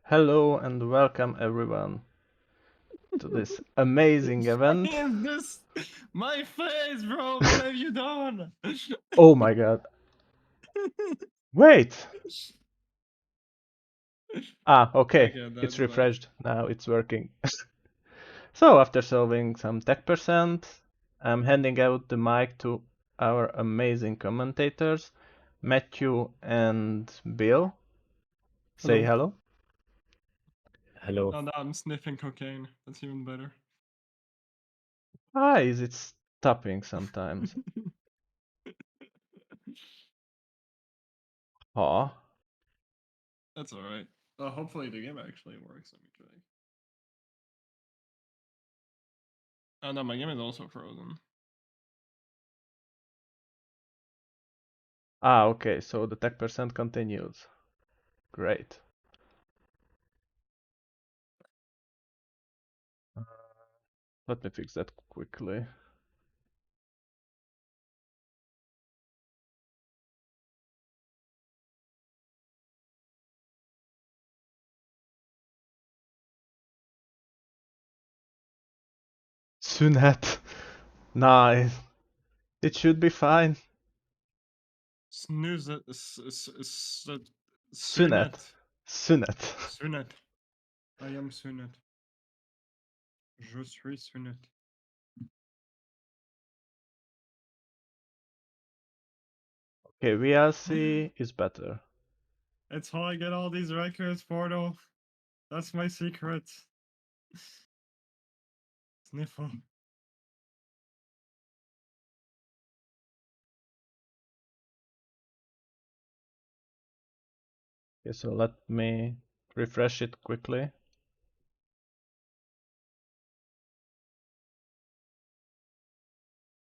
Hello and welcome everyone to this amazing event. Is this my face, bro? What have you done? Oh my god. Wait! Okay. Okay, It's that's better. refreshed. Now it's working. So, after solving some tech percent, I'm handing out the mic to our amazing commentators, Matthew and Bill. Say hello. Hello. Oh, no, I'm sniffing cocaine. That's even better. Why is it stopping sometimes? Aw. That's alright. Hopefully the game actually works. Let me try. Oh no, my game is also frozen. Okay, so the tech percent continues. Great. Let me fix that quickly. Sunet. Nice. It should be fine. Snooze it. Sunet. Sunet. Sunet. Sunet. I am Sunet. Je suis Sunet. Okay, VLC is better. It's how I get all these records, Portal. That's my secret. Sniffle. Okay, so let me refresh it quickly.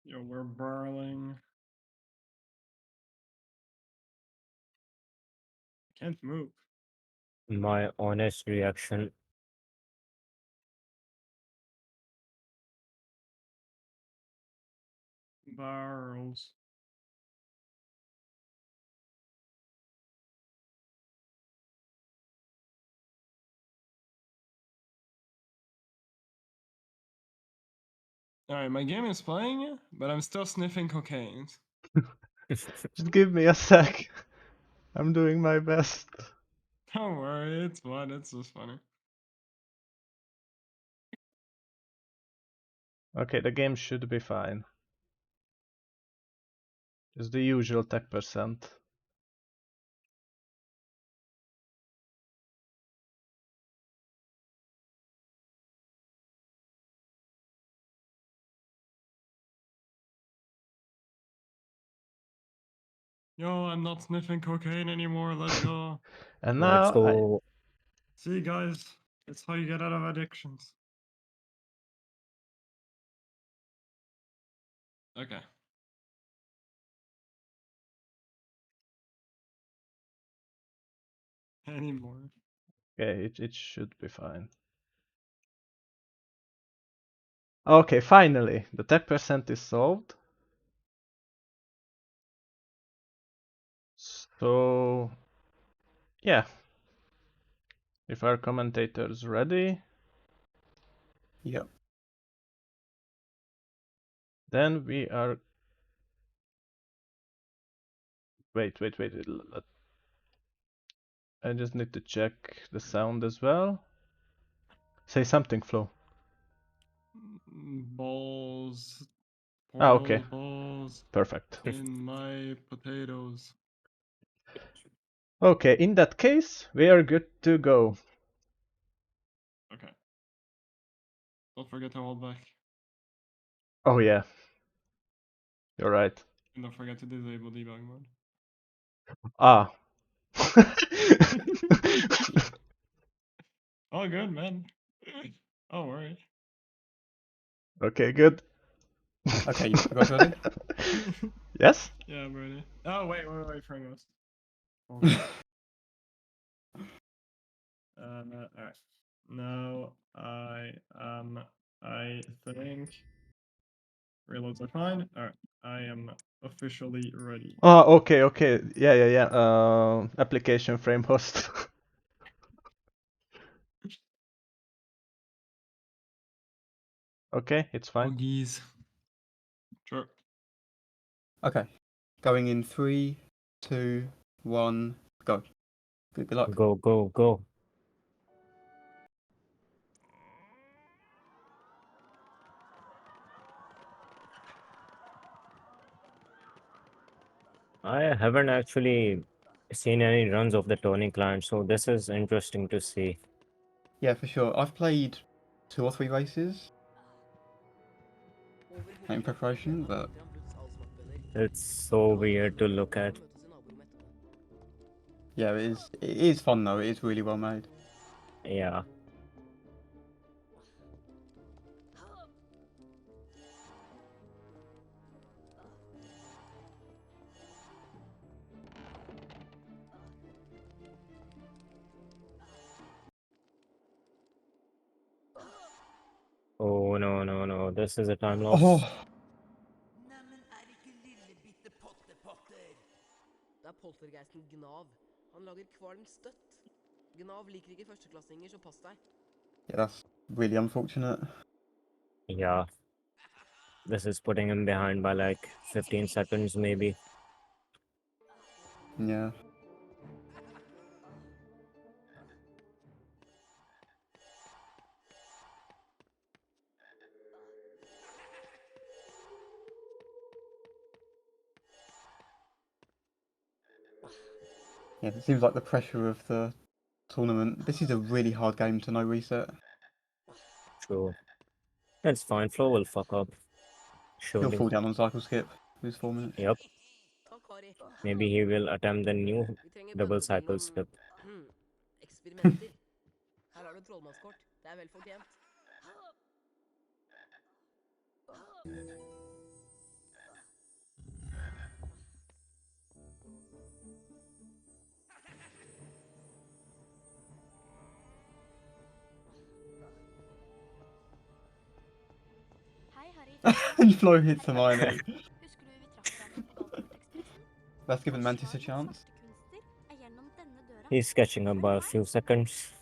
Yo, we're barreling. Can't move. My honest reaction, Barrels. Alright, my game is playing, but I'm still sniffing cocaine. Just give me a sec. I'm doing my best. Don't worry, it's fun, it's just funny. Okay, the game should be fine. Just the usual tech percent. Yo, I'm not sniffing cocaine anymore, let's go. And let's now go. See, guys, it's how you get out of addictions. Okay. Anymore. Okay, it should be fine. Okay, finally, the tech percent is solved. So, yeah. If our commentator's ready, Yep. then we are. Wait. I just need to check the sound as well. Say something, Flo. Balls. Okay. Portal balls. Perfect. In my potatoes. Okay, in that case, we are good to go. Okay. Don't forget to hold back. Oh yeah. You're right. And don't forget to disable debug mode. Ah. Oh, good, man. Don't worry. Okay, good. Okay, you guys ready? Yes? Yeah, I'm ready. Oh, wait, Frangos. Alright. Now I think reloads are fine. Alright, I am officially ready. Oh, okay. Yeah. Application frame host. Okay, it's fine. Boogies. Sure. Okay. Going in 3, 2, 1, go. Good luck. Go, go, go. I haven't actually seen any runs of the Tony client, so this is interesting to see. Yeah, for sure. I've played 2 or 3 races in preparation, but It's so weird to look at. yeah, it is fun though. It is really well made. Yeah. Oh no, no, no. This is a time loss. Oh, Neimen, ikke lille bitte pottepotter? Det poltergeisten Gnav. Han lager kvalm støtt. Gnav liker ikke førsteklassinger, så pass deg. yeah, that's really unfortunate. Yeah. This is putting him behind by like 15 seconds, maybe. Yeah. Yeah, it seems like the pressure of the tournament. This is a really hard game to no reset. True. It's fine. Flo will fuck up. He'll Surely. fall down on cycle skip. Lose 4 minutes. Yep. Ta Kari. Maybe he will attempt the new Vi trenger double bønner til cycle noen skip. eksperimenter. Her har du trollmannskort. Det er vel fortjent. Hei, Harry. And Flo hits Hermione. Husker du vi traff hverandre på Galtvort-ekspressen? That's given Mantis a Forsvarlige chance. svarte kunster er gjennom denne døra. He's catching up by a few seconds.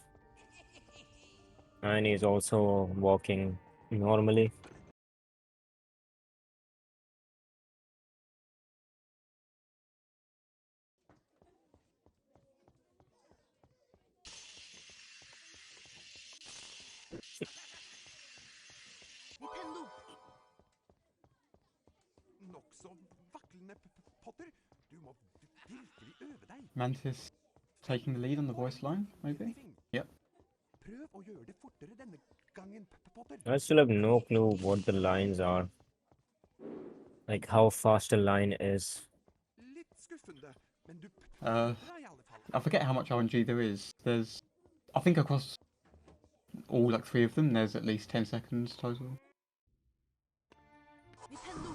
And he's also walking normally. Nintendo! Nokså vaklende, Potter. Du må virkelig øve deg. Mantis taking the lead on the voice line, maybe? Yep. Prøv å gjøre det fortere denne gangen, Potter. I still have no clue what the lines are. Like how fast a line is. Litt skuffende, men du Uh, prøver deg i alle fall. I forget how much RNG there is. There's, I think across all like 3 of them, there's at least 10 seconds total. Nintendo!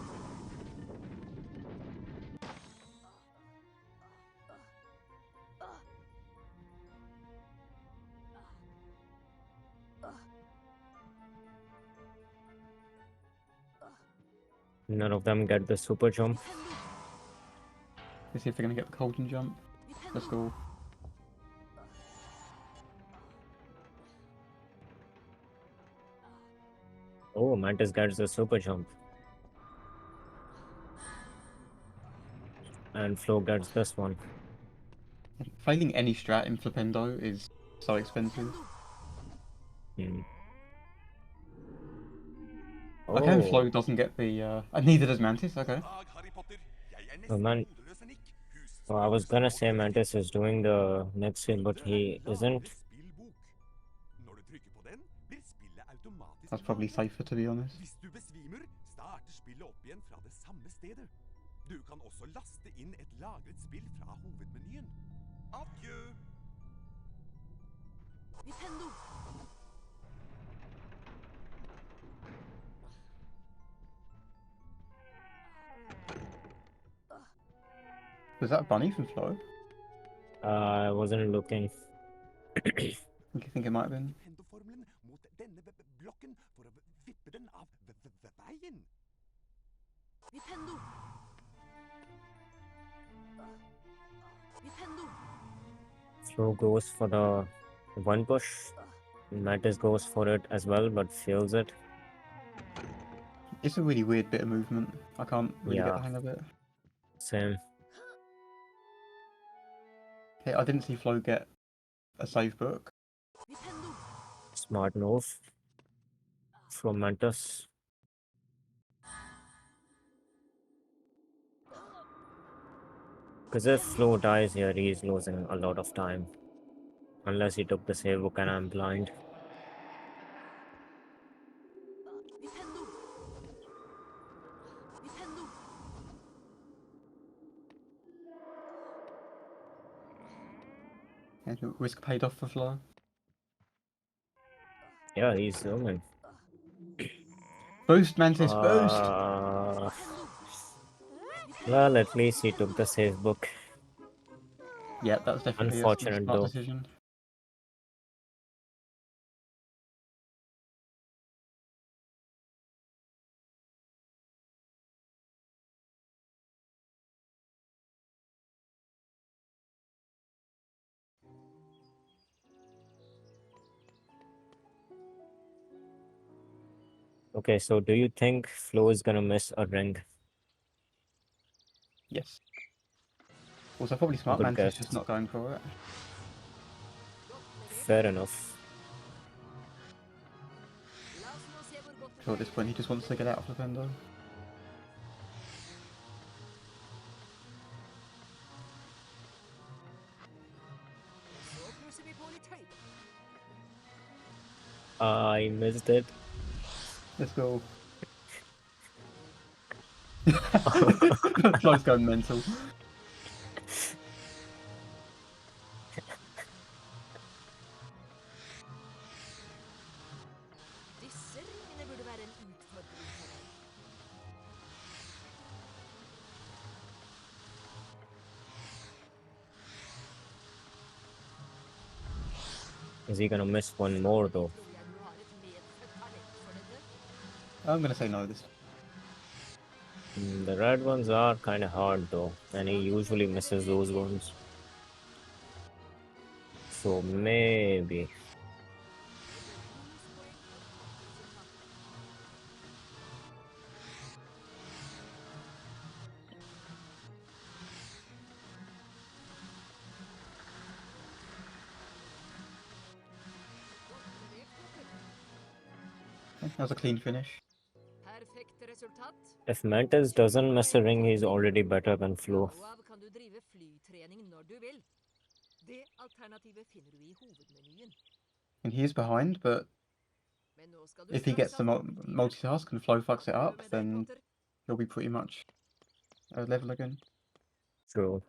None of them get the super jump. Let's see if they're gonna get the Colton jump. Let's go. Oh, Mantis gets the super jump. And Flo gets this one. Failing any strat in Flipendo is so expensive. Hmm. Okay, and Oh, Flo doesn't get the, neither does Mantis, okay. Dag, Harry Potter. Jeg er Oh, nesten man. hodeløs en ikk. Husk well, I was gonna say Mantis is doing the next skill, but he isn't. Spillbok. Når du trykker på den, blir spillet automatisk That's probably lagret. safer, to be honest. Hvis du besvimer, starter spillet opp igjen fra det samme stedet. Du kan også laste inn et lagret spill fra hovedmenyen. Adjø! Nintendo! Was that a bunny from Flo? I wasn't looking. You think it might have been? Nintendo-formelen mot denne blokken for å vippe den av veien. Nintendo! Nintendo! Flo goes for the one push. Mantis goes for it as well, but fails it. It's a really weird bit of movement. I can't really get Yeah. the hang of it. Same. Hey, I didn't see Flo get a save book. Nintendo. Smart move from Mantis. Because if Flo dies here, he's losing a lot of time. Unless he took the save book and I'm blind. Nintendo. Nintendo. And the risk paid off for Flo. Yeah, he's zooming. Boost, Mantis, boost! Well, at least he took the save book. Yeah, that was definitely a Unfortunate smart though. decision. Okay, so do you think Flo is gonna miss a ring? Yes. Also, probably smart. Good Mantis guess. just not going for it. Fair enough. La oss nå se hvor godt So at this point, he just wants to get out of the fender. Så plusser vi på litt høyde. I missed it. Let's go. Flo's going mental. Disse ringene burde være en utfordring for deg. Is he gonna miss one more though? Tror jeg du har et medfødt talent for dette. I'm gonna say no this. The red ones are kind of hard though, and he usually misses those ones. So maybe. That was a clean finish. Perfekt resultat. If Mantis doesn't miss a ring, he's already better than Flo. Nå av kan du drive flytrening når du vil. Det alternativet finner du i hovedmenyen. And he is behind, but Men nå skal du if he straks gets the ha hovedtime. multitask and Flo fucks it Hva up, med deg, then Potter? he'll be pretty much level again. True.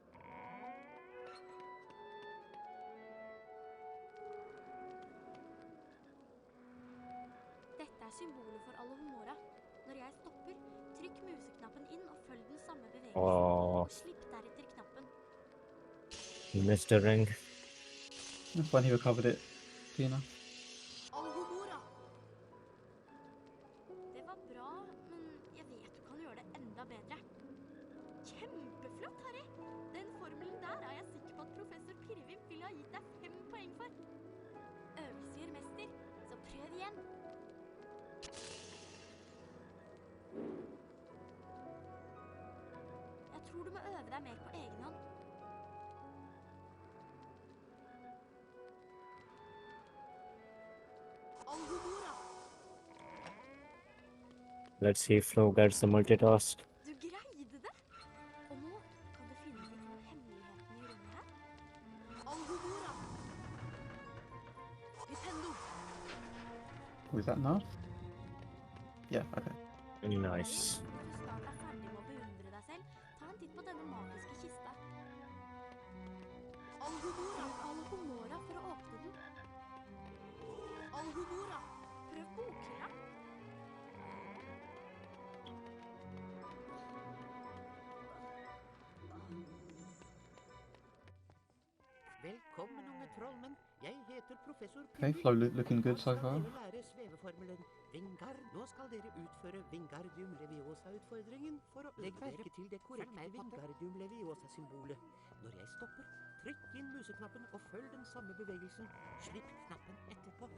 Dette er symbolet for Alohomora. Når jeg stopper, trykk museknappen inn og følg den samme bevegelsen. Oh, Og slipp deretter knappen. he missed a ring. That's when he recovered it, Tina. Alohomora! Det var bra, men jeg vet du kan gjøre det enda bedre. Kjempeflott, Harry! Den formelen der er jeg sikker på at professor Pirvim ville ha gitt deg 5 poeng for. Øvelse gjør mester, så prøv igjen. Jeg tror du må øve deg mer på egen hånd. Alohomora! Let's see if Flo gets the multitask. Du greide det! Og nå kan du finne de 2 hemmelighetene i rommet her. Alohomora! Nintendo! Was that enough? Yeah, okay. Nice. Når du snart er ferdig med å beundre deg selv, ta en titt på denne magiske kista. Alohomora! Bruk Alohomora for å åpne den. Alohomora! Prøv bokhylla. Velkommen, unge trollmenn. Jeg heter professor Okay, Flo looking good so far. Dere lære sveveformelen Vingard. Nå skal dere utføre Wingardium Leviosa-utfordringen for å legge merke til det korrekte Wingardium Leviosa-symbolet. Når jeg stopper, trykk inn museknappen og følg den samme bevegelsen. Slipp knappen etterpå.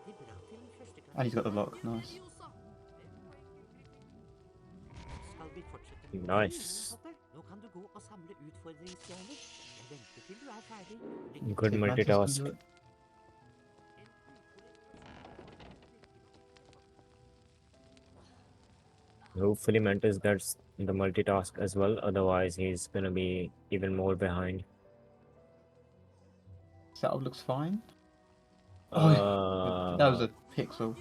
Riktig bra til førsteklasse. And he's got the lock. Nice. Skal vi fortsette? Nice. Potter? Nå kan du gå og samle utfordringsstjerner. Jeg venter til du er ferdig. Good See if Mantis can multitask. do it. Hopefully Mantis gets the multitask as well, otherwise he's gonna be even more behind. Setup looks fine. Oh, that was a pixel.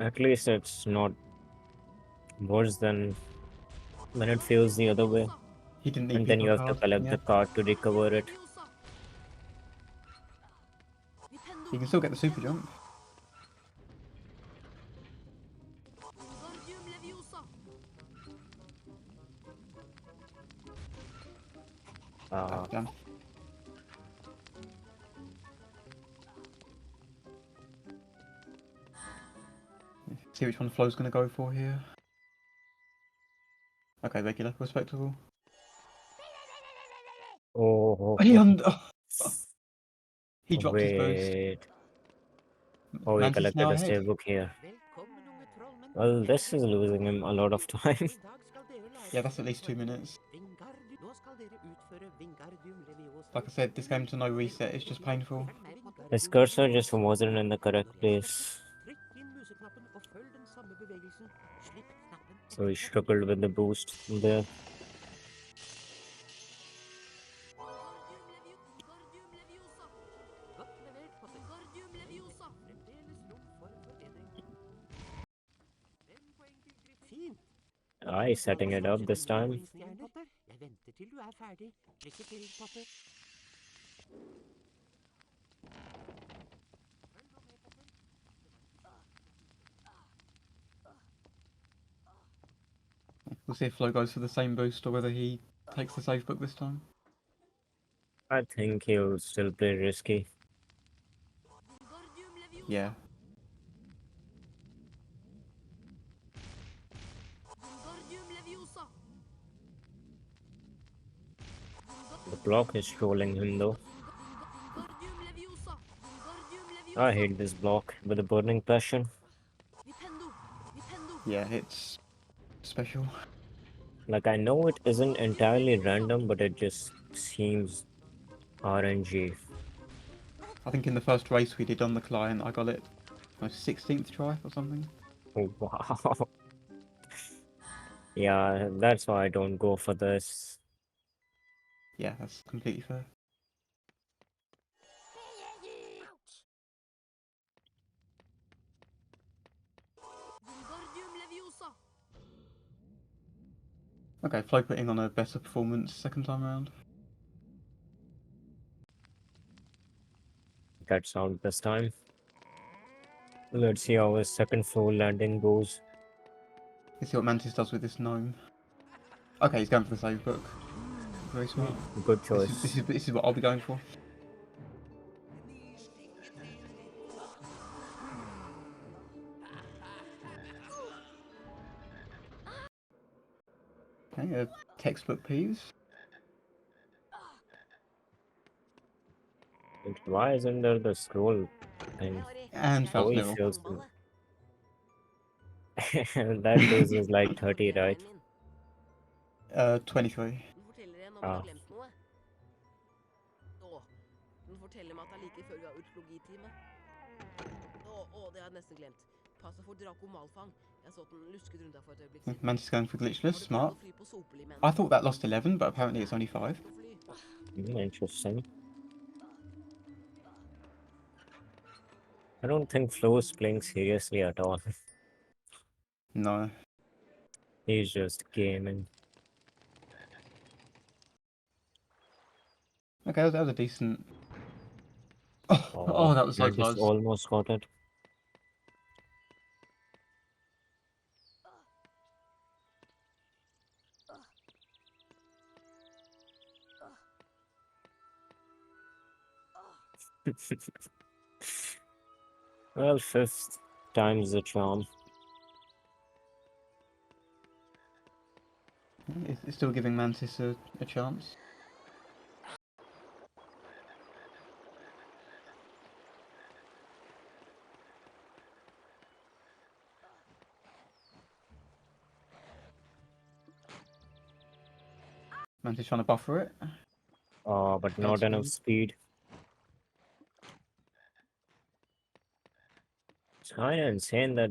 At least it's not worse than when it fails the other way. He didn't need And then you have to card. collect Yeah. the card to recover it. He can still get the super jump. Damn. See which one Flo's gonna go for here. Okay, regular, respectable. Oh, He he dropped his boost. wait. Oh, he Mantis collected now a ahead. save book here. Velkommen, unge trollmenn. Well, this is losing him a lot of time. I dag skal dere lære Yeah, that's at least 2 minutes. Wingardium. Nå skal dere utføre Wingardium Leviosa. Like I said, this game to no reset is just painful. His cursor just wasn't in the correct place, Trykk inn museknappen og følg den samme bevegelsen. Slipp knappen. so he struggled with the boost there. Godt levert, Potter. Fremdeles rom for forbedring. 5 poeng til Griffin. Fint. I setting it up this time. Potter. Jeg venter til du er ferdig. Lykke til, Potter. Følg nå med, Potter. We'll see if Flo goes for the same boost or whether he takes the save book this time. I think he'll still play risky. Yeah. The block is trolling him though. I hate this block with a burning passion. Yeah, it's special. Like, I know it isn't entirely random, but it just seems RNG. I think in the first race we did on the client, I got it my 16th try or something. Oh, wow. Yeah, that's why I don't go for this. Yeah, that's completely fair. Okay, Flo putting on a better performance second time around. Gets out this time. Let's see how his second floor landing goes. Let's see what Mantis does with this gnome. Okay, he's going for the save book. Very smart. Good This choice. is what I'll be going for. Okay, textbook peas. Why isn't there the scroll thing? And Oh, felt he level. feels that loses like 30, right? 23. Den forteller en om Ah. han har glemt noe. Den forteller meg at det er like før vi har urologitime. Det har jeg nesten glemt. Passet for Draco Malfang. Jeg så den lusket rundt der for et øyeblikk siden. Mantis going for glitchless, Har du smart. prøvd å fly på sopeli, men? I thought that lost 11, but apparently it's only 5. Interesting. I don't think Flo is playing seriously at all. No. He's just gaming. Okay, that was a decent... Oh, that was so Mantis close. almost got it. Well, 5th time's the charm. It's still giving Mantis a chance. Mantis trying to buffer it. But not enough speed. It's kind of insane that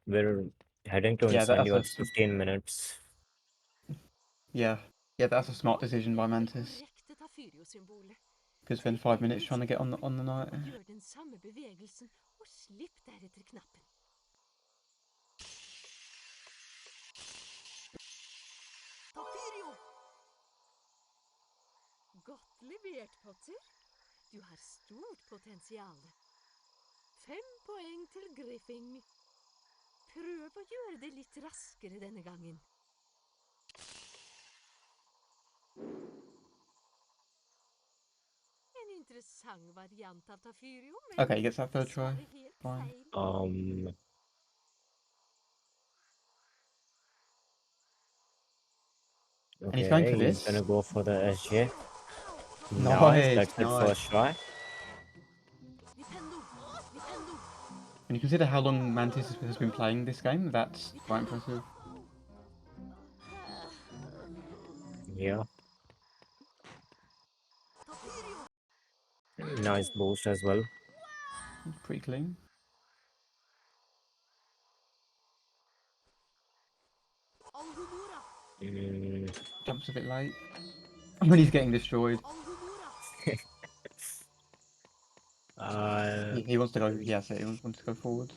we're heading to Yeah, Incendio in that's 15 minutes. yeah, that's a smart decision by Mantis. Korrekte Tafyrio-symbolet. Could spend 5 minutes trying to get on the night. Og gjør den samme bevegelsen, og slipp deretter knappen. Tafyrio! Godt levert, Potter. Du har stort potensial. 5 poeng til Griffing. Prøv å gjøre det litt raskere denne gangen. En interessant variant av Tafyrio, men Okay, he gets that third try. dessverre helt Fine. feil. And he's going for Okay, he's this. gonna go for the SJ. Nice, That's the nice. first try. When you consider how long Mantis has been playing this game, that's quite impressive. Yeah. Nice boost as well. Pretty clean. Jumps a bit late. When he's getting destroyed. He wants to go, yeah, so he wants to go forward.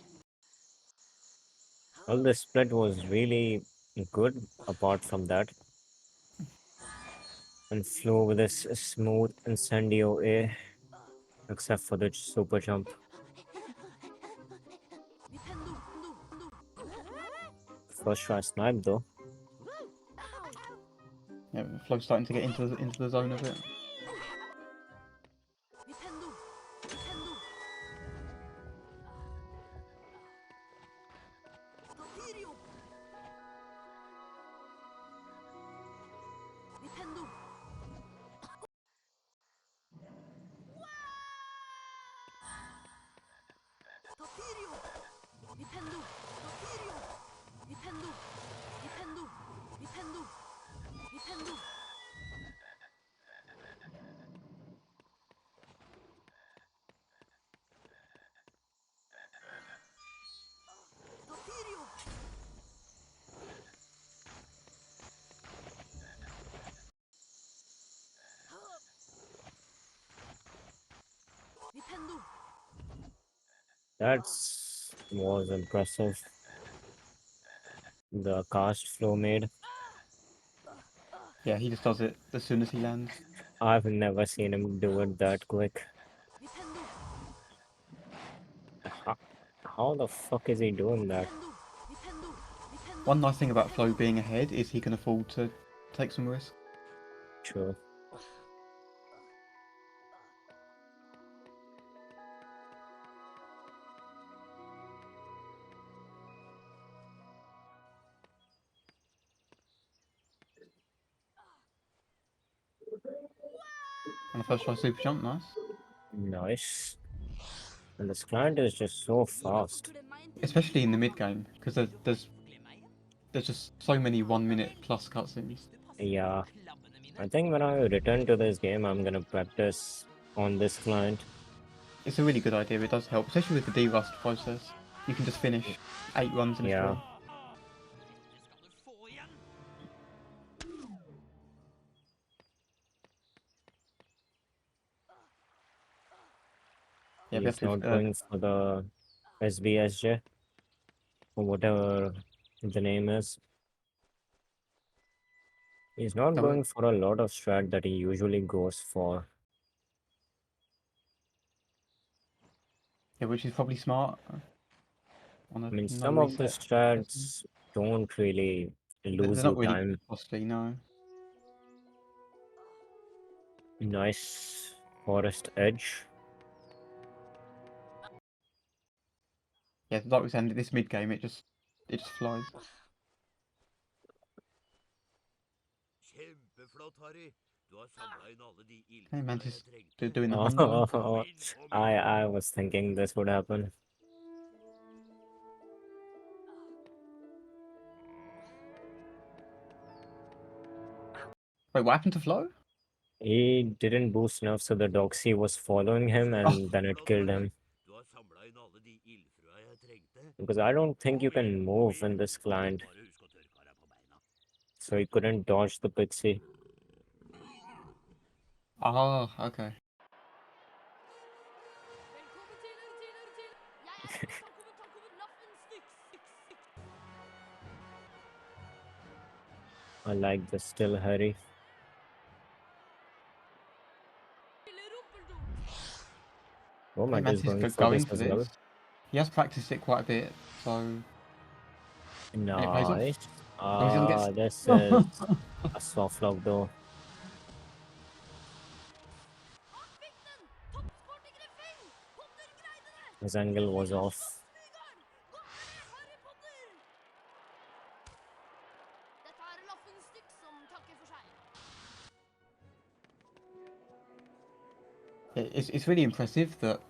Well, the split was really good apart from that. And flew with this smooth Incendio A, except for the super jump. First try snipe though. Yeah, Flo's starting to get into the zone of it. That was impressive. The cast flow made. Yeah, he just does it as soon as he lands. I've never seen him do it that quick. How the fuck is he doing that? One nice thing about Flo being ahead is he can afford to take some risk. True. And the first try super jump, nice. Nice. And this client is just so fast. Especially in the mid game, because there's just so many 1 minute plus cutscenes. Yeah. I think when I return to this game, I'm gonna practice on this client. It's a really good idea, it does help, especially with the derust process. You can just finish 8 runs in a Yeah. stream. Yeah, we have He's to, not going for the SBSJ or whatever the name is. He's not No, going for a lot of strat that he usually goes for. yeah, which is probably smart. On I a mean, no some of the reset. strats don't really lose They're you not really time. costly, no. Nice forest edge. Yeah, like we said, this mid game, it just flies. Kjempeflott, Harry. Du har samla inn alle de Hey, Mantis ildene jeg trengte. doing the hunger. Oh, I was thinking this would happen. Wait, what happened to Flo? He didn't boost enough, so the Doxy was following him, and then it killed him. Du har samla inn alle de ildfrøa jeg trengte. Because I don't think you can move in this client, Bare husk å tørke deg på beina. so he couldn't dodge the Pixie. Ah, okay. Velkommen til. Jeg er Laffen Styx. I like the still Harry. Oh, Hey, Mantis Mantis going for going this for as well. this. He has practiced it quite a bit, so it pays off. Nice. Oh, he doesn't get This is a soft lock though. Han fikk den! Toppskårte Griffing! Potter greide det! His angle was off. Smygarden! Nå er det Harry Potter! Dette er Laffen Styx som takker for seg. It's really impressive that.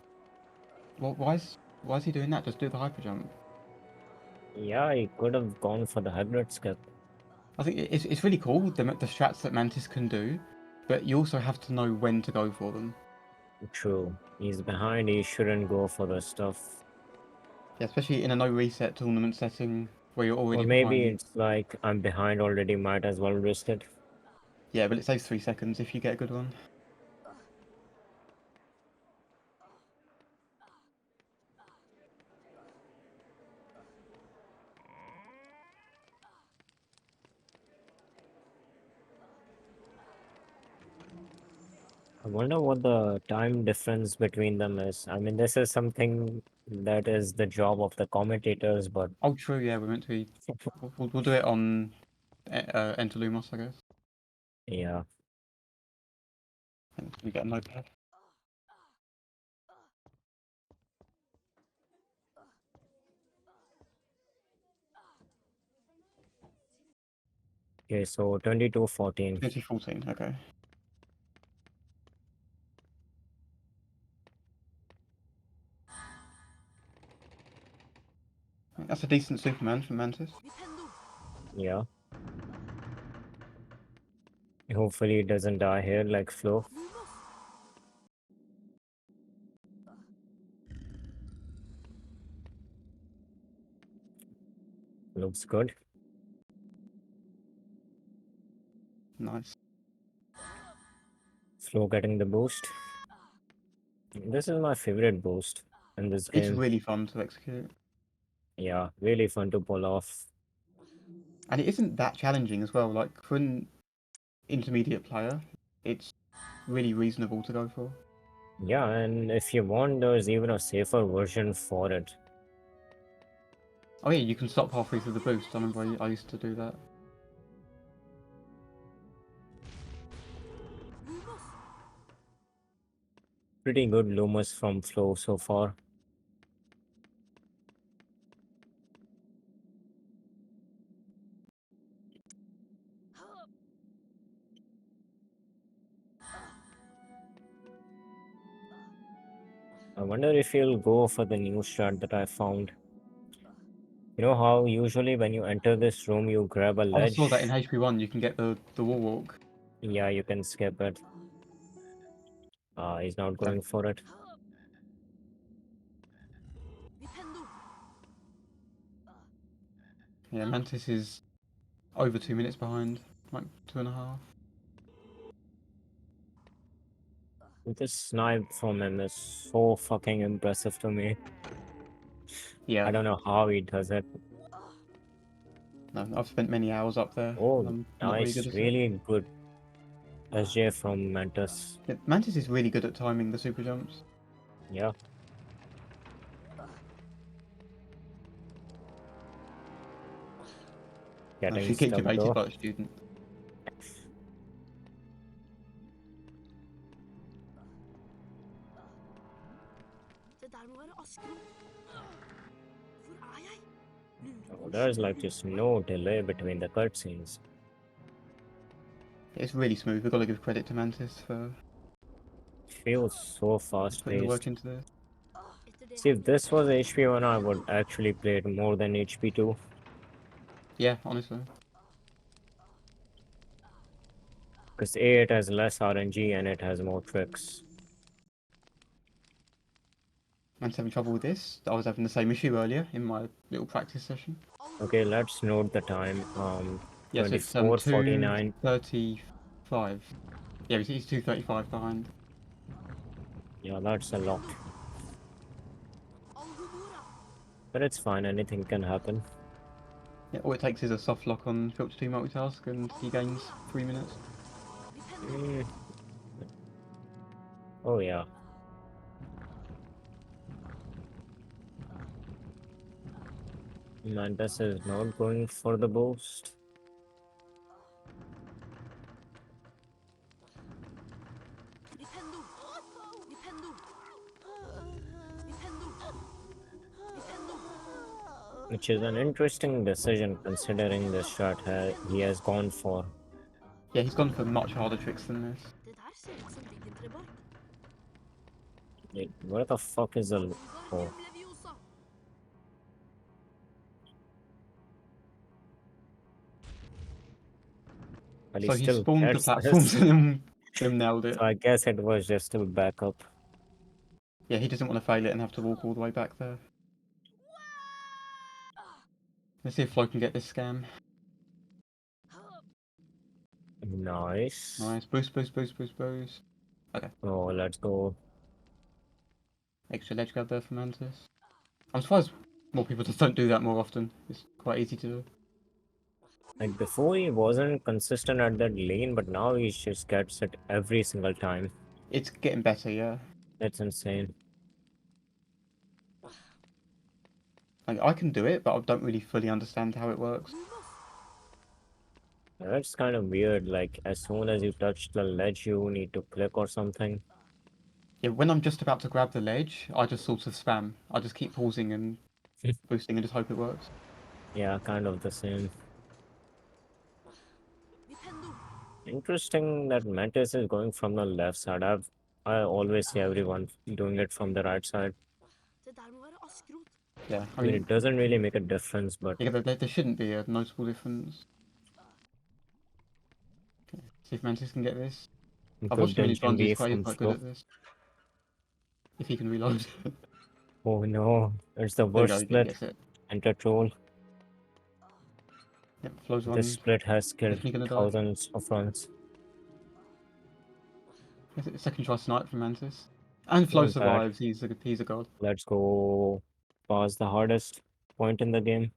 Well, why is he doing that? Just do the hyper jump. Yeah, he could have gone for the hybrid skip. I think it's really cool the strats that Mantis can do, but you also have to know when to go for them. True. He's behind, he shouldn't go for the stuff. Yeah, especially in a no reset tournament setting where you're already Or maybe behind. it's like, I'm behind already, might as well risk it. Yeah, but it saves 3 seconds if you get a good one. I wonder what the time difference between them is. I mean, this is something that is the job of the commentators, but Oh, true. Yeah, we're meant to be. We'll do it on Enter Lumos, I guess. yeah. And we get a notepad. Okay, so 22-14. 2014. Okay. That's a decent Superman from Mantis. Yeah. Hopefully it doesn't die here like Flo. Looks good. Nice. Flo getting the boost. This is my favorite boost in this It's game. really fun to execute. Yeah, really fun to pull off. And it isn't that challenging as well. Like, for an intermediate player, it's really reasonable to go for. Yeah, and if you want, there's even a safer version for it. Oh yeah, you can stop halfway through the boost. I remember I used to do that. Pretty good Lumos from Flo so far. I wonder if he'll go for the new strat that I found. You know how usually when you enter this room you grab a Oh, I ledge? saw that in HP1. You can get the wall walk. Yeah, you can skip it. He's not going for it. Yeah, Mantis is over 2 minutes behind, like 2.5. This snipe from him is so fucking impressive to me. Yeah. I don't know how he does it. No, I've spent many hours up there. Oh, and I'm not nice, good at it. really good. SJ from Mantis. Yeah, Mantis is really good at timing the super jumps. Yeah. Getting She kicked stuck debated though. by a student. Det der må være Askron. Hvor er jeg? Oh, there's like just no delay between the cutscenes. It's really smooth. We've got to give credit to Mantis for Feels so fast putting the work paced. into this. See, if this was HP1, I would actually play it more than HP2. Yeah, honestly. Because A, it has less RNG and it has more tricks. Man's having trouble with this. I was having the same issue earlier in my little practice session. Okay, let's note the time. Yes, it's 24:49. 2:35. Yeah, he's 2:35 behind. Yeah, that's a lot. But it's fine, anything can happen. Yeah, all it takes is a soft lock on Filter 2 multitask and he gains 3 minutes. Mm. Oh yeah. Mantis is not going for the boost. Which is an interesting decision considering the shot he has gone for. Yeah, he's gone for much harder tricks than this. Det der ser ut som Diggentrebar. Wait, where the fuck is the... Oh. Wingardium Leviosa. But So he still spawned the gets platforms this. and then nailed it. So I guess it was just a backup. Yeah, he doesn't want to fail it and have to walk all the way back there. Let's see if Flo can get this scam. Nice. Nice. Boost, boost, boost, boost, boost. Okay. Oh, let's go. Extra ledge grab there for Mantis. I'm surprised more people just don't do that more often. It's quite easy to do. Like before he wasn't consistent at that lane, but now he just gets it every single time. It's getting better, yeah. That's insane. Like, I can do it, but I don't really fully understand how it works. That's kind of weird, like as soon as you touch the ledge you need to click or something. Yeah, when I'm just about to grab the ledge, I just sort of spam. I just keep pausing and boosting and just hope it works. Yeah, kind of the same. Interesting that Mantis is going from the left side. I always see everyone doing it from the right side. Det der må være askrot. Yeah, I mean, it doesn't really make a difference, but yeah, there shouldn't be a noticeable difference. Okay, see if Mantis can get this. I've watched him in his runs, he's quite good at this. If he can reload. Oh no, it's the There we worst go, he split. gets it. Enter troll. Yep, Flo's one. This split has killed Definitely gonna die. thousands of runs. Second try snipe from Mantis. And Flo Not bad. survives, he's a god. Let's go past the hardest point in the game.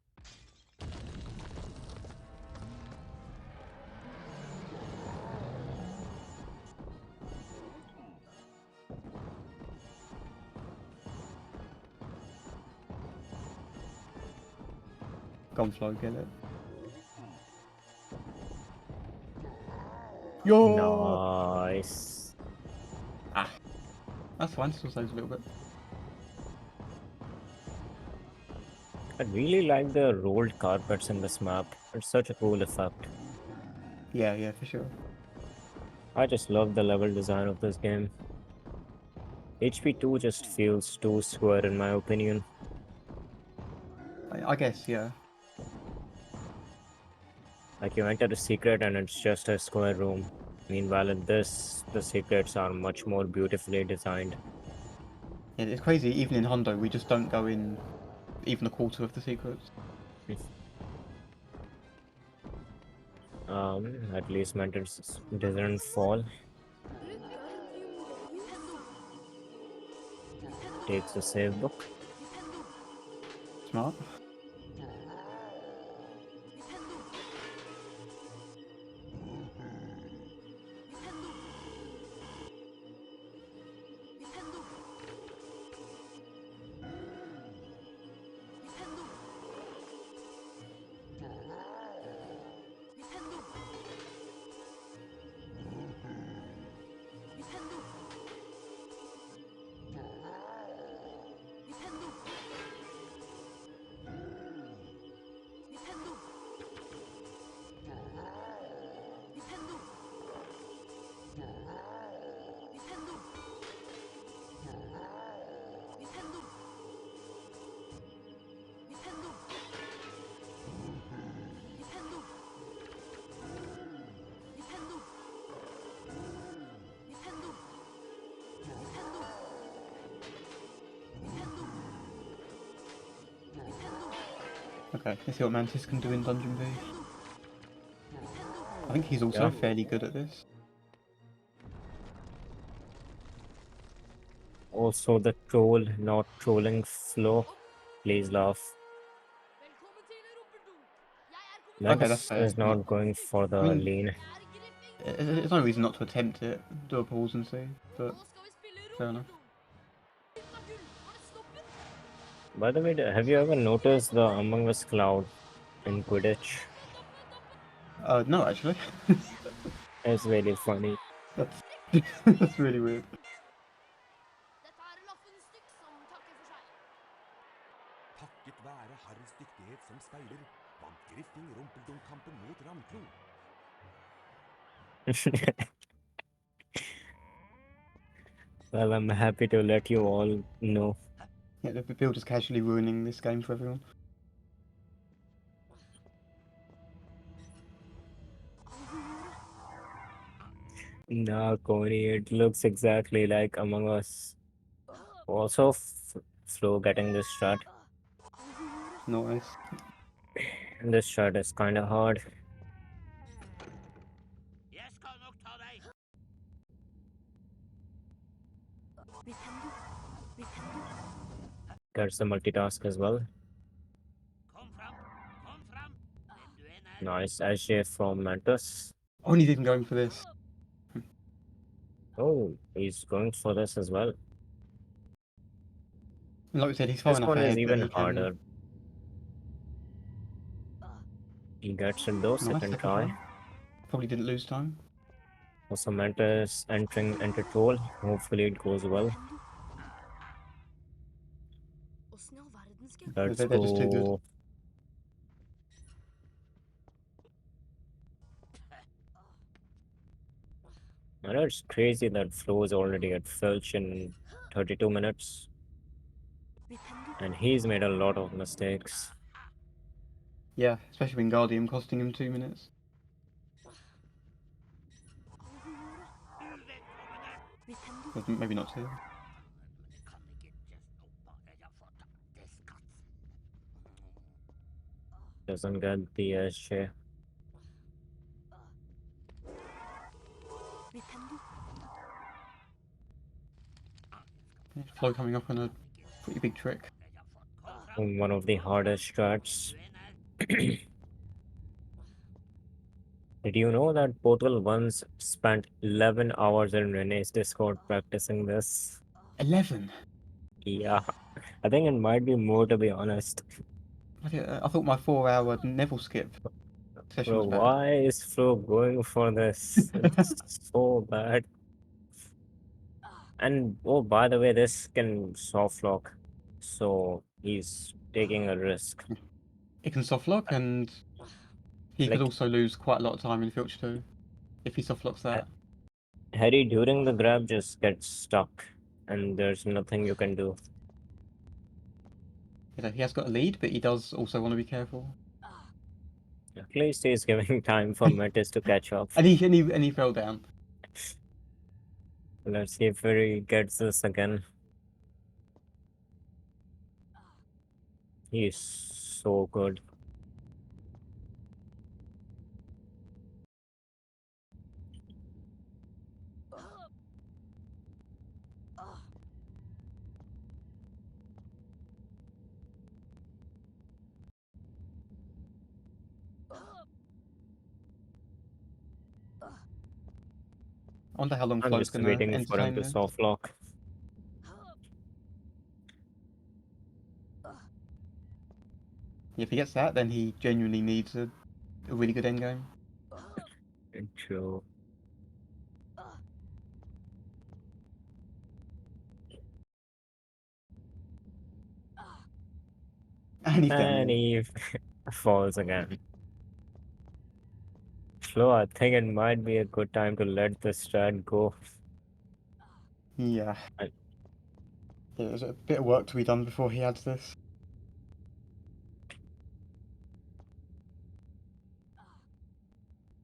Gone Flo, get it. Yo! Nice. Ah. That's fine, still saves a little bit. I really like the rolled carpets in this map. It's such a cool effect. Yeah, for sure. I just love the level design of this game. HP2 just feels too square in my opinion. I guess, yeah. Like you enter a secret and it's just a square room. Meanwhile in this, the secrets are much more beautifully designed. Yeah, it's crazy, even in Hondo, we just don't go in even a quarter of the secrets. At least Mantis doesn't fall. Takes the save book. Smart. Okay, let's see what Mantis can do in Dungeon B. I think he's also Yeah. fairly good at this. Also, the troll not trolling flow. Please laugh. Velkommen til Rumpeldunk. Jeg er kommet Okay, that's Max fair. is not going for the I mean- lane. Jeg er Griffin. There's no reason not to attempt it. Do a pause and see, but Nå skal vi spille fair enough. Rumpeldunk. Gull, har det stoppet? By the way, have you ever noticed the Among Us cloud in Quidditch? No, actually. It's really funny. That's that's really weird. Dette er Laffen Stykk som takker for seg. Takket være Harrys dyktighet som speider, vant Griffing rumpeldunk-kampen mot Ramklo. Well, I'm happy to let you all know. Yeah, the builder's casually ruining this game for everyone. Nah, Coney, it looks exactly like Among Us. Also, Flo getting this strat. Nice. And this strat is kind of hard. Jeg skal nok ta deg. Gets the multitask as well. Kom fram, hvem du enn er. Nice SJ from Mantis. Oh, and he's even going for this. Oh, he's going for this as well. And like we said, he's far This enough one ahead is that even he can. harder. He gets it though, Nice, second try. Probably didn't lose time. Also, Mantis entering enter troll. Hopefully, it goes well. Åssen i all verden skal jeg Let's They're just too good. go. I know it's crazy that Flo is already at Filch in 32 minutes. And he's made a lot of mistakes. Yeah, especially when Guardian costing him 2 minutes. Well, maybe not 2. Men det kan ikke just nå bare jeg får tatt det skatt. Doesn't get the SJ. Flo coming up on a pretty big trick. One of the hardest strats. Did you know that Portal once spent 11 hours in Renee's Discord practicing this? 11? Yeah, I think it might be more, to be honest. I thought my 4-hour Neville skip session Bro, was bad. why is Flo going for this? It's so bad. And oh, by the way, this can soft lock, so he's taking a risk. It can soft lock, and he could Like- also lose quite a lot of time in Filch too, if he soft locks that. Harry during the grab just gets stuck, and there's nothing you can do. You know, he has got a lead, but he does also want to be careful. At least he's giving time for Mantis to catch up. And he fell down. Let's see if Harry gets this again. He's so good. I wonder how long I'm Flo's just going waiting to for him entertain to this. soft lock. If he gets that, then he genuinely needs a really good endgame. True. And he's down. And he falls again. Flo, I think it might be a good time to let the strat go. Yeah. I- Yeah, there's a bit of work to be done before he adds this.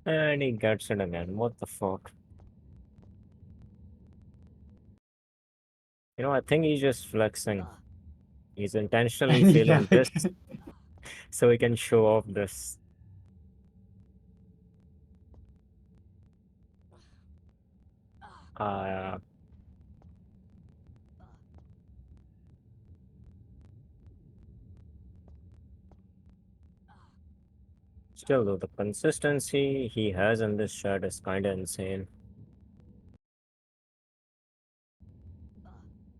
And he gets it again. What the fuck? You know, I think he's just flexing. He's intentionally Yeah. feeling this so we can show off this. Uh, Still, though, the consistency he has in this shirt is kind of insane.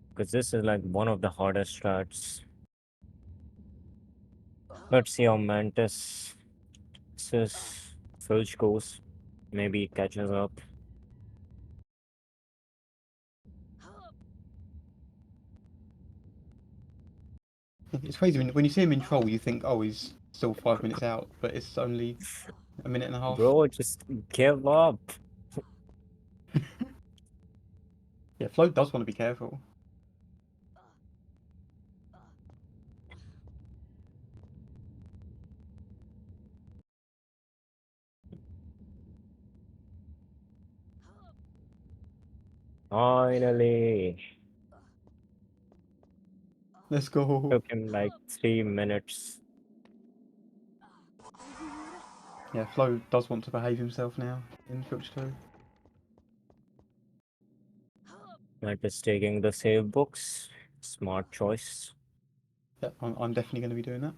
Because this is like one of the hardest strats. Let's see how Mantis Filch goes. Maybe he catches up. It's crazy when you see him in Troll, you think, oh, he's still 5 minutes out, but it's only a minute and a half. Bro, just give up. Yeah, Flo does want to be careful. Finally. Let's go. Took him like 3 minutes. Yeah, Flo does want to behave himself now in Filch 2. Mantis taking the save books. Smart choice. Yeah, I'm definitely going to be doing that.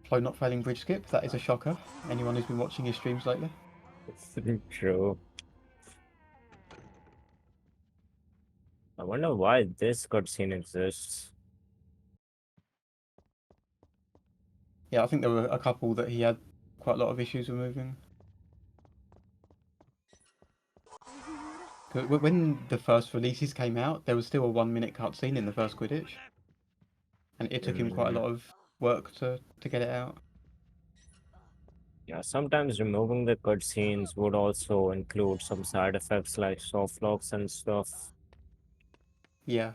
Flo not failing bridge skip, that is a shocker. Anyone who's been watching his streams lately. True. I wonder why this cutscene exists. Yeah, I think there were a couple that he had quite a lot of issues removing. When the first releases came out, there was still a 1 minute cutscene in the first Quidditch. And it took him quite a lot of work to get it out. Yeah, sometimes removing the cutscenes would also include some side effects like soft locks and stuff. Yeah.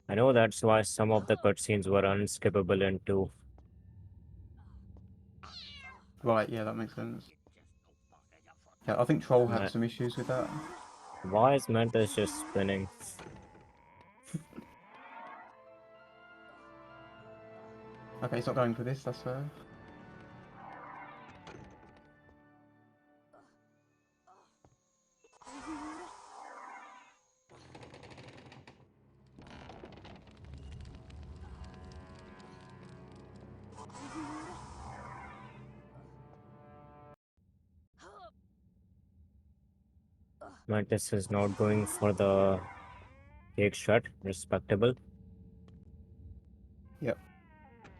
I know that's why some of the cutscenes were unskippable in 2. Right, yeah, that makes sense. Yeah, I think Troll had Ma- some issues with that. Why is Mantis just spinning? Okay, he's not going for this, that's fair. Mantis is not going for the cake shot. Respectable. Yep.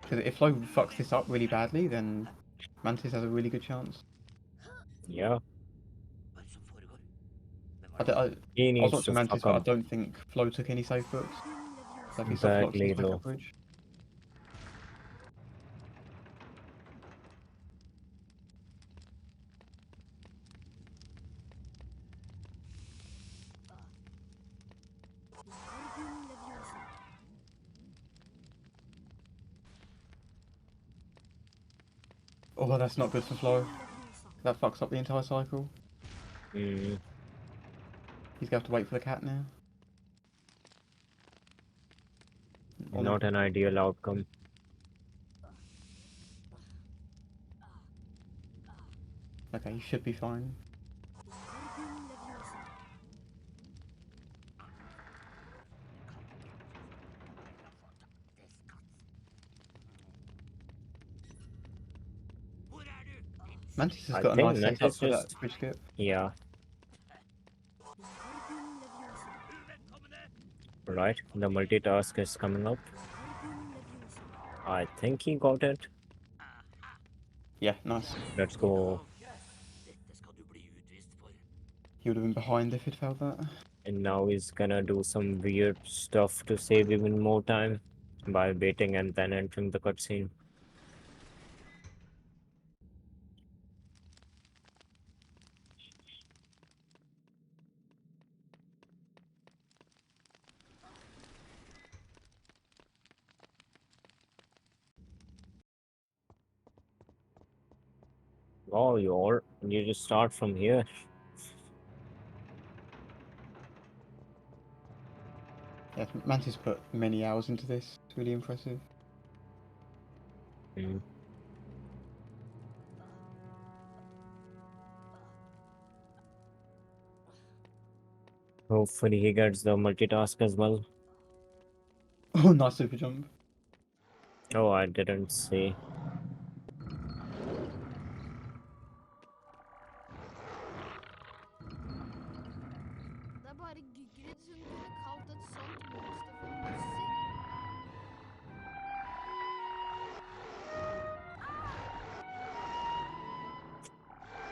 Because if Flo fucks this up really badly, then Mantis has a really good chance. Yeah. I He was needs to watching Mantis, fuck but I up don't think Flo took any safe books. So if he soft locks, badly he's back though. at bridge. Oh, that's not good for Flo. That fucks up the entire cycle. Mm. He's going to have to wait for the cat now. Or Not an ideal outcome. Okay, he should be fine. Mantis has I got a think nice setup Mantis for that just... bridge skip. Yeah. Right, the multitask is coming up. I think he got it. Yeah, nice. Let's go. He would have been behind if he'd failed that. And now he's gonna do some weird stuff to save even more time by waiting and then entering the cutscene. Oh, you just start from here. Yeah, Mantis put many hours into this. It's really impressive. Mm. Hopefully he gets the multitask as well. Oh, nice super jump. Oh, I didn't see. Det er bare Gygrid som kunne kalt et sånt monster for mussing.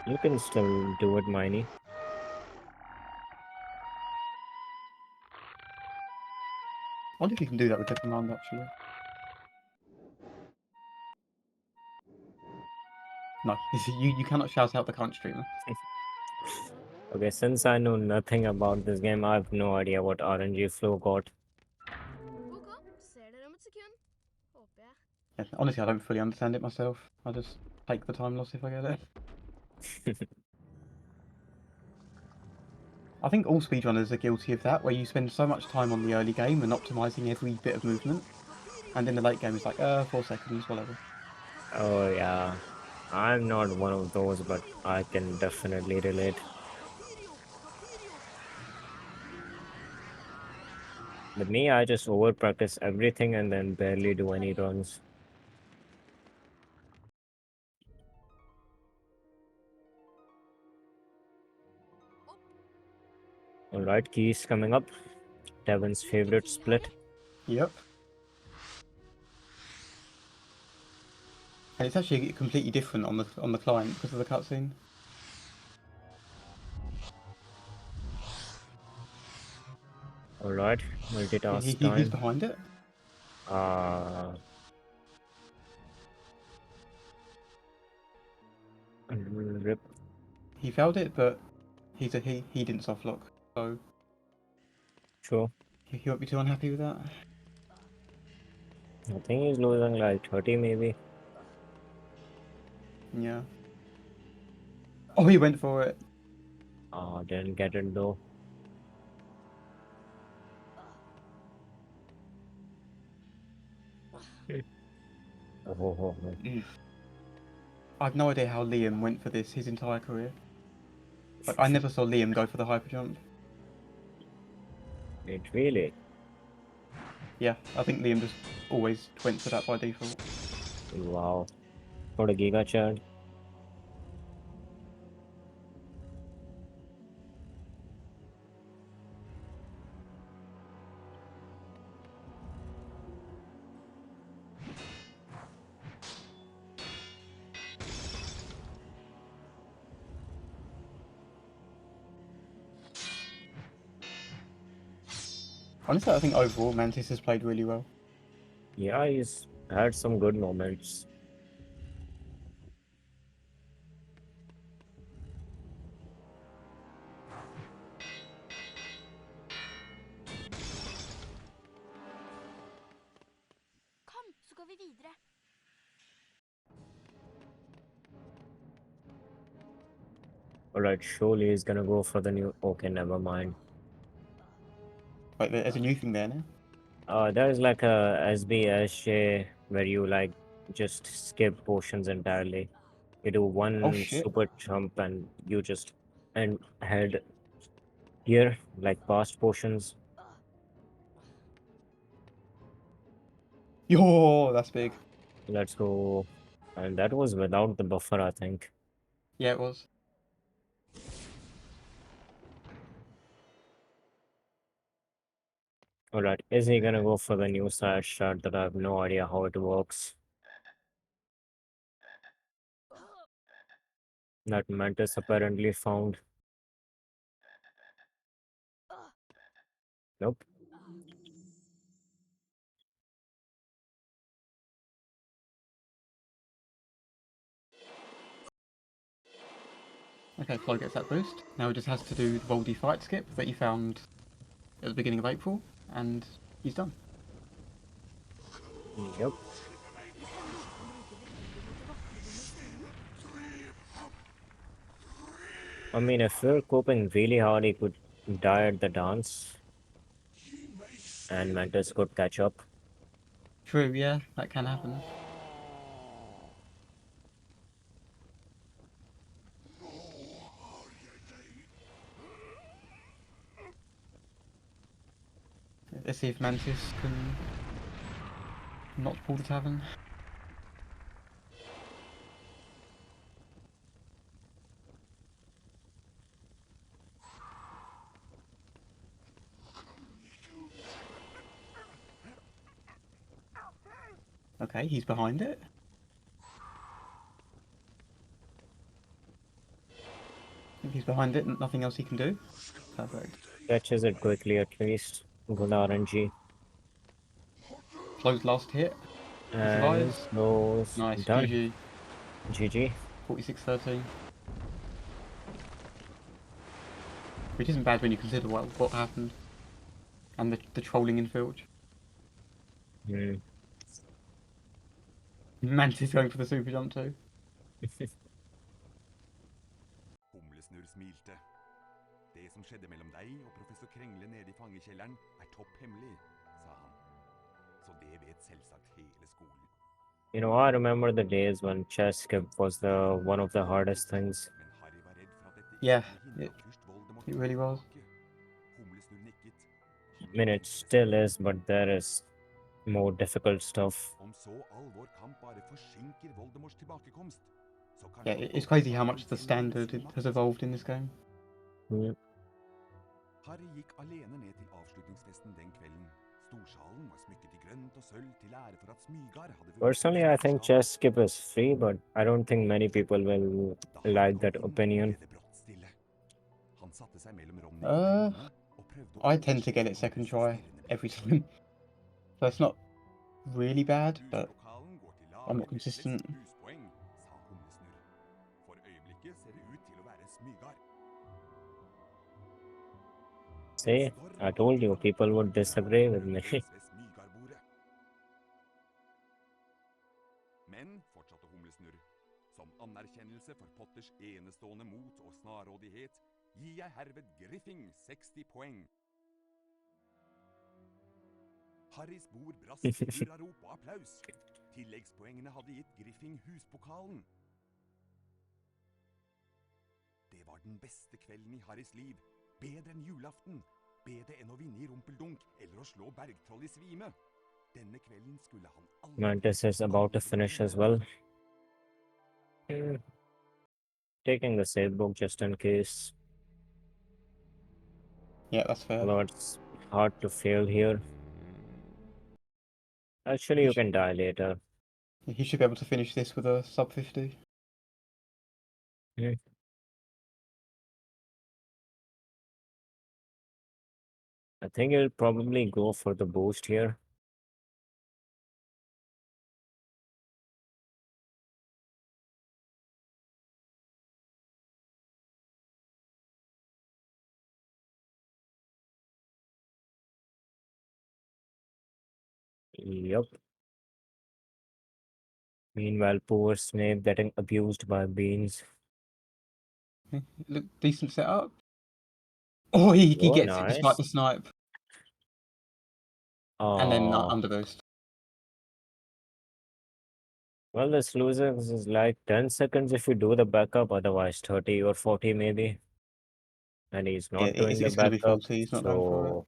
You can still do it, Miney. I wonder if you can do that with the command actually. No, you cannot shout out the current streamer. Okay, since I know nothing about this game, I have no idea what RNG Flow got. Ok, ser dere om et sekund. Håper jeg. Yeah, honestly, I don't fully understand it myself. I just take the time loss if I get it. I think all speedrunners are guilty of that, where you spend so much time on the early game and optimizing every bit of movement, and in the late game it's like, 4 seconds, whatever. Oh yeah, I'm not one of those, but I can definitely relate. With me, I just over practice everything and then barely do any runs. Alright, keys coming up. Devin's favorite split. Yep. And it's actually completely different on the client because of the cutscene. Alright, multitask He's time. behind it. Rip. He failed it, but he didn't soft lock, so Sure. he won't be too unhappy with that. I think he's losing like 30 maybe. Yeah. Oh, he went for it. Didn't get it though. Oh. I have no idea how Liam went for this his entire career. Like, I never saw Liam go for the hyper jump. It really? Yeah, I think Liam just always went for that by default. Wow. What a giga chad. Honestly, I think overall Mantis has played really well. Yeah, he's had some good moments. Kom, så går vi videre. Alright, surely he's gonna go for the new. Okay, never mind. Wait, there's a new thing there now. There's like a SBSJ where you like just skip portions entirely. You do one Oh shit. super jump and you just and head here like past portions. Yo, that's big. Let's go. And that was without the buffer, I think. Yeah, it was. Alright, is he gonna go for the new side shot that I have no idea how it works? That Mantis apparently found. Nope. Okay, Flo gets that boost. Now he just has to do the Voldy fight skip that he found at the beginning of April, and he's done. Yep. I mean, if we're coping really hard, he could die at the dance, and Mantis could catch up. True, yeah, that can happen. Let's see if Mantis can not pull the tavern. Okay, he's behind it. If he's behind it, nothing else he can do. Perfect. Catches it quickly at least. Good RNG. Flo's last hit. He And survives. those Nice. done. GG. GG. 46-13. Which isn't bad when you consider what happened. And the trolling in Filch. Hmm. Mantis going for the super jump too. Humlesnurr smilte. Det som skjedde mellom deg og professor Krengle nede i fangekjelleren topp hemmelig, sa han. Så det vet selvsagt hele skolen. You know, I remember the days when chess skip was one of the hardest things. Men Harry var redd for at dette Yeah, kunne hindre at fyrst Voldemort it really was. tilbake. Humlesnurr nikket. I mean, it still is, but there is more difficult stuff. Om så all vår kamp bare forsinker Voldemorts tilbakekomst, så kanskje Yeah, it's crazy how much the standard has evolved in this game. Hmm. Harry gikk alene ned til avslutningsfesten den kvelden. Storsalen var smykket i grønt og sølv til ære for at Smygar hadde vunnet. Personally, I think chess skip is free, but I don't think many people will Da like han that kom inn, opinion. ble det brått stille. Han satte seg mellom Ronny og Hermione og prøvde å I tend to get it second try every time. So it's not really bad, but Huspokalen går til I'm not lag med consistent. flest huspoeng, sa Humlesnurr. For øyeblikket ser det ut til å være Smygar. See, I told you people would disagree with me. Ved Smygarbordet. Men, fortsatte Humlesnurr, som anerkjennelse for Potters enestående mot og snarrådighet, gir jeg herved Griffing 60 poeng. Harrys bord brast i hurrarop og applaus. Tilleggspoengene hadde gitt Griffing huspokalen. Det var den beste kvelden i Harrys liv. Bedre enn julaften. Bedre enn å vinne i rumpeldunk eller å slå bergtroll i svime. Denne kvelden skulle han aldri... Mantis is about to finish as well. Taking the save book just in case. Yeah, that's fair. Although it's hard to fail here. Actually, you can die later. He should be able to finish this with a sub 50. Hmm. I think he'll probably go for the boost here. Yep. Meanwhile, poor Snape getting abused by beans. Look, decent setup. Oh, he Oh, gets it despite nice. the snipe. And then Oh, underboost. well, this loses is like 10 seconds if you do the backup, otherwise 30 or 40 maybe. And he's Yeah, not doing the it's going to be backup, 40. He's not going for it. so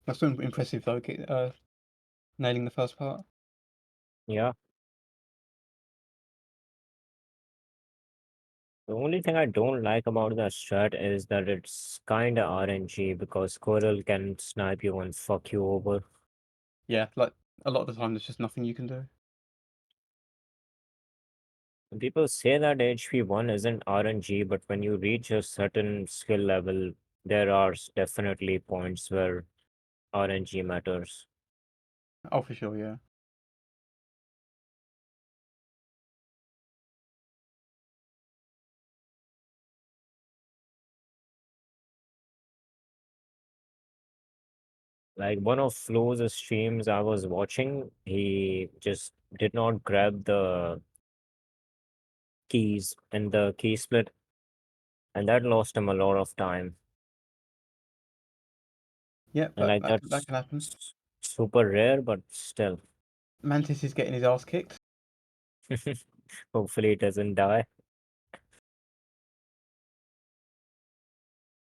That's been impressive though, nailing the first part. yeah. The only thing I don't like about the strat is that it's kinda RNG because Coral can snipe you and fuck you over. Yeah, like a lot of the time there's just nothing you can do. People say that HP1 isn't RNG, but when you reach a certain skill level, there are definitely points where RNG matters. Oh, for sure, yeah. Like one of Flo's streams I was watching, he just did not grab the keys in the key split, and that lost him a lot of time. Yeah, And but like that that's can happen. super rare, but still. Mantis is getting his ass kicked. Hopefully it doesn't die.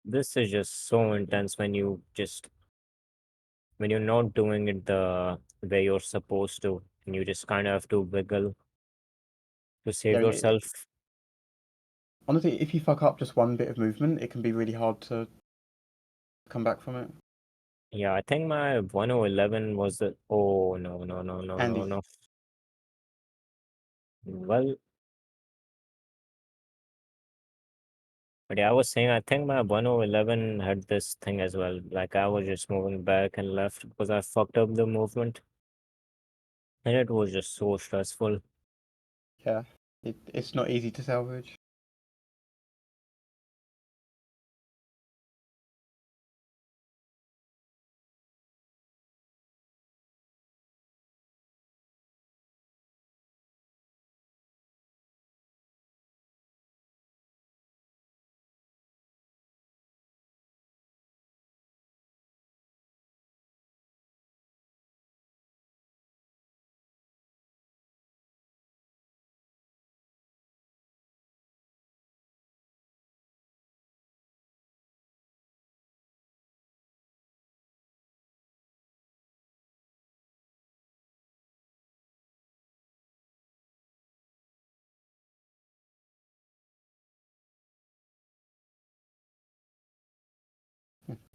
This is just so intense when you're not doing it the way you're supposed to, and you just kind of have to wiggle to save Yeah, yourself. honestly, if you fuck up just one bit of movement, it can be really hard to come back from it. Yeah, I think my 1011 was the. Oh, no, no, no, no, no, Andy. no. Well, but yeah, I was saying, I think my 1011 had this thing as well. Like, I was just moving back and left because I fucked up the movement. And it was just so stressful. Yeah, it's not easy to salvage.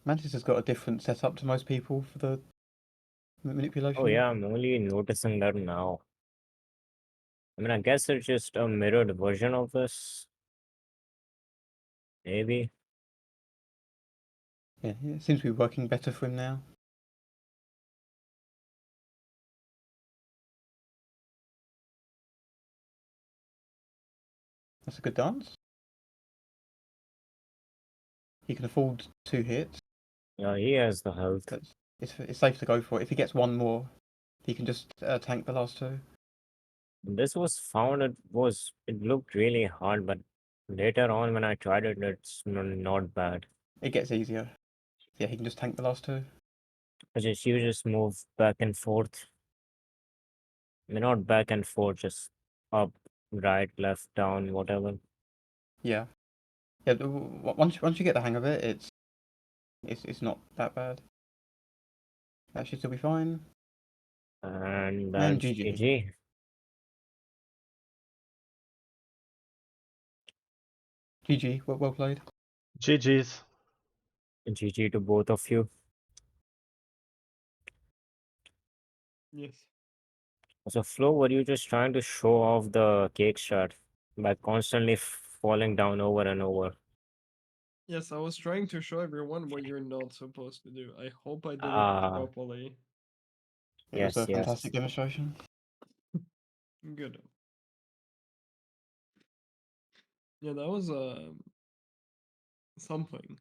Mantis has got a different setup to most people for the manipulation. Oh, yeah, I'm only noticing that now. I mean, I guess it's just a mirrored version of this. Maybe. Yeah, it seems to be working better for him now. That's a good dance. He can afford 2 hits. Yeah, he has the health. But it's safe to go for it. If he gets one more, he can just tank the last 2. This was found, it looked really hard, but later on when I tried it, it's not bad. It gets easier. Yeah, he can just tank the last 2. You just move back and forth. I mean, not back and forth, just up, right, left, down, whatever. Yeah. Yeah, once you get the hang of it, it's not that bad. That should still be fine. And And that's GG. GG. GG, well played. GG's. GG to both of you. Yes. So, Flo, were you just trying to show off the cake strat by constantly falling down over and over? Yes, I was trying to show everyone what you're not supposed to do. I hope I did it Ah, properly. It was yes, a yes. fantastic demonstration. Good. Yeah, that was something.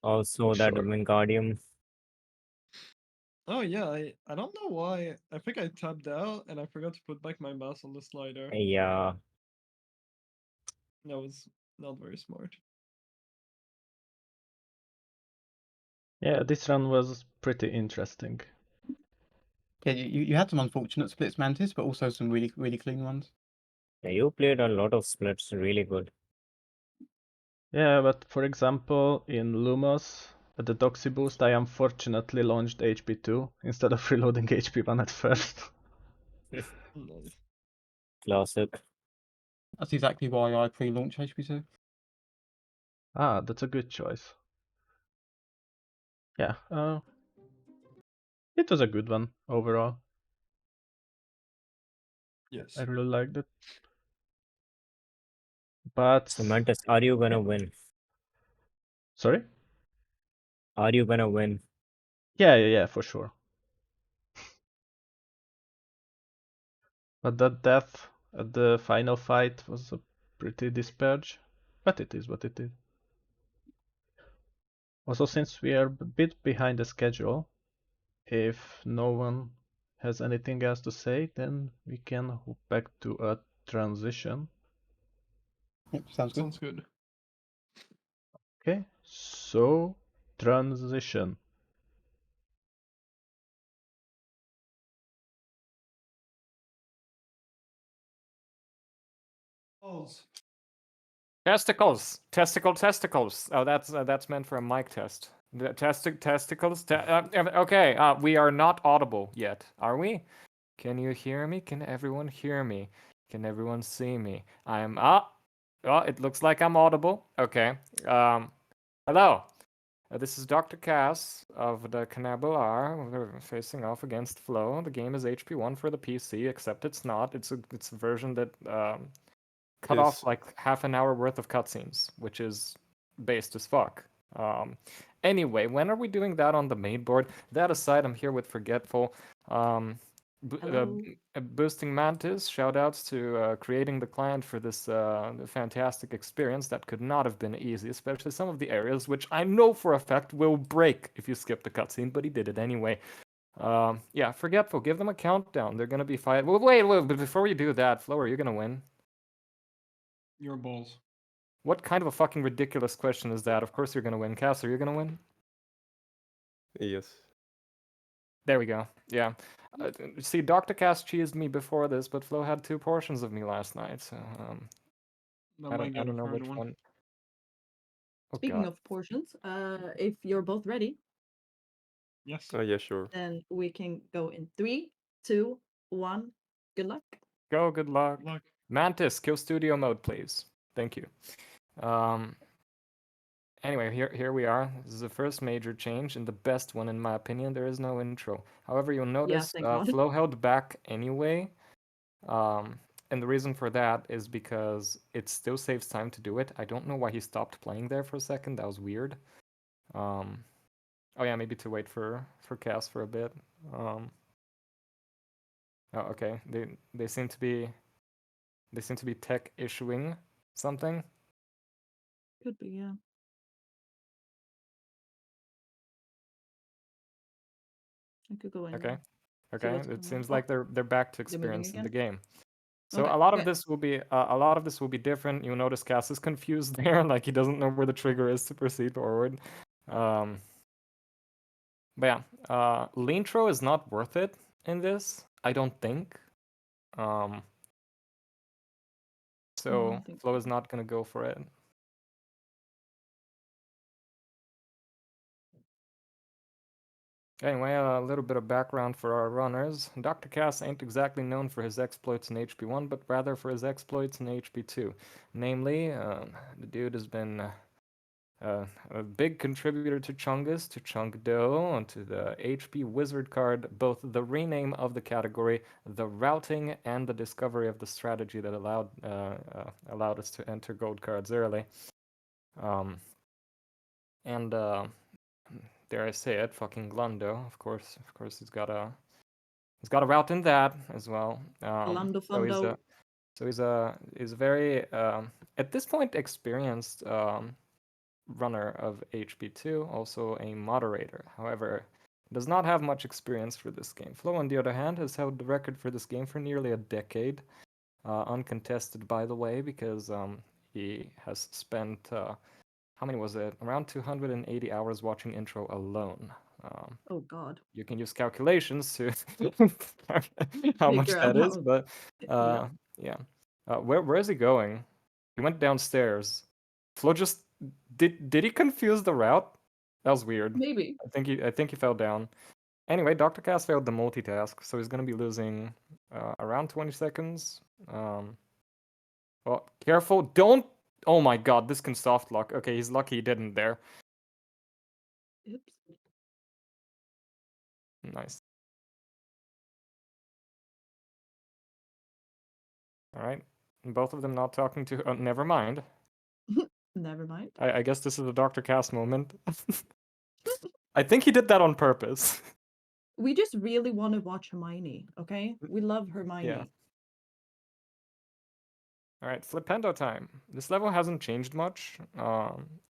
Also, that Sure. Wingardium. Oh yeah, I don't know why. I think I tapped out and I forgot to put back my mouse on the slider. Yeah. That was not very smart. Yeah, this run was pretty interesting. Yeah, you had some unfortunate splits, Mantis, but also some really, really clean ones. Yeah, you played a lot of splits really good. Yeah, but for example, in Lumos, at the Doxy boost, I unfortunately launched HP2 instead of reloading HP1 at first. Nice. Classic. That's exactly why I pre-launch HP2. Ah, that's a good choice. Yeah, it was a good one overall. Yes. I really liked it. But So, Mantis, are you gonna win? sorry? Are you gonna win? Yeah, for sure. But that death at the final fight was a pretty disparage. But it is what it is. Also, since we are a bit behind the schedule, if no one has anything else to say, then we can hop back to a transition. Yep, sounds good. Sounds good. Okay, so transition. Balls. Testicles, testicles. Oh, that's meant for a mic test. The testicles. Okay, we are not audible yet, are we? Can you hear me? Can everyone hear me? Can everyone see me? I'm up. Oh, it looks like I'm audible. Okay. Hello. This is Dr. Kaas of the Canabalar. We're facing off against Flo. The game is HP1 for the PC, except it's not. It's a version that cut off like half an hour worth of cutscenes, which is based as fuck. Anyway, when are we doing that on the main board? That aside, I'm here with Forgetful. Boosting Mantis, shoutouts to creating the client for this fantastic experience that could not have been easy, especially some of the areas which I know for a fact will break if you skip the cutscene, but he did it anyway. Yeah, Forgetful, give them a countdown. They're gonna be fighting. Wait, but before you do that, Flo, are you gonna win? Your balls. What kind of a fucking ridiculous question is that? Of course you're gonna win. Kaas, are you gonna win? Yes. There we go. Yeah. See, Dr. Kaas cheesed me before this, but Flo had 2 portions of me last night, so I don't know which one. Oh, Speaking God. of portions, if you're both ready, Yes. Yeah, sure. then we can go in 3, 2, 1. Good luck. Go, good luck. Good luck. Mantis, kill studio mode, please. Thank you. Anyway, here we are. This is the first major change and the best one in my opinion. There is no intro. However, you'll notice thank God. Flo held back anyway. And the reason for that is because it still saves time to do it. I don't know why he stopped playing there for a second. That was weird. Oh yeah, maybe to wait for Kaas for a bit. Oh, okay. They seem to be tech issuing something. Could be, yeah. I could go in. Okay. See Okay. what's It going seems on. like they're back to They're moving experience in the again? game. So Okay, a lot of okay. this will be different. You'll notice Kaas is confused there, like he doesn't know where the trigger is to proceed forward. But yeah, Leantro is not worth it in this, I don't think. No, I So don't think Flo so. is not gonna go for it. Anyway, a little bit of background for our runners. Dr. Kaas ain't exactly known for his exploits in HP1, but rather for his exploits in HP2. Namely, the dude has been a big contributor to Chungus, to Chunkdo, and to the HP Wizard card, both the rename of the category, the routing, and the discovery of the strategy that allowed us to enter gold cards early. And dare I say it, fucking Glundo, of course he's got a route in that as well. Lando Fundo. So he's a very at this point experienced runner of HP2, also a moderator. However, does not have much experience for this game. Flo, on the other hand, has held the record for this game for nearly a decade, uncontested, by the way, because he has spent how many was it? Around 280 hours watching intro alone. Oh God. You can use calculations to how much Figure out that is, how- but yeah. where is he going? He went downstairs. Flo just did he confuse the route? That was weird. Maybe. I think he fell down. Anyway, Dr. Kaas failed the multitask, so he's gonna be losing around 20 seconds. Well, careful! Don't! Oh my God, this can soft lock. Okay, he's lucky he didn't there. Oops. Nice. All right, and both of them not talking to. Never mind. Never mind. I guess this is a Dr. Kaas moment. I think he did that on purpose. We just really want to watch Hermione, okay? We love Hermione. Yeah. All right, Flipendo time. This level hasn't changed much,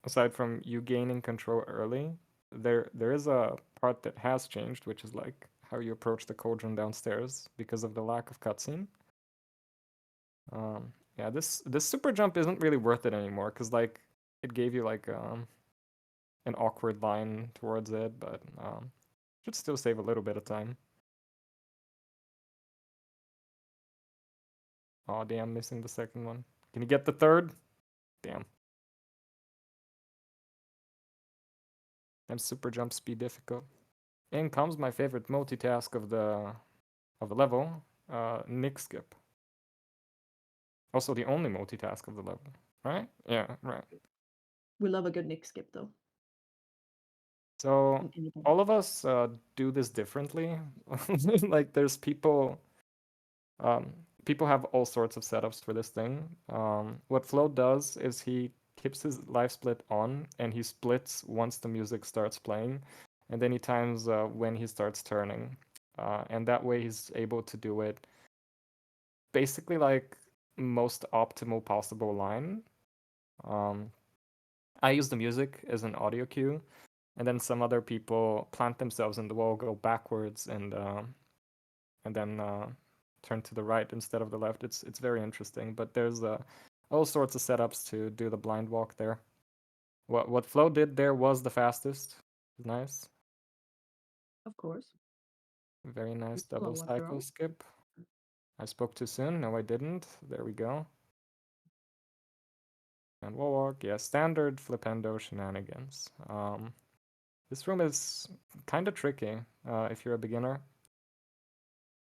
aside from you gaining control early. There is a part that has changed, which is like how you approach the cauldron downstairs because of the lack of cutscene. Yeah, this super jump isn't really worth it anymore because like it gave you like an awkward line towards it, but should still save a little bit of time. Oh damn, missing the second one. Can you get the third? Damn. And super jumps be difficult. In comes my favorite multitask of the level, Nick skip. Also the only multitask of the level, right? Yeah, right. We love a good Nick skip though. So in anything. all of us do this differently. Like there's people people have all sorts of setups for this thing. What Flo does is he keeps his life split on and he splits once the music starts playing, and then he times when he starts turning. And that way he's able to do it basically like most optimal possible line. I use the music as an audio cue, and then some other people plant themselves in the wall, go backwards, and then turn to the right instead of the left. It's very interesting, but there's all sorts of setups to do the blind walk there. What Flo did there was the fastest. Nice. Of course. Very nice It's double slow after cycle all. skip. I spoke too soon. No, I didn't. There we go. And wall walk. Yeah, standard flipendo shenanigans. This room is kind of tricky if you're a beginner.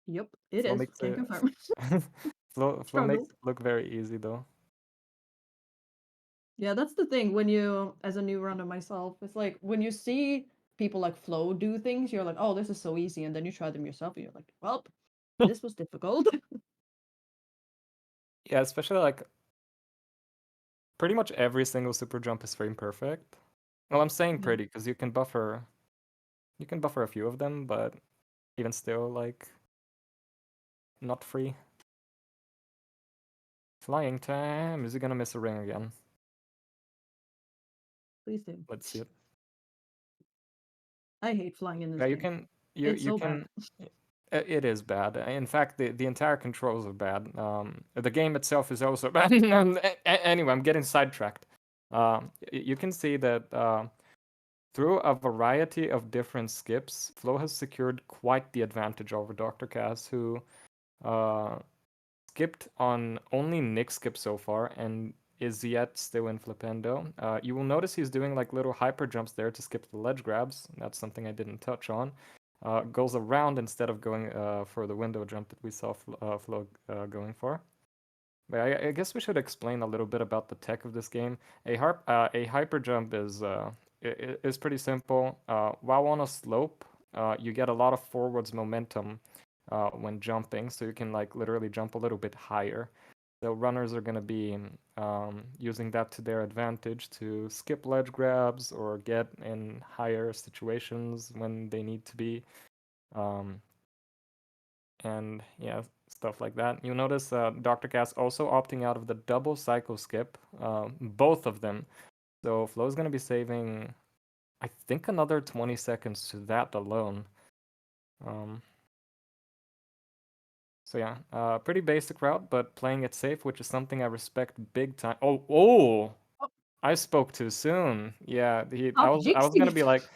Yep, it Flo is. makes Can it confirm. Flo makes Struggled. it look very easy though. Yeah, that's the thing when you, as a new runner myself, it's like when you see people like Flo do things, you're like, oh, this is so easy, and then you try them yourself, and you're like, well, this was difficult. Yeah, especially like pretty much every single super jump is frame perfect. Well, I'm saying Yeah. pretty because you can buffer a few of them, but even still like not free. Flying time. Is he gonna miss a ring again? Please do. Let's see it. I hate flying in this Yeah, you game. can It's you so can bad. it is bad. In fact, the entire controls are bad. The game itself is also bad. Anyway, I'm getting sidetracked. You can see that through a variety of different skips, Flo has secured quite the advantage over Dr. Kaas, who skipped on only Nick skip so far and is yet still in Flipendo. You will notice he's doing like little hyper jumps there to skip the ledge grabs. That's something I didn't touch on. Goes around instead of going for the window jump that we saw Flo going for. But I guess we should explain a little bit about the tech of this game. A hyper jump is pretty simple. While on a slope, you get a lot of forwards momentum when jumping, so you can like literally jump a little bit higher. So runners are going to be using that to their advantage to skip ledge grabs or get in higher situations when they need to be. And yeah, stuff like that. You'll notice Dr. Kaas also opting out of the double cycle skip, both of them. So Flo's going to be saving, I think, another 20 seconds to that alone. So yeah, pretty basic route, but playing it safe, which is something I respect big time. Oh! I spoke too soon. Yeah, I was gonna be like,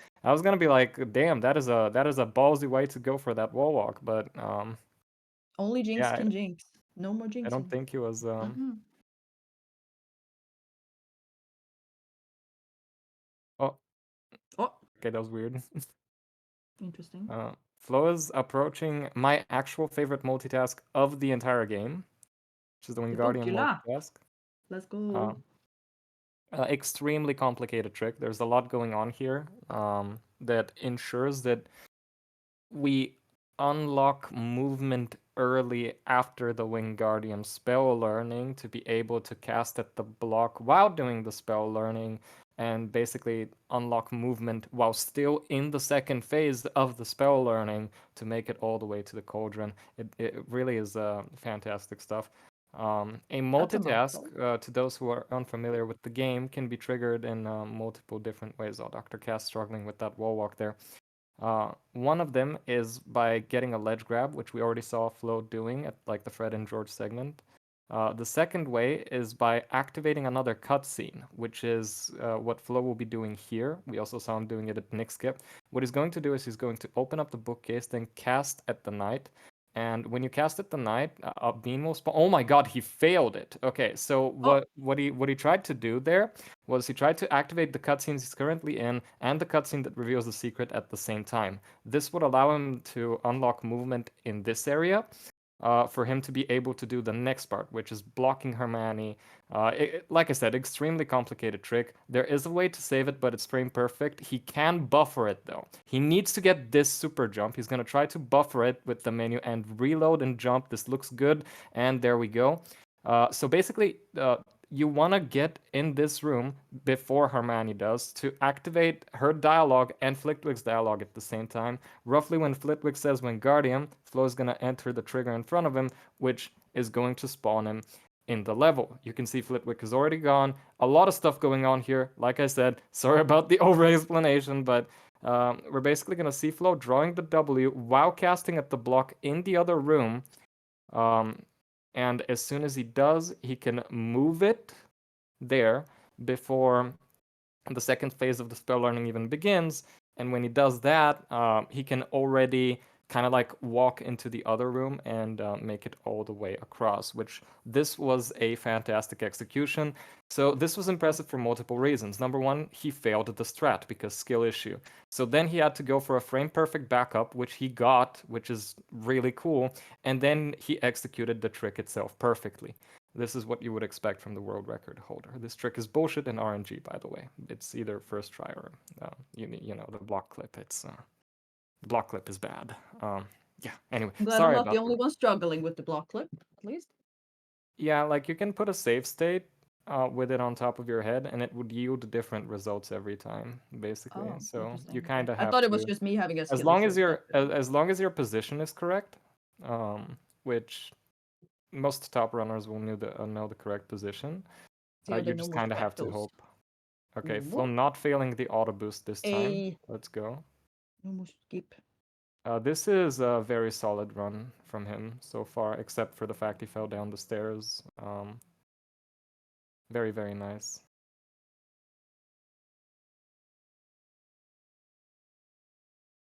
damn, that is a ballsy way to go for that wall walk, but Only Jinx yeah, can jinx. No more jinxing. I don't think he was Oh. Oh. Okay, that was weird. Interesting. Flo is approaching my actual favorite multitask of the entire game, which is the Wingardium multitask. Let's go. Extremely complicated trick. There's a lot going on here that ensures that we unlock movement early after the Wingardium spell learning to be able to cast at the block while doing the spell learning and basically unlock movement while still in the second phase of the spell learning to make it all the way to the cauldron. It really is fantastic stuff. A That's a multitask, to those who are unfamiliar with the game, can be triggered in multiple different ways. Oh, Dr. Kaas struggling with that wall walk there. One of them is by getting a ledge grab, which we already saw Flo doing at like the Fred and George segment. The second way is by activating another cutscene, which is what Flo will be doing here. We also saw him doing it at Nick Skip. What he's going to do is he's going to open up the bookcase, then cast at the knight. And when you cast at the knight, a beam will spawn. Oh my god, he failed it. Okay, so what he tried to do there was he tried to activate the cutscenes he's currently in and the cutscene that reveals the secret at the same time. This would allow him to unlock movement in this area, for him to be able to do the next part, which is blocking Hermione. Like I said, extremely complicated trick. There is a way to save it, but it's frame perfect. He can buffer it though. He needs to get this super jump. He's gonna try to buffer it with the menu and reload and jump. This looks good, and there we go. So basically, you want to get in this room before Hermione does to activate her dialogue and Flitwick's dialogue at the same time. Roughly when Flitwick says Wingardium, Flo is going to enter the trigger in front of him, which is going to spawn him in the level. You can see Flitwick is already gone. A lot of stuff going on here. Like I said, sorry about the over-explanation, but we're basically going to see Flo drawing the W while casting at the block in the other room. And as soon as he does, he can move it there before the second phase of the spell learning even begins. And when he does that, he can already kind of like walk into the other room and make it all the way across, which this was a fantastic execution. So this was impressive for multiple reasons. Number one, he failed the strat because skill issue. So then he had to go for a frame perfect backup, which he got, which is really cool. And then he executed the trick itself perfectly. This is what you would expect from the world record holder. This trick is bullshit and RNG, by the way. It's either first try or, you know, the block clip. It's the block clip is bad. Yeah. Anyway, I'm glad sorry I'm not about the only one struggling with the block clip, at least. Yeah, like you can put a save state with it on top of your head, and it would yield different results every time, basically. Oh, So interesting. you kind of I have thought to. it was just me having a As skill long issue. as your as long as your position is correct, which most top runners will know the correct position. See, I You didn't just almost kind of get have to those. hope. Okay, Flo Whoop. not failing the auto boost this time. A- Let's go. Almost skip. This is a very solid run from him so far, except for the fact he fell down the stairs. Very, very nice.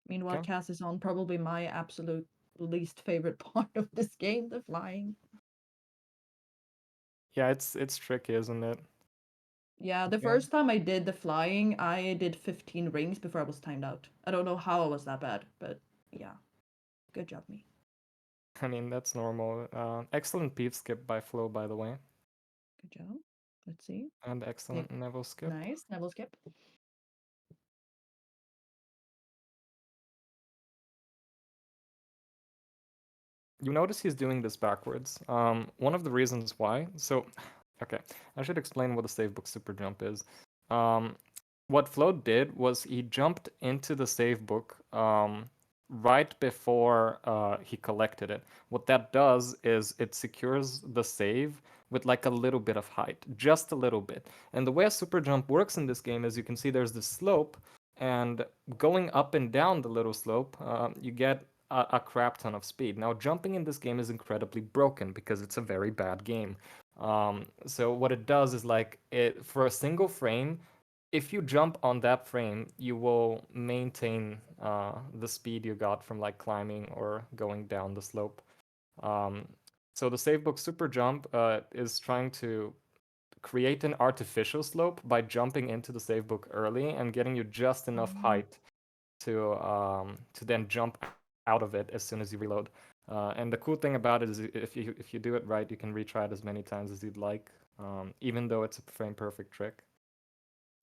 Meanwhile, Okay. Kaas is on probably my absolute least favorite part of this game, the flying. Yeah, it's tricky, isn't it? Yeah, the Okay. first time I did the flying, I did 15 rings before I was timed out. I don't know how I was that bad, but yeah. Good job, me. I mean, that's normal. Excellent peep skip by Flo, by the way. Good job. Let's see. And excellent Neville skip. Nice, Neville skip. You notice he's doing this backwards. One of the reasons why. So, okay, I should explain what the save book super jump is. What Flo did was he jumped into the save book right before he collected it. What that does is it secures the save with like a little bit of height, just a little bit. And the way a super jump works in this game is you can see there's this slope, and going up and down the little slope, you get a crap ton of speed. Now, jumping in this game is incredibly broken because it's a very bad game. So what it does is like for a single frame, if you jump on that frame, you will maintain the speed you got from like climbing or going down the slope. So the Savebook Super Jump is trying to create an artificial slope by jumping into the savebook early and getting you just enough height to then jump out of it as soon as you reload. And the cool thing about it is if you do it right, you can retry it as many times as you'd like, even though it's a frame perfect trick.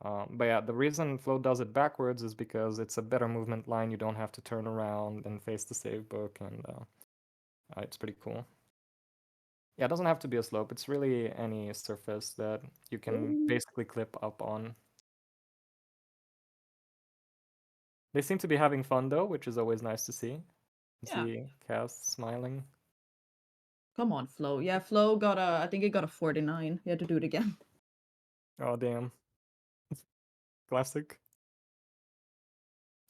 But yeah, the reason Flo does it backwards is because it's a better movement line. You don't have to turn around and face the save book, and it's pretty cool. Yeah, it doesn't have to be a slope. It's really any surface that you can basically clip up on. They seem to be having fun though, which is always nice to see. Yeah. See Kaas smiling. Come on, Flo. Yeah, Flo got I think he got a 49. He had to do it again. Oh damn. Classic.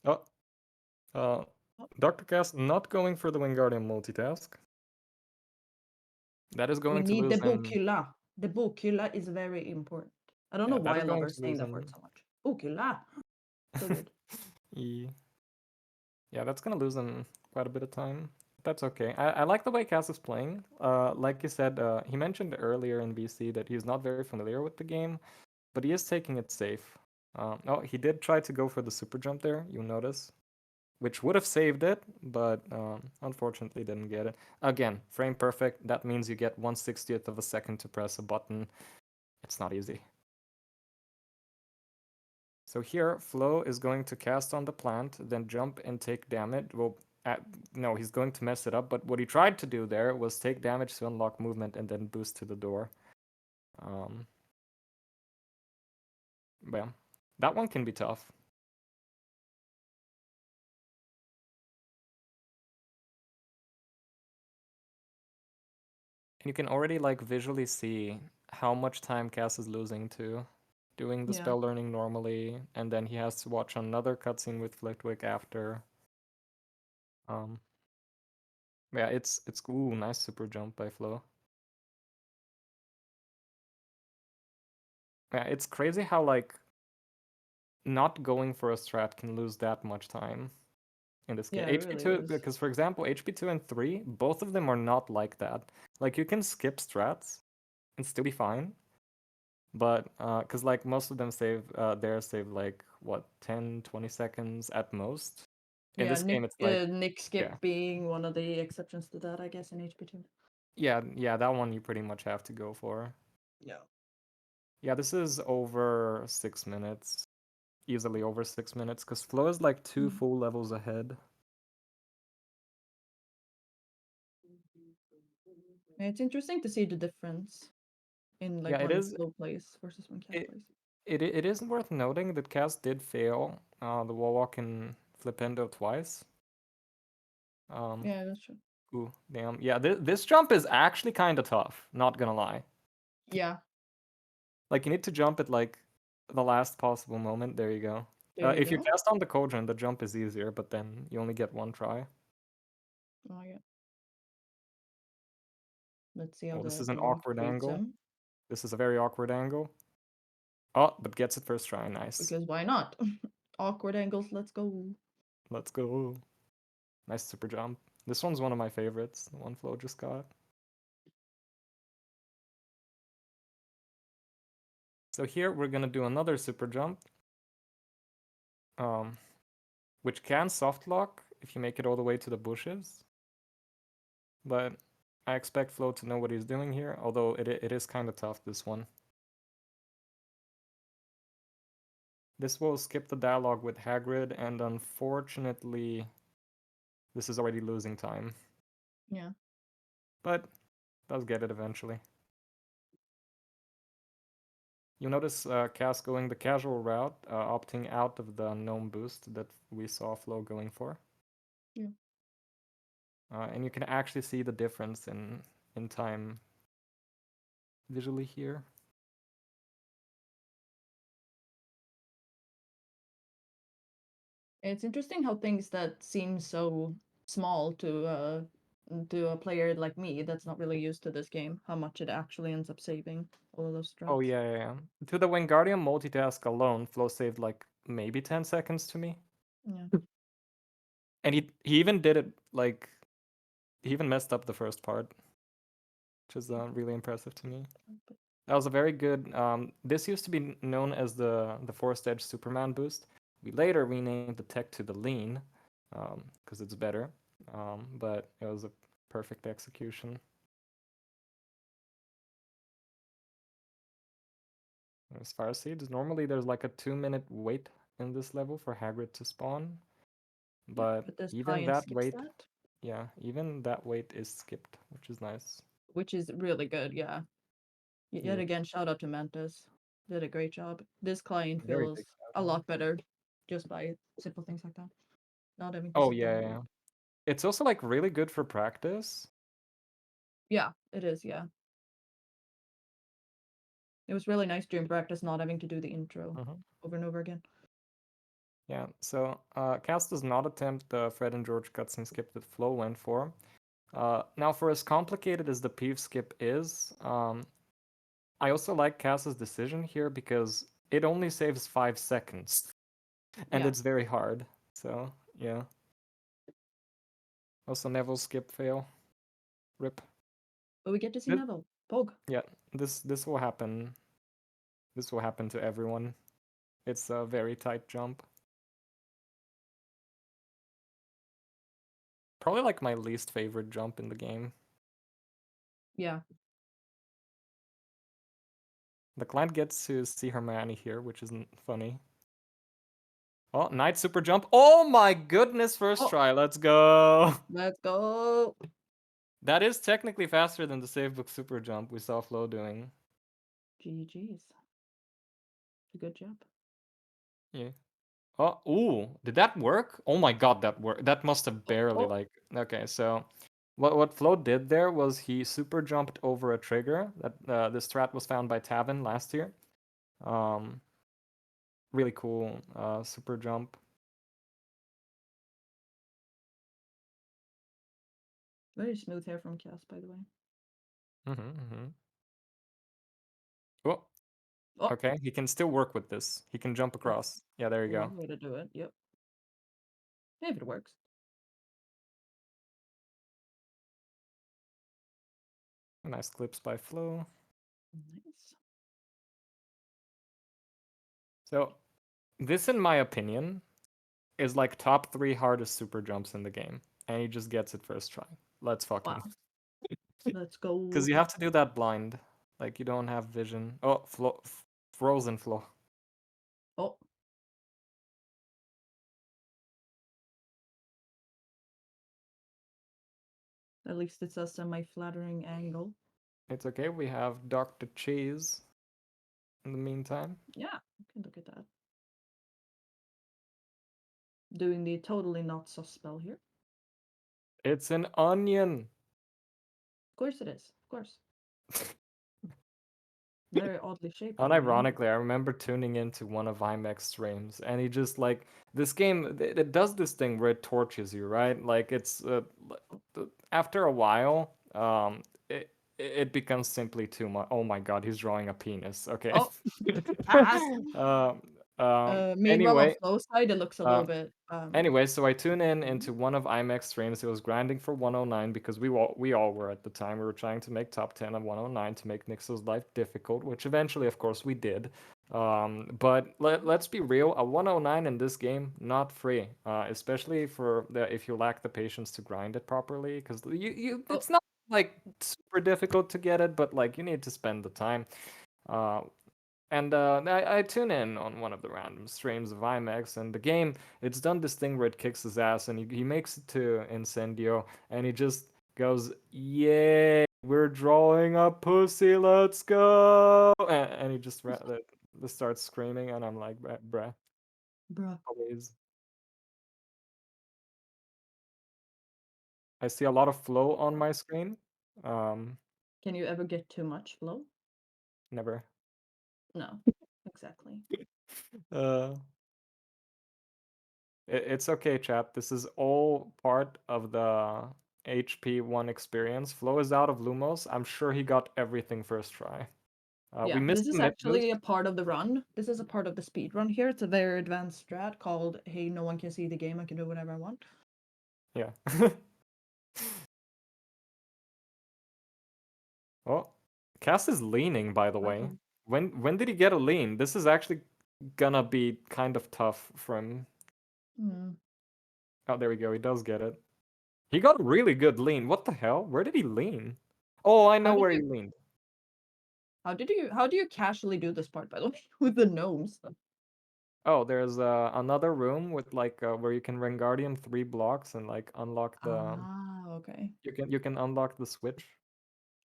Oh. Dr. Kaas not going for the Wingardium multitask. That is We going to need the lose him. bokhylla. The bokhylla is very important. I don't Yeah, know that why is I love going her to saying lose that word him. so much. Bokhylla. So good. Yeah, that's gonna lose him quite a bit of time. That's okay. I like the way Cass is playing. Like you said, he mentioned earlier in VC that he's not very familiar with the game, but he is taking it safe. Oh, he did try to go for the super jump there, you'll notice, which would have saved it, but unfortunately didn't get it. Again, frame perfect. That means you get 1/60th of a second to press a button. It's not easy. So here, Flo is going to cast on the plant, then jump and take damage. Well, no, he's going to mess it up, but what he tried to do there was take damage to unlock movement and then boost to the door. Yeah, that one can be tough. And you can already like visually see how much time Cass is losing to doing the spell learning normally, and then he has to watch another cutscene with Flitwick after. Yeah, it's ooh, nice super jump by Flo. Yeah, it's crazy how like not going for a strat can lose that much time in this game. Yeah, it HP2, really is. because for example, HP2 and 3, both of them are not like that. Like you can skip strats and still be fine. But because like most of them save save like what 10, 20 seconds at most. In Yeah, this game it's like Nick skip being one of the exceptions to that, I guess, in HP2. yeah, that one you pretty much have to go for. Yeah. Yeah, this is over 6 minutes. Easily over 6 minutes, because Flo is like 2 full levels ahead. It's interesting to see the difference in like Yeah, it when is. Flo plays versus when Cass plays. It is worth noting that Cass did fail the wall walk in Flipendo twice. Yeah, that's true. Ooh, damn. Yeah, this jump is actually kind of tough, not gonna lie. Yeah. Like, you need to jump at, like, the last possible moment. There you go. There you If you go. cast on the cauldron, the jump is easier, but then you only get one try. Oh, yeah. Let's see how Oh, this the is an dog awkward treats angle. him. This is a very awkward angle. Oh, but gets it first try. Nice. Because why not? Awkward angles, let's go. Let's go. Nice super jump. This one's one of my favorites, the one Flo just got. So here we're gonna do another super jump, which can soft lock if you make it all the way to the bushes. But I expect Flo to know what he's doing here, although it is kind of tough, this one. This will skip the dialogue with Hagrid, and unfortunately, this is already losing time. Yeah. But does get it eventually. You'll notice Cass going the casual route, opting out of the gnome boost that we saw Flo going for. Yeah. And you can actually see the difference in time visually here. It's interesting how things that seem so small to a player like me that's not really used to this game, how much it actually ends up saving all of those strats. Oh yeah. To the Wingardium multitask alone, Flo saved like maybe 10 seconds to me. Yeah. And he even did it like he even messed up the first part, which is really impressive to me. That was a very good. This used to be known as the Forced Edge Superman boost. We later renamed the tech to the Lean, because it's better. But it was a perfect execution. As far as seeds, normally there's like a 2-minute wait in this level for Hagrid to spawn, but this even client that skips wait, that, yeah, even that wait is skipped, which is nice. which is really good. Yeah. Yet again, shout out to Mantis. Did a great job. This client Very feels big a lot better just by simple things like that. Not having to Oh sit there and yeah. wait. It's also like really good for practice. Yeah, it is, yeah. It was really nice during practice not having to do the intro over and over again. Yeah, so Kaas does not attempt the Fred and George cutscene skip that Flo went for. Now, for as complicated as the Peeve skip is, I also like Kaas's decision here because it only saves 5 seconds. And Yeah. it's very hard. So, yeah. Also, Neville skip fail. Rip. But we get to see This- Neville. Pog. Yeah, this will happen. This will happen to everyone. It's a very tight jump. Probably like my least favorite jump in the game. Yeah. The client gets to see Hermione here, which isn't funny. Oh, Knight super jump. Oh my goodness, first try. Let's go. Let's go. That is technically faster than the save book super jump we saw Flo doing. GG's. A good jump. Yeah. Oh, ooh, did that work? Oh my god, that worked. That must have barely like. Okay, so what Flo did there was he super jumped over a trigger that this strat was found by Tavin last year. Really cool super jump. Very smooth hair from Kaas, by the way. Oh. Okay, he can still work with this. He can jump across. Yeah, there you go. One way to do it. Yep. If it works. Nice clips by Flo. Nice. So, this, in my opinion, is like top 3 hardest super jumps in the game, and he just gets it first try. Let's fucking. Wow. Let's go. Because you have to do that blind, like you don't have vision. Oh, frozen Flo. Oh. At least it's a semi-flattering angle. It's okay. We have Dr. Cheese. In the meantime. Yeah, you can look at that. Doing the totally not sus spell here. It's an onion. Of course it is. Of course. Very oddly shaped. onion. Unironically, I remember tuning into one of IMAX streams, and he just like this game. It does this thing where it tortures you, right? Like it's after a while, it becomes simply too much. Oh my god, he's drawing a penis. Okay. Meanwhile, Anyway, on Flo's side, it looks a little bit. Anyway, so I tune in into one of IMAX streams. It was grinding for 109 because we all were at the time. We were trying to make top 10 of 109 to make Nixel's life difficult, which eventually, of course, we did. But let's be real, a 109 in this game, not free, especially for if you lack the patience to grind it properly, because it's not like super difficult to get it, but like you need to spend the time. And I tune in on one of the random streams of IMAX, and the game, it's done this thing where it kicks his ass, and he makes it to Incendio, and he just goes, "Yay, we're drawing a pussy, let's go!" And he just starts screaming, and I'm like, bruh. Always. I see a lot of flow on my screen. Can you ever get too much flow? Never. No, exactly. It's okay, chat. This is all part of the HP1 experience. Flo is out of Lumos. I'm sure he got everything first try. Yeah, We missed this is the mid boost. actually a part of the run. This is a part of the speed run here. It's a very advanced strat called "Hey, no one can see the game. I can do whatever I want." Yeah. Oh, Cass is leaning, by the way. When did he get a lean? This is actually gonna be kind of tough for him. Oh, there we go. He does get it. He got a really good lean. What the hell? Where did he lean? Oh, I know where he leaned. How do you casually do this part, by the way, with the gnomes? Oh, there's another room with like where you can Wingardium 3 blocks and like unlock the. Ah, okay. You can unlock the switch.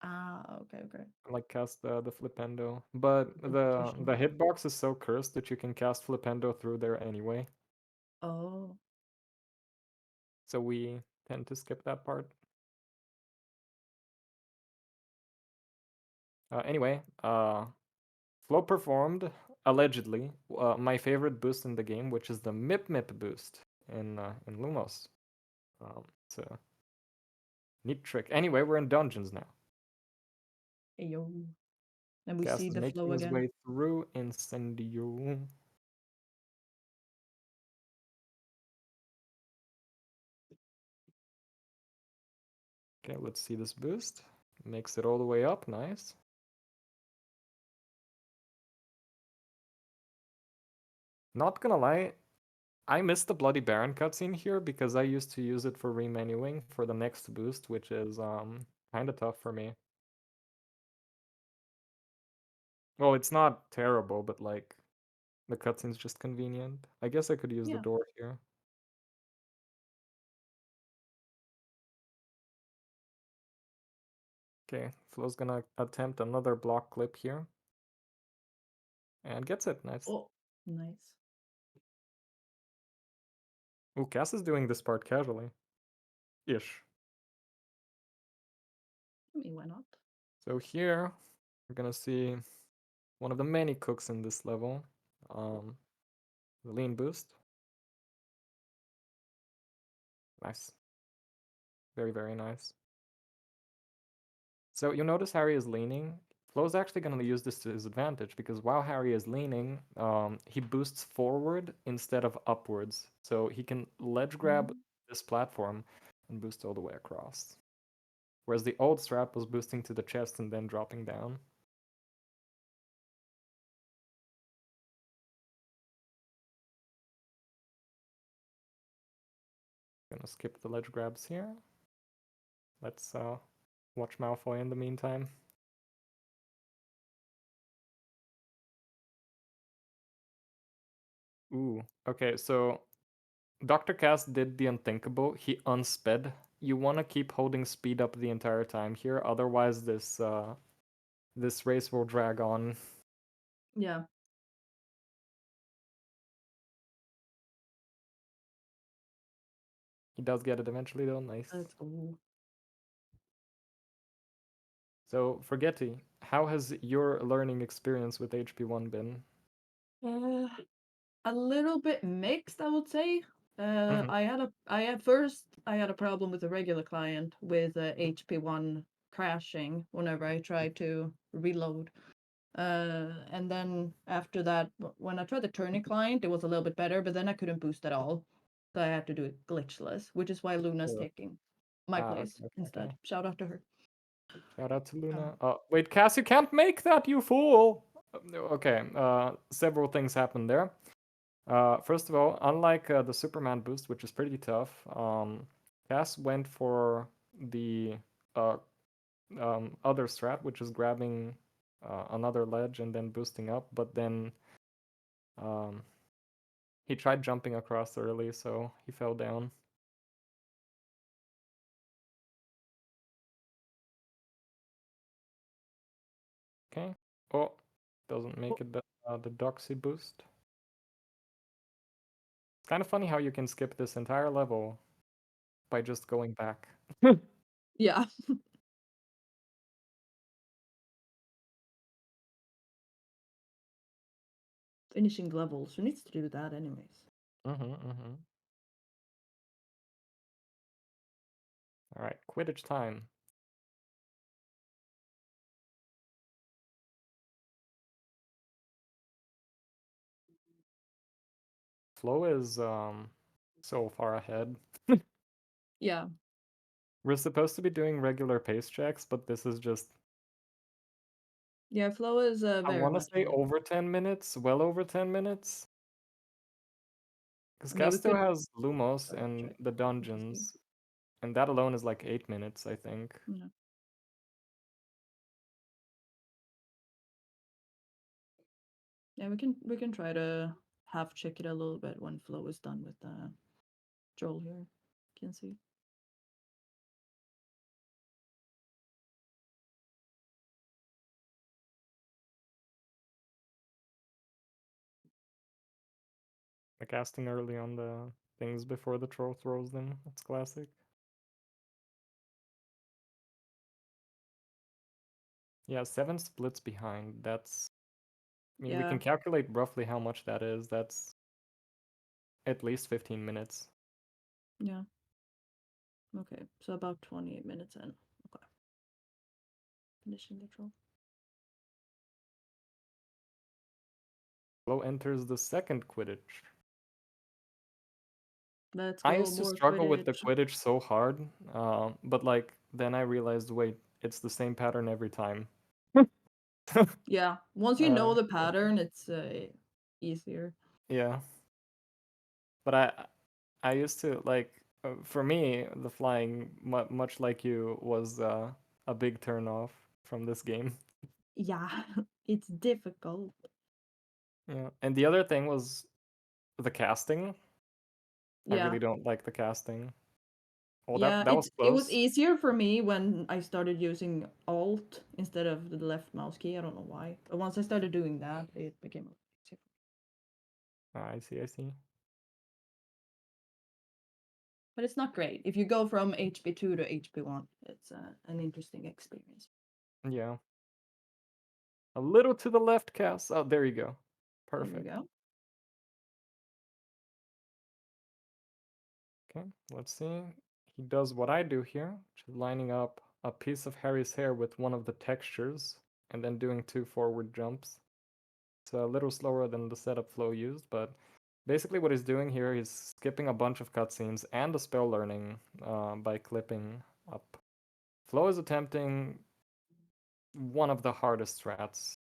Ah, okay. Like cast the Flipendo, but the hitbox is so cursed that you can cast Flipendo through there anyway. Oh. So we tend to skip that part. Anyway, Flo performed allegedly my favorite boost in the game, which is the Mip Mip boost in Lumos. It's a neat trick. Anyway, we're in dungeons now. Ayo. And we Kaas see is the making flow his again. way through Incendio. Okay, let's see this boost. Makes it all the way up, nice. Not gonna lie, I missed the Bloody Baron cutscene here because I used to use it for remenuing for the next boost, which is kind of tough for me. Well, it's not terrible, but like the cutscene's just convenient. I guess I could use the Yeah. door here. Okay, Flo's gonna attempt another block clip here. And gets it, nice. Oh, nice. Ooh, Cass is doing this part casually. Ish. I mean, why not? So here, we're gonna see one of the many cooks in this level. The lean boost. Nice. Very, very nice. So you notice Harry is leaning. Flo's actually going to use this to his advantage because while Harry is leaning, he boosts forward instead of upwards. So he can ledge grab this platform and boost all the way across. Whereas the old strap was boosting to the chest and then dropping down. Gonna skip the ledge grabs here. Let's watch Malfoy in the meantime. Ooh, okay, so Dr. Cass did the unthinkable. He unsped. You want to keep holding speed up the entire time here, otherwise this this race will drag on. Yeah. He does get it eventually though, nice. Let's go. So, Forgetty, how has your learning experience with HP1 been? A little bit mixed, I would say. I had a problem with the regular client with HP1 crashing whenever I tried to reload. And then after that, when I tried the turning client, it was a little bit better, but then I couldn't boost at all. So I had to do it glitchless, which is why Luna's Sure. taking my place Okay, instead. okay. Shout out to her. Shout out to Luna. Wait, Cass, you can't make that, you fool! Okay, several things happened there. First of all, unlike the Superman boost, which is pretty tough, Cass went for the other strat, which is grabbing another ledge and then boosting up, but then he tried jumping across early, so he fell down. Okay. Oh, doesn't make it the Doxy boost. It's kind of funny how you can skip this entire level by just going back. Yeah. Finishing levels. Who needs to do that anyways? All right, Quidditch time. Flo is so far ahead. Yeah. We're supposed to be doing regular pace checks, but this is just, Yeah, Flo is I very want to much say ahead. over 10 minutes, well over 10 minutes. Because I mean, Cass we still could has Lumos double and check the just to see. dungeons, and that alone is like 8 minutes, I think. Yeah. Yeah, we can try to half check it a little bit when Flo is done with the Joel here. Can see. Like casting early on the things before the troll throws them. That's classic. Yeah, 7 splits behind. That's. I mean, we Yeah. can calculate roughly how much that is. That's at least 15 minutes. Yeah. Okay, so about 28 minutes in. Okay. Finishing the troll. Flo enters the second Quidditch. Let's I go used to more struggle with the Quidditch. Quidditch so hard, but like then I realized, wait, it's the same pattern every time. Yeah, once you know the pattern, it's easier. Yeah. But I used to like for me the flying much like you was a big turn off from this game. Yeah, it's difficult. Yeah. And the other thing was the casting. I Yeah. really don't like the casting. Oh, Yeah, that was it was close. easier for me when I started using Alt instead of the left mouse key. I don't know why. But once I started doing that, it became easier. I see, I see. But it's not great. If you go from HP2 to HP1, it's an interesting experience. Yeah. A little to the left, Cass. Oh, there you go. There you Perfect. go. Okay, let's see. He does what I do here, which is lining up a piece of Harry's hair with one of the textures and then doing 2 forward jumps. It's a little slower than the setup flow used, but basically what he's doing here is skipping a bunch of cutscenes and the spell learning by clipping up. Flo is attempting one of the hardest strats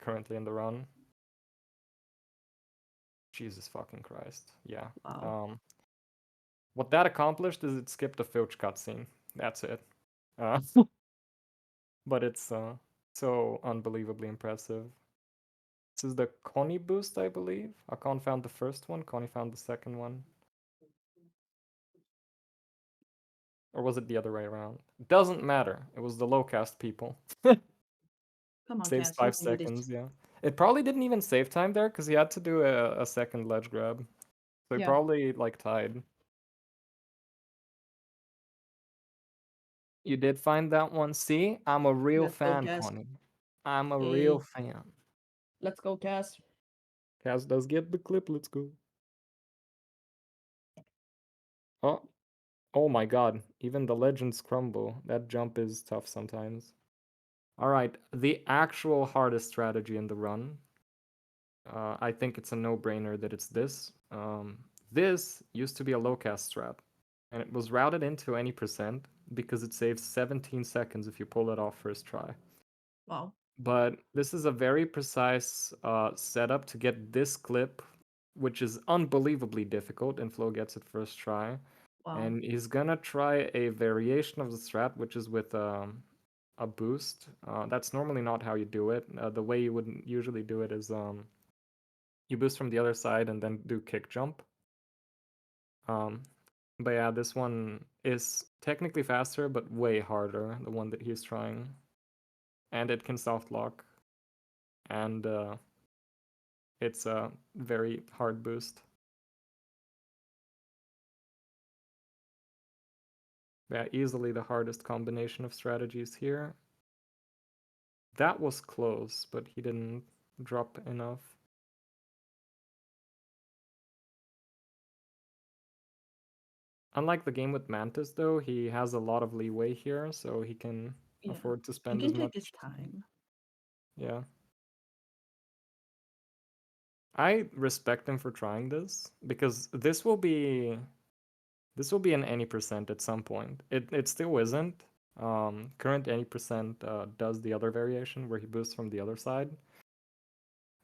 currently in the run. Jesus fucking Christ. Yeah. Wow. What that accomplished is it skipped a Filch cutscene. That's it. But it's so unbelievably impressive. This is the Connie boost, I believe. Akon found the first one, Connie found the second one. Or was it the other way around? Doesn't matter. It was the low cast people. Come on, Saves Cass, 5 you can do this. seconds, yeah. It probably didn't even save time there because he had to do a second ledge grab. So he Yeah. probably like tied. You did find that one. See, I'm a real Let's go, fan, Cass. Connie. I'm a Hey. real fan. Let's go, Cass. Cass does get the clip. Let's go. Oh, oh my God! Even the legends crumble. That jump is tough sometimes. All right, the actual hardest strategy in the run. I think it's a no-brainer that it's this. This used to be a low cast strat, and it was routed into any percent because it saves 17 seconds if you pull it off first try. Wow. But this is a very precise setup to get this clip, which is unbelievably difficult, and Flo gets it first try. Wow. And he's gonna try a variation of the strat, which is with a boost. That's normally not how you do it. The way you would usually do it is you boost from the other side and then do kick jump. But yeah, this one is technically faster, but way harder, the one that he's trying. And it can soft lock. And it's a very hard boost. Yeah, easily the hardest combination of strategies here. That was close, but he didn't drop enough. Unlike the game with Mantis, though, he has a lot of leeway here, so he can afford to He spend can as take much. his time. Yeah. I respect him for trying this because this will be in any percent at some point. It still isn't. Current any percent does the other variation where he boosts from the other side.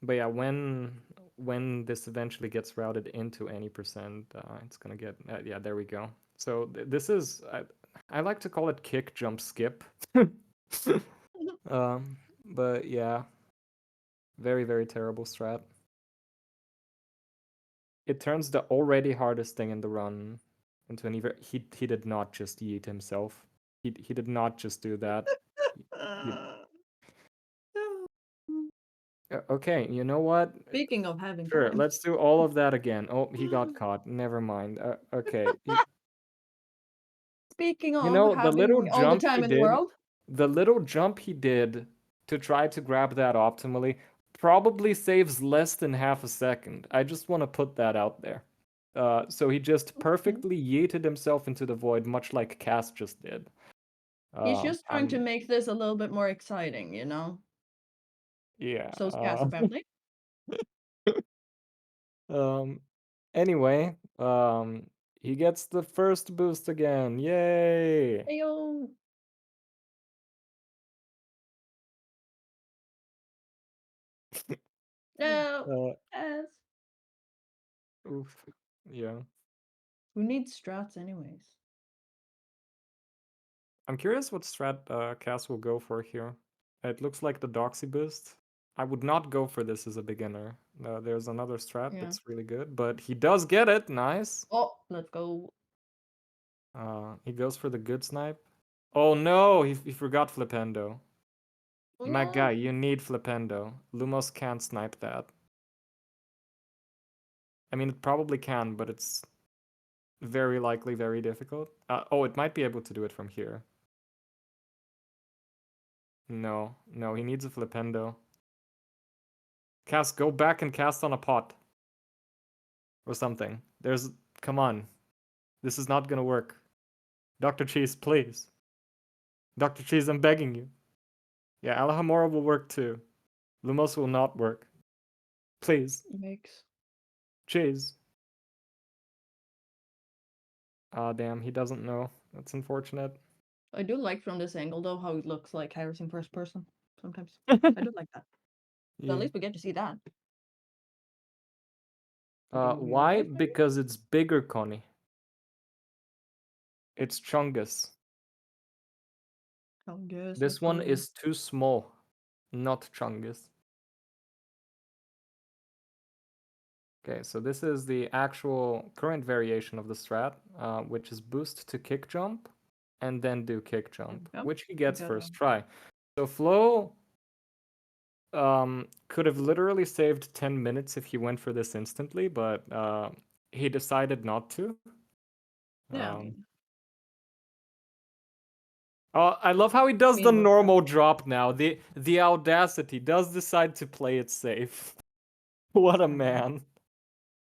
But yeah, when this eventually gets routed into any percent, it's gonna get yeah, there we go. So this is I like to call it kick jump skip. But yeah, very very terrible strat. It turns the already hardest thing in the run into an even. He did not just yeet himself. He did not just do that. Okay, you know what? Speaking of having Sure, time. let's do all of that again. Oh, he got caught. Never mind. Okay. Speaking You of know, the little having all the jump he time in the did. world. the little jump he did to try to grab that optimally probably saves less than half a second. I just want to put that out there. So he just perfectly yeeted himself into the void, much like Kaas just did. He's just trying to and make this a little bit more exciting, you know? yeah. So's Kaas apparently. Anyway, he gets the first boost again. Yay! Heyo! No! Yes! Oof. Yeah. Who needs strats anyways? I'm curious what strat Kaas will go for here. It looks like the Doxy boost. I would not go for this as a beginner. There's another strat Yeah. that's really good, but he does get it. Nice. Oh, let's go. He goes for the good snipe. Oh no, he forgot Flipendo. Oh, My no. guy, you need Flipendo. Lumos can't snipe that. I mean, it probably can, but it's very likely very difficult. Oh, it might be able to do it from here. No, he needs a Flipendo. Kaas, go back and cast on a pot. Or something. Come on. This is not gonna work. Dr. Cheese, please. Dr. Cheese, I'm begging you. Yeah, Alhamora will work too. Lumos will not work. Please. Yikes. Cheese. Ah, damn, he doesn't know. That's unfortunate. I do like from this angle though how it looks like Harris in first person sometimes. I do like that. So Yeah. at least we get to see that. Why? Because it's bigger, Connie. It's Chungus. Chungus, This one is too small, not Chungus. Okay, so this is the actual current variation of the strat, which is boost to kick jump, and then do kick jump, which he gets first try. So Flo could have literally saved 10 minutes if he went for this instantly, but he decided not to. Yeah. Oh, I love how he does the normal drop now. The audacity does decide to play it safe. What a man.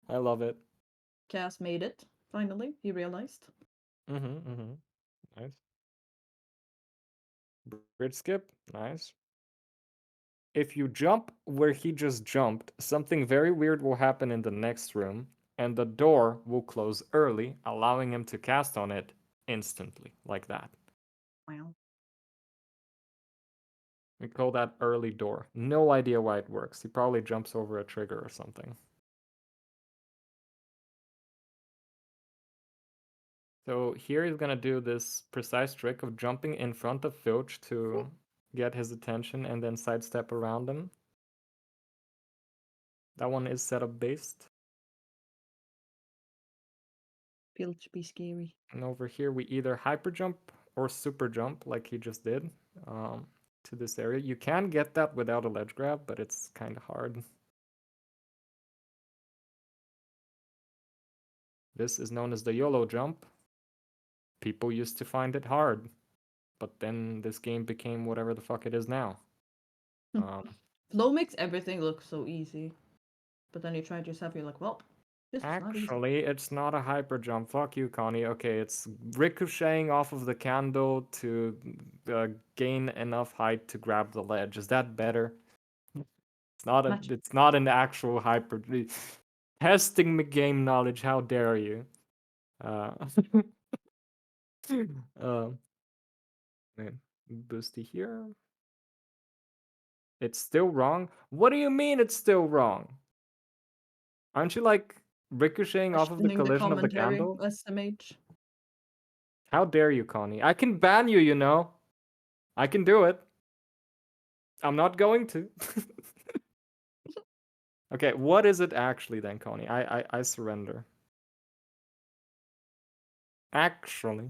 I love it. Kaas made it, finally, he realized. Nice. Bridge skip, nice. If you jump where he just jumped, something very weird will happen in the next room, and the door will close early, allowing him to cast on it instantly, like that. Wow. We call that early door. No idea why it works. He probably jumps over a trigger or something. So here he's gonna do this precise trick of jumping in front of Filch to get his attention and then sidestep around him. That one is setup based. Filch be scary. And over here we either hyper jump or super jump like he just did to this area. You can get that without a ledge grab, but it's kind of hard. This is known as the YOLO jump. People used to find it hard, but then this game became whatever the fuck it is now. Flo makes everything look so easy. But then you try it yourself, you're like, well, this is not easy. Actually, it's not a hyper jump. Fuck you, Connie. Okay, it's ricocheting off of the candle to gain enough height to grab the ledge. Is that better? It's not a. It's not an actual hyper. Testing the game knowledge. How dare you? Boosty here. It's still wrong. What do you mean it's still wrong? Aren't you like ricocheting off of the collision of the candle? SMH. How dare you, Connie? I can ban you, you know. I can do it. I'm not going to. Okay, what is it actually then, Connie? I surrender. Actually.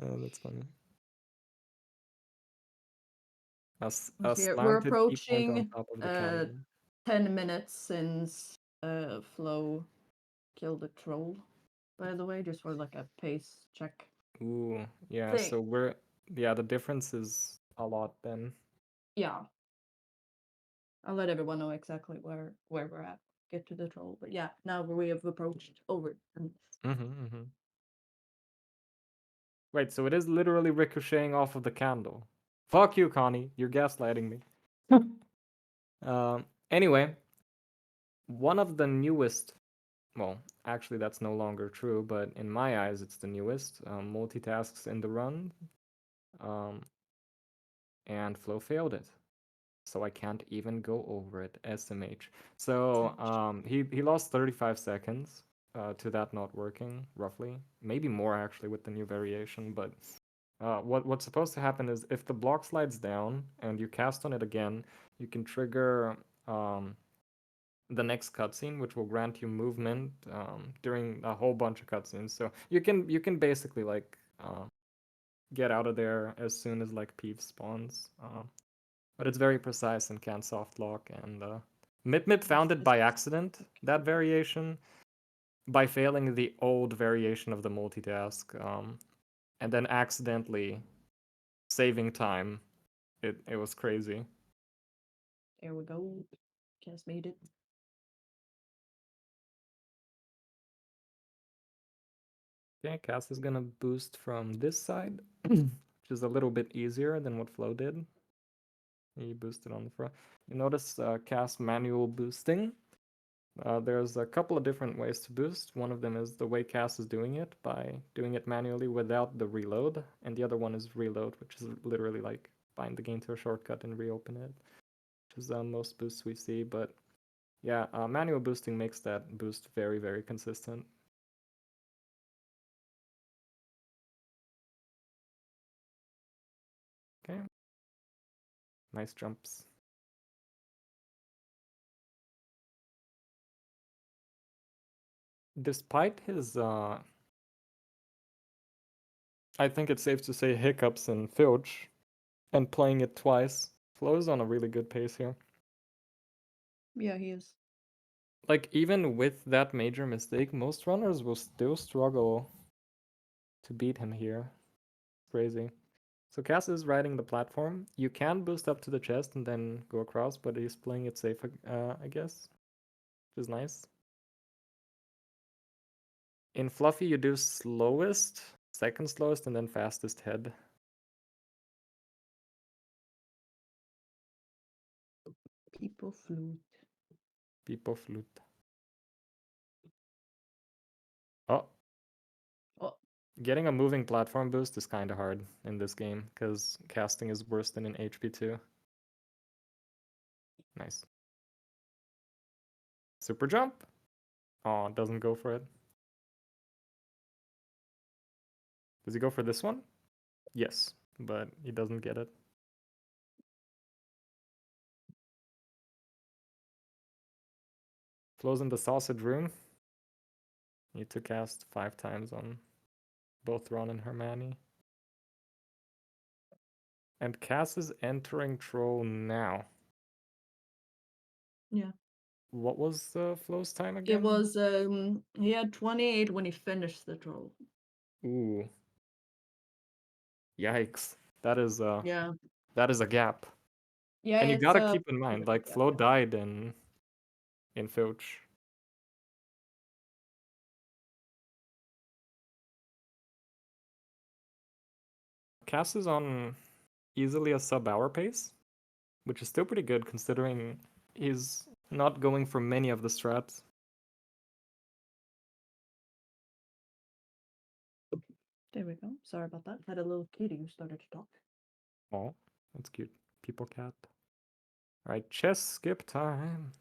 Oh, that's funny. We're approaching 10 minutes since Flo killed the troll, by the way, just for like a pace check. Ooh, yeah, so we're Yeah, the difference is a lot then. Yeah. I'll let everyone know exactly where we're at. Get to the troll. But yeah, now we have approached over. Wait, so it is literally ricocheting off of the candle. Fuck you, Connie. You're gaslighting me. Anyway, one of the newest, well, actually that's no longer true, but in my eyes it's the newest, multitasks in the run. And Flo failed it. So I can't even go over it, SMH. So he lost 35 seconds to that not working, roughly. Maybe more actually with the new variation, but what's supposed to happen is if the block slides down and you cast on it again, you can trigger the next cutscene, which will grant you movement during a whole bunch of cutscenes. So you can basically like get out of there as soon as like Peeve spawns. But it's very precise and can't soft lock. And MipMip found it by accident, that variation, by failing the old variation of the multitask, and then accidentally saving time. It was crazy. There we go. Just made it. Okay, Kaas is gonna boost from this side, which is a little bit easier than what Flo did. He boosted on the front. You notice Kaas manual boosting. There's a couple of different ways to boost. One of them is the way Kaas is doing it, by doing it manually without the reload. And the other one is reload, which is literally like bind the game to a shortcut and reopen it, which is most boosts we see. But yeah, manual boosting makes that boost very, very consistent. Okay. Nice jumps. Despite his, I think it's safe to say, hiccups in Filch, and playing it twice, Flo's on a really good pace here. Yeah, he is. Like, even with that major mistake, most runners will still struggle to beat him here. Crazy. So Kaas is riding the platform. You can boost up to the chest and then go across, but he's playing it safe, I guess, which is nice. In Fluffy, you do slowest, second slowest, and then fastest head. People flute. People flute. Oh. Oh. Getting a moving platform boost is kind of hard in this game, because casting is worse than in HP2. Nice. Super jump. Oh, it doesn't go for it. Does he go for this one? Yes, but he doesn't get it. Flows in the sausage room. Need to cast 5 times on both Ron and Hermione. And Kaas is entering Troll now. Yeah. What was Flo's time again? It was he had 28 when he finished the troll. Ooh. Yikes. That is Yeah. that is a gap. Yeah, And you it's gotta keep in mind, like yeah, Flo died in Filch. Kaas is on easily a sub-hour pace, which is still pretty good considering he's not going for many of the strats. There we go. Sorry about that. Had a little kitty who started to talk. Oh, that's cute. People cat. Alright, chess skip time.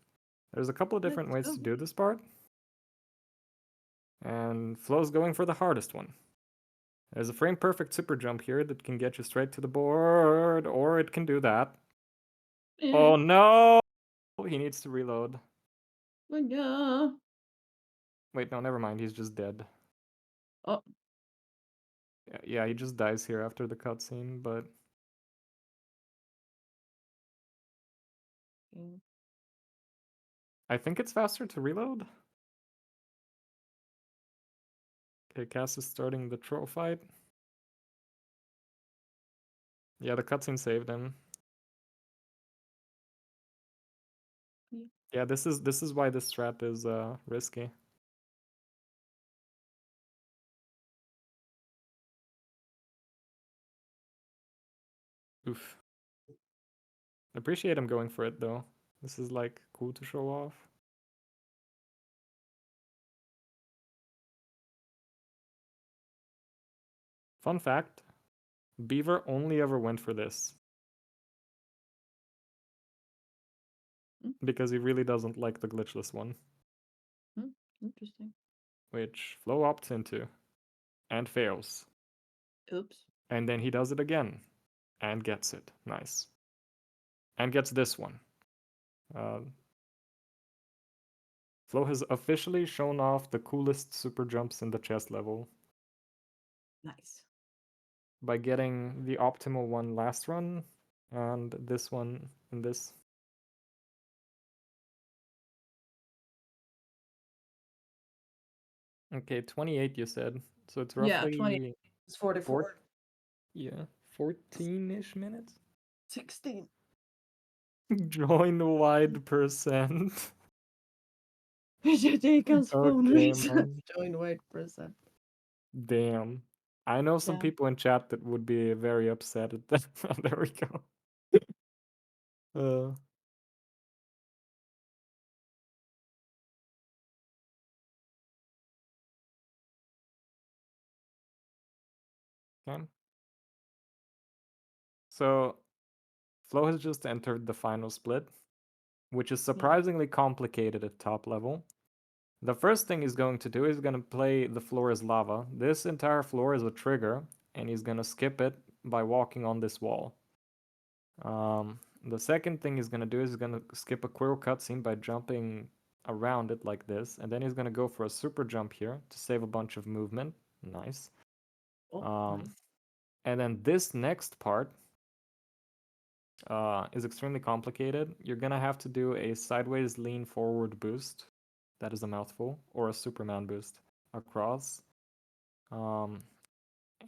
There's a couple of different ways to do this part. And Flo's going for the hardest one. There's a frame perfect super jump here that can get you straight to the board, or it can do that. Oh no! He needs to reload. Yeah. Wait, no, never mind. He's just dead. Oh. Yeah, he just dies here after the cutscene, but... I think it's faster to reload. Okay, Kaas is starting the troll fight. Yeah, the cutscene saved him. Yeah, this is why this strat is risky. Oof. Appreciate him going for it though. This is like cool to show off. Fun fact, Beaver only ever went for this. Because he really doesn't like the glitchless one. Interesting. Which Flo opts into. And fails. Oops. And then he does it again. And gets it. Nice. And gets this one. Flo has officially shown off the coolest super jumps in the chess level. Nice. By getting the optimal one last run, and this one in this. Okay, 28 you said. So it's roughly... Yeah, 20. It's 44. Yeah, 14-ish minutes? 16. Join wide percent. Jacob's phone Okay, resets. man. Join white percent. Damn. I know some Yeah. people in chat that would be very upset at that. There we go. Okay. So, Flo has just entered the final split, which is surprisingly complicated at top level. The first thing he's going to do is going to play the floor as lava. This entire floor is a trigger, and he's going to skip it by walking on this wall. The second thing he's going to do is he's going to skip a Quirrell cutscene by jumping around it like this, and then he's going to go for a super jump here to save a bunch of movement. Nice. Nice. And then this next part is extremely complicated. You're going to have to do a sideways lean forward boost. That is a mouthful. Or a Superman boost across. And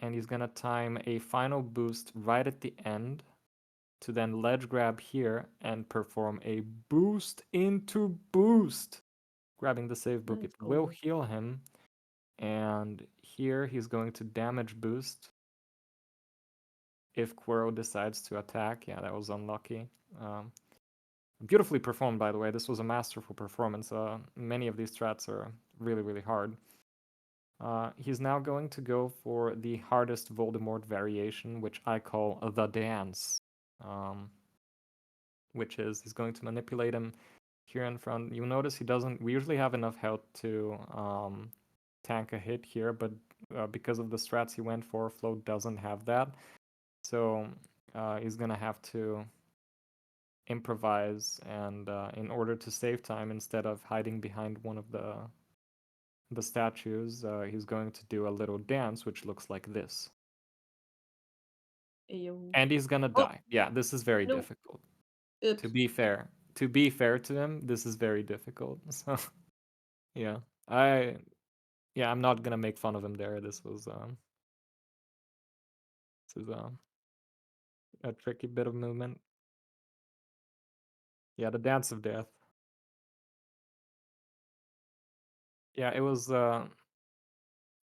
he's going to time a final boost right at the end to then ledge grab here and perform a boost into boost. Grabbing the save book, it will heal him. And here he's going to damage boost if Quirrell decides to attack. Yeah, that was unlucky. Beautifully performed, by the way. This was a masterful performance. Many of these strats are really, really hard. He's now going to go for the hardest Voldemort variation, which I call the dance. Which is he's going to manipulate him here in front. You'll notice he doesn't. We usually have enough health to tank a hit here, but because of the strats he went for, Flo doesn't have that. So he's gonna have to improvise, and in order to save time, instead of hiding behind one of the statues, he's going to do a little dance, which looks like this. And he's gonna die. Yeah, this is very difficult. Oops. To be fair to him, this is very difficult. So, yeah, I'm not gonna make fun of him there. This is a tricky bit of movement. Yeah, the dance of death. Yeah, it was.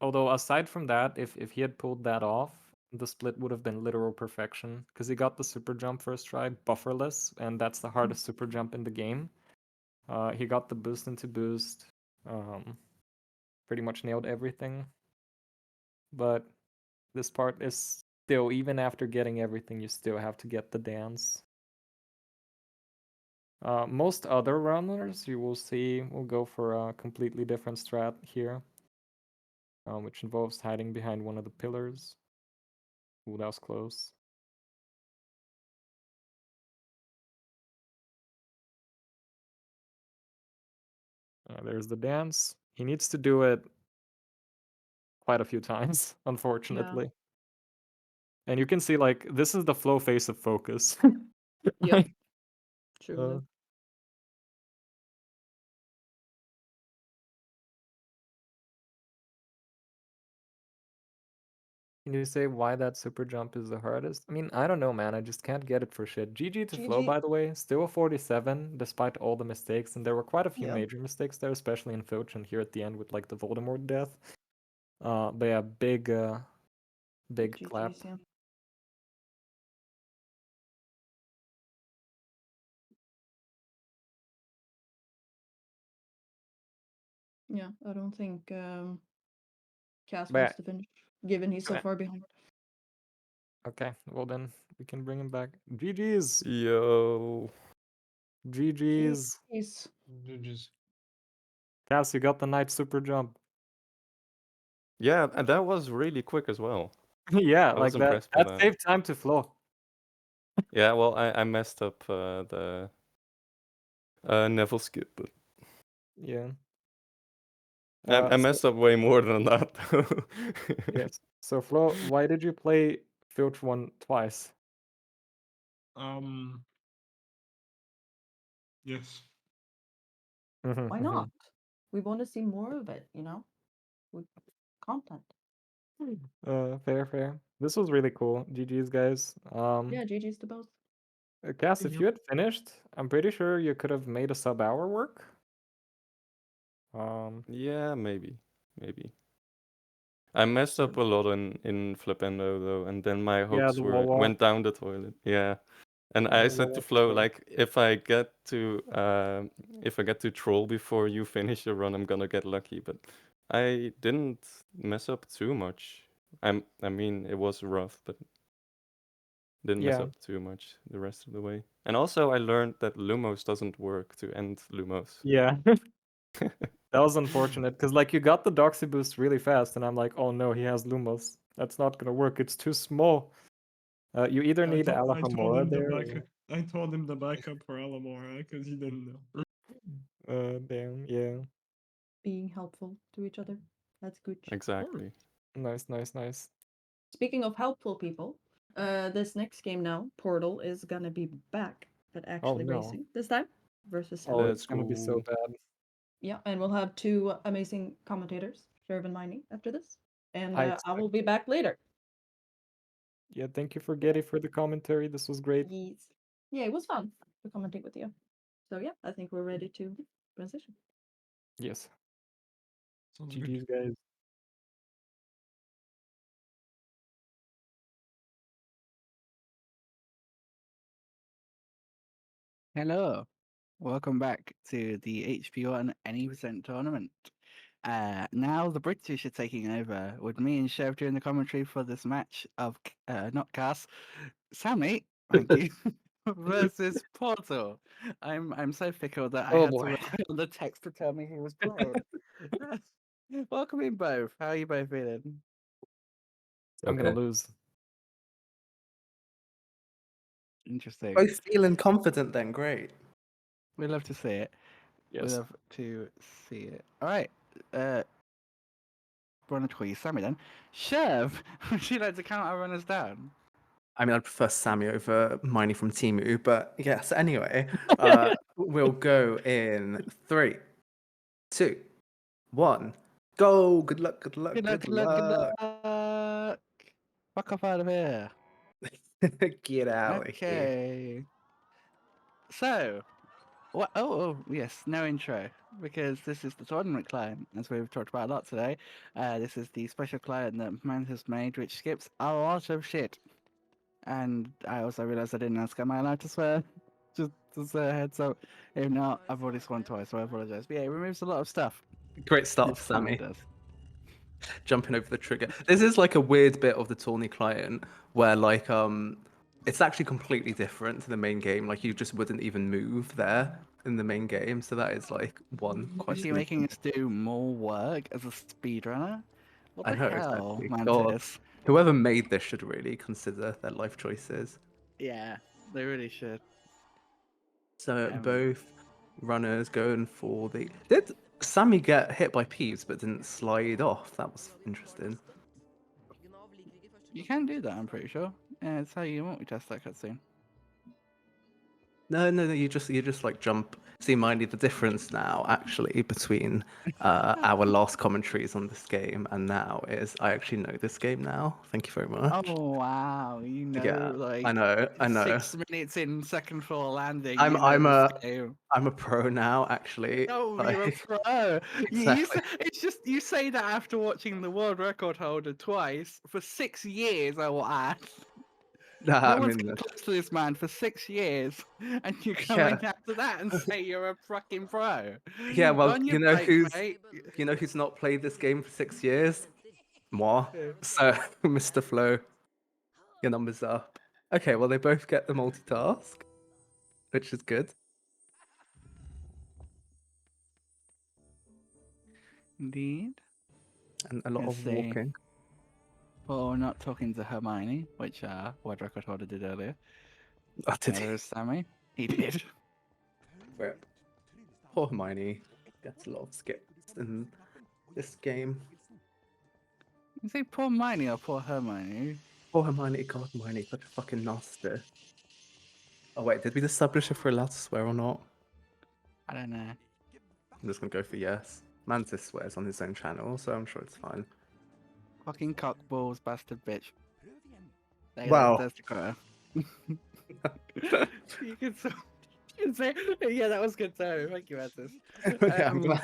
Although aside from that, if he had pulled that off, the split would have been literal perfection because he got the super jump first try, bufferless, and that's the hardest super jump in the game. He got the boost into boost. Pretty much nailed everything. But this part is still, even after getting everything, you still have to get the dance. Most other runners you will see will go for a completely different strat here, which involves hiding behind one of the pillars. Ooh, that was close. There's the dance. He needs to do it quite a few times, unfortunately. And you can see, like, this is the Flow face of focus. Yep. Truly. Can you say why that super jump is the hardest? I mean, I don't know, man. I just can't get it for shit. GG to Flow, GG. by the way. Still a 47, despite all the mistakes. And there were quite a few Yeah. major mistakes there, especially in Filch and here at the end with like the Voldemort death. But yeah, big clap. GGs, yeah. Yeah, I don't think Kaas But wants to finish, given he's so Okay. far behind. Okay, well then we can bring him back. GG's. Yo. GG's. He's GG's. Kaas, you got the night super jump. Yeah, and that was really quick as well. Yeah, I like was impressed by that that. saved time to Flow. Yeah, well, I messed up the Neville skip, but Yeah. I messed up way more than that. though. Yes. So Flo, why did you play Filch 1 twice? Yes. why not? We want to see more of it, you know, with content. Fair. This was really cool. GG's, guys. Yeah, GGs to both. Cass, if you had finished, I'm pretty sure you could have made a sub-hour work. Yeah, maybe. I messed up a lot in Flipendo though, and then my Yeah, hopes the wall walk. went down the toilet. Yeah, and Yeah, I the said wall to walk Flo, was like, if I get to troll before you finish your run, I'm gonna get lucky. But I didn't mess up too much. I mean, it was rough, but didn't mess Yeah. up too much the rest of the way. And also, I learned that Lumos doesn't work to end Lumos. Yeah. That was unfortunate, because like you got the Doxy boost really fast, and I'm like, oh no, he has Lumos. That's not gonna work. It's too small. You either need Alhamora there. I told him the backup for Alamora because he didn't know. Damn, yeah. Being helpful to each other. That's good. Exactly. Nice. Speaking of helpful people, this next game now, Portal, is gonna be back, but actually no. racing this time versus Oh, Sherv. it's gonna be so bad. Yeah, and we'll have two amazing commentators, Sherv and Miney, after this. And I I will be back later. Yeah, thank you for Getty for the commentary. This was great. Yes. Yeah, it was fun to commentate with you. So yeah, I think we're ready to transition. Yes. Sounds GG's, guys. Hello, welcome back to the HP1 Any Tournament. Now the British are taking over with me and Sherv doing the commentary for this match of not Kaas, Sammy, thank you, versus Portal. I'm so fickle that I had to rely on the text to tell me he was playing. Welcome in both. How are you both feeling? I'm gonna lose. Interesting. Both feeling confident then, great. We love to see it. We Yes. love to see it. All right. Run to call you Sammy then. Sherv, would you like to count our runners down? I mean, I'd prefer Sammy over Miney from Timu, but yes, anyway, we'll go in 3, 2, 1, go! Good luck, good luck, Good luck. Fuck off out of here. Get out of here. Okay. So, what? Oh, yes, no intro, because this is the tournament client, as we've talked about a lot today. This is the special client that Mantis made, which skips a lot of shit. And I also realised I didn't ask, am I allowed to swear? Just as a heads up. If not, I've already sworn twice, so I apologise. But yeah, it removes a lot of stuff. Great start, It really Sammy. does. Jumping over the trigger. This is like a weird bit of the tourney client where like it's actually completely different to the main game. Like you just wouldn't even move there in the main game. So that is like one Is question. he making us do more work as a speedrunner? What I the know hell, exactly. Mantis? God, whoever made this should really consider their life choices. Yeah, they really should. So both runners going for the. Did Sammy get hit by Peeves but didn't slide off? That was interesting. You can do that, I'm pretty sure. Yeah, it's how you multitask that cutscene. No. You just like jump. See, Mindy, the difference now actually between our last commentaries on this game and now is I actually know this game now. Thank you very much. Oh wow, you know, Yeah, like I know. 6 minutes in second floor landing. I'm you know this game. I'm a pro now, actually. Oh, you're a like- pro. Exactly. It's just you say that after watching the world record holder twice for 6 years. I will add. Nah, No I one's mean, come close to this man for 6 years, and you're Yeah. coming after that and say you're a fucking pro. yeah. Well, On you your know break, who's mate. not played this game for 6 years? Moi. Yeah. So, Mr. Flo, your numbers up. Okay, well, they both get the multitask, which is good. Indeed. And a lot Let's of see. walking. Well, we're not talking to Hermione, which world record holder did earlier. Oh, did he? Neither is Sammy. He did. Rip. Poor Hermione gets a lot of skips in this game. You say poor Hermione or poor Hermione? Poor Hermione, God, Hermione, such a fucking nasty. Oh wait, did we establish if we're allowed to swear or not? I don't know. I'm just gonna go for yes. Mantis swears on his own channel, so I'm sure it's fine. Fucking cockballs, bastard bitch. There, Wow. That's the quote. you can say, yeah, that was good too. Thank you, Mantis. Yeah, I'm glad.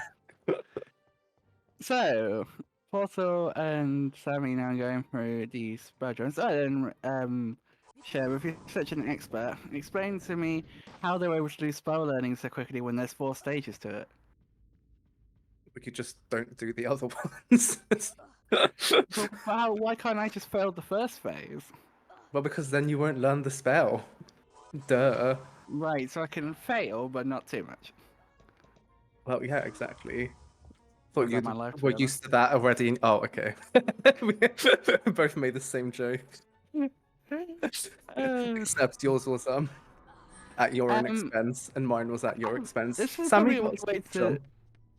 So, Portal and Sammy now going through the speedruns. So then, Sherv, if you're such an expert, explain to me how they were able to do spell learning so quickly when there's 4 stages to it. We could just don't do the other ones. But why can't I just fail the first phase? Well, because then you won't learn the spell. Duh. Right, so I can fail, but not too much. Well, yeah, exactly. Was Thought that you my life were together? used to that already. Oh, okay. We both made the same joke. Except yours was at your own expense, and mine was at your expense. This is Sammy probably got one to way speak, John. to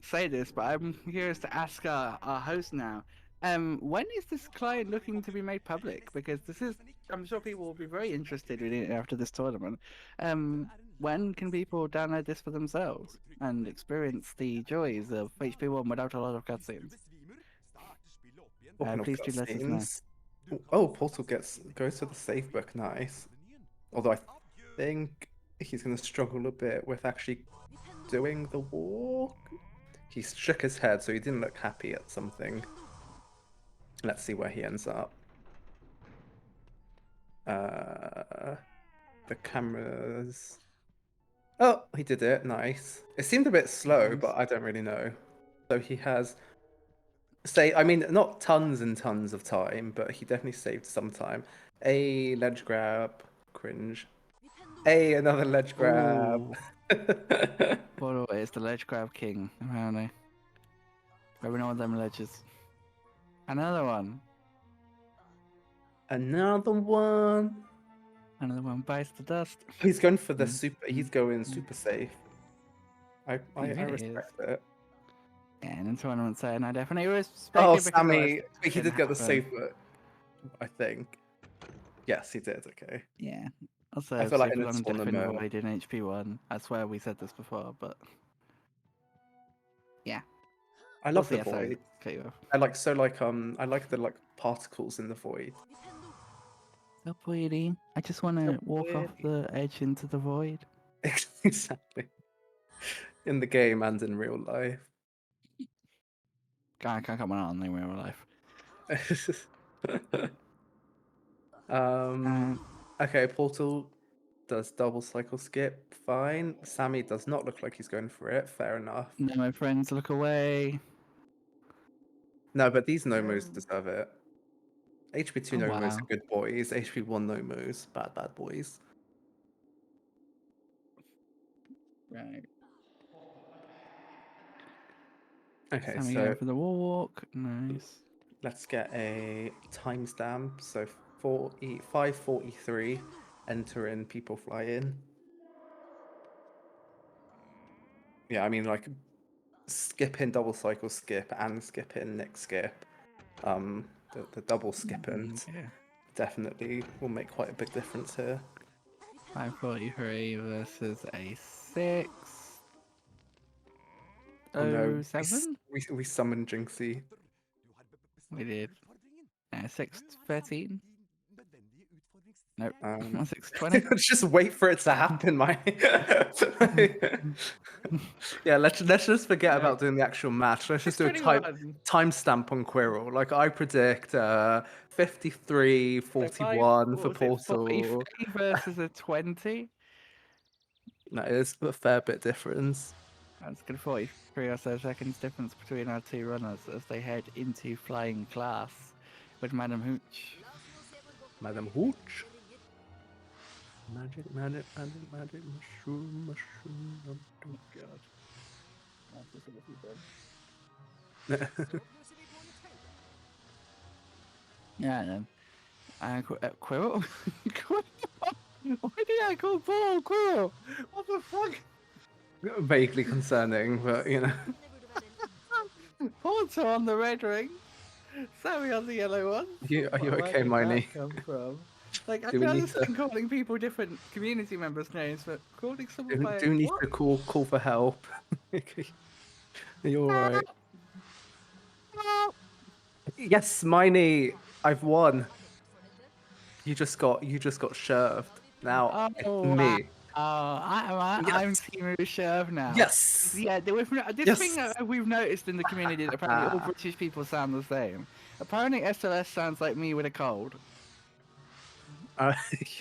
say this, but I'm curious to ask our host now. When is this client looking to be made public? Because I'm sure people will be very interested in it after this tournament. When can people download this for themselves and experience the joys of HP1 without a lot of cutscenes? Talking of Please do let us know. cutscenes. Oh, Portal goes to the save book. Nice. Although I think he's going to struggle a bit with actually doing the walk. He shook his head, so he didn't look happy at something. Let's see where he ends up. The cameras. Oh, he did it. Nice. It seemed a bit slow, Nice. but I don't really know. So he has I mean, not tons and tons of time, but he definitely saved some time. A ledge grab. Cringe. Another ledge grab. Portal is the ledge grab king, apparently. Grabbing all them ledges. Another one. Another one. Another one bites the dust. He's going for the super. He's going super safe. I really respect it. Yeah, and in tournament setting, I definitely respect Oh, it because Sammy, he can did get the happen. safe book, I think. Yes, he did. Okay. Yeah. Also, I feel like in super a long death in tournament. void in HP1. I swear we said this before, but yeah. I love the Also, yeah, sorry, void. cut you off. I like the particles in the void. So voidy. I just want to walk off the edge into the void. Exactly. In the game and in real life. I can't come on in real life. Okay, Portal does double cycle skip. Fine. Sammy does not look like he's going for it. Fair enough. No, my friends, look away. No, but these no-moves deserve it. HP2 Oh, no-moves wow. are good boys. HP1 no-moves, bad boys. Right. Okay, Sammy so going for the wall walk. Nice. let's get a timestamp. So 5:43. Enter in, people fly in. Yeah, I mean like skip in, double cycle skip, and skip in, next skip. The double skip in Yeah. definitely will make quite a big difference here. 543 versus a 6. Oh no, 07? we summoned Jinxie. We did. 613? Nope. 620? Let's just wait for it to happen, Mike. Yeah, let's just forget No. about doing the actual match. Let's just do a 621. timestamp on Quirrell. Like I predict 53, 41 for What was it, Portal. 43 versus a 20? That is a fair bit difference. That's good 43 or so seconds difference between our two runners as they head into flying class with Madam Hooch. Madam Hooch. Magic, mushroom. Oh God. Yeah, then. Quirrell? Why did I call Paul Quirrell? What the fuck? Vaguely concerning, but you know. Porto on the red ring, Sammy on the yellow one. Are you Where okay, did Miney? that come from? Like, I Do we can need understand calling people different community members' names, but calling someone by Do need what? to call for help. You're alright. Yes, Miney, I've won. You just got sherved. Now it's me. I'm Team Sherv now. Yes. Yeah, this Yes. thing that we've noticed in the community that apparently all British people sound the same. Apparently SLS sounds like me with a cold.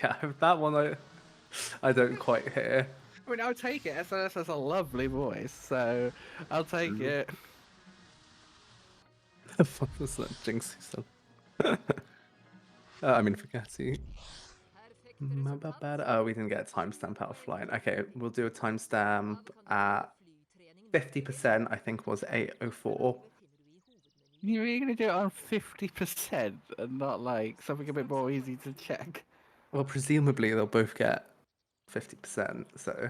Yeah, that one I don't quite hear. I mean, I'll take it. SLS has a lovely voice, so I'll take it. The fuck was that Jinxie stuff? I mean, forgetty. Oh, we didn't get a timestamp out of flying. Okay, we'll do a timestamp at 50%. I think was 8:04. You're really gonna do it on 50% and not like something a bit more easy to check? Well, presumably they'll both get 50%. So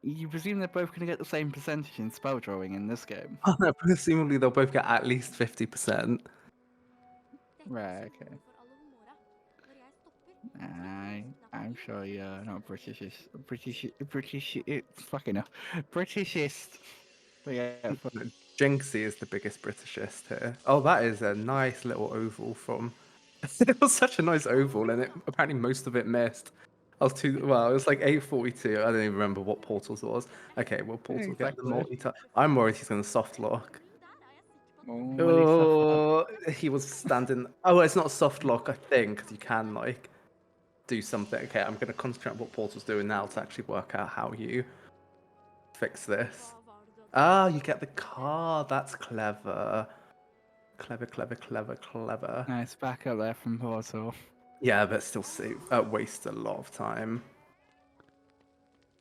You presume they're both gonna get the same percentage in spell drawing in this game? presumably they'll both get at least 50%. Right. Okay. I'm sure you're not Britishist. Fucking hell. Britishist. But yeah, Jinxie is the biggest Britishist here. Oh, that is a nice little oval from. It was such a nice oval, and apparently most of it missed. I was too well. It was like 8:42. I don't even remember what portals it was. Okay, well, portal get the multi. I'm worried he's gonna soft lock. Oh, he was standing. Oh, it's not soft lock, I think, because you can like do something. Okay, I'm gonna concentrate on what portal's doing now to actually work out how you fix this. Ah, you get the card. That's clever. Clever. Nice back up there from Portal. Yeah, but still waste a lot of time.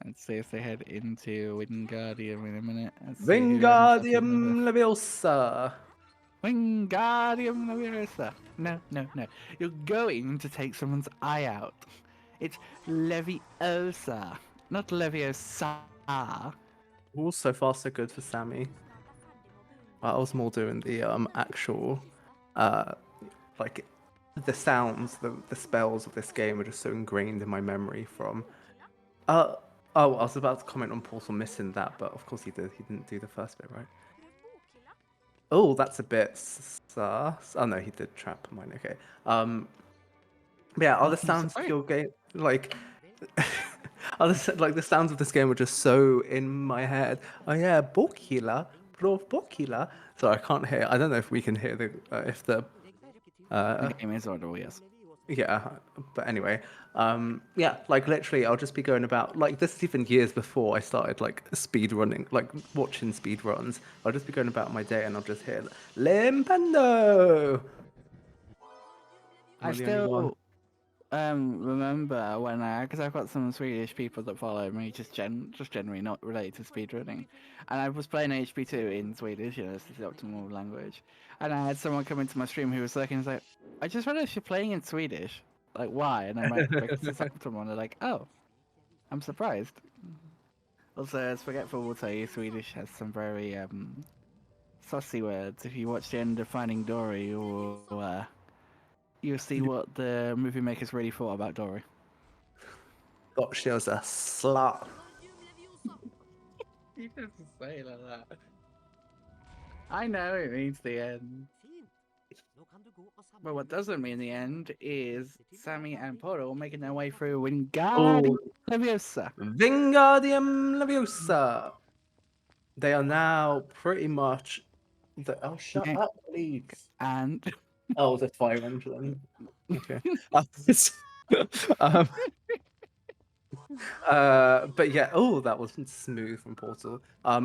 Let's see if they head into Wingardium in a minute. Wingardium Leviosa. Wingardium Leviosa. No. You're going to take someone's eye out. It's Leviosa, not Leviosa. Oh, so far so good for Sammy. I was more doing the actual like the sounds, the spells of this game are just so ingrained in my memory from I was about to comment on Portal missing that, but of course he didn't do the first bit, right? Oh, that's a bit sus. Oh no, he did trap mine. Okay. Yeah, other sounds of your game like the sounds of this game were just so in my head. Oh yeah, Bokila. So I can't hear. I don't know if we can hear the The game is audible, yes. Yeah, but anyway, yeah, like literally, I'll just be going about like this is even years before I started like speed running, like watching speed runs. I'll just be going about my day and I'll just hear Limpendo. I still remember when because I've got some Swedish people that follow me, just generally not related to speedrunning, and I was playing HP2 in Swedish, you know, it's the optimal language, and I had someone come into my stream who was looking and was like, I just realized you're playing in Swedish, like why? And I'm like, because it's optimal, and they're like, oh, I'm surprised. Also, as Forgetful will tell you, Swedish has some very saucy words. If you watch the end of Finding Dory, you'll see what the movie makers really thought about Dory. Thought she was a slut. You didn't say it like that. I know it means the end. But what doesn't mean the end is Sammy and Portal making their way through Wingardium Leviosa. Wingardium Leviosa. They are now pretty much the. Oh, shut Yeah. up, please. And Oh, the fire engine. Okay. um, but yeah, oh, that was smooth from Portal.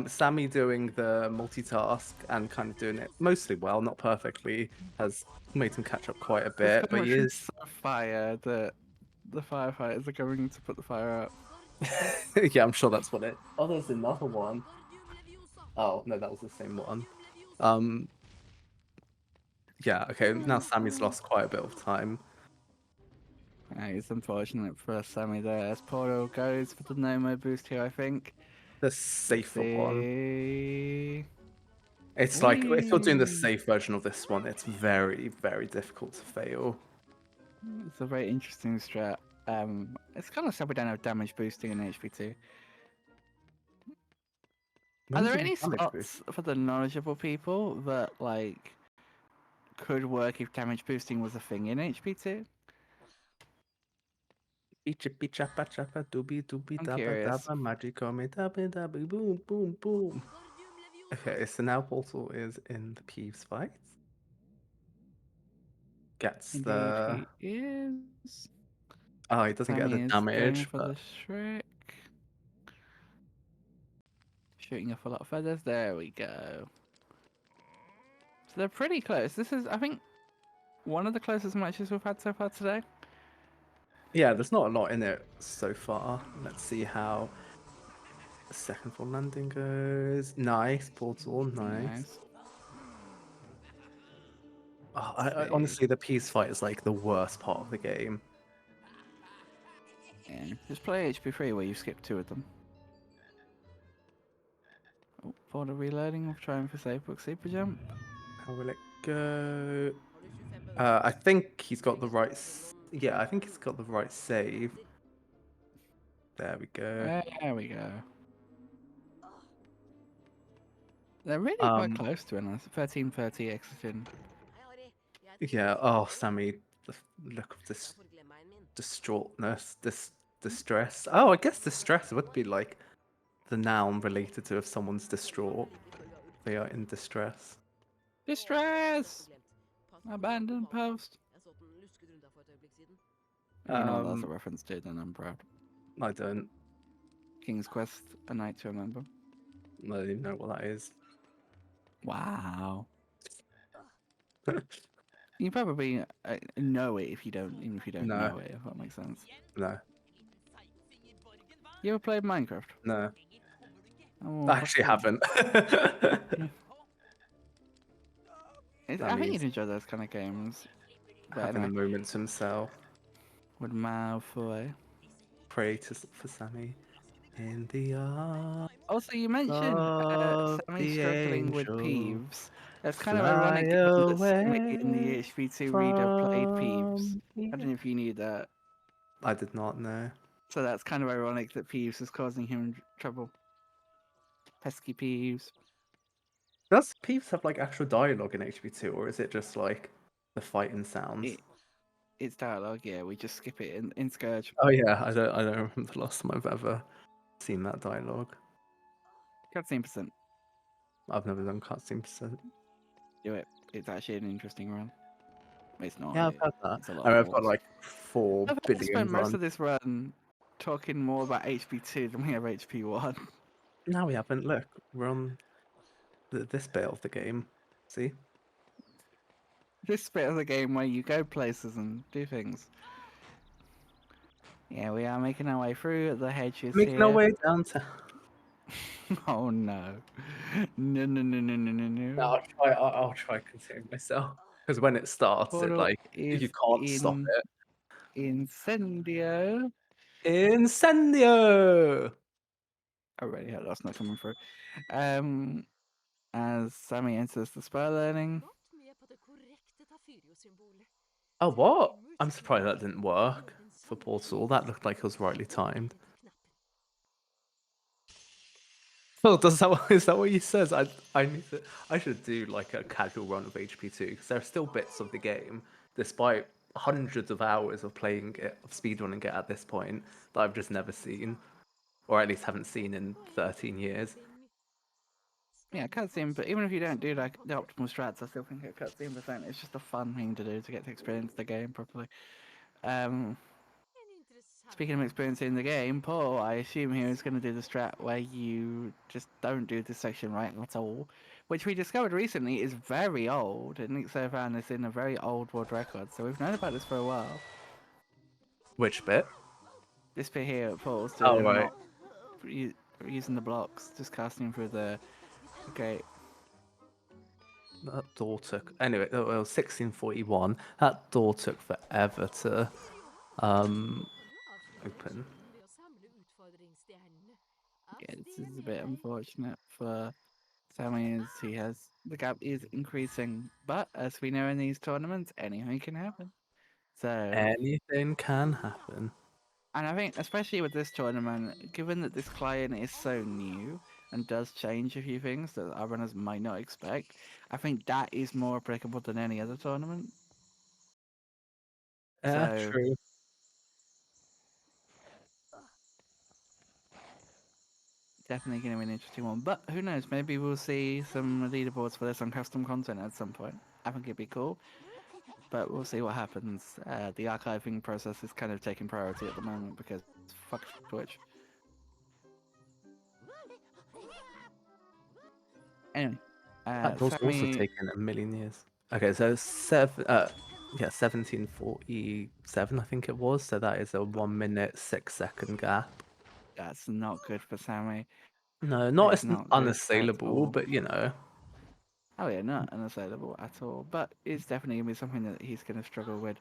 Sammy doing the multitask and kind of doing it mostly well, not perfectly, has made him catch up quite a bit. But he is so fire that the firefighters are going to put the fire out. yeah, I'm sure that's what it. Oh, there's another one. Oh no, that was the same one. Yeah, okay. Now Sammy's lost quite a bit of time. It's unfortunate for Sammy there as Portal goes for the no-mo boost here, I think. The safer one. See... It's like if you're doing the Whee! safe version of this one, it's very, very difficult to fail. It's a very interesting strat. It's kind of sad we don't have damage boosting in HP2. Are there any spots for the knowledgeable people that like could work if damage boosting was a thing in HP2? I'm curious. Boom, boom, boom. Okay, so now Portal is in the Peeves fight. Gets the. Indeed, he is. Oh, he doesn't get the Sammy is damage. going for But... the Shrek. Shooting off a lot of feathers. There we go. So they're pretty close. This is, I think, one of the closest matches we've had so far today. Yeah, there's not a lot in it so far. Let's see how the second floor landing goes. Nice, Portal, nice. Oh, I honestly, the peace fight is like the worst part of the game. Yeah, just play HP3 where you skip 2 of them. Oh, for the reloading of trying for safe book super jump. How will it go? I think he's got the right. Yeah, I think he's got the right save. There we go. There we go. They're really quite close to us. 1330 Exogen. Yeah. Oh, Sammy, the look of this distraughtness, this distress. Oh, I guess distress would be like the noun related to if someone's distraught. They are in distress. Distress! Abandoned post. You know that's a reference to, then I'm proud. I don't. King's Quest, A Night to Remember. I don't even know what that is. Wow. You probably know it if you don't, even if you don't know it, if that makes sense. No. You ever played Minecraft? No. Oh, I actually haven't. I think you'd enjoy those kind of games. But Having a moment to himself. With Malfoy. Pray for Sammy. In the arms. Also, you mentioned Sammy struggling with Peeves. That's kind of ironic Fly given that Sammy away in the HP2 reader played Peeves. from I don't know if you knew that. I did not know. So that's kind of ironic that Peeves is causing him trouble. Pesky Peeves. Does Peeves have like actual dialogue in HP2, or is it just like the fighting sounds? It's dialogue, yeah. We just skip it in Scourge. Oh yeah, I don't remember the last time I've ever seen that dialogue. Cutscene percent. I've never done cutscene percent. Do it. It's actually an interesting run. It's not. Yeah, I've had that. It's a lot I mean, of I've got like 4 billion spent most runs. of this run talking more about HP2 than we have HP1. No, we haven't. Look, we're on this bit of the game. See? This bit of the game where you go places and do things. Yeah, we are making our way through the hedges Making here. our way downtown. Oh no. No, no, no, no, no, no, no. No, I'll try containing myself. Because when it starts, it Portal like is you can't stop it. Incendio. Incendio! Already had that's not coming through. As Sammy enters the spell learning. Oh, what? I'm surprised that didn't work. for Portal. That looked like it was rightly timed. Phil, is that what you says? I should do like a casual run of HP2 because there are still bits of the game, despite hundreds of hours of playing it, of speedrunning it at this point, that I've just never seen, or at least haven't seen in 13 years. Yeah, cutscene, but even if you don't do like the optimal strats, I still think a cutscene percent is just a fun thing to do to get to experience the game properly. Speaking of experiencing the game, Paul, I assume he was going to do the strat where you just don't do this section right at all, which we discovered recently is very old, and Nick so found this in a very old world record, so we've known about this for a while. Which bit? This bit here at Paul's Oh, doing right. not using the blocks, just casting through the gate. That door took anyway. Well, 1641. That door took forever to open. Yeah, this is a bit unfortunate for Sammy as the gap is increasing, but as we know in these tournaments, anything can happen. So Anything can happen. And I think, especially with this tournament, given that this client is so new and does change a few things that our runners might not expect, I think that is more applicable than any other tournament. Yeah, So, true. definitely going to be an interesting one. But who knows? Maybe we'll see some leaderboards for this on custom content at some point. I think it'd be cool. But we'll see what happens. The archiving process is kind of taking priority at the moment because fuck Twitch. Anyway, That door's also Sammy, taken a million years. Okay, so 1747, I think it was. So that is a 1 minute 6 second gap. that's not good for Sammy. No, not It's as not good at unassailable, all. but you know. Oh yeah, not unassailable at all. But it's definitely gonna be something that he's gonna struggle with.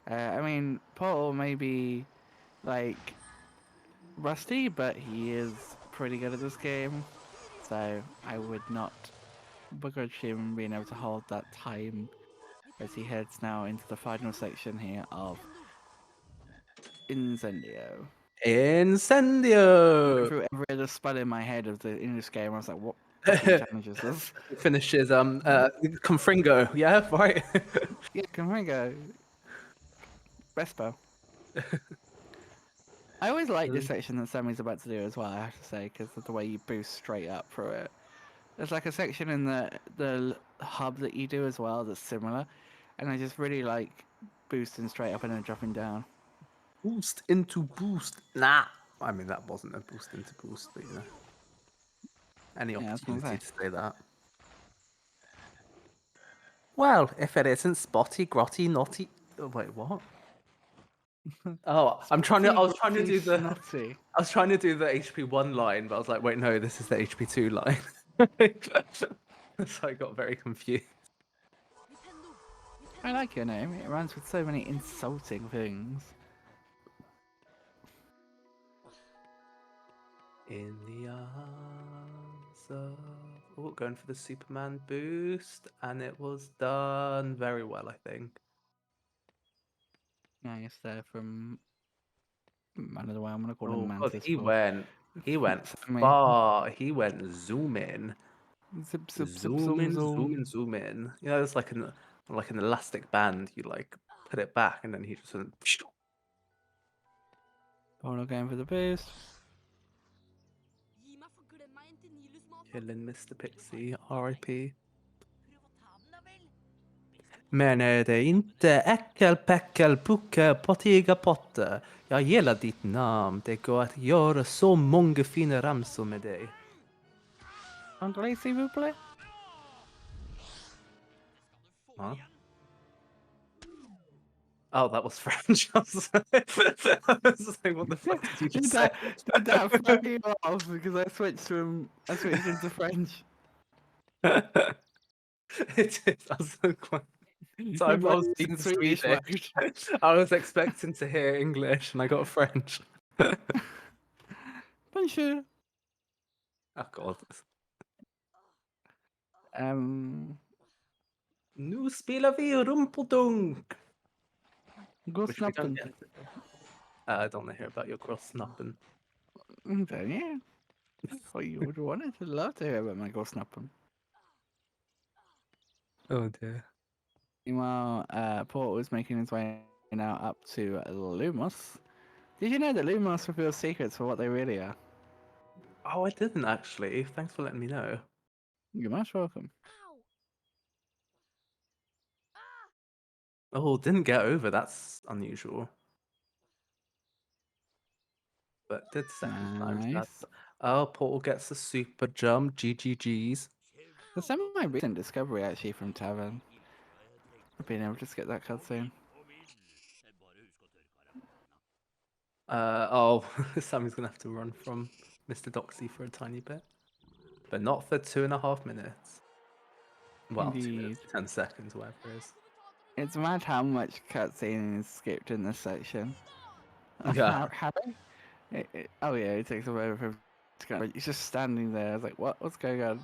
I mean, Paul may be like rusty, but he is pretty good at this game. So I would not begrudge him being able to hold that time as he heads now into the final section here of Incendio. Incendio! Through every other spell in my head of the English game, I was like, what fucking challenge is this? Finishes Confringo, yeah, right. Yeah, Confringo. Best spell. I always like this section that Sammy's about to do as well, I have to say, because of the way you boost straight up through it. There's like a section in the hub that you do as well that's similar, and I just really like boosting straight up and then dropping down. Boost into boost. Nah. I mean, that wasn't a boost into boost, but you know. Any opportunity to say that. Well, if it isn't spotty, grotty, naughty. Oh, wait, what? Oh, I was trying to do the HP1 line, but I was like, wait, no, this is the HP2 line. So I got very confused. I like your name. It rhymes with so many insulting things. In the arms of... Oh, going for the Superman boost, and it was done very well, I think. Nice there from... I don't know why I'm going to call him Oh, Mantis. God, he went Sammy. far. He went zoom in. Zip, zip, Zoom zoom, in, zoom. zoom in, zoom in. You know, it's like an elastic band. You like put it back, and then he just went. Polo going for the boost. Killing Mr. Pixie, R.I.P. Men är det inte äckelpäckelpuckelpottigapotte? Jag gillar ditt namn. Det går att göra så många fina ramsor med dig. Anglais, s'il vous plaît? Huh? Oh, that was French. I was like, what the fuck did you just say? Did that fuck you off because I switched into French. It is. I was so quite... So I was speaking Swedish. I was expecting to hear English, and I got French. Bonjour. Oh God. Nu spelar vi rumpeldunk. Go snappen. I don't want to hear about your girl snapping. Don't you? Oh, you would want to love to hear about my girl snapping. Oh dear. Meanwhile, Port was making his way now up to Lumos. Did you know that Lumos reveals secrets for what they really are? Oh, I didn't actually. Thanks for letting me know. You're most welcome. Oh, didn't get over. That's unusual. But did second time. So Nice. oh, Portal gets a super jump. GGGs. The semi-recent discovery actually from Tavern. Being able to skip that cutscene. Oh, Sammy's gonna have to run from Mr. Doxy for a tiny bit, but not for 2.5 minutes. Well, 2 minutes, Indeed. 10 seconds, whatever it is. It's mad how much cutscene is skipped in this section. Yeah. Harry? Oh yeah, it takes a while for him to go. He's just standing there. I was like, what? What's going on?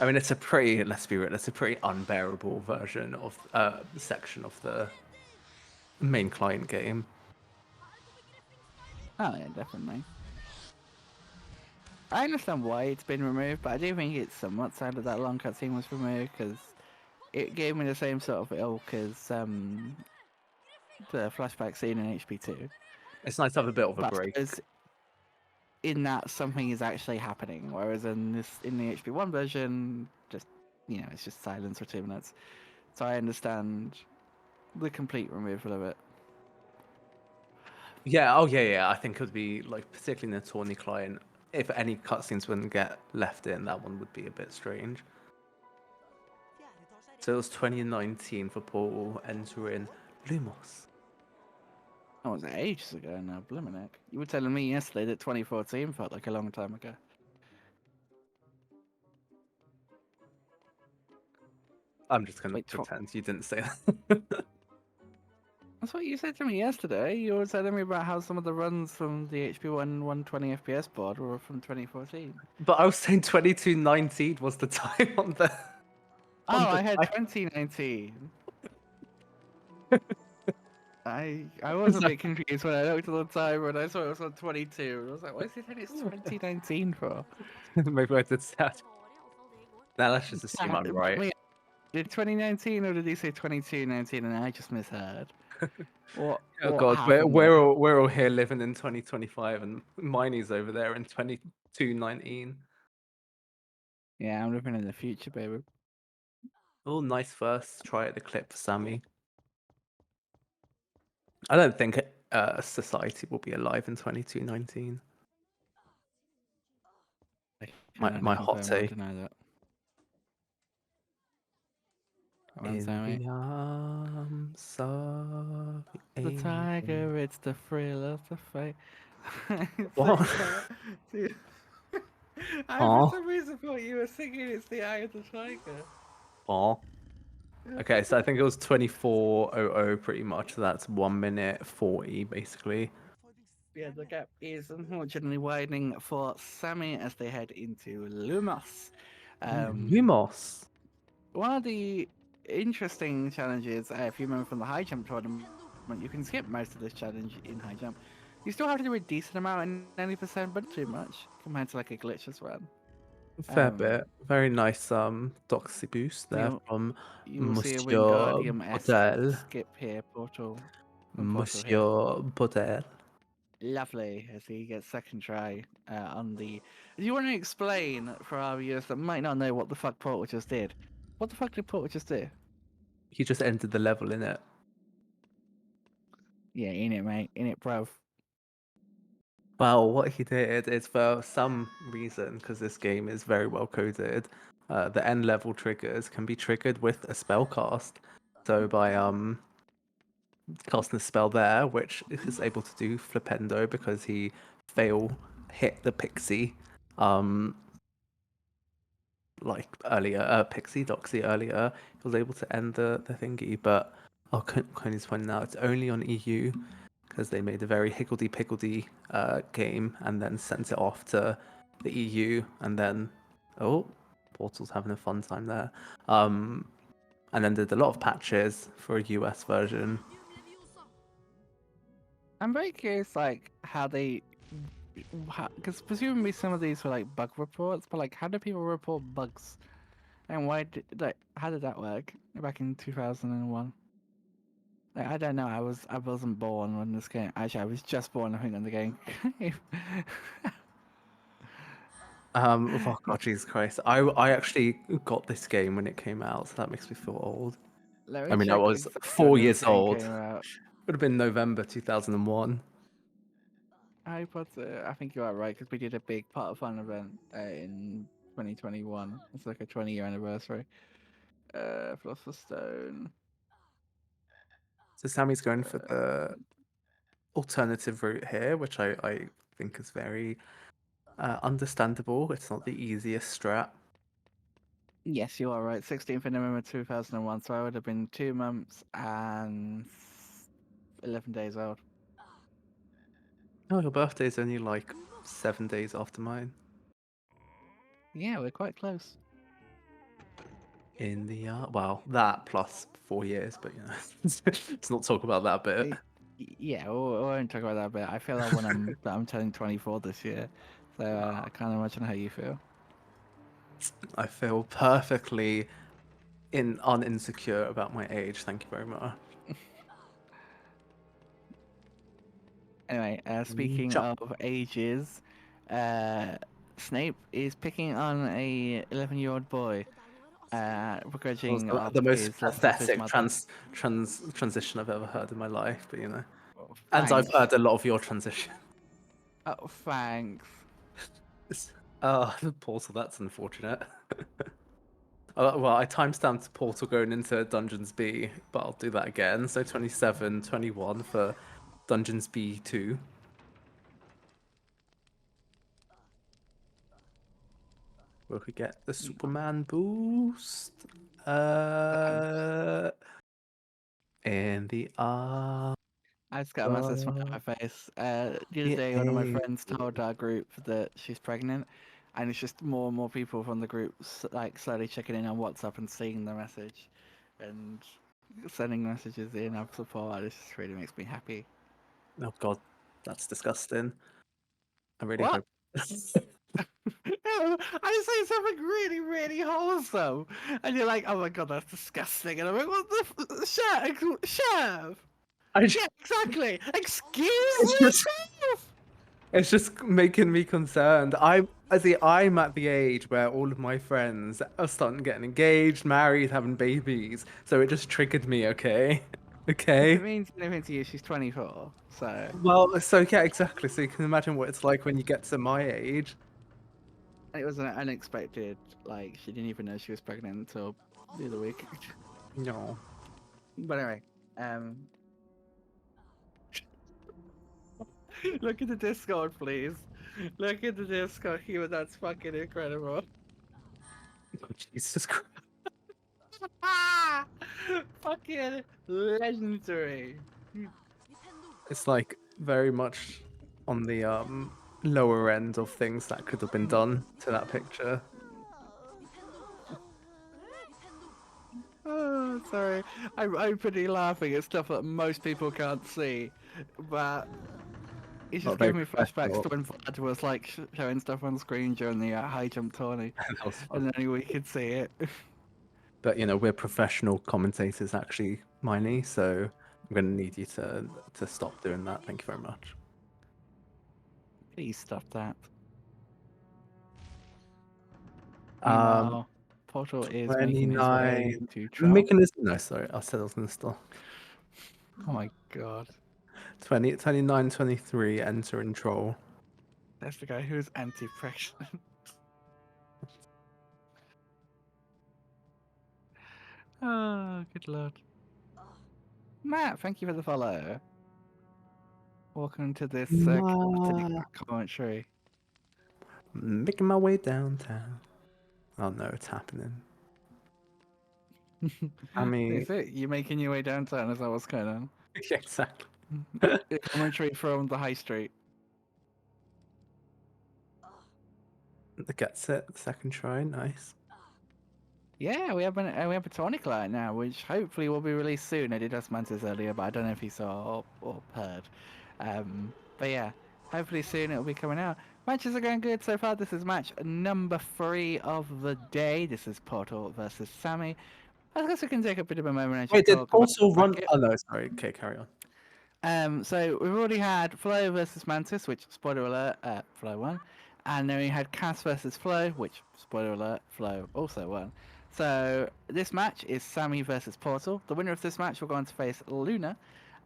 I mean, it's a pretty, let's be real, it's a pretty unbearable version of section of the main client game. Oh yeah, definitely. I understand why it's been removed, but I do think it's somewhat sad that that long cutscene was removed because it gave me the same sort of ilk as the flashback scene in HP2. It's nice to have a bit of a But break. in that something is actually happening, whereas in the HP1 version, just it's just silence for 2 minutes. So I understand the complete removal of it. Yeah, oh yeah. I think it would be, like, particularly in the Tawny client, if any cutscenes wouldn't get left in, that one would be a bit strange. So it was 2019 for Portal entering Lumos. That was ages ago now, Bliminick. You were telling me yesterday that 2014 felt like a long time ago. I'm just gonna Wait, pretend you didn't say that. That's what you said to me yesterday. You were telling me about how some of the runs from the HP1 120 FPS board were from 2014. But I was saying 2219 was the time on the. Oh, on the I had time. 2019. I was a bit confused when I looked at the timer and I saw it was on 22. I was like, what is it saying it's 2019 for? Maybe I did that. Now let's just assume I'm right. Did 2019 or did he say 2219 and I just misheard? What? Oh what god, happened we're all here living in 2025 and Miney's over there in 2219. Yeah, I'm living in the future, baby. Oh, nice first try at the clip for Sammy. I don't think society will be alive in 2219. My hot take. Deny that. In the arms of the tiger, it's the thrill of the fight. What? I for some reason thought you were singing "It's the Eye of the Tiger." Oh. Okay, so I think it was 24:00 pretty much. So that's 1 minute 40 basically. Yeah, the gap is unfortunately widening for Sammy as they head into Lumos. Lumos. One of the interesting challenges, if you remember from the high jump tournament, you can skip most of this challenge in high jump. You still have to do a decent amount in 90%, but too much compared to like a glitches run. Fair bit. Very nice doxy boost there from You'll see a Monsieur Wingardium-esque Bodel. skip here, portal. Monsieur Bodel. Lovely, as he gets second try on the... Do you want to explain for our viewers that might not know what the fuck Portal just did? What the fuck did Portal just do? He just entered the level, innit? Yeah, in it, mate. In it, bruv. Well, what he did is, for some reason, because this game is very well coded, the end level triggers can be triggered with a spell cast. So by casting a spell there, which is able to do Flipendo because he hit the Pixie, like earlier, Pixie Doxy earlier, he was able to end the thingy. But Connie's pointing out it's only on EU because they made a very higgledy-piggledy game and then sent it off to the EU, and then Portal's having a fun time there. And then did a lot of patches for a US version. I'm very curious, like, how they, because presumably some of these were like bug reports, but like, how do people report bugs, and why did like how did that work back in 2001? Like, I don't know. I wasn't born when this game. Actually, I was just born. I think when the game came. Oh god, Jesus Christ! I actually got this game when it came out, so that makes me feel old. Let me I mean, I check was exactly 4 when this years game old. came out. Would have been November 2001. Harry Potter. I think you are right because we did a big part of fun event in 2021. It's like a 20-year anniversary. Philosopher's Stone. So Sammy's going for the alternative route here, which I think is very understandable. It's not the easiest strat. Yes, you are right. 16th of November 2001. So I would have been 2 months and 11 days old. Oh, your birthday's only like 7 days after mine. Yeah, we're quite close. In the well, that plus 4 years, but you know, let's not talk about that bit. Yeah, we won't talk about that bit. I feel like when I'm turning 24 this year, so I can't imagine how you feel. I feel perfectly uninsecure about my age. Thank you very much. Anyway, speaking Jump. of ages, Snape is picking on a 11-year-old boy, begrudging That was of the most his loss of his pathetic mother. transition I've ever heard in my life, but you know. Oh, And I've thanks. heard a lot of your transition. Oh, thanks. Oh, the portal, that's unfortunate. Well, I timestamped portal going into Dungeons B, but I'll do that again. So 27, 21 for Dungeons B2. Where we get the Superman boost. In the I just got a massive smile on my face. The other day, one of my friends told our group that she's pregnant, and it's just more and more people from the group like slowly checking in on WhatsApp and seeing the message, and sending messages in of support. This just really makes me happy. Oh god, that's disgusting. I really What? hope. I say something really, really wholesome, and you're like, "Oh my god, that's disgusting," and I'm like, "What the chef? Yeah, exactly. Excuse me, chef." It's just making me concerned. I'm at the age where all of my friends are starting getting engaged, married, having babies. So it just triggered me. Okay, If okay. it means anything to you, she's 24, so. Well, so yeah, exactly. So you can imagine what it's like when you get to my age. It was an unexpected, like, she didn't even know she was pregnant until the other week. No. But anyway, look at the Discord, please. Look at the Discord here, that's fucking incredible. Oh, Jesus Christ. Fucking legendary. It's like very much on the lower end of things that could have been done to that picture. Oh, sorry. I'm pretty laughing at stuff that most people can't see, but it's Not just very giving me flashbacks professional. to when Vlad was like showing stuff on screen during the high jump tourney, That was fun. and only we could see it. But you know, we're professional commentators, actually, Miney. So I'm going to need you to stop doing that. Thank you very much. Please stop that. Um, Meanwhile, Portal is making his way 29. to Troll. Making this. No, sorry. I said I was going to stop. Oh my god. 20, 29, 23. Enter and troll. That's the guy who's anti-pregnant. Oh, good lord. Matt, thank you for the follow. Welcome to this commentary. Making my way downtown. Oh no, it's happening. I mean, Is it? You making your way downtown? Is that what's going on? yeah, exactly. A commentary from the high street. Gets it. Second try. Nice. Yeah, we have a Tonic Light now, which hopefully will be released soon. I did ask Mantis earlier, but I don't know if he saw or heard. But yeah, hopefully soon it'll be coming out. Matches are going good so far. This is match number 3 of the day. This is Portal versus Sammy. I guess we can take a bit of a moment and Wait, just did talk about Portal the run? bracket. Oh no, sorry. Okay, carry on. So we've already had Flo versus Mantis, which, spoiler alert, Flo won. And then we had Kaas versus Flo, which, spoiler alert, Flo also won. So this match is Sammy versus Portal. The winner of this match will go on to face Luna,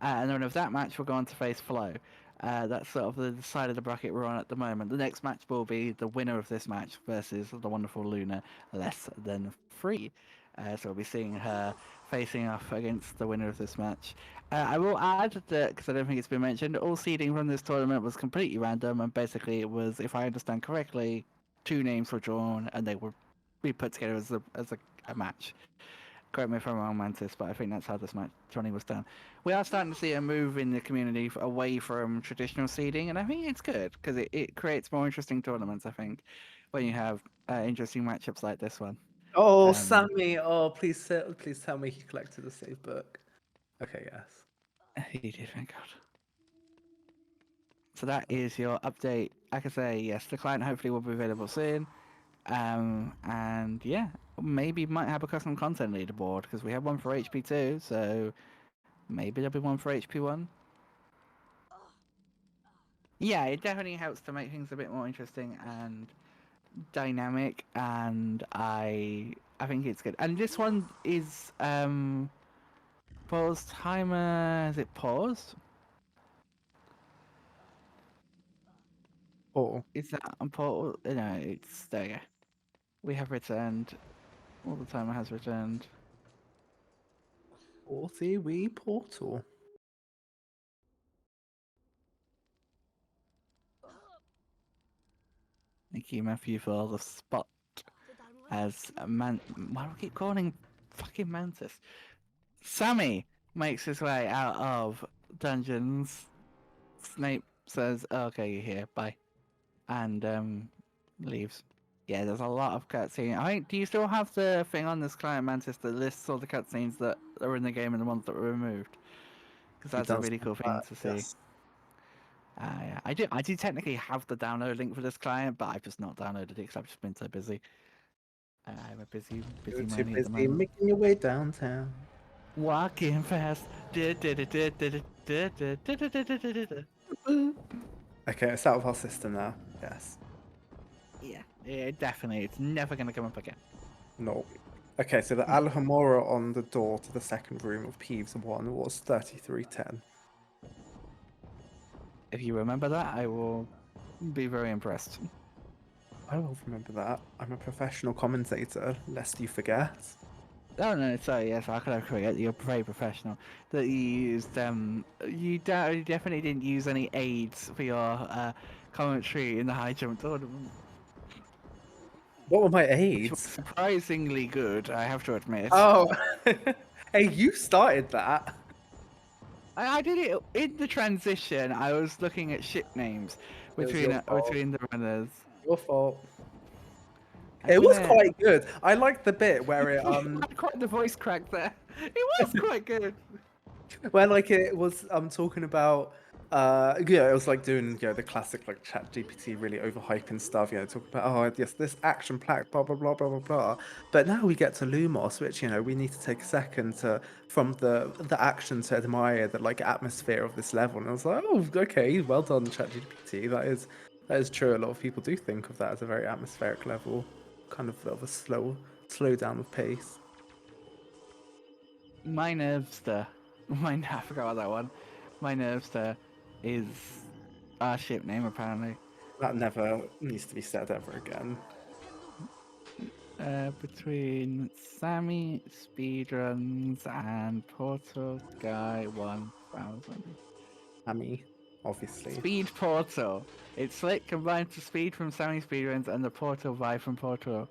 and the winner of that match will go on to face Flo. That's sort of the side of the bracket we're on at the moment. The next match will be the winner of this match versus the wonderful Luna, less than 3. So we'll be seeing her facing off against the winner of this match. I will add that, because I don't think it's been mentioned, all seeding from this tournament was completely random, and basically it was, if I understand correctly, 2 names were drawn and they were be put together as a match. Correct me if I'm wrong, Mantis, but I think that's how this match running was done. We are starting to see a move in the community away from traditional seeding, and I think it's good because it creates more interesting tournaments. I think when you have interesting matchups like this one. Oh, Sammy! Oh, please tell me he collected a save book. Okay, yes. He did, thank God. So that is your update. I can say yes, the client hopefully will be available soon. And yeah, maybe might have a custom content leaderboard because we have one for HP2, so maybe there'll be one for HP1. Yeah, it definitely helps to make things a bit more interesting and dynamic, and I think it's good. And this one is pause timer. Is it paused? Portal. Is that on Portal? No, it's there. You go. We have returned. All the timer has returned. Portal. Thank you, Matthew, for the spot. As a man, why do I keep calling fucking Mantis? Sammy makes his way out of dungeons. Snape says, oh, "Okay, you're here. Bye," and leaves. Yeah, there's a lot of cutscenes. Do you still have the thing on this client, Mantis, that lists all the cutscenes that are in the game and the ones that were removed? Because that's a really cool thing to see. Yes. Yeah. I do technically have the download link for this client, but I've just not downloaded it because I've just been so busy. I'm a busy You're too man at the busy moment. making your way downtown. Walking fast. Okay, it's out of our system now. Yes. Yeah, definitely. It's never going to come up again. No. Okay, so the Alhambra on the door to the second room of Peeves 1 was 3310. If you remember that, I will be very impressed. I will remember that. I'm a professional commentator, lest you forget. Oh no, sorry, yes, I could forget. You're very professional. That you used, you definitely didn't use any aids for your commentary in the high jump tournament. What were my Which was aids? surprisingly good, I have to admit. Oh, hey, you started that. I did it in the transition. I was looking at ship names It was between your fault. between the runners. Your fault. It was quite good. I liked the bit where it had quite the voice crack there. It was quite good. where like it was talking about it was like doing the classic like chat GPT really overhyping stuff, talking about yes, this action pack, blah blah blah blah blah blah. But now we get to Lumos, which we need to take a second from the action to admire the like atmosphere of this level. And I was like, oh okay, well done chat GPT. That is true. A lot of people do think of that as a very atmospheric level, kind of a slow down of pace. My Nervster. I forgot about that one. My Nervster is our ship name, apparently. That never needs to be said ever again. Between Sammy Speedruns and Portal Guy 1000. Sammy, obviously. Speed Portal. It's Slick combined to speed from Sammy Speedruns and the Portal vibe from Portal.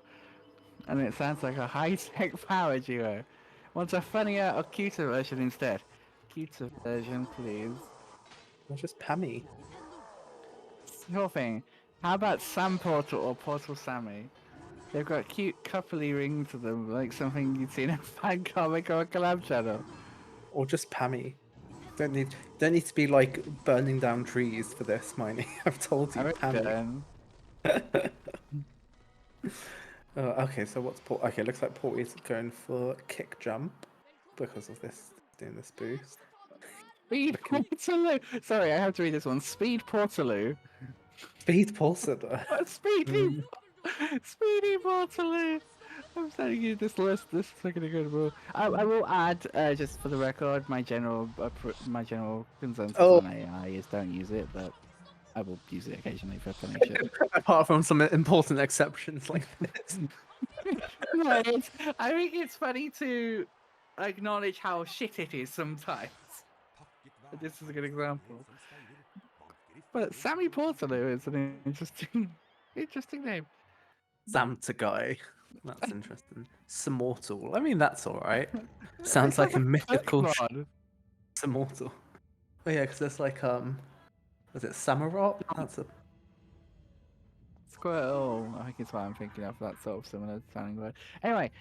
And it sounds like a high-tech power duo. Want a funnier or cuter version instead? Cuter version, please. Or just Pammy. Sure thing. How about Sam Portal or Portal Sammy? They've got a cute coupley ring to them, like something you'd see in a fan comic or a collab channel. Or just Pammy. Don't need to be like burning down trees for this, Miney. I've told you, I'm panic. done. Okay, so what's Port? Okay, looks like Port is going for kick jump because of this doing this boost. Speed Portaloo. Sorry, I have to read this one. Speed Portaloo. Speed Portaloo. Speedy Portaloo. I'm sending you this list. This is looking a good move. I will add, just for the record, my general consensus on AI is don't use it, but I will use it occasionally for funny shit. Apart from some important exceptions like this. No, I think it's funny to acknowledge how shit it is sometimes. This is a good example. But Sammy Portaloo is an interesting name. Santa guy. That's interesting. Immortal. I mean, that's all right. Sounds like a mythical. Immortal. Oh yeah, because there's like was it Samurott? That's a. Squirtle. I think it's what I'm thinking of. That sort of similar sounding word. Anyway,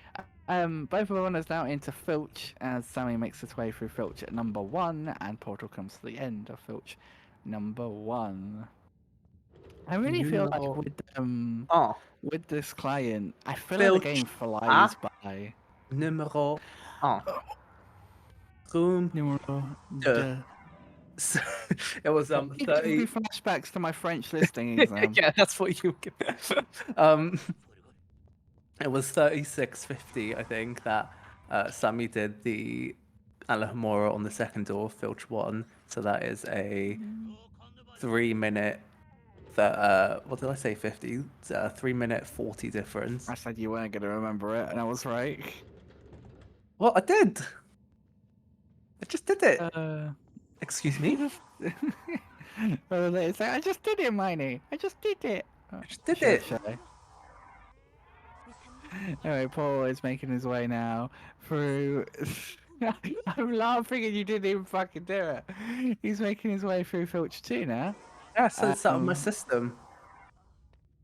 both of runners now into Filch as Sammy makes his way through Filch at number 1, and Portal comes to the end of Filch number 1. I really feel like with this client, I feel like the game flies by. Numero 1. Room Numero 2. It was 30 flashbacks to my French listing exam. Yeah, that's what you give. It was 36.50, I think, that Sammy did the Alhambra on the second door, Filch 1. So that is a 3 minute. What did I say? 50. It's a 3 minute 40 difference. I said you weren't gonna remember it, and I was right. Well, I did. I just did it. Excuse me. It's like, I just did it, Miney. I just did it. I just did it. Anyway, Paul is making his way now through. I'm laughing and you didn't even fucking do it. He's making his way through Filch 2 now. Yeah, so it's out of my system.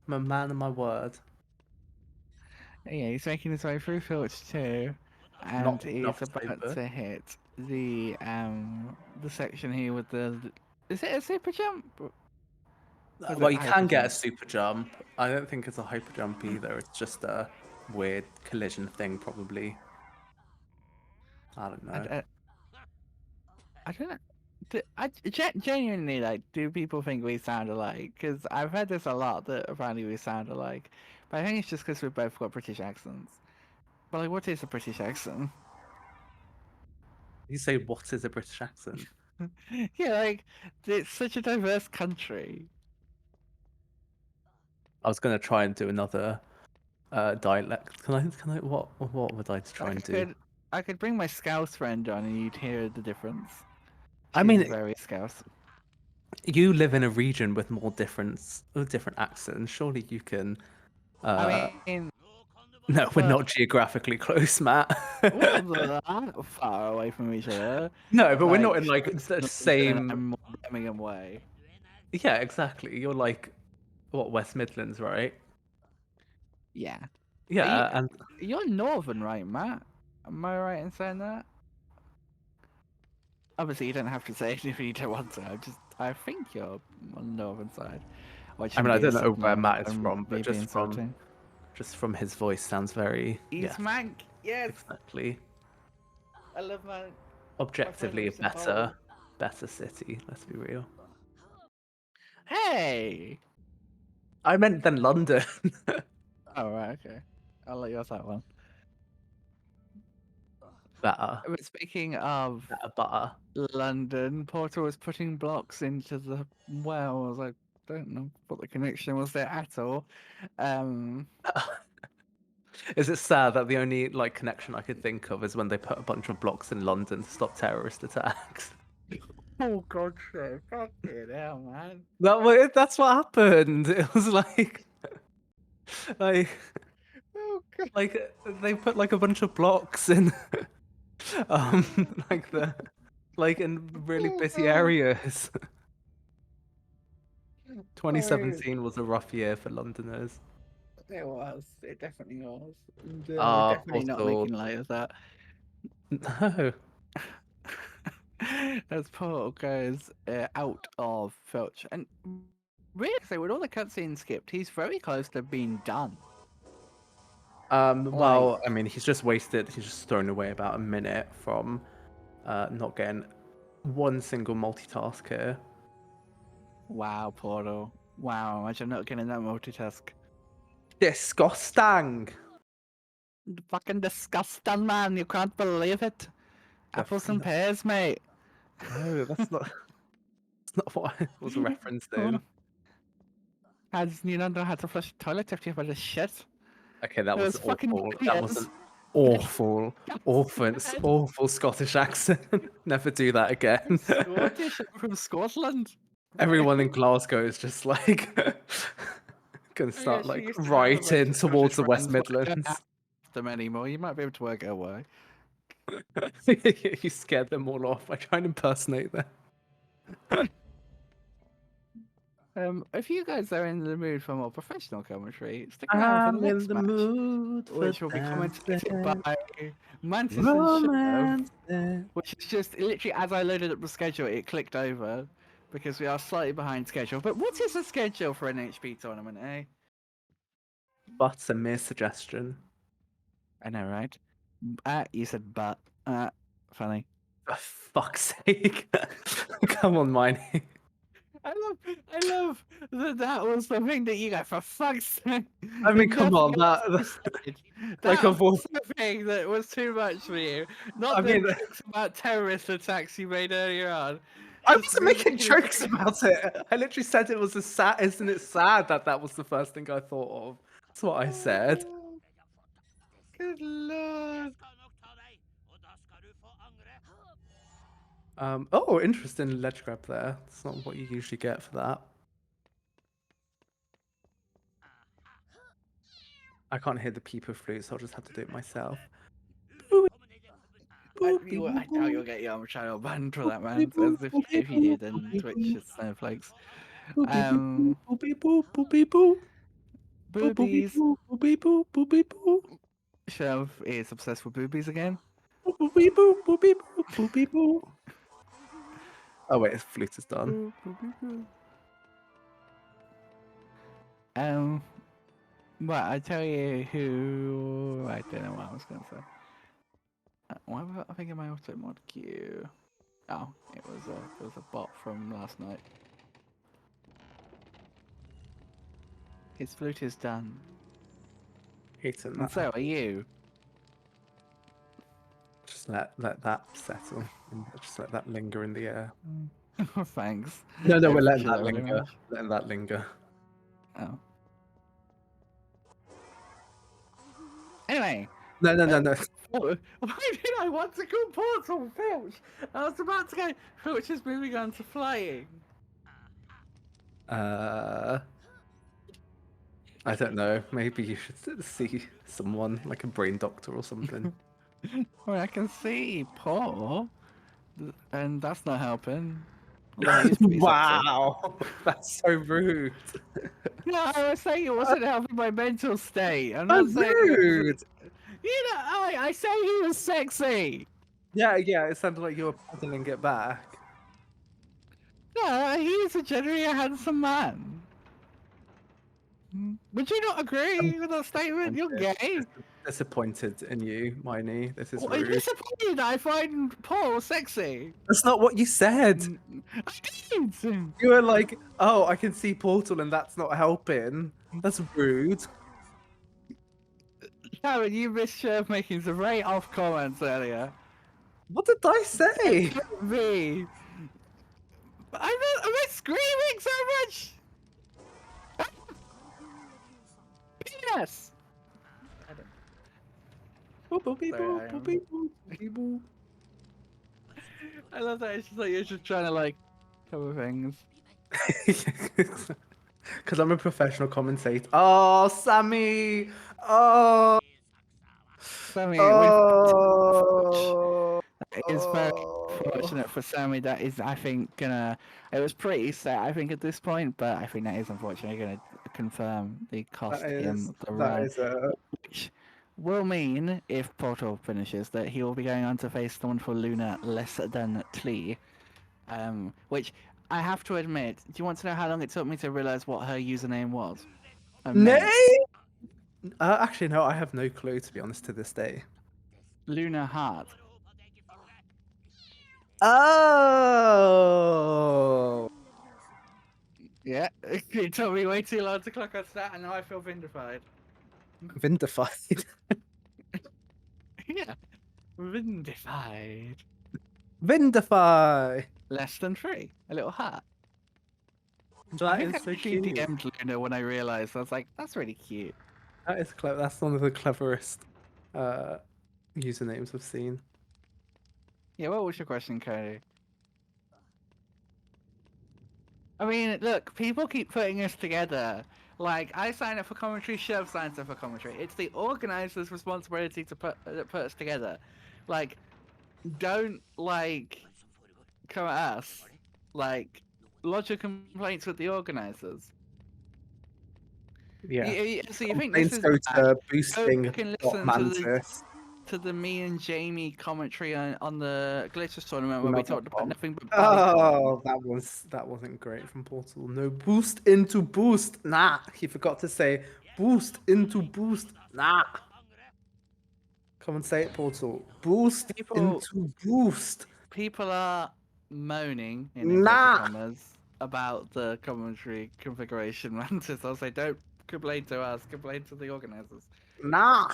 I'm a man of my word. Yeah, he's making his way through Filch 2, and he's about to hit the section here with the. Is it a super jump? Well, you can get a super jump. I don't think it's a hyper jump either. It's just a weird collision thing, probably. I don't know. I don't know. Genuinely, like, do people think we sound alike? Because I've heard this a lot, that apparently we sound alike. But I think it's just because we've both got British accents. But, like, what is a British accent? You say, what is a British accent? Yeah, like, it's such a diverse country. I was going to try and do another dialect. Can I, what would I try and do? I could bring my Scouse friend on and you'd hear the difference. I mean, very Scouse. You live in a region with more different accents. Surely you can. I mean, no, we're not geographically close, Matt. We're not far away from each other. No, but we're not in like the same Birmingham way. Yeah, exactly. You're like what, West Midlands, right? Yeah. Yeah, and you're northern, right, Matt? Am I right in saying that? Obviously, you don't have to say it if you don't want to. I think you're on the northern side. I mean, I don't know where Matt is from, but just from his voice, sounds very. East Mank, yes. Exactly. I love Mank. Objectively, a better city. Let's be real. Hey. I meant then London. Oh right, okay. I'll let you have that one. Better. But speaking of better. London, Portal was putting blocks into the well. I was like, don't know what the connection was there at all. Is it sad that the only like connection I could think of is when they put a bunch of blocks in London to stop terrorist attacks? Oh god, shit! Fucking hell, man. That's what happened. It was like oh, like they put like a bunch of blocks in like in really busy areas. 2017 was a rough year for Londoners. It was. It definitely was. Definitely not making light of that. No. as Portal goes out of Filch. And really, so with all the cutscenes skipped, he's very close to being done. Well, I mean, he's just wasted. He's just thrown away about a minute from not getting one single multitask here. Wow, Portal. Wow, imagine not getting that multitask. Disgusting. Fucking disgusting, man. You can't believe it. Apples and pears, mate. No, that's not. That's not what I was referencing. How does you not know how to flush a toilet after you've had a shit? Okay, that It was fucking awful. That brilliant. was an awful Scottish accent. Never do that again. Scottish from Scotland. Everyone in Glasgow is just like gonna start she like used to have a right bunch in of towards the Scottish West friends, but I don't Midlands. have them anymore. You might be able to work out why. You scared them all off by trying to impersonate them. If you guys are in the mood for more professional commentary, stick around for the next match, mood which will be commentated by Mantis and Sherv, which is just literally as I loaded up the schedule, it clicked over because we are slightly behind schedule. But what is the schedule for an HP tournament, eh? But a mere suggestion. I know, right? You said but. Funny. For fuck's sake! Come on, Miney. I love that was the thing that you got for fuck's sake. I mean, come on, that like of all. was the thing that was too much for you. Not I the mean, jokes about terrorist attacks you made earlier on. I Just wasn't making ridiculous. jokes about it. I literally said it was a sad. Isn't it sad that that was the first thing I thought of? That's what I said. Good lord. Oh, interesting ledge grab there. That's not what you usually get for that. I can't hear the peeper flute, so I'll just have to do it myself. I doubt you'll get your channel banned for that, man. As if you did, then Twitch is snowflakes. Boobies. Sherv is obsessed with boobies again. Oh wait, his flute is done. But I tell you who I don't know what I was going to say. Why was I thinking my auto mod queue? Oh, it was a bot from last night. His flute is done. And so are you. Just let that settle. And just let that linger in the air. Thanks. No, I we're letting appreciate that very linger. much. Letting that linger. Oh. Anyway. No. Why did I want to go Portal, Filch? I was about to go. Filch is moving on to flying. I don't know. Maybe you should see someone, like a brain doctor or something. Well, I can see Paul, and that's not helping. Although he's pretty Wow, that's so rude. No, I was saying it wasn't helping my mental state. I'm That's not saying rude. You know, I say he was sexy. Yeah, it sounded like you were paddling it back. No, he's a generally a handsome man. Would you not agree with that statement? You're gay. Disappointed in you, Miney. This is Well, are you rude. disappointed that I find Paul sexy? That's not what you said. I did. You were like, "Oh, I can see Portal, and that's not helping." That's rude. Karen, you missed Sherv making some very off comments earlier. What did I say? Me. Am I screaming so much? Penis! I love that. It's just like you're just trying to like cover things. Because I'm a professional commentator. Oh, Sammy! Oh! Sammy, that is very fortunate for Sammy. That is, I think, gonna. It was pretty set, I think, at this point, but I think that is unfortunately gonna confirm the cost him the run. will mean, if Portal finishes, that he will be going on to face someone for Luna less than Tlee. Which I have to admit, do you want to know how long it took me to realize what her username was? Nay? Actually, no, I have no clue, to be honest, to this day. Luna Hart. Oh! Yeah, it took me way too long to clock on that, and now I feel vindified. Vindified. Yeah, vindified. Vindify! Less than 3. A little heart. That I think is so I actually cute. DM'd Luna when I realised. I was like, that's really cute. That is clever. That's one of the cleverest usernames I've seen. Yeah, what was your question, Cody? I mean, look, people keep putting us together. Like, I sign up for commentary, Sherv signs up for commentary. It's the organizer's responsibility to put us together. Like, don't, like, come at us. Like, lodge your complaints with the organizers. Yeah. So you think this Complaints is go bad? to Go boosting back and dot listen Mantis. to the me and Jamie commentary on the Glitches tournament where we talked about nothing but Oh, that wasn't great from Portal. No boost into boost. Nah, he forgot to say boost into boost. Nah. Come and say it, Portal. Boost into boost. People are moaning in Nah. inverted commas about the commentary configuration Mantis. I'll say don't complain to us, complain to the organizers. Nah.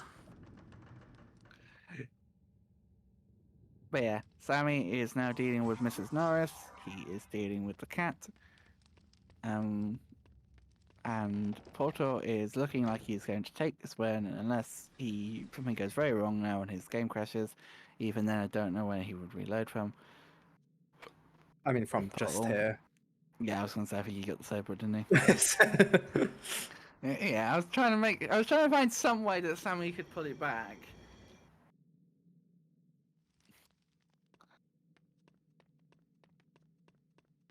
But yeah, Sammy is now dealing with Mrs. Norris. He is dealing with the cat. And Porto is looking like he's going to take this win, unless something goes very wrong now and his game crashes. Even then, I don't know where he would reload from. I mean, from just here. Yeah, I was gonna say I think he got the sober, didn't he? Yeah, I was trying to find some way that Sammy could pull it back.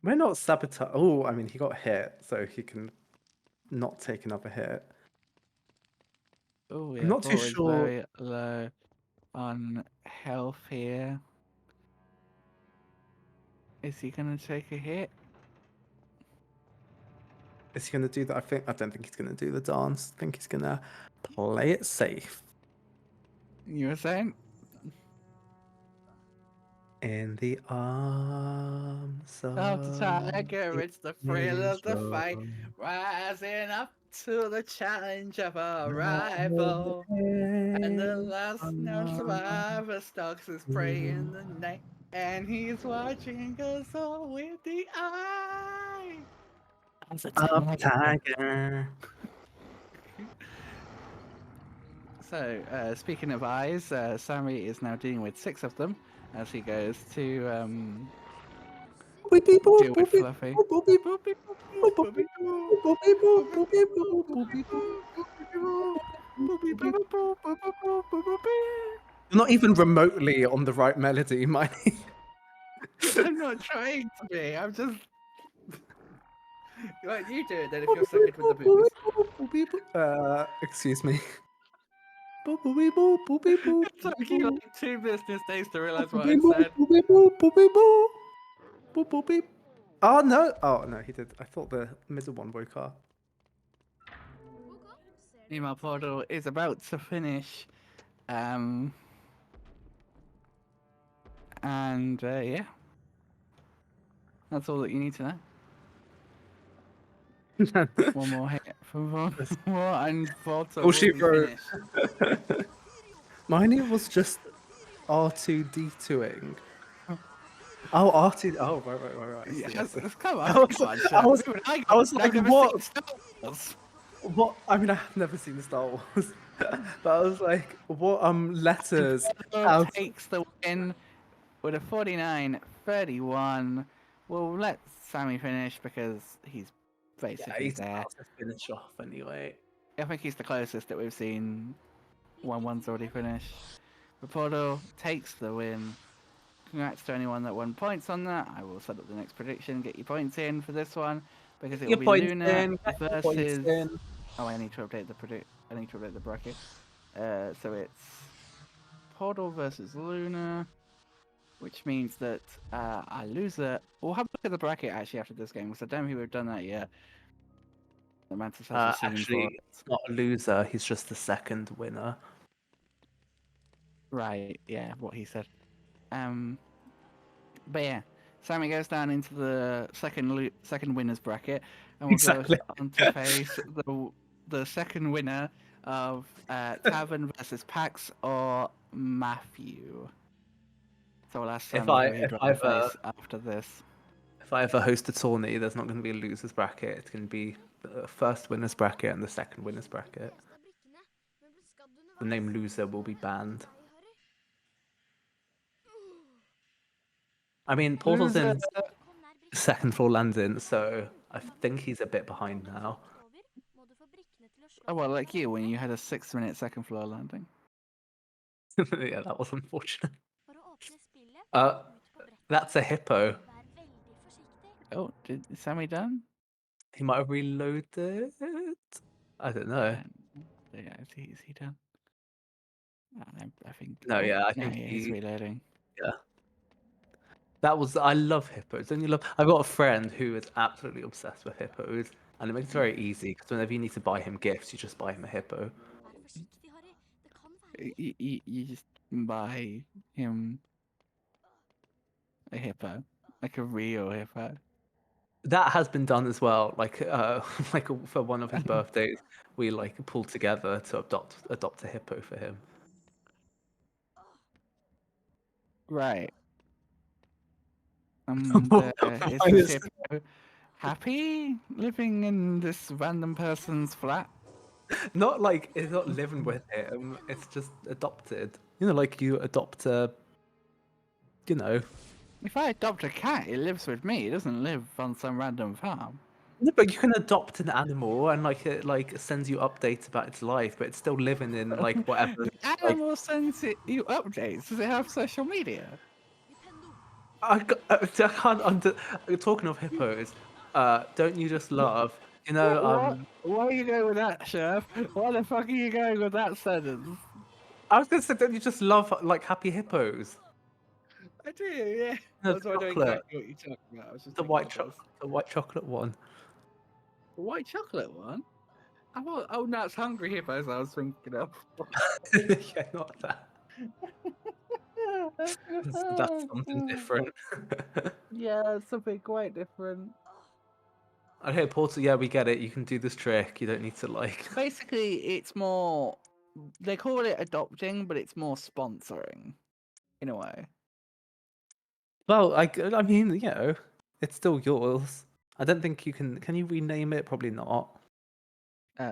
We're not sabotage. Oh, I mean, he got hit, so he can not take another hit. Oh yeah, I'm not too Porto is sure. very low on health here. Is he gonna take a hit? Is he gonna do that? I don't think he's gonna do the dance. I think he's gonna play it safe. You were saying? In the arms Of the tiger, it's the thrill of the fight, rising up to the challenge of a rival. And the last known survivor stalks his prey in the night, and he's watching us all with the eye of the tiger. So, speaking of eyes, Sammy is now dealing with 6 of them as he goes to deal with Fluffy. You're not even remotely on the right melody, Miney. I'm not trying to be. I'm just. Right, you do it then if you're so good with the boobies. Excuse me. It took you like 2 business days to realise what I said. Oh no! Oh no, he did. I thought the middle one woke up. Meanwhile, Portal is about to finish. And yeah. That's all that you need to know. One more hit from more and Portal will be finished. Mine was just R2D2ing. Oh, R2. Oh, right. Yes, come on. I was like, what? What? I mean, I have never seen Star Wars, but I was like, what letters? Takes the win with a 49-31. We'll let Sammy finish because he's basically he's there. about to finish off anyway. I think he's the closest that we've seen. 1-1's already finished. Raporto takes the win. Congrats to anyone that won points on that. I will set up the next prediction, get your points in for this one because it will be Luna versus. Oh, I need to update the bracket. So it's Portal versus Luna, which means that a loser. We'll have a look at the bracket actually after this game, because I don't think we've done that yet. The Mantis has a season Actually, for it's not a loser. He's just the second winner. Right, yeah, what he said. But yeah, Sammy goes down into the second winners bracket, and we'll Exactly. go on to face the second winner of Tavern versus Pax or Matthew. So we'll ask Sammy who he'd rather face after this. If I ever host a tourney, there's not going to be a losers bracket. It's going to be the first winners bracket and the second winners bracket. The name loser will be banned. I mean, Portal's in second floor landing, so I think he's a bit behind now. Oh well, like you when you had a 6-minute second floor landing. Yeah, that was unfortunate. That's a hippo. Oh, did Sammy done? He might have reloaded. I don't know. Yeah, is he done? I think. No, yeah, I no, think he's reloading. Yeah. That was. I love hippos. Don't you love? I've got a friend who is absolutely obsessed with hippos, and it makes it very easy because whenever you need to buy him gifts, you just buy him a hippo. You just buy him a hippo, like a real hippo. That has been done as well. Like, like for one of his birthdays, we like pulled together to adopt a hippo for him. Right. Is this hippo happy living in this random person's flat? Not like it's not living with him. It's just adopted. You know, like you adopt a. You know. If I adopt a cat, it lives with me. It doesn't live on some random farm. No, but you can adopt an animal and like it like sends you updates about its life, but it's still living in like whatever. The animal sends you updates. Does it have social media? I can't talking of hippos. Don't you just love? You know. Why are you going with that, Sherv? Why the fuck are you going with that sentence? I was gonna say, don't you just love like happy hippos? I do, yeah. No, I was wondering chocolate. exactly what you're talking about. I was just The white chocolate one. The white chocolate one? Oh, no, it's Hungry Hippos I was thinking of. Yeah, not that. That's something different. Yeah, something quite different. Okay, Portal, yeah, we get it. You can do this trick. You don't need to like. Basically, it's more. They call it adopting, but it's more sponsoring, in a way. Well, I mean, you know, it's still yours. I don't think you can. Can you rename it? Probably not.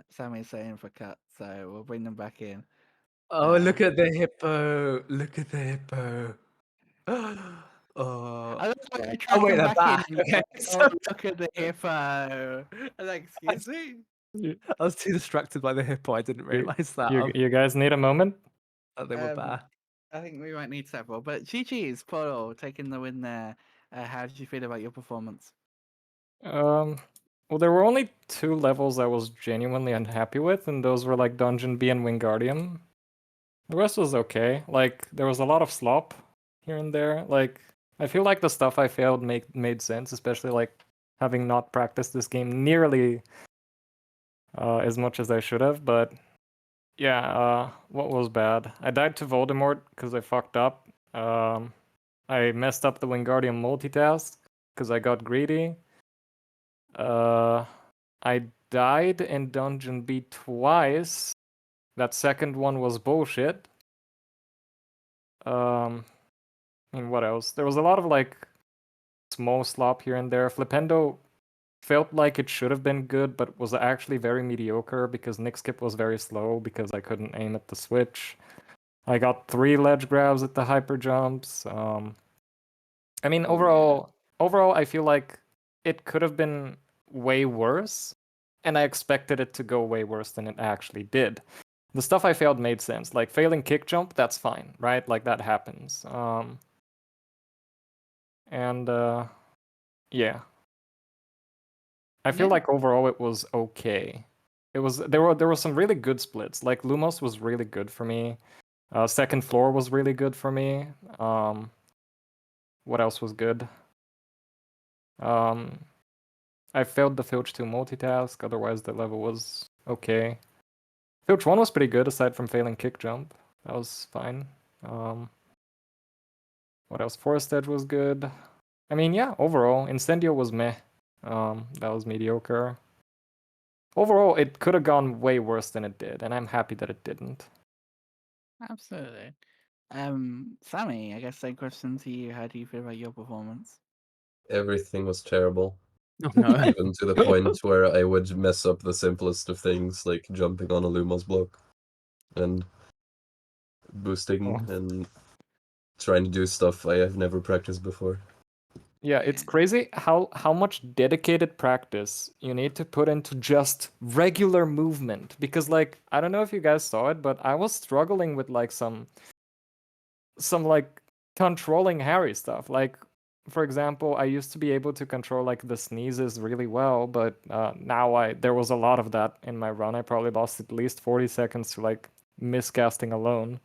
Sammy's saying for cut, so we'll bring them back in. Oh, look at the hippo! Look at the hippo! Oh, I wait, them they're back. in. Okay, Oh, look at the hippo. Like, excuse me. I was too distracted by the hippo. I didn't realize that. You guys need a moment? That they were back. I think we might need several, but GG's Poro taking the win there. How did you feel about your performance? Well, there were only 2 levels I was genuinely unhappy with, and those were like Dungeon B and Wingardium. The rest was okay. Like, there was a lot of slop here and there. Like, I feel like the stuff I failed made sense, especially like having not practiced this game nearly as much as I should have. But yeah, what was bad? I died to Voldemort because I fucked up. I messed up the Wingardium multitask because I got greedy. I died in Dungeon B twice. That second one was bullshit. I mean, what else? There was a lot of like small slop here and there. Flipendo felt like it should have been good, but was actually very mediocre because Nick Skip was very slow because I couldn't aim at the switch. I got 3 ledge grabs at the hyper jumps. I mean, overall, I feel like it could have been way worse, and I expected it to go way worse than it actually did. The stuff I failed made sense. Like failing kick jump, that's fine, right? Like that happens. Yeah. I feel like overall it was okay. there were some really good splits. Like Lumos was really good for me. Second floor was really good for me. What else was good? I failed the Filch 2 multitask, otherwise the level was okay. Filch 1 was pretty good aside from failing kick jump. That was fine. What else? Forest Edge was good. I mean, yeah, overall, Incendio was meh. That was mediocre. Overall, it could have gone way worse than it did, and I'm happy that it didn't. Absolutely. Sammy, I guess same question to you. How do you feel about your performance? Everything was terrible. Oh, no. Even to the point where I would mess up the simplest of things, like jumping on a Lumos block and boosting and trying to do stuff I have never practiced before. Yeah, it's crazy how much dedicated practice you need to put into just regular movement. Because like, I don't know if you guys saw it, but I was struggling with like some like controlling Harry stuff. Like, for example, I used to be able to control like the sneezes really well, but now there was a lot of that in my run. I probably lost at least 40 seconds to like miscasting alone.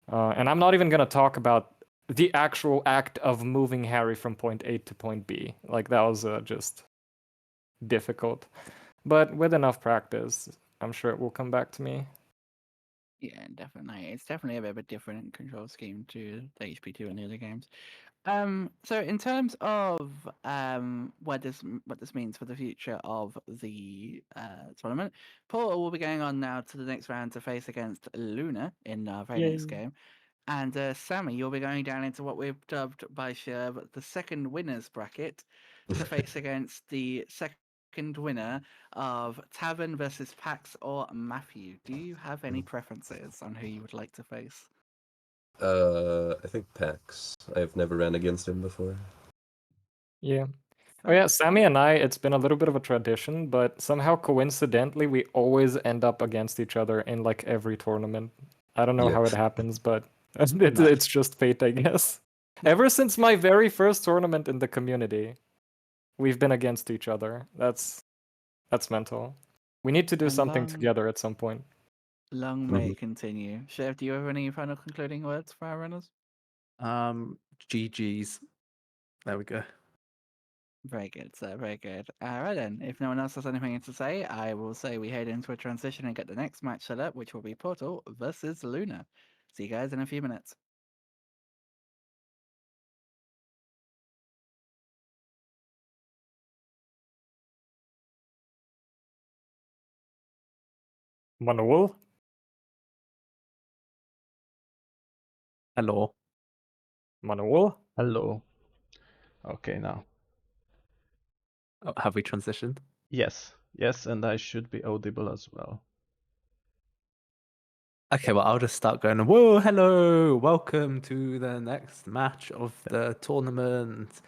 And I'm not even gonna talk about the actual act of moving Harry from point A to point B. Like that was just difficult. But with enough practice, I'm sure it will come back to me. Yeah, definitely. It's definitely a bit of a different control scheme to the HP2 and the other games. So in terms of what this means for the future of the tournament, Portal will be going on now to the next round to face against Luna in our very next Yay. game. And Sammy, you'll be going down into what we've dubbed by Sherv the second winners bracket to face against the second winner of Tavern versus Pax or Matthew. Do you have any preferences on who you would like to face? I think Pax. I've never ran against him before. Yeah. Oh yeah, Sammy and I, it's been a little bit of a tradition, but somehow coincidentally we always end up against each other in like every tournament. I don't know Yeah. how it happens, but it's just fate, I guess. Ever since my very first tournament in the community, we've been against each other. That's mental. We need to do And something long- together at some point. Long may it continue. Chef, do you have any final concluding words for our runners? GG's. There we go. Very good, sir. Very good. All right, then. If no one else has anything to say, I will say we head into a transition and get the next match set up, which will be Portal versus Luna. See you guys in a few minutes. Manuel? Hello. Manuel? Hello. Okay, now. Oh, have we transitioned? Yes. Yes, and I should be audible as well. Okay, well, I'll just start going, whoa, hello, welcome to the next match of the tournament.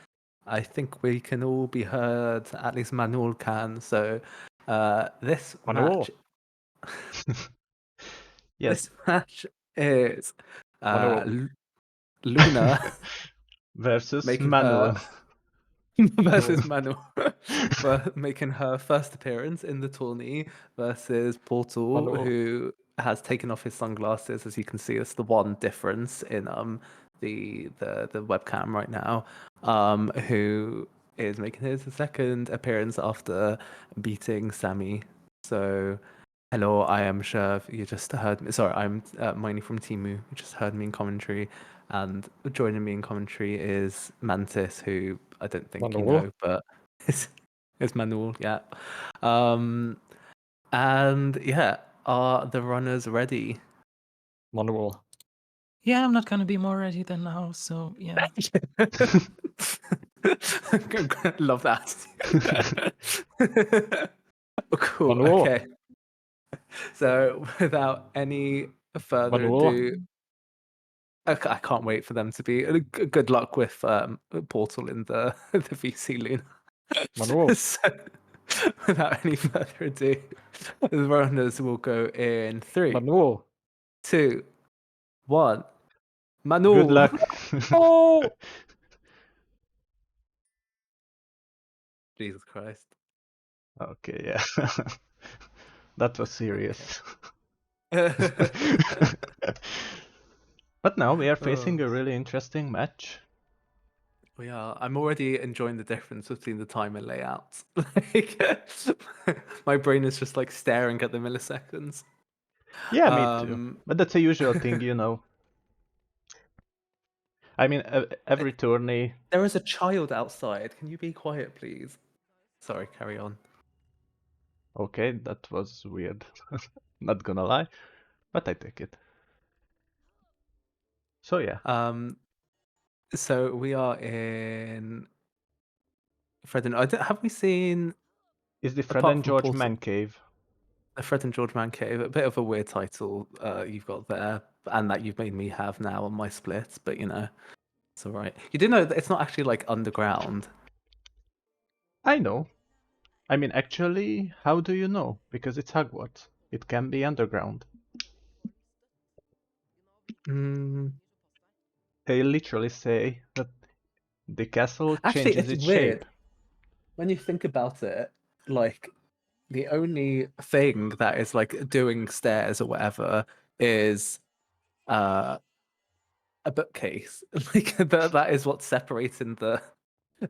I think we can all be heard, at least Manuel can. So this Manuel. match... Yes. This match is Manuel. Luna versus making Manuel. versus Manuel for making her first appearance in the tourney versus Portal, Manuel. who has taken off his sunglasses. As you can see, it's the one difference in the webcam right now. Who is making his second appearance after beating Sammy. So hello, I am Sherv. You just heard me. Sorry, I'm Miney from Timu. You just heard me in commentary. And joining me in commentary is Mantis, who I don't think you Manuel. know, but it's Manuel, yeah. And yeah, are the runners ready? Manuel. Yeah, I'm not gonna be more ready than now, so yeah. Love that. Cool. Manuel. Okay. So without any further Manuel. ado, I can't wait for them to be. Good luck with Portal in the VC Luna. Manuel. So, without any further ado, the runners will go in 3, Manuel. 2, 1. Manu. Good luck. Oh! Jesus Christ. Okay, yeah. That was serious. But now we are facing a really interesting match. We are. I'm already enjoying the difference between the timer layouts. Like, my brain is just like staring at the milliseconds. Yeah, me too. But that's a usual thing, you know. I mean, every tourney. There is a child outside. Can you be quiet, please? Sorry, carry on. Okay, that was weird. Not gonna lie, but I take it. So yeah. So we are in Fred and have we seen? Is the Fred apart and from George Portal- Man Cave? The Fred and George Man Cave, a bit of a weird title you've got there, and that you've made me have now on my splits, but you know, it's all right. You do know that it's not actually like underground. I know. I mean, actually, how do you know? Because it's Hogwarts. It can be underground. They literally say that the castle Actually, changes it's its weird shape. when you think about it. Like, the only thing that is like doing stairs or whatever is a bookcase. Like that is what's separating the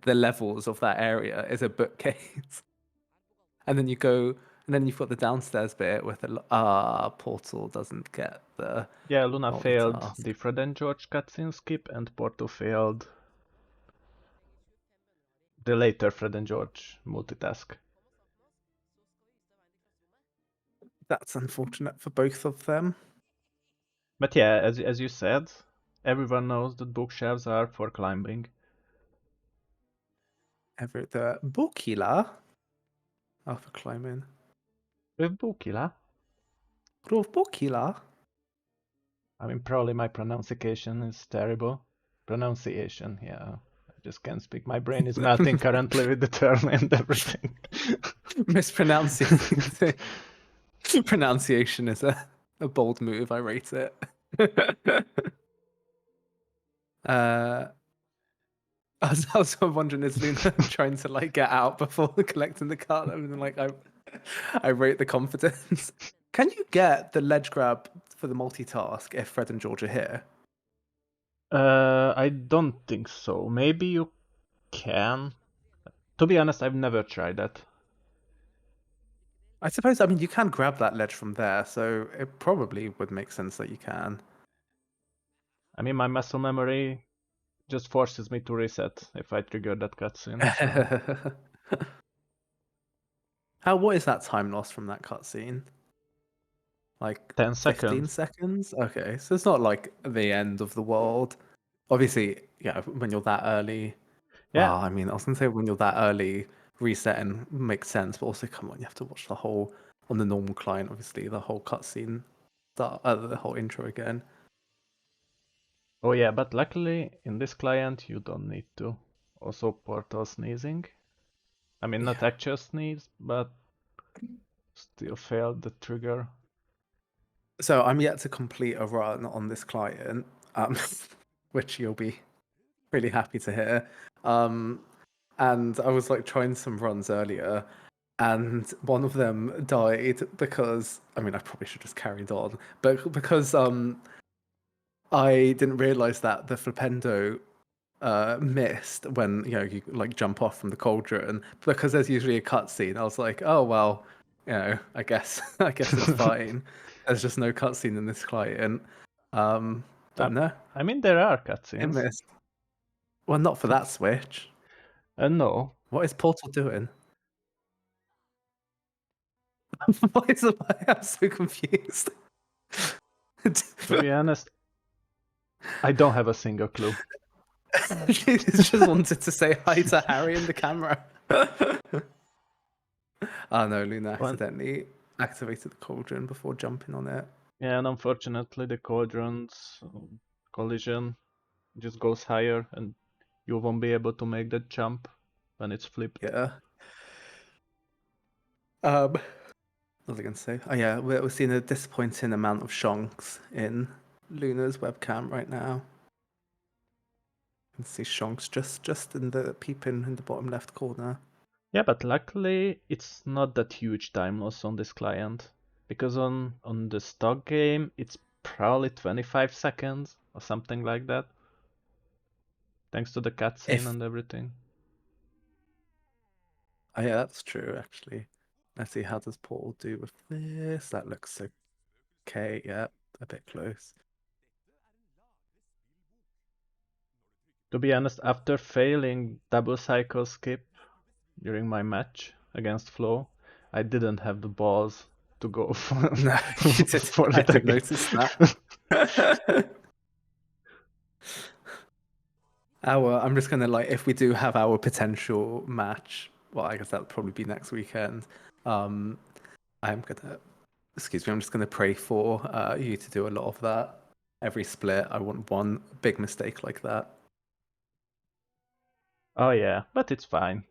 levels of that area is a bookcase. And then you go, and then you've got the downstairs bit with the Portal doesn't get the Yeah, Luna failed multitask. the Fred and George cutscene skip, and Porto failed the later Fred and George multitask. That's unfortunate for both of them. But yeah, as you said, everyone knows that bookshelves are for climbing. The bookila are for climbing. Bookila? Bookila? I mean, probably my pronunciation is terrible. Pronunciation, yeah. I just can't speak. My brain is melting currently with the term and everything. Mispronouncing. Pronunciation is a bold move. I rate it. I was wondering, is Luna trying to like get out before collecting the card? I mean, like I rate the confidence. Can you get the ledge grab for the multitask if Fred and George are here? I don't think so. Maybe you can. To be honest, I've never tried that. I suppose, I mean, you can grab that ledge from there, so it probably would make sense that you can. I mean, my muscle memory just forces me to reset if I trigger that cutscene. So. What is that time loss from that cutscene? Like 10 15 seconds? Okay, so it's not like the end of the world. Obviously, yeah, when you're that early. Yeah. Well, I mean, I was gonna say when you're that early, resetting makes sense, but also, come on, you have to watch the whole on the normal client. Obviously, the whole cutscene, the whole intro again. Oh yeah, but luckily in this client you don't need to. Also Portal sneezing. I mean, not actual sneeze, but still failed the trigger. So I'm yet to complete a run on this client, which you'll be really happy to hear. And I was like trying some runs earlier, and one of them died because, I mean, I probably should just carried on, but because I didn't realize that the flipendo missed when you like jump off from the cauldron, because there's usually a cutscene. I was like, oh well, I guess it's fine. There's just no cutscene in this client. But no. I mean, there are It cutscenes. missed. Well, not for that switch. No. What is Portal doing? Why is I'm so confused. To be honest, I don't have a single clue. She just wanted to say hi to Harry in the camera. Oh no, Luna accidentally activated the cauldron before jumping on it. Yeah, and unfortunately the cauldron's collision just goes higher and you won't be able to make that jump when it's flipped. Yeah. What was I going to say? Oh yeah, we're seeing a disappointing amount of shonks in Luna's webcam right now. You can see shonks just in the peeping in the bottom left corner. Yeah, but luckily it's not that huge time loss on this client. because on the stock game it's probably 25 seconds or something like that, thanks to the cutscene and everything. Oh yeah, that's true actually. Let's see, how does Portal do with this? That looks okay. Yeah, a bit close. To be honest, after failing double cycle skip during my match against Flo, I didn't have the balls to go for, No, you did. for I it did again. notice that. I'm just gonna if we do have our potential match, well, I guess that'll probably be next weekend. I'm gonna, excuse me, I'm just gonna pray for you to do a lot of that. Every split, I want one big mistake like that. Oh yeah, but it's fine.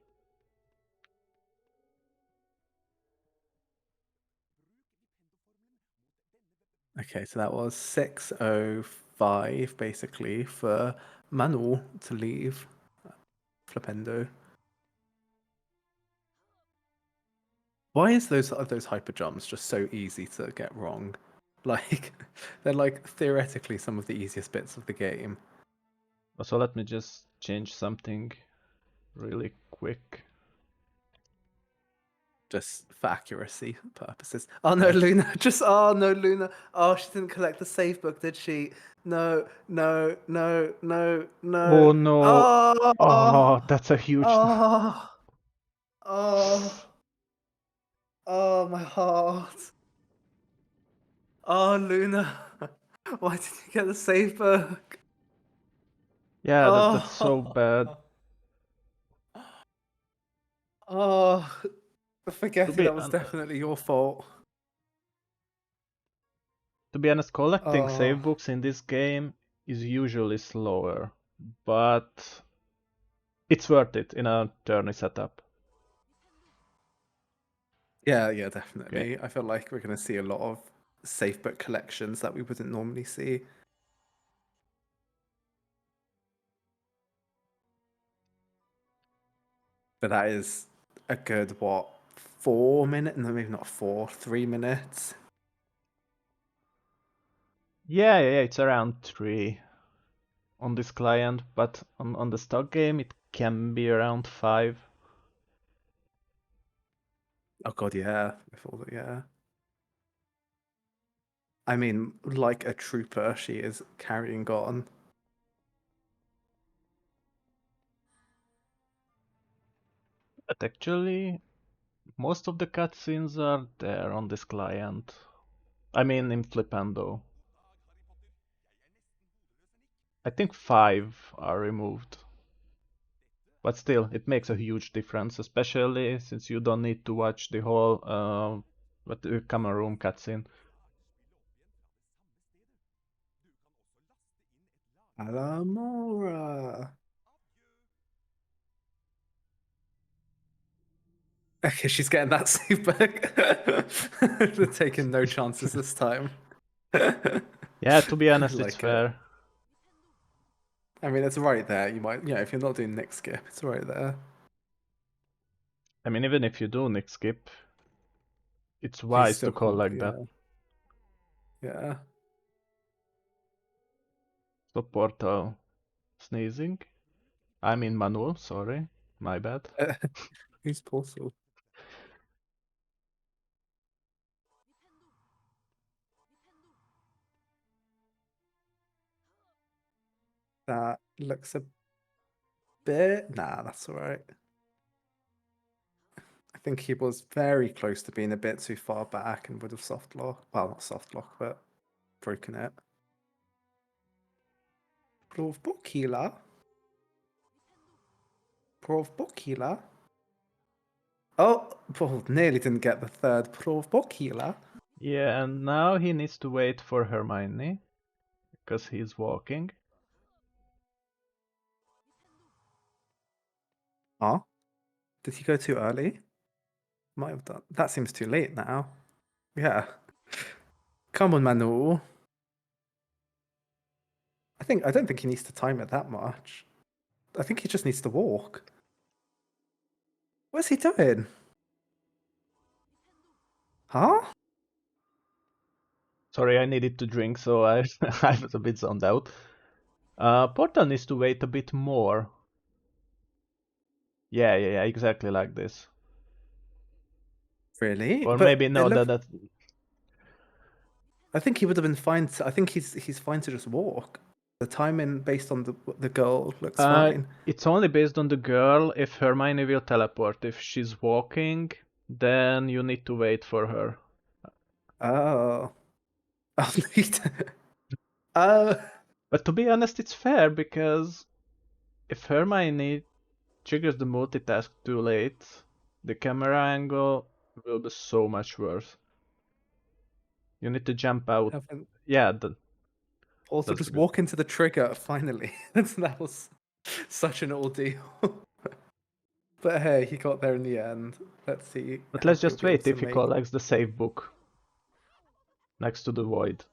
Okay, so that was 6:05 basically for Manu to leave Flipendo. Why is those hyper jumps just so easy to get wrong? Like, they're theoretically some of the easiest bits of the game. So let me just change something really quick. Just for accuracy purposes. Oh no, Luna! Oh no, Luna! Oh, she didn't collect the save book, did she? No, no, no, no, no! Oh no! Oh, that's a huge. Oh, my heart! Oh, Luna! Why did you get the save book? Yeah, that's so bad. Oh, forgetting that was definitely your fault. To be honest, collecting save books in this game is usually slower, but it's worth it in a tourney setup. Yeah, definitely. I feel like we're going to see a lot of safe book collections that we wouldn't normally see. But that is a good, 4 minutes? No, maybe not 4, 3 minutes. Yeah, it's around 3 on this client, but on the stock game it can be around 5. Oh god, yeah. Yeah. I mean, like a trooper, she is carrying on. But actually, most of the cutscenes are there on this client. I mean, in Flipendo. I think 5 are removed. But still, it makes a huge difference, especially since you don't need to watch the whole camera room cutscene. Alamora. Okay, she's getting that save back. They're taking no chances this time. Yeah, to be honest, like it's fair. I mean, it's right there. You might, if you're not doing Nick skip, it's right there. I mean, even if you do Nick skip, it's wise to call like that. Yeah. So Portal sneezing. I mean Manuel, sorry. My bad. Who's Portal? That looks a bit... Nah, that's alright. I think he was very close to being a bit too far back and would have soft lock. Well, not soft lock, but broken it. Provbokila? Provbokila? Oh, nearly didn't get the third Provbokila. Yeah, and now he needs to wait for Hermione, because he's walking. Huh? Did he go too early? Might have done. That seems too late now. Yeah. Come on, Manu. I don't think he needs to time it that much. I think he just needs to walk. What's he doing? Huh? Sorry, I needed to drink, so I I was a bit zoned out. Portal needs to wait a bit more. Yeah, exactly like this. Really? Or But maybe no, it looked- that I think he would have been fine. I think he's fine to just walk. The timing based on the girl looks fine. it's only based on the girl. If Hermione will teleport, if she's walking, then you need to wait for her. Oh. But to be honest, it's fair because if Hermione triggers the multitask too late, the camera angle will be so much worse. You need to jump out. Haven't- Yeah, Also, that's just good. walk into the trigger finally. That was such an ordeal. But hey, he got there in the end. Let's see. But how let's he'll just be able wait to if he make- collects the save book next to the void.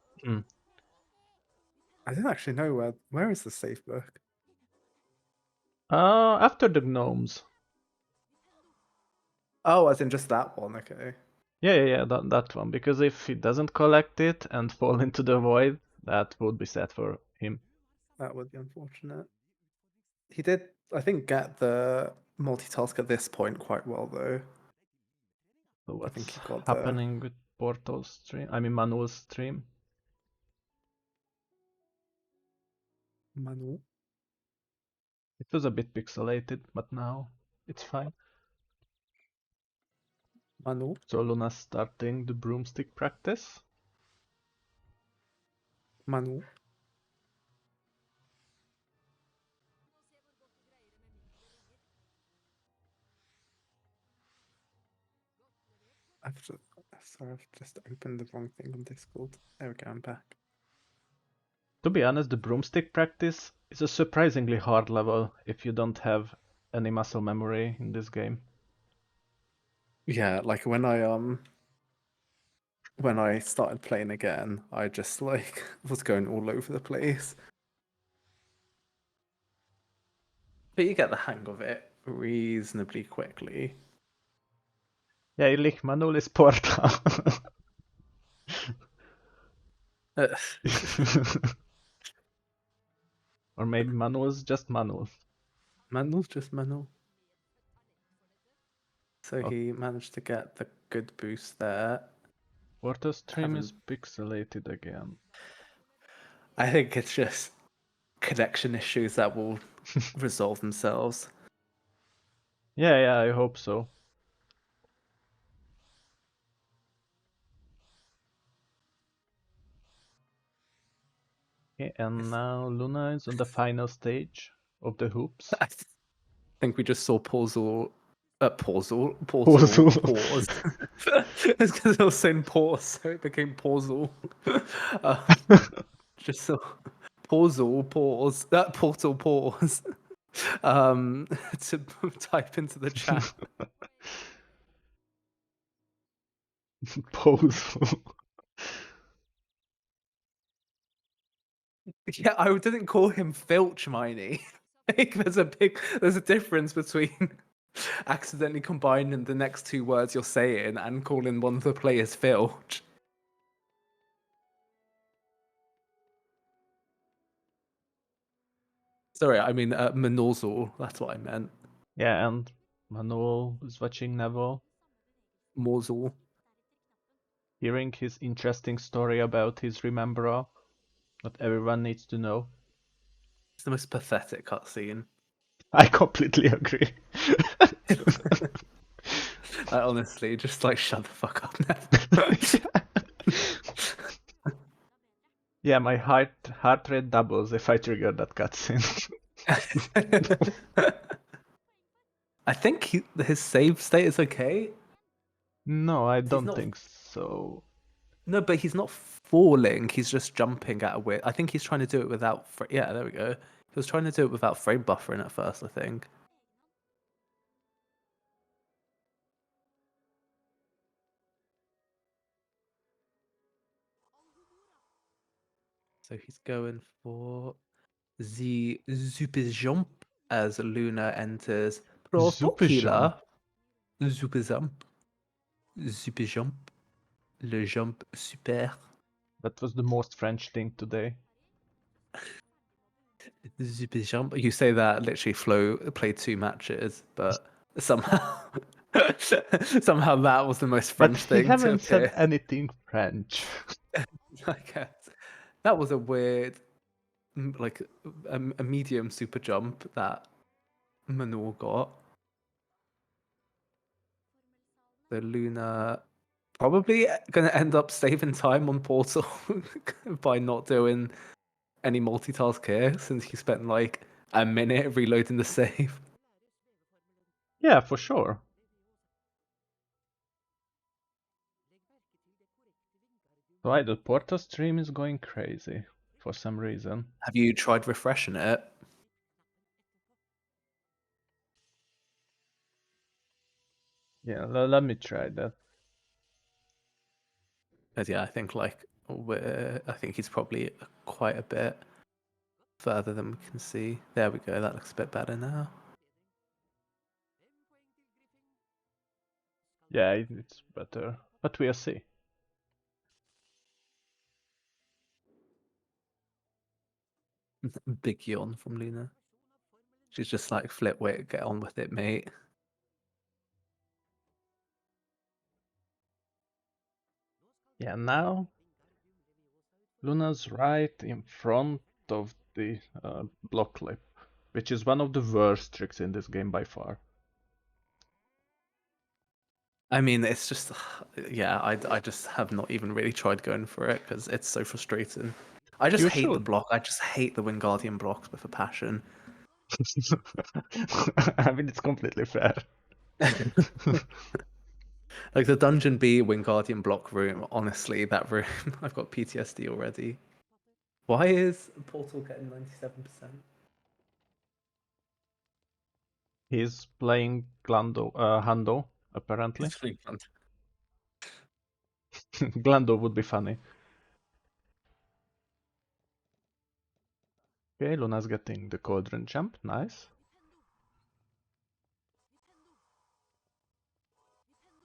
I don't actually know where is the safe book. After the gnomes. Oh, as in just that one. Okay. Yeah, that one. Because if he doesn't collect it and fall into the void, that would be sad for him. That would be unfortunate. He did, I think, get the multitask at this point quite well, though. So I think what's he got happening with Portal's stream? I mean Manuel's stream. Manu. It was a bit pixelated, but now it's fine. Manu. So Luna's starting the broomstick practice. Manu. Sorry, I've just opened the wrong thing on Discord. There we go, I'm back. To be honest, the broomstick practice is a surprisingly hard level if you don't have any muscle memory in this game. Yeah, like when I started playing again, I just like was going all over the place. But you get the hang of it reasonably quickly. Ja, jag lik Manulis Portal. Or maybe Manuel's just Manuel. Manuel's just Manuel. So Oh. he managed to get the good boost there. Portal stream is pixelated again. I think it's just connection issues that will resolve themselves. Yeah, I hope so. Okay, and now Luna is on the final stage of the hoops. I think we just saw Portal. Pause. It's because I was saying pause, so it became Portal. Just so pause. That Portal pause. To type into the chat. Pause. Yeah, I didn't call him Filch, Miney. Like, there's a difference between accidentally combining the next two words you're saying and calling one of the players Filch. Sorry, I mean Manozzle. That's what I meant. Yeah, and Manuel is watching Neville. Morzul. Hearing his interesting story about his Rememberer that everyone needs to know. It's the most pathetic cutscene. I completely agree. I honestly just like shut the fuck up now. Yeah, my heart rate doubles if I trigger that cutscene. I think his save state is okay. No, I don't not- think so. No, but he's not falling. He's just jumping at a weird. I think he's trying to do it without. Yeah, there we go. He was trying to do it without frame buffering at first, I think. So he's going for the super jump as Luna enters. Super Super jump. Super jump. Le jump super. That was the most French thing today. You say that literally Flo played 2 matches, but somehow somehow that was the most But French he thing to haven't said appear. anything French. I guess that was a weird, like a medium super jump that Manor got. So Luna probably going to end up saving time on Portal by not doing any multitask here, since he spent like a minute reloading the save. Yeah, for sure. So either Portal stream is going crazy for some reason. Have you tried refreshing it? Yeah, let me try that. Because yeah, I think I think he's probably quite a bit further than we can see. There we go. That looks a bit better now. Yeah, it's better, but we'll see. Big yawn from Luna. She's just like, Flitwick, get on with it, mate. Yeah, now Luna's right in front of the block clip, which is one of the worst tricks in this game by far. I mean, it's just, yeah, I just have not even really tried going for it because it's so frustrating. I just You hate the should. block. I just hate the Wingardium blocks with a passion. I mean, it's completely fair. Like the Dungeon B Wingardium block room, honestly, that room, I've got PTSD already. Why is Portal getting 97%? He's playing Hando, apparently. He's playing Glando. Glando would be funny. Okay, Luna's getting the Cauldron jump, nice.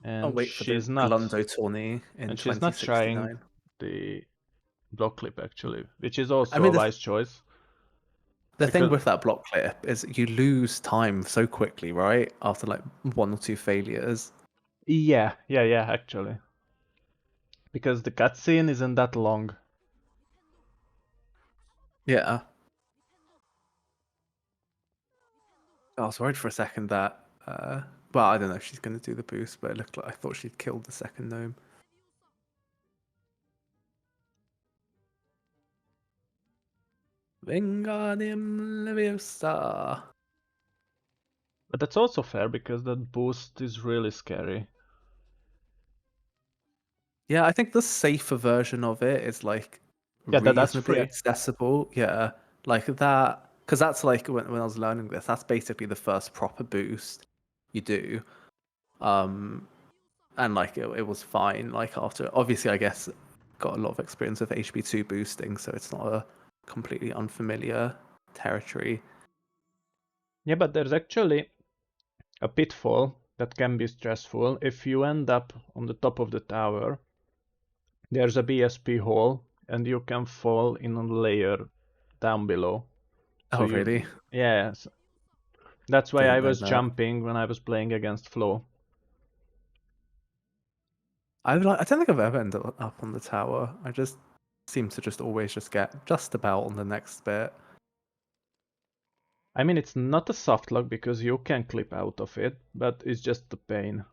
And I'll wait for the she's not Glando tourney in and she's not trying 2069. the block clip actually, which is also I mean, a wise choice. The thing Because- with that block clip is you lose time so quickly, right? After like 1 or 2 failures. Yeah, actually. Because the cutscene isn't that long. Yeah. I was worried for a second that, well, I don't know if she's going to do the boost, but it looked like I thought she'd killed the second gnome. Wingardium Leviosa. But that's also fair because that boost is really scary. Yeah, I think the safer version of it is like Yeah, that's reasonably free. accessible. Yeah, like that, because that's like when I was learning this, that's basically the first proper boost you do. And like it was fine. Like after, obviously, I guess got a lot of experience with HP2 boosting, so it's not a completely unfamiliar territory. Yeah, but there's actually a pitfall that can be stressful. If you end up on the top of the tower, there's a BSP hole and you can fall in a layer down below. Oh, really? Yes. That's why Didn't I know was that. jumping when I was playing against Flo. I don't think I've ever ended up on the tower. I just seem to just always just get just about on the next bit. I mean, it's not a soft lock because you can clip out of it, but it's just the pain.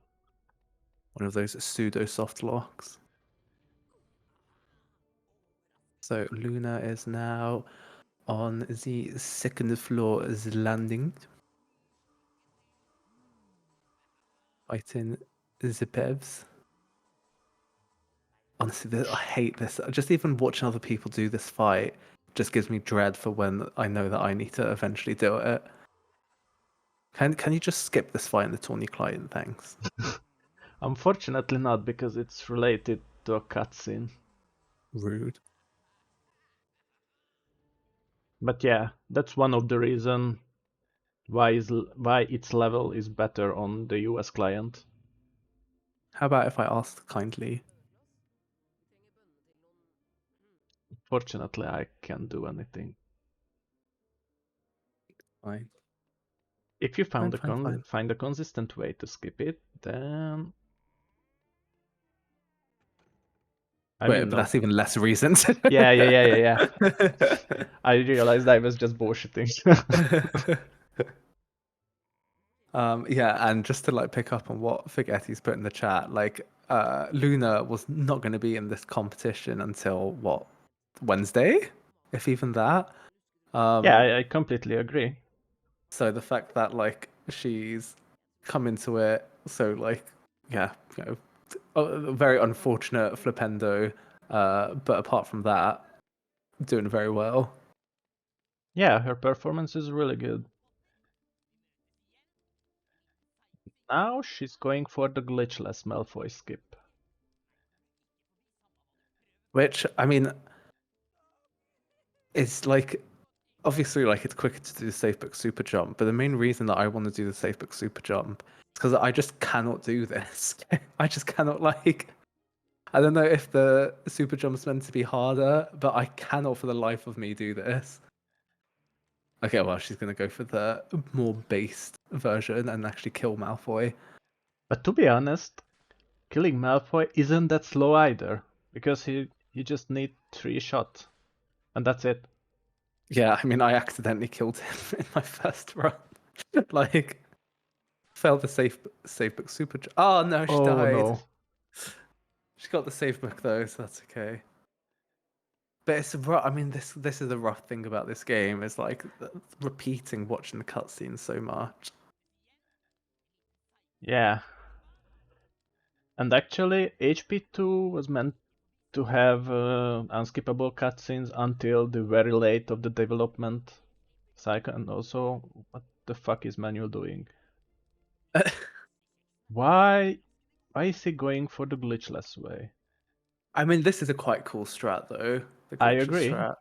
One of those pseudo soft locks. So Luna is now on the second floor's landing. Fighting the Pevs. Honestly, I hate this. Just even watching other people do this fight just gives me dread for when I know that I need to eventually do it. Can you just skip this fight in the tourney client? Thanks. Unfortunately not, because it's related to a cutscene. Rude. But yeah, that's one of the reasons why its level is better on the US client. How about if I asked kindly? Fortunately, I can't do anything. Fine. If you Fine, fine. find a consistent way to skip it, then I Wait, mean, but no. that's even less reason. Yeah. I realized I was just bullshitting. Yeah, and just to like pick up on what Figetti's put in the chat, like Luna was not going to be in this competition until what, Wednesday, if even that. Yeah, I completely agree. So the fact that like she's come into it, so like yeah, you know, a very unfortunate flipendo, but apart from that, doing very well. Yeah, her performance is really good. Now she's going for the glitchless Malfoy skip. Which I mean, it's like obviously like it's quicker to do the safe book super jump, but the main reason that I want to do the safe book super jump is because I just cannot do this. I just cannot like. I don't know if the super jump's meant to be harder, but I cannot for the life of me do this. Okay, well, she's going to go for the more based version and actually kill Malfoy. But to be honest, killing Malfoy isn't that slow either, because he just need 3 shots, and that's it. Yeah, I mean, I accidentally killed him in my first run. Like, failed the safe book super. Oh no, she died. No. She got the safe book though, so that's okay. But it's rough. I mean, this is the rough thing about this game is like repeating watching the cutscenes so much. Yeah. And actually, HP2 was meant to have unskippable cutscenes until the very late of the development cycle. And also, what the fuck is Manuel doing? Why is he going for the glitchless way? I mean, this is a quite cool strat though. The I glitchless agree. strat.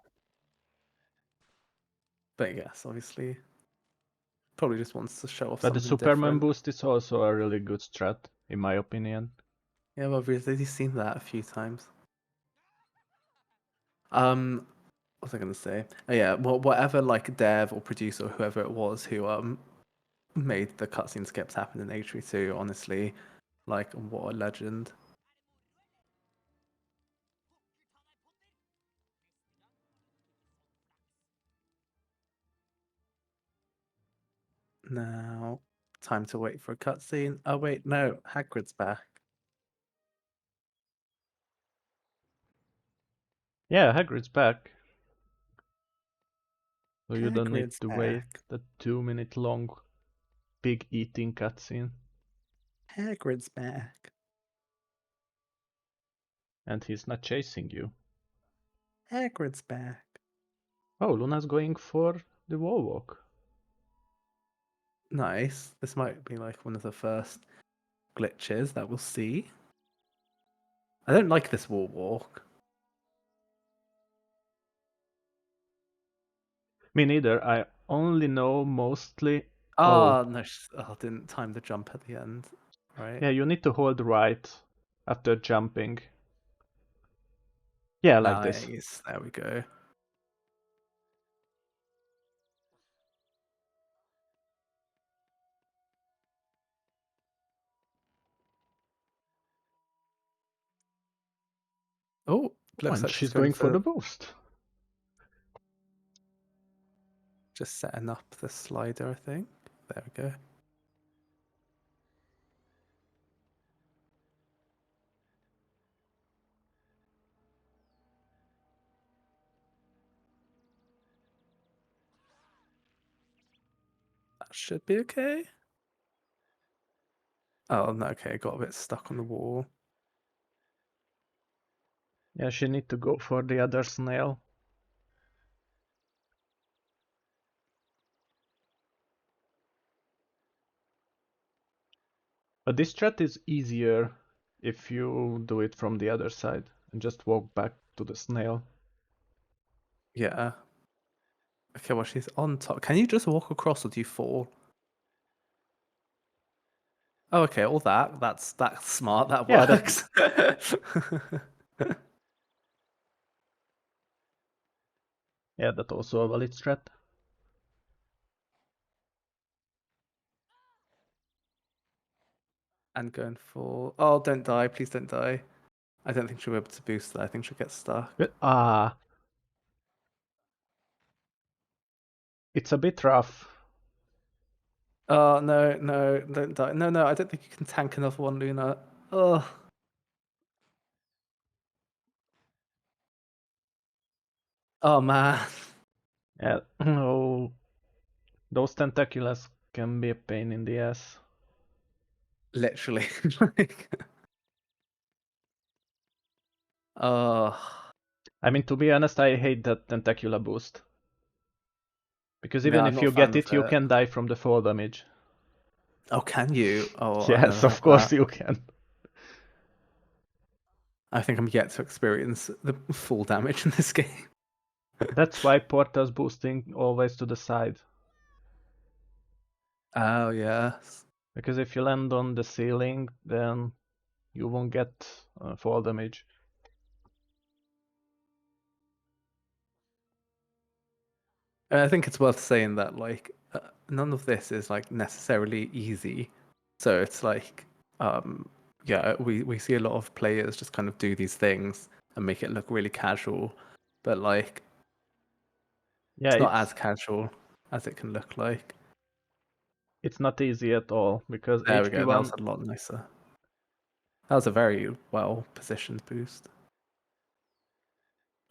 But yes, obviously, probably just wants to show off But the something Superman different. boost is also a really good strat, in my opinion. Yeah, well, we've already seen that a few times. What was I gonna say? Oh, yeah, well, whatever like dev or producer or whoever it was who made the cutscene skips happen in HP2, honestly, like what a legend. Now, time to wait for a cutscene. Oh wait, no, Hagrid's back. Yeah, Hagrid's back. So you don't need Hagrid's to back. wait the 2-minute long pig eating cutscene. Hagrid's back. And he's not chasing you. Hagrid's back. Oh, Luna's going for the wall walk. Nice. This might be like one of the first glitches that we'll see. I don't like this wall walk. Me neither. I only know mostly. Oh, no, didn't time the jump at the end. Right. Yeah, you need to hold right after jumping. Yeah, like this. Nice. There we go. Oh, looks And like she's going for the boost. Just setting up the slider, I think. There we go. That should be okay. Oh, no, okay, got a bit stuck on the wall. Yeah, she need to go for the other snail. But this strat is easier if you do it from the other side and just walk back to the snail. Yeah. Okay, well, she's on top. Can you just walk across or do you fall? Oh, okay, all that. That's smart. That Yeah, works. Yeah, that's also a valid strat. And going for... Oh, don't die. Please don't die. I don't think she'll be able to boost that. I think she'll get stuck. It's a bit rough. Oh, no, no, don't die. No, no, I don't think you can tank another one, Luna. Oh. Oh, man. Yeah, oh, those tentaculars can be a pain in the ass. Literally. Like... Oh. I mean, to be honest, I hate that tentacular boost. Because No, even I'm if not you a fan get of it, you it. can die from the fall damage. Oh, can you? Oh, I've Yes, never of had course that. you can. I think I'm yet to experience the full damage in this game. That's why Porta's boosting always to the side. Oh, yes. Because if you land on the ceiling, then you won't get fall damage. And I think it's worth saying that, like, none of this is, like, necessarily easy. So it's like, yeah, we see a lot of players just kind of do these things and make it look really casual. But, like, Yeah, it's not as casual as it can look like. It's not easy at all, because There we go. That was HP1... a lot nicer. That was a very well-positioned boost.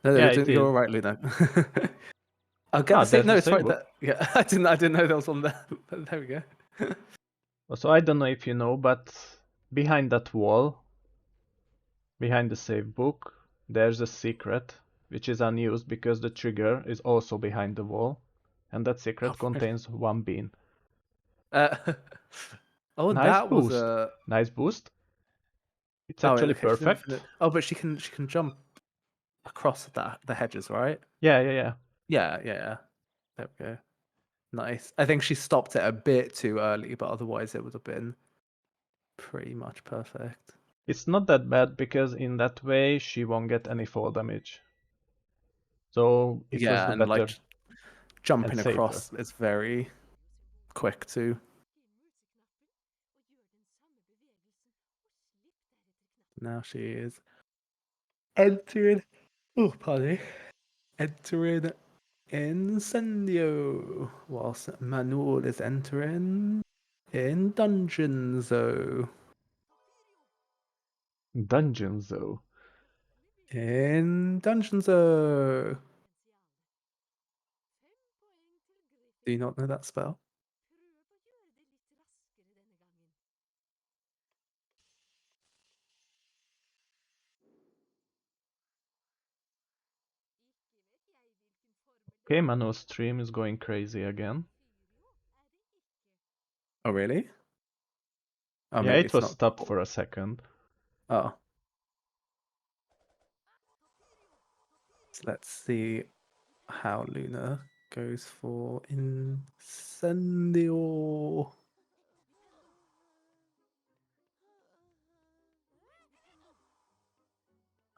No, Yeah, it you're is. all right, Luna. I'll get the save. there's No, a it's save right book. there. Yeah, I didn't know there was one there. But there we go. So I don't know if you know, but behind that wall, behind the save book, there's a secret, which is unused because the trigger is also behind the wall, and that secret contains one bean. Oh, Nice that was boost. a Nice boost. It's Oh, actually okay, she didn't perfect. finish. Oh, but she can jump across the hedges, right? Yeah. Yeah. There we go. Nice. I think she stopped it a bit too early, but otherwise it would have been pretty much perfect. It's not that bad because in that way she won't get any fall damage. So it was Yeah, the and better like jumping and safer. across is very quick too. Now she is entering. Oh, pardon me. Entering Incendio, whilst Manuel is entering in Dungeon Zone. Dungeon Zone. In Dungeon Zone. Do you not know that spell? Okay, Manu's stream is going crazy again. Oh, really? Oh, Yeah, maybe it it's was not. stopped for a second. Oh. So let's see how Luna goes for Incendio.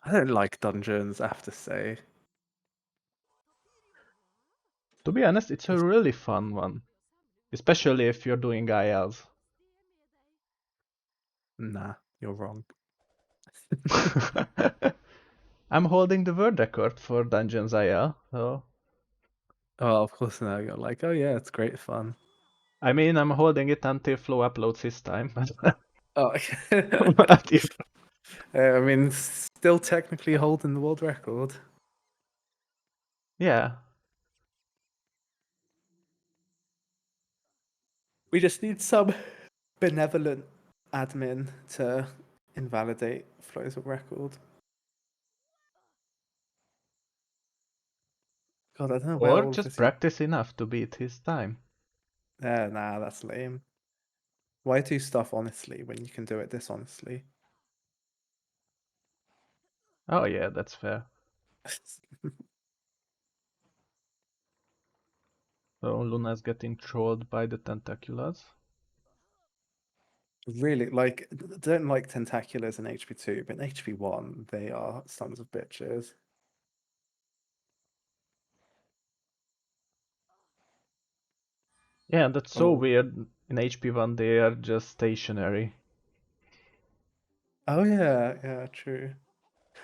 I don't like dungeons, I have to say. To be honest, it's a really fun one. Especially if you're doing ILs. Nah, you're wrong. I'm holding the world record for Dungeons IL, so... Oh, of course now you're like, oh yeah, it's great fun. I mean, I'm holding it until Flo uploads his time. Oh, I mean, still technically holding the world record. Yeah. We just need some benevolent admin to invalidate Flo's record. God, I don't know where Or all of just this. practice enough to beat his time. Nah, that's lame. Why do stuff honestly when you can do it dishonestly? Oh yeah, that's fair. So Luna's getting trolled by the tentaculars. Really, like, don't like tentaculars in HP2, but in HP1, they are sons of bitches. Yeah, that's so Oh. weird. In HP1 they are just stationary. Oh yeah, yeah, true.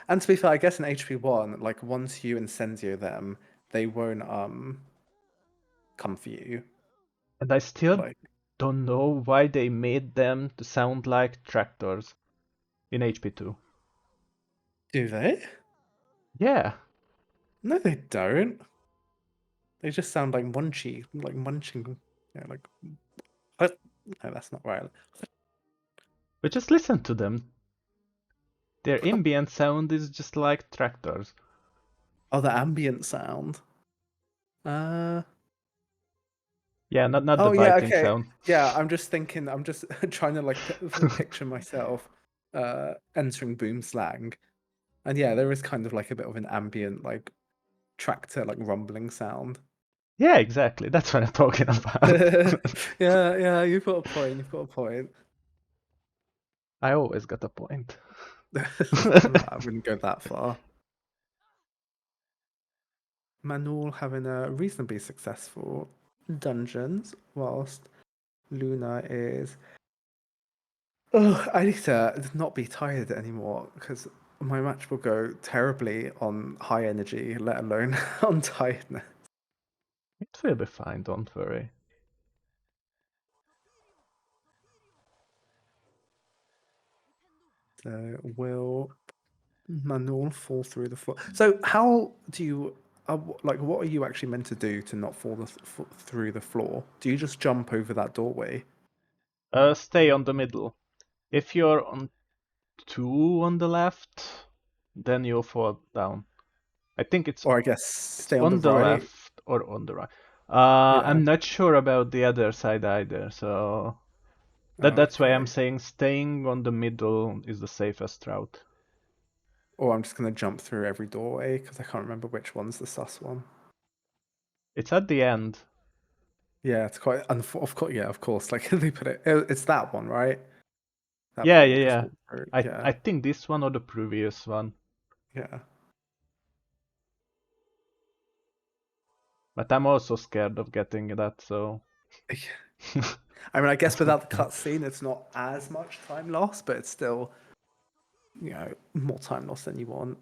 And to be fair, I guess in HP1, like once you incendio them, they won't come for you. And I still Like, don't know why they made them to sound like tractors in HP2. do they? Yeah. No, they don't. They just sound like munchy, like munching. Yeah, like. No, that's not right. But just listen to them. Their ambient sound is just like tractors. Oh, the ambient sound. Yeah, not Oh the yeah, biting okay. sound. Yeah, I'm just thinking. I'm just trying to like picture myself entering boom slang, and yeah, there is kind of like a bit of an ambient like tractor like rumbling sound. Yeah, exactly. That's what I'm talking about. Yeah, yeah, you've got a point. You've got a point. I always got a point. I wouldn't go that far. Manul having a reasonably successful dungeons, whilst Luna is. Oh, I need to not be tired anymore because my match will go terribly on high energy, let alone on tiredness. It will be fine, don't worry. So will Manul fall through the floor? So how do you like? What are you actually meant to do to not fall through the floor? Do you just jump over that doorway? Stay on the middle. If you're on 2 on the left, then you'll fall down. I think it's Or I guess stay on on the the right. left or on the right. Yeah. I'm not sure about the other side either, so that's why I'm Okay. saying staying on the middle is the safest route. Or I'm just gonna jump through every doorway because I can't remember which one's the sus one. It's at the end. Yeah, it's quite. Of course, yeah, of course. Like they put it. It's that one, right? That Yeah, portal yeah, just yeah. walked through. I Yeah, think this one or the previous one. yeah. But I'm also scared of getting that, so. I mean, I guess without the cutscene, it's not as much time lost, but it's still, more time lost than you want.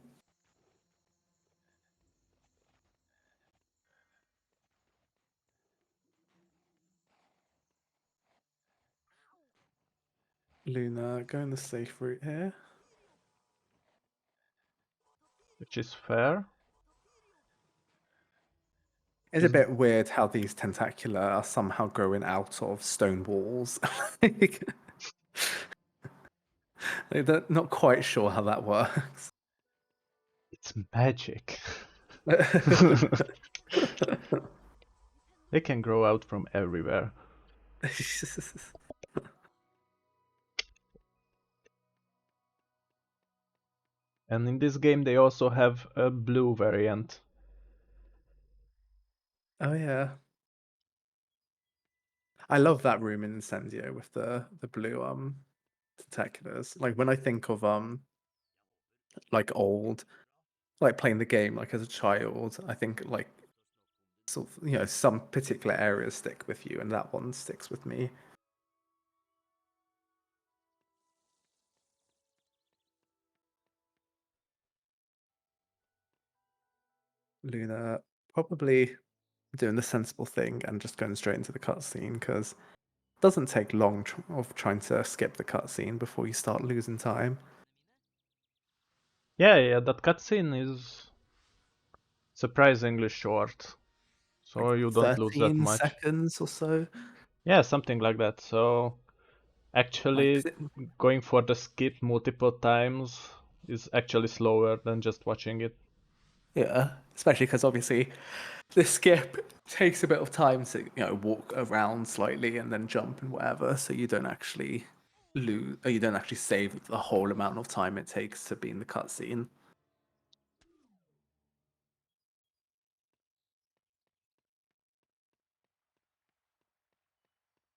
Luna, going the safe route here. Which is fair. It's a bit weird how these tentacular are somehow growing out of stone walls. They're not quite sure how that works. It's magic. They can grow out from everywhere. And in this game they also have a blue variant. Oh yeah. I love that room in Incendio with the blue tentaculars. Like when I think of like old, like playing the game like as a child, I think like sort of, some particular areas stick with you, and that one sticks with me. Luna probably doing the sensible thing and just going straight into the cutscene because it doesn't take long of trying to skip the cutscene before you start losing time. Yeah, that cutscene is surprisingly short, so Like you don't lose that 13 much. seconds or so. Yeah, something like that. So actually going for the skip multiple times is actually slower than just watching it. Yeah, especially because obviously the skip takes a bit of time to walk around slightly and then jump and whatever, so you don't actually lose, or you don't actually save the whole amount of time it takes to be in the cutscene.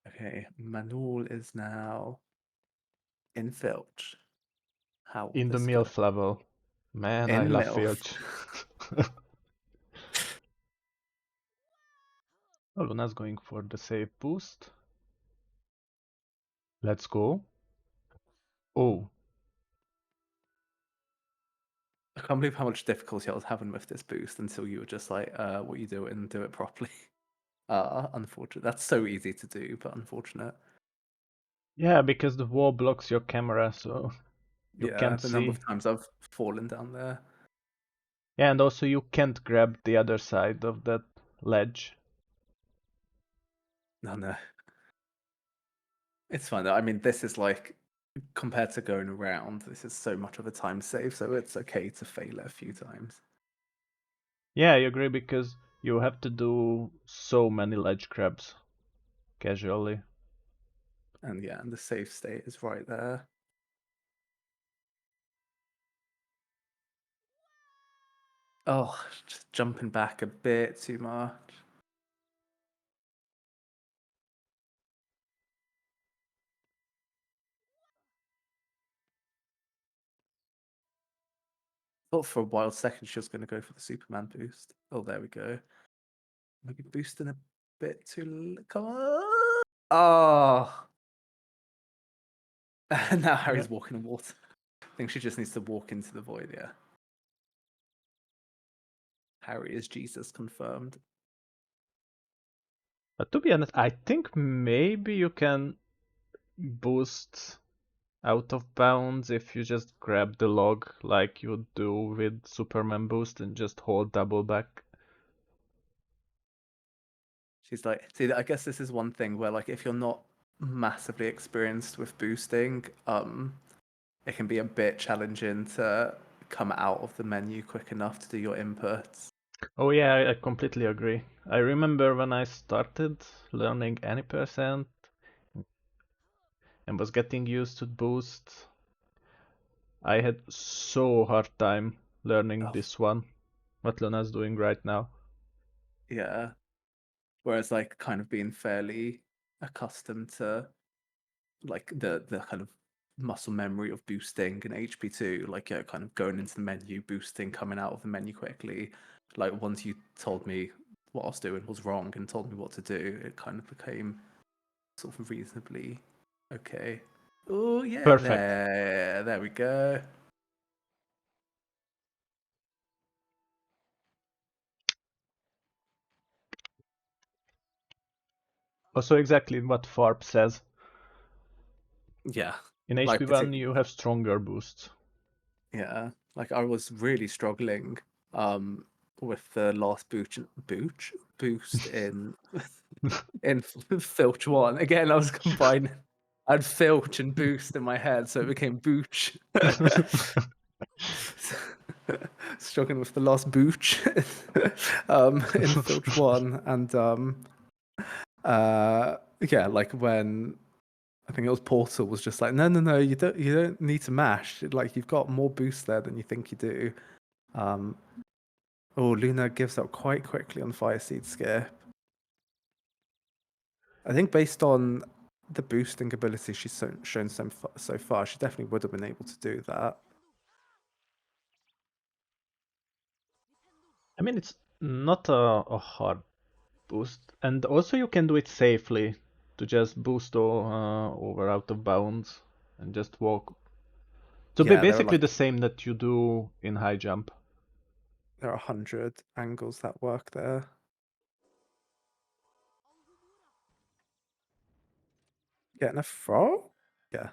Okay, Manul is now in Filch. How will In the this go? MILF level. Man, I In love MILF. Filch. Oh, Luna's going for the save boost. Let's go. Oh, I can't believe how much difficulty I was having with this boost until you were just like, what you do it and do it properly. Unfortunate. That's so easy to do, but unfortunate. yeah, because the wall blocks your camera, so you Yeah, can't the number see. of times I've fallen down there. Yeah, and also you can't grab the other side of that ledge. No. It's fine though. I mean, this is like, compared to going around, this is so much of a time save, so it's okay to fail it a few times. Yeah, I agree, because you have to do so many ledge grabs casually. And yeah, and the save state is right there. Oh, just jumping back a bit too much. Thought for a wild second she was going to go for the Superman boost. Oh, there we go. Maybe boosting a bit too. Come on. Oh. Now Harry's walking in water. I think she just needs to walk into the void, yeah. Harry is Jesus confirmed. But to be honest, I think maybe you can boost out of bounds if you just grab the log like you do with Superman boost and just hold double back. She's like, see, I guess this is one thing where, like, if you're not massively experienced with boosting, it can be a bit challenging to come out of the menu quick enough to do your inputs. Oh yeah, I completely agree. I remember when I started learning any percent and was getting used to boost, I had so hard time learning this one. What Luna's doing right now. Yeah. Whereas, like, kind of being fairly accustomed to, like, the kind of muscle memory of boosting in HP2, like, yeah, kind of going into the menu, boosting, coming out of the menu quickly. Like, once you told me what I was doing was wrong and told me what to do, it kind of became sort of reasonably okay. Oh, yeah, Perfect. there we go. Also exactly what Farb says. Yeah. In Like, HP1 you have stronger boosts. Yeah, like I was really struggling with the last boost in in Filch 1. Again, I was combining I had Filch and boost in my head, so it became Booch. Struggling with the last Booch in Filch 1 and yeah, like when I think it was Portal was just like, no, you don't need to mash. Like you've got more boost there than you think you do. Oh, Luna gives up quite quickly on Fire Seed Scare. I think based on the boosting ability she's shown so far, she definitely would have been able to do that. I mean, it's not a hard boost, and also you can do it safely to just boost over out of bounds and just walk. So Yeah, basically the same that you do in high jump. There are 100 angles that work there. Getting a frog? Yeah.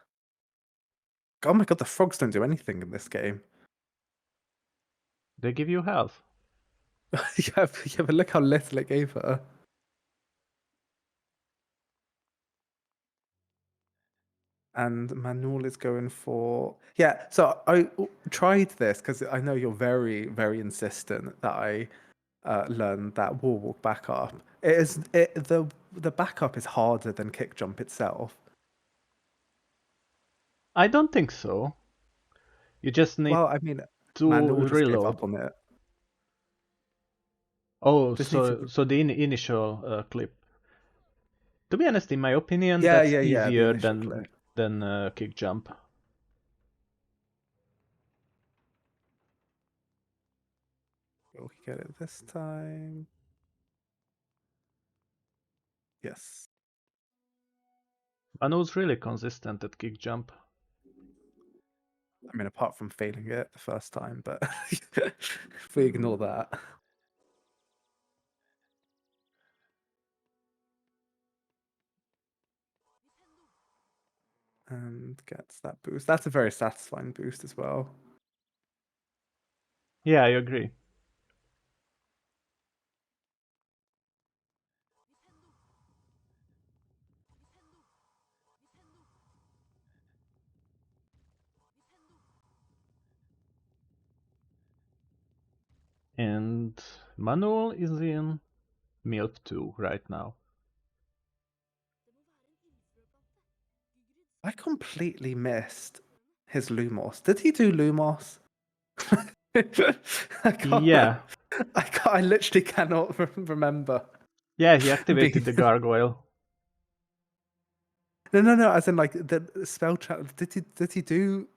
Oh my god, the frogs don't do anything in this game. They give you health. Yeah, but look how little it gave her. And Manul is going for so I tried this because I know you're very, very insistent that I learn that wall walk back up. The backup is harder than kick jump itself. I don't think so. You just need Well, I mean, to Manul just gave reload. up on it. Oh, Just need so to... so the initial clip. To be honest, in my opinion, Yeah, that's the easier initial clip. than kick jump. Will he get it this time? Yes. Manu's really consistent at kick jump. I mean, apart from failing it the first time, but if we ignore that. And gets that boost. That's a very satisfying boost as well. Yeah, I agree. And Manu is in MILF 2 right now. I completely missed his Lumos. Did he do Lumos? I can't, Yeah. I literally cannot remember. Yeah, he activated the gargoyle. No. As in, like the spell chat. Did he do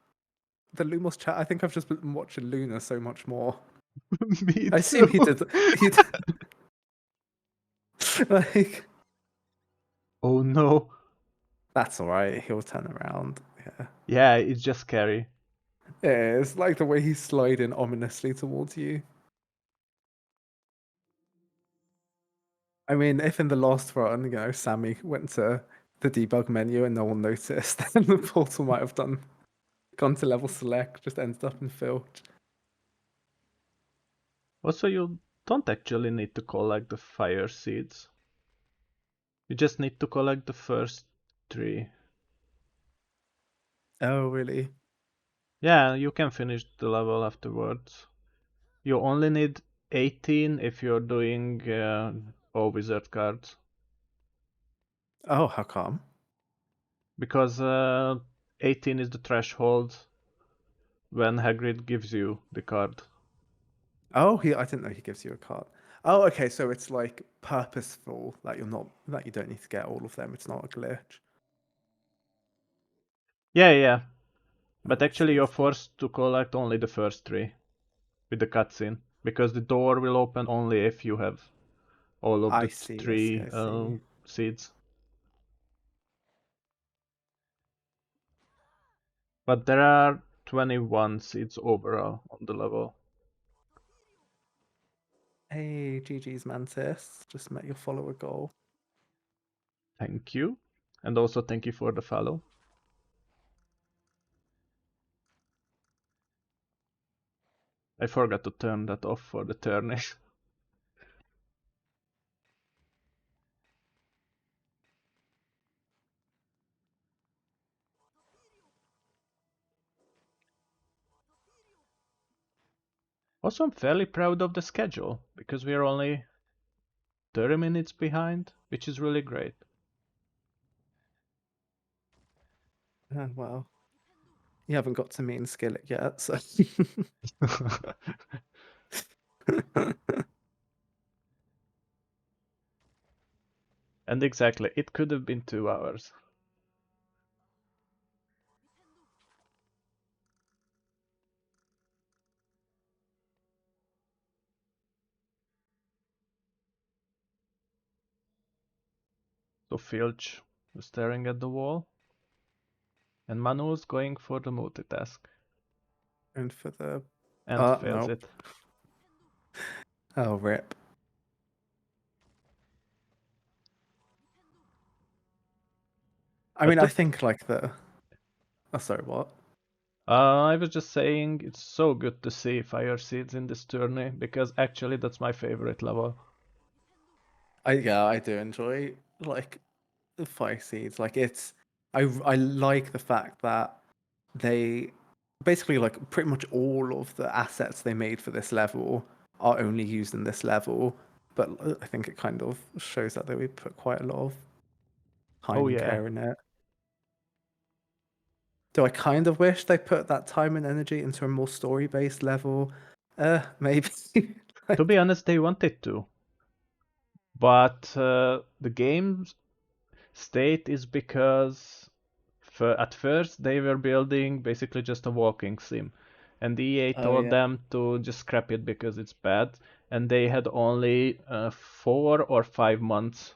the Lumos chat? I think I've just been watching Luna so much more. Me I assume he too. did. He did. Like, oh no. That's all right. He'll turn around. Yeah. Yeah, it's just scary. Yeah, it's like the way he's sliding ominously towards you. I mean, if in the last run, Sammy went to the debug menu and no one noticed, then the portal might have gone to level select, just ended up in filch. Also, you don't actually need to collect the fire seeds. You just need to collect the first 3. Oh, really? Yeah, you can finish the level afterwards. You only need 18 if you're doing all wizard cards. Oh, how come? Because 18 is the threshold when Hagrid gives you the card. Oh, I didn't know he gives you a card. Oh, okay, so it's like purposeful that you don't need to get all of them. It's not a glitch. Yeah. But actually you're forced to collect only the first 3 with the cutscene. Because the door will open only if you have all of the 3 seeds. But there are 21 seeds overall on the level. Hey, GG's Mantis. Just met your follower goal. Thank you. And also thank you for the follow. I forgot to turn that off for the tourney. Also, I'm fairly proud of the schedule, because we are only 30 minutes behind, which is really great. Well, you haven't got to me in Skillet yet, so... And exactly, it could have been 2 hours. So Filch was staring at the wall, and Manu's going for the multitask. And for the... And fails it. Oh, rip. I mean, I think like the... Oh, sorry, what? I was just saying it's so good to see fire seeds in this tourney, because actually that's my favorite level. I do enjoy like the fire seeds. Like I like the fact that they basically like pretty much all of the assets they made for this level are only used in this level. But I think it kind of shows that they put quite a lot of time and care in it. Do I kind of wish they put that time and energy into a more story-based level? Maybe. To be honest, they wanted to. But the game's state is because at first they were building basically just a walking sim. And EA told them to just scrap it because it's bad. And they had only 4 or 5 months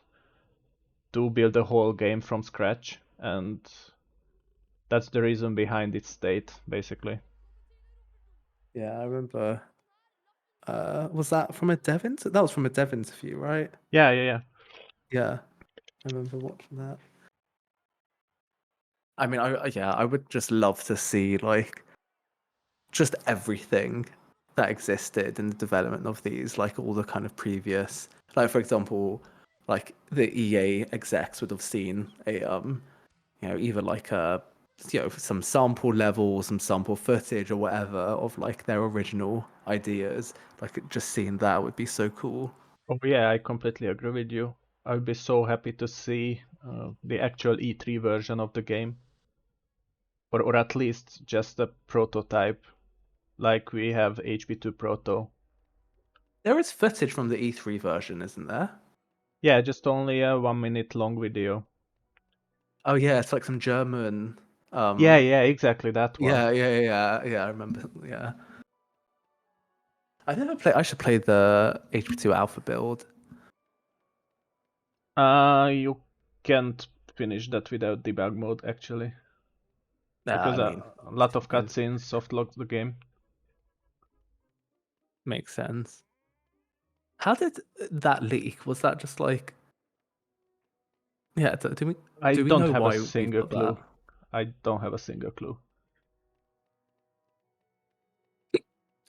to build a whole game from scratch, and that's the reason behind its state, basically. Yeah, I remember. Was that from a dev interview? That was from a dev interview, right? Yeah. Yeah, I remember watching that. I mean, I would just love to see like just everything that existed in the development of these, like all the kind of previous, like for example, like the EA execs would have seen a either like a some sample level, some sample footage or whatever of like their original ideas. Like just seeing that would be so cool. Oh yeah, I completely agree with you. I'd be so happy to see the actual E3 version of the game, or at least just a prototype, like we have HP2 Proto. There is footage from the E3 version, isn't there? Yeah, just only a 1 minute long video. Oh yeah, it's like some German. Yeah, exactly that one. Yeah. I remember. Yeah. I never play. I should play the HP2 Alpha build. You can't finish that without debug mode, actually. Because I mean, a lot of cutscenes soft-lock the game. Makes sense. How did that leak? Was that just like? Yeah. Do we don't know have why a we single got clue. that? I don't have a single clue.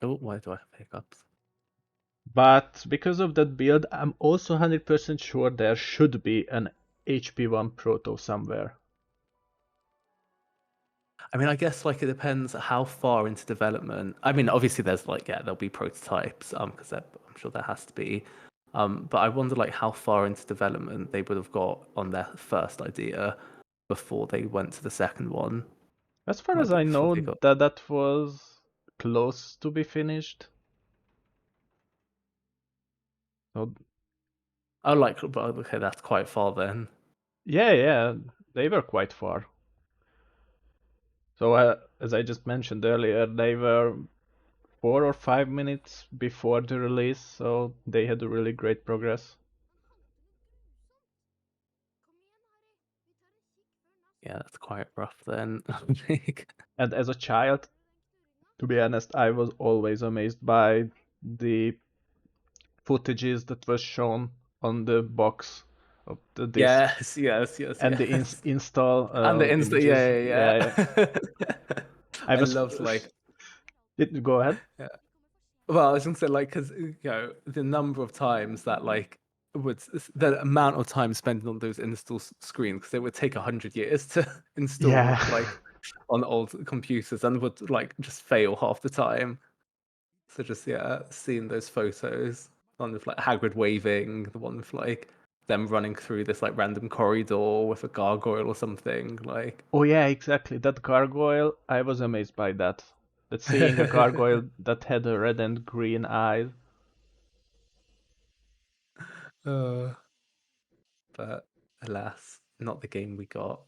Oh, why do I have hiccups? But because of that build, I'm also 100% sure there should be an HP1 Proto somewhere. I mean, I guess like it depends how far into development. I mean, obviously there's like there'll be prototypes because I'm sure there has to be. But I wonder like how far into development they would have got on their first idea before they went to the second one. As far Like, as I before know, they got- that was close to be finished. So Oh, like, but okay, that's quite far then. yeah, they were quite far. So as I just mentioned earlier, they were 4 or 5 minutes before the release, so they had a really great progress. Yeah, that's quite rough then. And as a child, to be honest, I was always amazed by the footages that was shown on the box of the disc. Yes. And the install And the images. yeah. I was loved like. Go ahead. Yeah. Well, I was gonna say like because the number of times that like the amount of time spent on those install screens because it would take 100 years to install like on old computers and would like just fail half the time. So just seeing those photos, one with like Hagrid waving, the one with like them running through this like random corridor with a gargoyle or something like. Oh yeah, exactly. That gargoyle, I was amazed by that. That seeing a gargoyle that had a red and green eyes. But alas, not the game we got.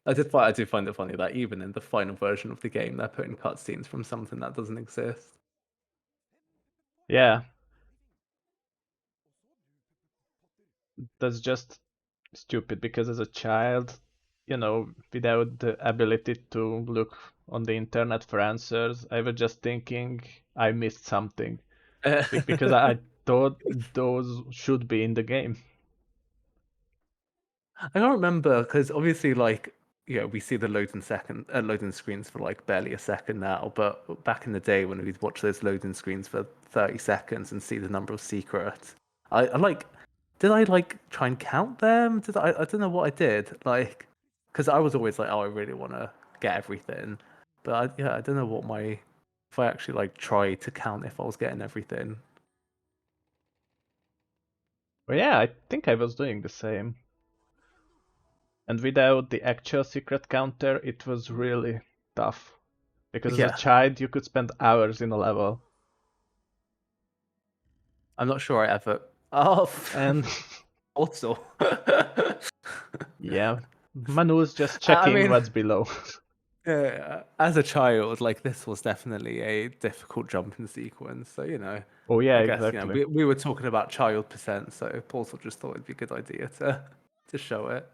I do find it funny that even in the final version of the game, they're putting cutscenes from something that doesn't exist. Yeah. That's just stupid because as a child, without the ability to look on the internet for answers, I was just thinking I missed something. Because I thought those should be in the game. I don't remember because obviously, like, we see the loading screens for like barely a second now. But back in the day when we'd watch those loading screens for 30 seconds and see the number of secrets, I like, did I like try and count them? I don't know what I did. Like, because I was always like, oh, I really want to get everything, but I don't know if I actually like tried to count if I was getting everything. But yeah, I think I was doing the same. And without the actual secret counter, it was really tough. Because as a child, you could spend hours in a level. I'm not sure I ever. Oh, and also, yeah, Manu's just checking what's below. As a child, like this was definitely a difficult jumping sequence. So Oh yeah, I guess exactly. we were talking about child percent, so Portal just thought it'd be a good idea to show it.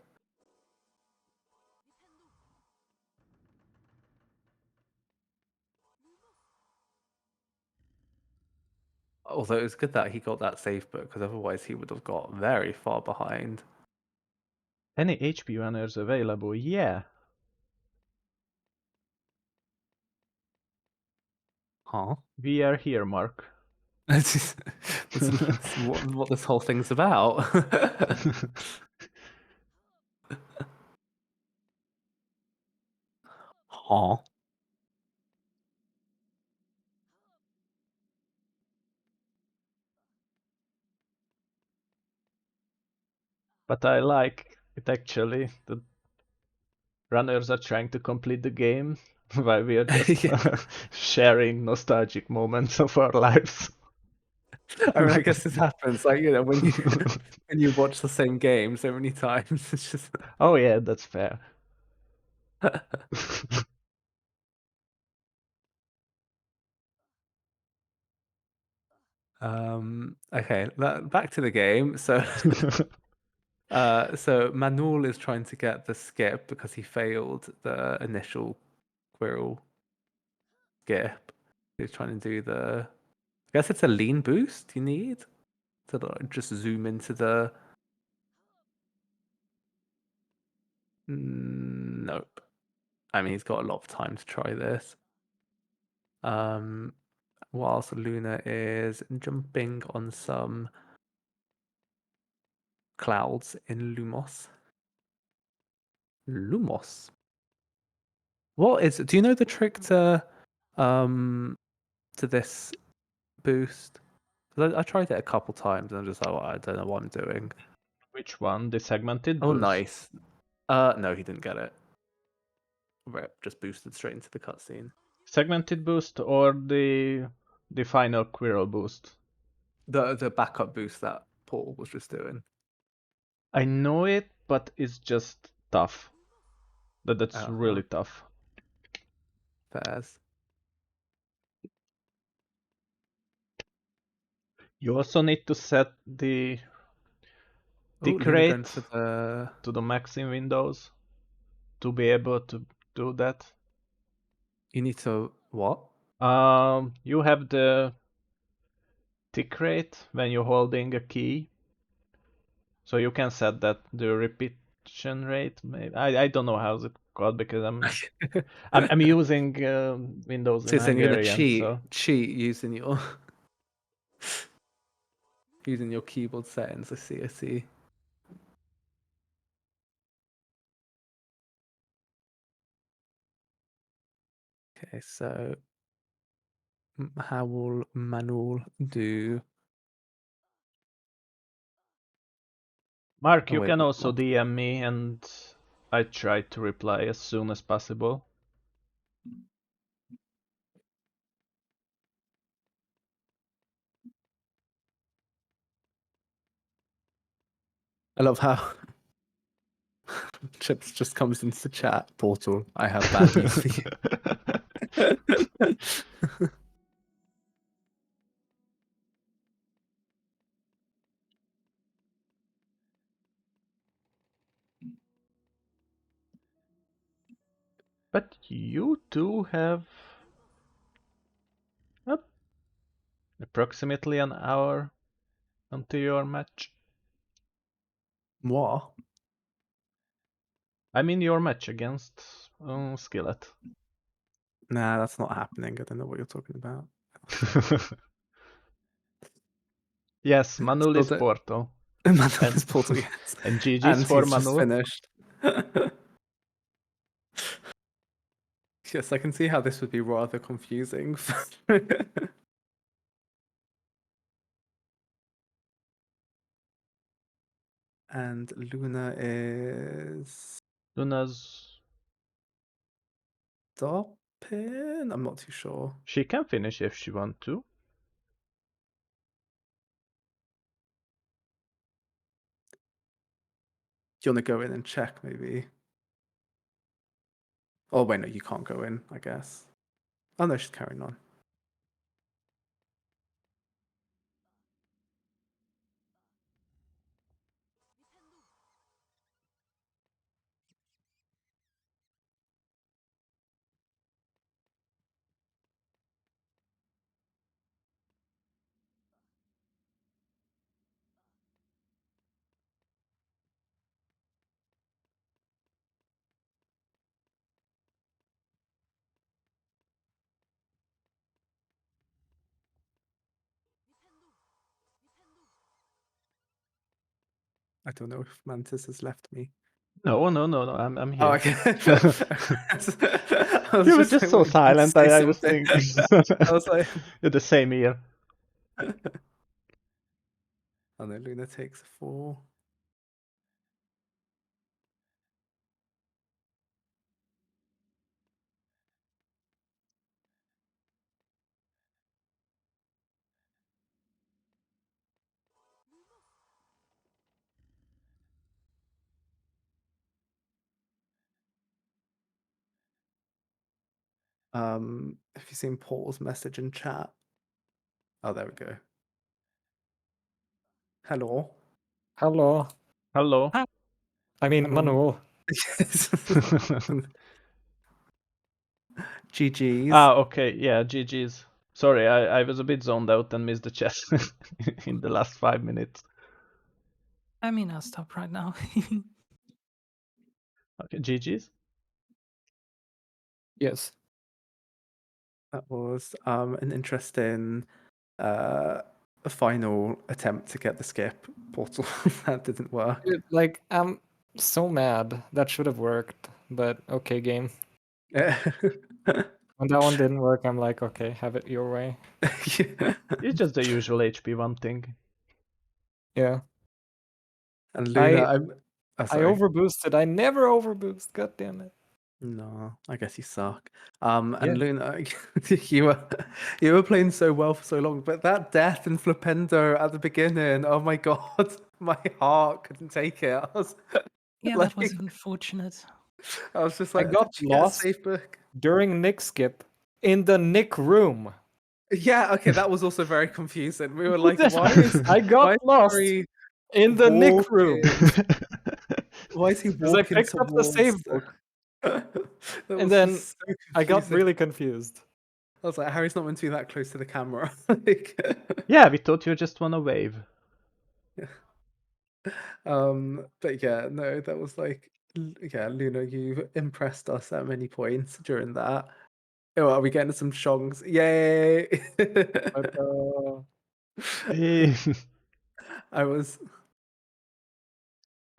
Although it's good that he got that safe book, because otherwise he would have got very far behind. Any HP runners available? Yeah. Huh? We are here, Mark. That's what this whole thing's about. Huh? But I like it actually. The runners are trying to complete the game while we are just sharing nostalgic moments of our lives. I mean, I guess this happens, like when you watch the same game so many times. It's just. Oh yeah, that's fair. Okay, back to the game. So, so Manul is trying to get the skip because he failed the initial Quirrell skip. He's trying to do I guess it's a lean boost you need to just zoom into the. Nope. I mean, he's got a lot of time to try this. Whilst Luna is jumping on some clouds in Lumos. Lumos. What is? Do you know the trick to this boost? 'Cause I tried it a couple times and I'm just like, well, I don't know what I'm doing. Which one? The segmented Oh, boost? nice. No, he didn't get it. Rip just boosted straight into the cutscene. Segmented boost or the final Quirrell boost? The backup boost that Paul was just doing. I know it, but it's just tough. That's really tough. Fairs. You also need to set the tick Luna going rate for the... to the max in Windows to be able to do that. You need to what? You have the tick rate when you're holding a key, so you can set that the repetition rate. Maybe I don't know how's it called because I'm using Windows in So then you're gonna Hungarian. cheat using your using your keyboard settings. I see. Okay, so how will Manul do? Mark, Oh, you wait, can not also Mark. DM me and I try to reply as soon as possible. I love how Chips just comes into the chat portal. I have bad news for you. But you two have approximately an hour until your match. What? I mean your match against Skillet. Nah, that's not happening. I don't know what you're talking about. Yes, Manul is Portal. Manul is Portal, yes. And GG's And for he's just Manul. finished. Yes, I can see how this would be rather confusing. And Luna is Luna's stopping. I'm not too sure. She can finish if she wants to. Do you want to go in and check, maybe? Oh wait, no, you can't go in, I guess. Oh no, she's carrying on. I don't know if Mantis has left me. No, I'm Oh, here. okay. I was You were just just like, so waiting for you to silent. say I was something. thinking. I was like, You're the same ear. oh no, Luna takes 4. Have you seen Paul's message in chat? Oh, there we go. Hello. Hello. Hello. I mean, Hello. Manu. GG's. Ah, okay. Yeah, GG's. Sorry, I was a bit zoned out and missed the chat in the last 5 minutes. I mean, I'll stop right now. Okay, GG's. Yes. That was an interesting final attempt to get the skip portal. That didn't work. Dude, like, I'm so mad. That should have worked, but okay, game. Yeah. When that one didn't work, I'm like, okay, have it your way. It's just the usual HP1 thing. Yeah. And Luna, I oh, sorry. overboosted. I never overboost. God damn it. No, I guess you suck. And Yeah. Luna, you were playing so well for so long, but that death in Flipendo at the beginning, oh my god, my heart couldn't take it. I was Yeah, like, that was unfortunate. I was just I like, got did you get a lost safe book? during Nick skip in the Nick room. Yeah, okay, that was also very confusing. We were like, why is I got lost Harry in the Nick room. Why is he Because I walking picked up the save towards book. That was And then just so I got confusing. really confused. I was like, Harry's not meant to be that close to the camera. Like, Yeah, we thought you just want to wave. but yeah, no, that was like, yeah, Luna, you impressed us at many points during that. Oh, are we getting some shongs? Yay!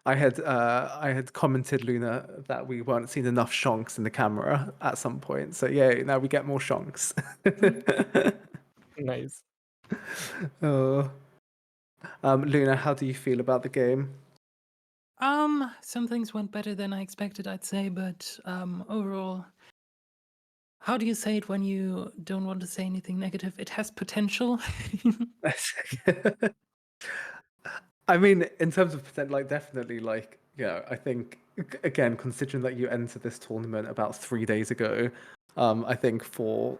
I had commented, Luna, that we weren't seeing enough shonks in the camera at some point. So yay, now we get more shonks. Nice. Oh. Luna, how do you feel about the game? Some things went better than I expected, I'd say, but overall, how do you say it when you don't want to say anything negative? It has potential. I mean, in terms of percent, like definitely, like yeah, I think again, considering that you entered this tournament about 3 days ago, I think for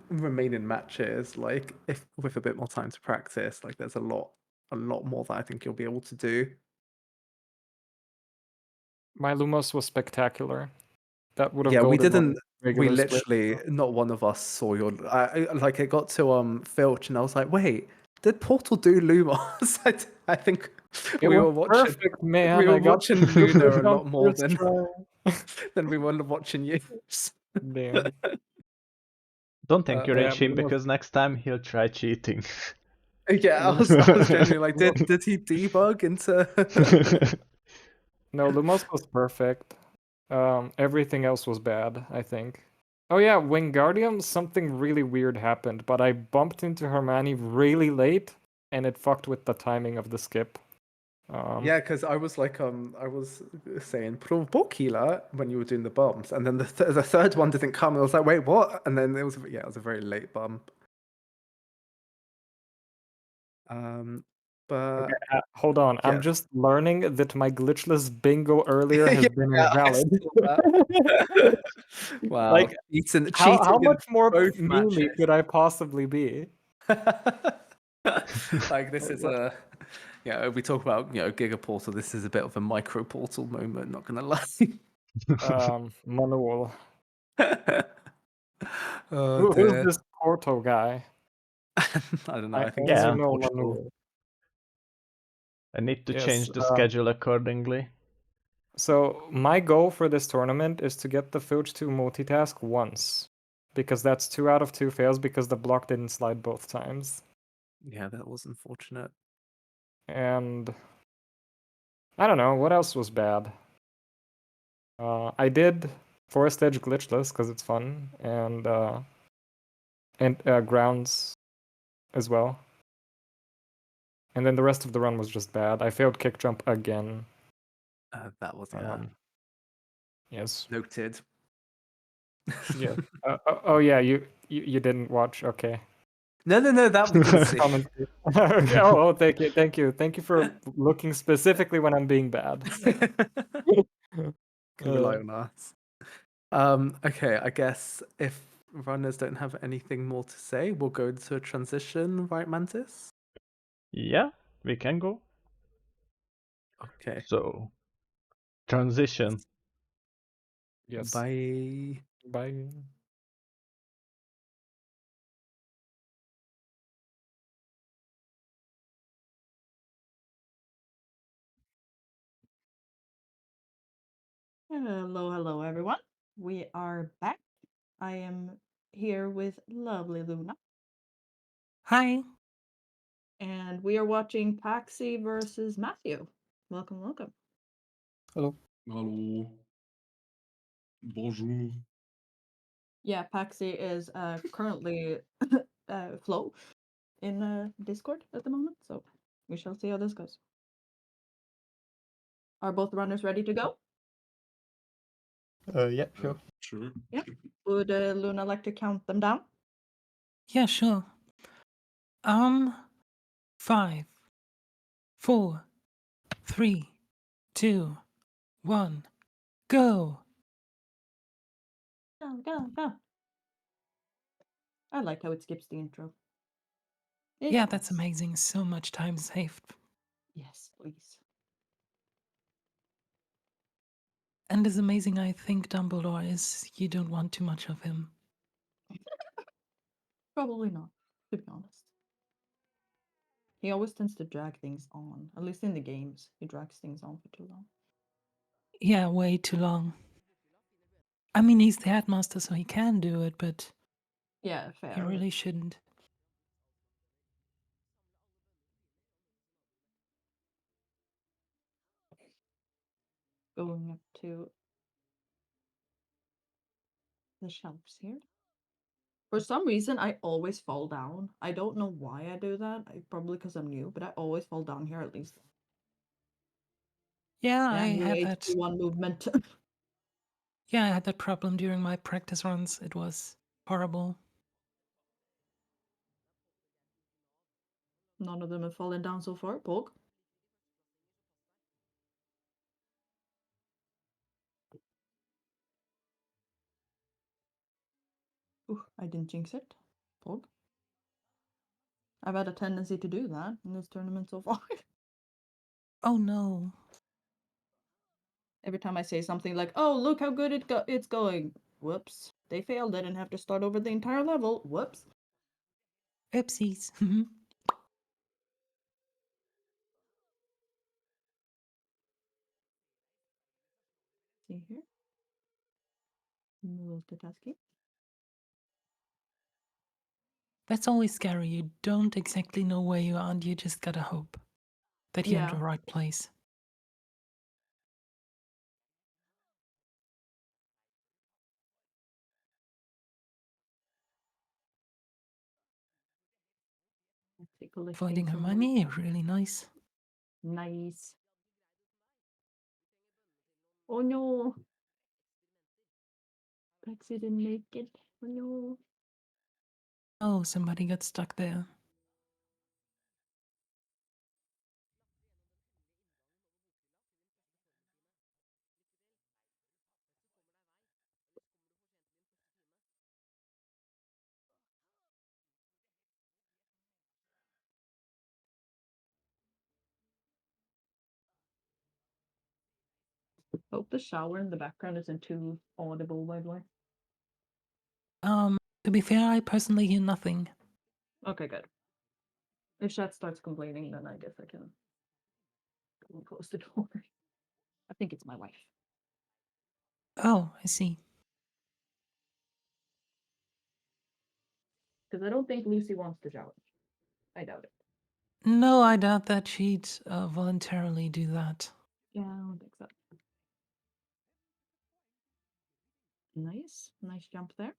remaining matches, like if with a bit more time to practice, like there's a lot more that I think you'll be able to do. My Lumos was spectacular. That would have Yeah, we goated my didn't. We regular split. literally, not one of us saw your. Like it got to Filch, and I was like, wait, did Portal do Lumos? I think It we was were watching. perfect, man. We were I got watching Luna a on lot more first than try. than we were watching you. Damn. Don't think you Yeah, reach him Lumos- because next time he'll try cheating. Yeah, I was genuinely like, did he debug into? No, Lumos was perfect. Everything else was bad, I think. Oh yeah, Wingardium, something really weird happened, but I bumped into Hermione really late, and it fucked with the timing of the skip. Yeah, because I was like, I was saying Provoke Healer when you were doing the bumps, and then the third one didn't come, and I was like, wait, what? And then it was a very late bump. But Okay, hold on. yeah. I'm just learning that my glitchless bingo earlier has been Yeah, I invalid. saw that. Wow. Like, cheating how in much more both meme matches. could I possibly be? Like this is a we talk about Giga Portal. This is a bit of a micro portal moment, not gonna lie. Manual. Oh Who's dear. this Porto guy? I don't know. I think Yeah. it's from know Portugal. Manuel. I need to Yes, change the schedule accordingly. So my goal for this tournament is to get the Filch to multitask once. Because that's 2 out of 2 fails because the block didn't slide both times. Yeah, that was unfortunate. And I don't know, what else was bad? I did Forest Edge glitchless because it's fun, and grounds as well. And then the rest of the run was just bad. I failed kick jump again. That was yes. Noted. Yeah. Oh yeah, you didn't watch. Okay. No, that we didn't see. Okay, oh, thank you for looking specifically when I'm being bad. Can rely on us. Okay, I guess if runners don't have anything more to say, we'll go to a transition, right, Mantis? Yeah, we can go. Okay. So, transition. Yes. Bye. Bye. Hello, everyone. We are back. I am here with lovely Luna. Hi. And we are watching Paxi versus Matthew. Welcome. Hello. Hello. Bonjour. Yeah, Paxi is currently flow in Discord at the moment, so we shall see how this goes. Are both runners ready to go? Yeah, sure. Sure. Yeah. Would Luna like to count them down? Yeah, sure. 5, 4, 3, 2, 1, go. Go. I like how it skips the intro. Yeah, that's amazing. So much time saved. Yes, please. And as amazing I think Dumbledore is, you don't want too much of him. Probably not, to be honest. He always tends to drag things on. At least in the games, he drags things on for too long. Yeah, way too long. I mean, he's the headmaster, so he can do it, but Yeah, fair. he really shouldn't. Going up to the shelves here. For some reason, I always fall down. I don't know why I do that. Probably because I'm new, but I always fall down here at least. Yeah, I Damn you, had that. HP1 movement. Yeah, I had that problem during my practice runs. It was horrible. None of them have fallen down so far. Pog. Ooh, I didn't jinx it. Pog. I've had a tendency to do that in this tournament so far. Oh no. Every time I say something like, "Oh, look how good it's going." Whoops. They failed. I didn't have to start over the entire level. Whoops. Oopsies. See here. Multitasking. That's always scary. You don't exactly know where you are, and you just gotta hope that you're in Yeah. the right place. Avoiding her money, really nice. Nice. Oh no. Paxi didn't make it. Oh no. Oh, somebody got stuck there. Hope the shower in the background isn't too audible, by the way. To be fair, I personally hear nothing. Okay, good. If Chat starts complaining, then I guess I can go and close the door. I think it's my wife. Oh, I see. Because I don't think Lucy wants to shower. I doubt it. No, I doubt that she'd voluntarily do that. Yeah, I don't think so. Nice. Nice jump there.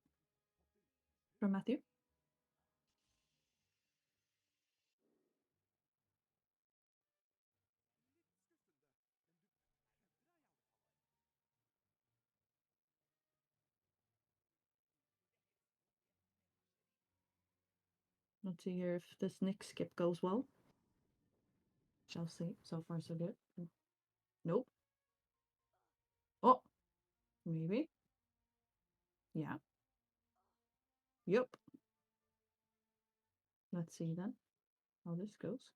From Matthew. Let's see here if this Nick skip goes well. Shall see. So far, so good. Nope. Oh, maybe. Yeah. Yep. Let's see then how this goes.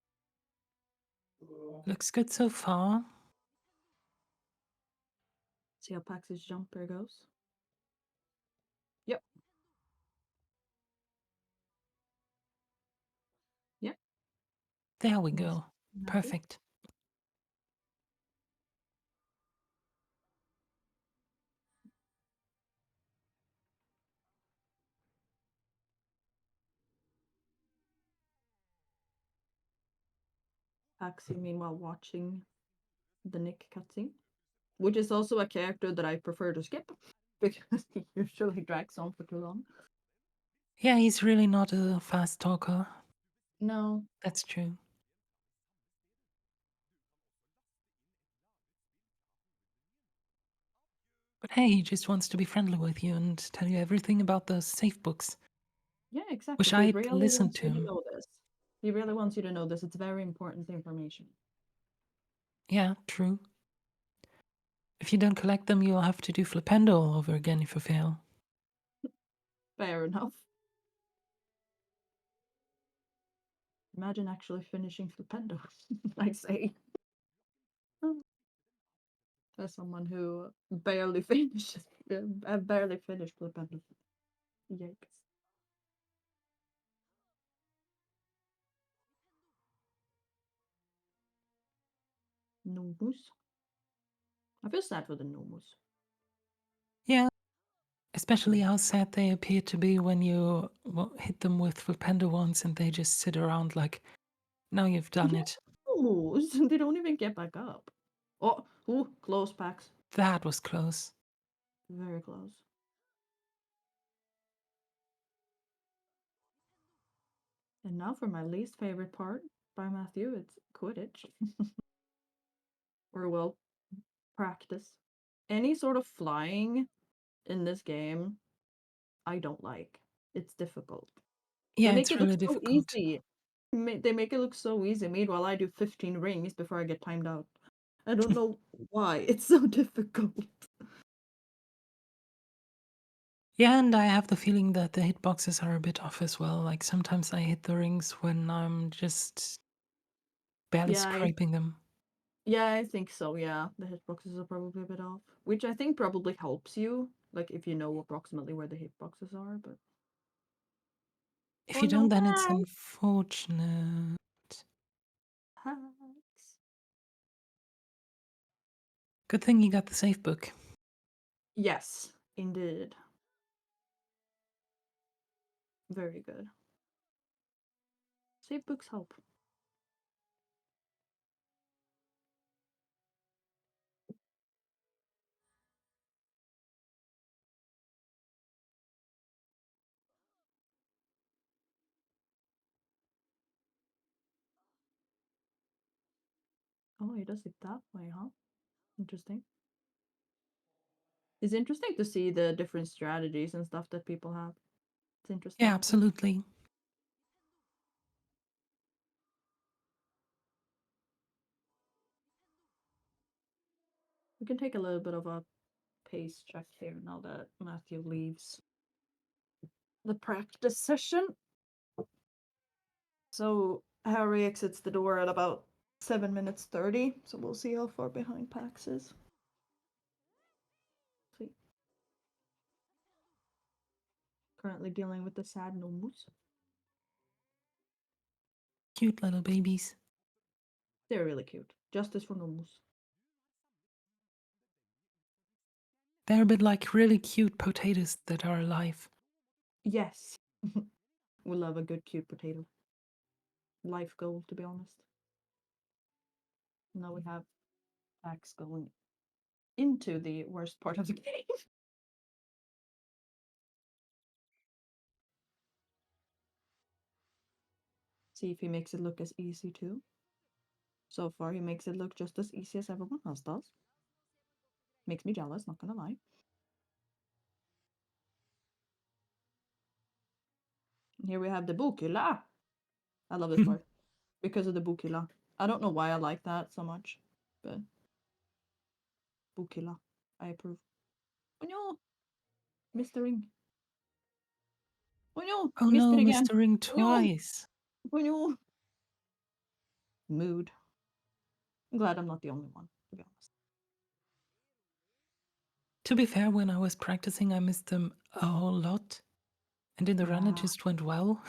Looks good so far. See how Paxi's jumper goes. Yep. Yep. There we Nice. go. Matthew. Perfect. Paxi, meanwhile, watching the Nick cutscene, which is also a character that I prefer to skip because he usually drags on for too long. Yeah, he's really not a fast talker. No. That's true. But hey, he just wants to be friendly with you and tell you everything about those safe books. Yeah, exactly. Wish He I'd really listened wants to you to him. know this. He really wants you to know this. It's very important information. Yeah, true. If you don't collect them, you'll have to do Flipendo all over again if you fail. Fair enough. Imagine actually finishing Flipendo, I say. As someone who barely finished, I've barely finished Flipendo. Yikes. Nomus. I feel sad for the Nomus. Yeah, especially how sad they appear to be when you hit them with Flipendo once and they just sit around like, now you've done it. Nomus, they don't even get back up. Oh, ooh, close Pax. That was close. Very close. And now for my least favorite part by Matthew, it's Quidditch. Or, well, practice. Any sort of flying in this game, I don't like. It's difficult. Yeah, They make it's it look really so difficult. easy. They make it look so easy. Meanwhile, I do 15 rings before I get timed out. I don't know why. It's so difficult. Yeah, and I have the feeling that the hitboxes are a bit off as well. Like sometimes I hit the rings when I'm just barely Yeah, scraping them. yeah, I think so. Yeah, the hitboxes are probably a bit off, which I think probably helps you, like if you know approximately where the hitboxes are. But If oh you no, don't, then it's Max! unfortunate. Hacks. Good thing you got the safe book. Yes, indeed. Very good. Safe books help. Oh, he does it that way, huh? Interesting. It's interesting to see the different strategies and stuff that people have. It's interesting. Yeah, absolutely. We can take a little bit of a pace check here now that Matthew leaves the practice session. So Harry exits the door at about 7 minutes 30, so we'll see how far behind Pax is. currently dealing with the sad Nomus. Cute little babies. They're really cute. Justice for Nomus. They're a bit like really cute potatoes that are alive. Yes. We love a good cute potato. Life goal, to be honest. Now we have Pax going into the worst part of the game. See if he makes it look as easy too. So far, he makes it look just as easy as everyone else does. Makes me jealous, not gonna lie. And here we have the Bokula. I love this part because of the Bokula. I don't know why I like that so much, but Bokula, I approve. Oh no, missed the ring. Oh no, Oh missed no, it again. Mr. Ring Oh no, twice. oh no. Mood. I'm glad I'm not the only one, to be honest. To be fair, when I was practicing, I missed them a whole lot. And in the run, it Yeah. just went well.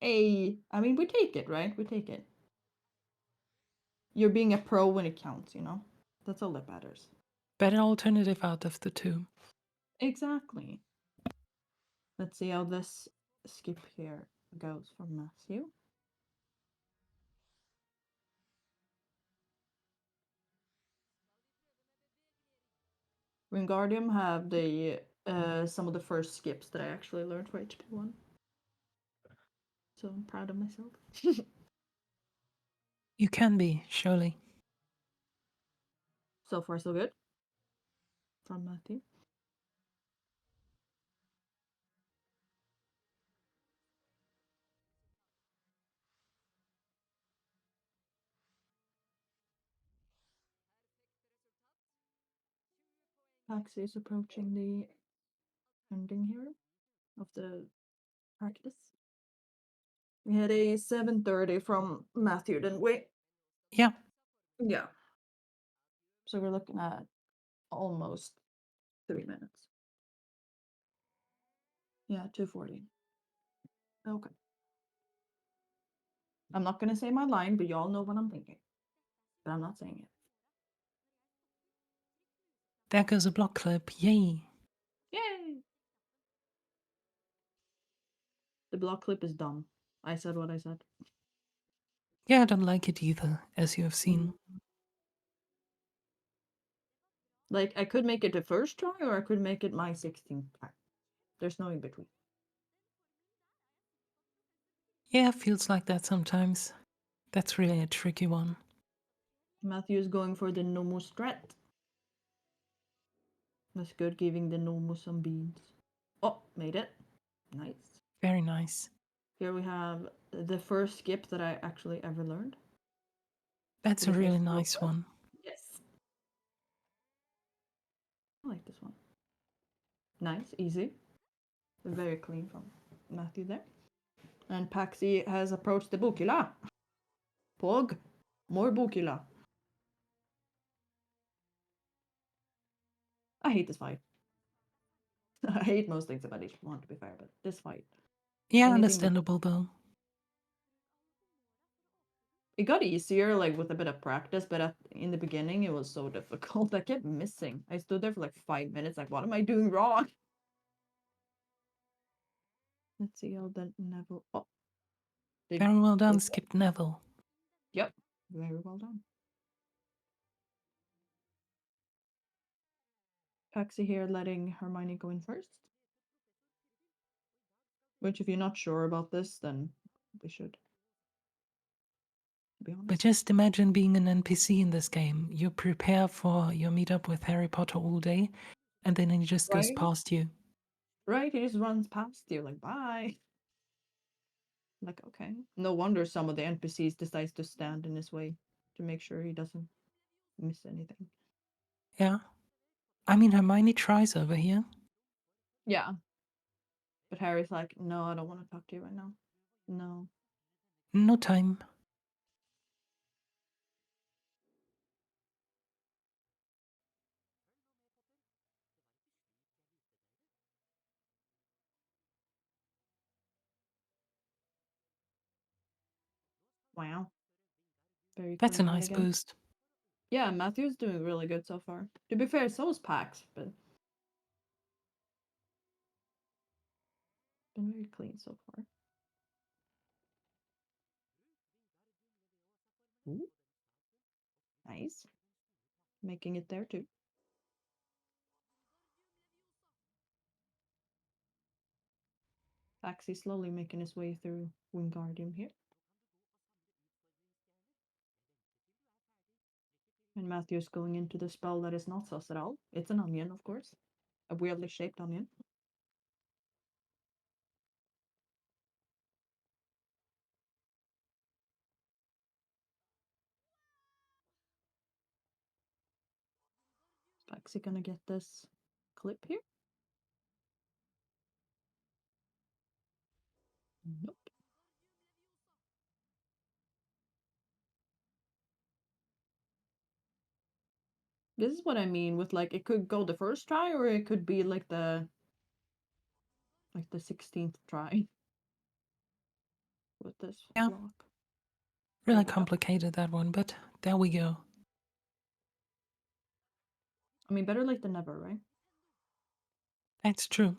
Hey, I mean, we take it, right? We take it. You're being a pro when it counts, you know? That's all that matters. Better alternative out of the two. Exactly. Let's see how this skip here goes for Matthew. Wingardium have the some of the first skips that I actually learned for HP1. So I'm proud of myself. You can be, surely. So far, so good. From Matthew. Paxi is approaching the ending here of the practice. We had a 7:30 from Matthew, didn't we? Yeah. Yeah. So we're looking at almost 3 minutes. Yeah, 2:40. Okay. I'm not gonna say my line, but y'all know what I'm thinking. But I'm not saying it. There goes a block clip. Yay. Yay! The block clip is dumb. I said what I said. Yeah, I don't like it either, as you have seen. Like, I could make it the first try, or I could make it my 16th try. There's no in between. Yeah, feels like that sometimes. That's really a tricky one. Matthew is going for the Nomu strat. That's good, giving the Nomu some beans. Oh, made it. Nice. Very nice. Here we have the first skip that I actually ever learned. That's a The really first nice proper. one. Yes. I like this one. Nice, easy. Very clean from Matthew there. And Paxi has approached the Bokila. Pog. More Bokila. I hate this fight. I hate most things about HP1, to be fair, but this fight. Yeah, Anything with- understandable though. It got easier, like, with a bit of practice, but in the beginning, it was so difficult. I kept missing. I stood there for like 5 minutes, like, what am I doing wrong? Let's see how the Neville. Oh. Very well done, skipped Neville. Yep, very well done. Paxi here letting Hermione go in first. Which, if you're not sure about this, then we should. To be honest. But just imagine being an NPC in this game. You prepare for your meetup with Harry Potter all day, and then he just goes Right? past you. Right, he just runs past you, like, bye. Like, okay. No wonder some of the NPCs decides to stand in his way to make sure he doesn't miss anything. Yeah. I mean, Hermione tries over here. Yeah. But Harry's like, no, I don't want to talk to you right now. No. No time. Wow. Very That's a clean out nice again. boost. Yeah, Matthew's doing really good so far. To be fair, so is Pax, but been very clean so far. Ooh. Nice. Making it there too. Paxi slowly making his way through Wingardium here. And Matthew's going into the spell that is not sus at all. It's an onion, of course. A weirdly shaped onion. Is Paxi gonna get this clip here? Nope. This is what I mean with like it could go the first try or it could be like the 16th try with this Yeah. block. Really complicated, that one, but there we go. I mean, better late than never, right? That's true.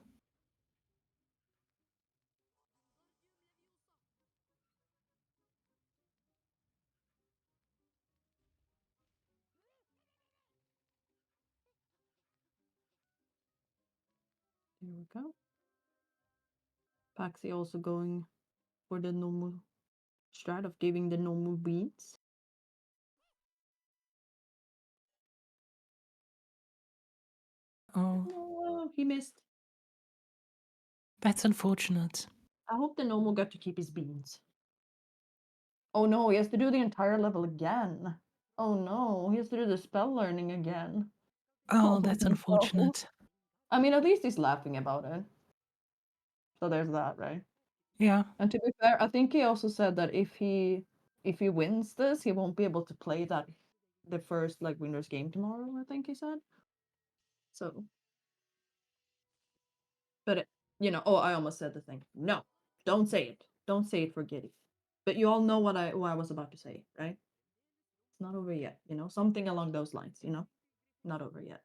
Here we go. Paxi also going for the normal strat of giving the normal beats. Oh, Oh, he missed. that's unfortunate. I hope the normal got to keep his beans. Oh no, he has to do the entire level again. Oh no, he has to do the spell learning again. Oh, that's no. unfortunate. I mean, at least he's laughing about it. So there's that, right? Yeah. And to be fair, I think he also said that if he wins this, he won't be able to play that the first like winners game tomorrow, I think he said. So but oh, I almost said the thing. No, don't say it. Don't say it for Giddy. But you all know what I was about to say, right? It's not over yet, something along those lines, not over yet.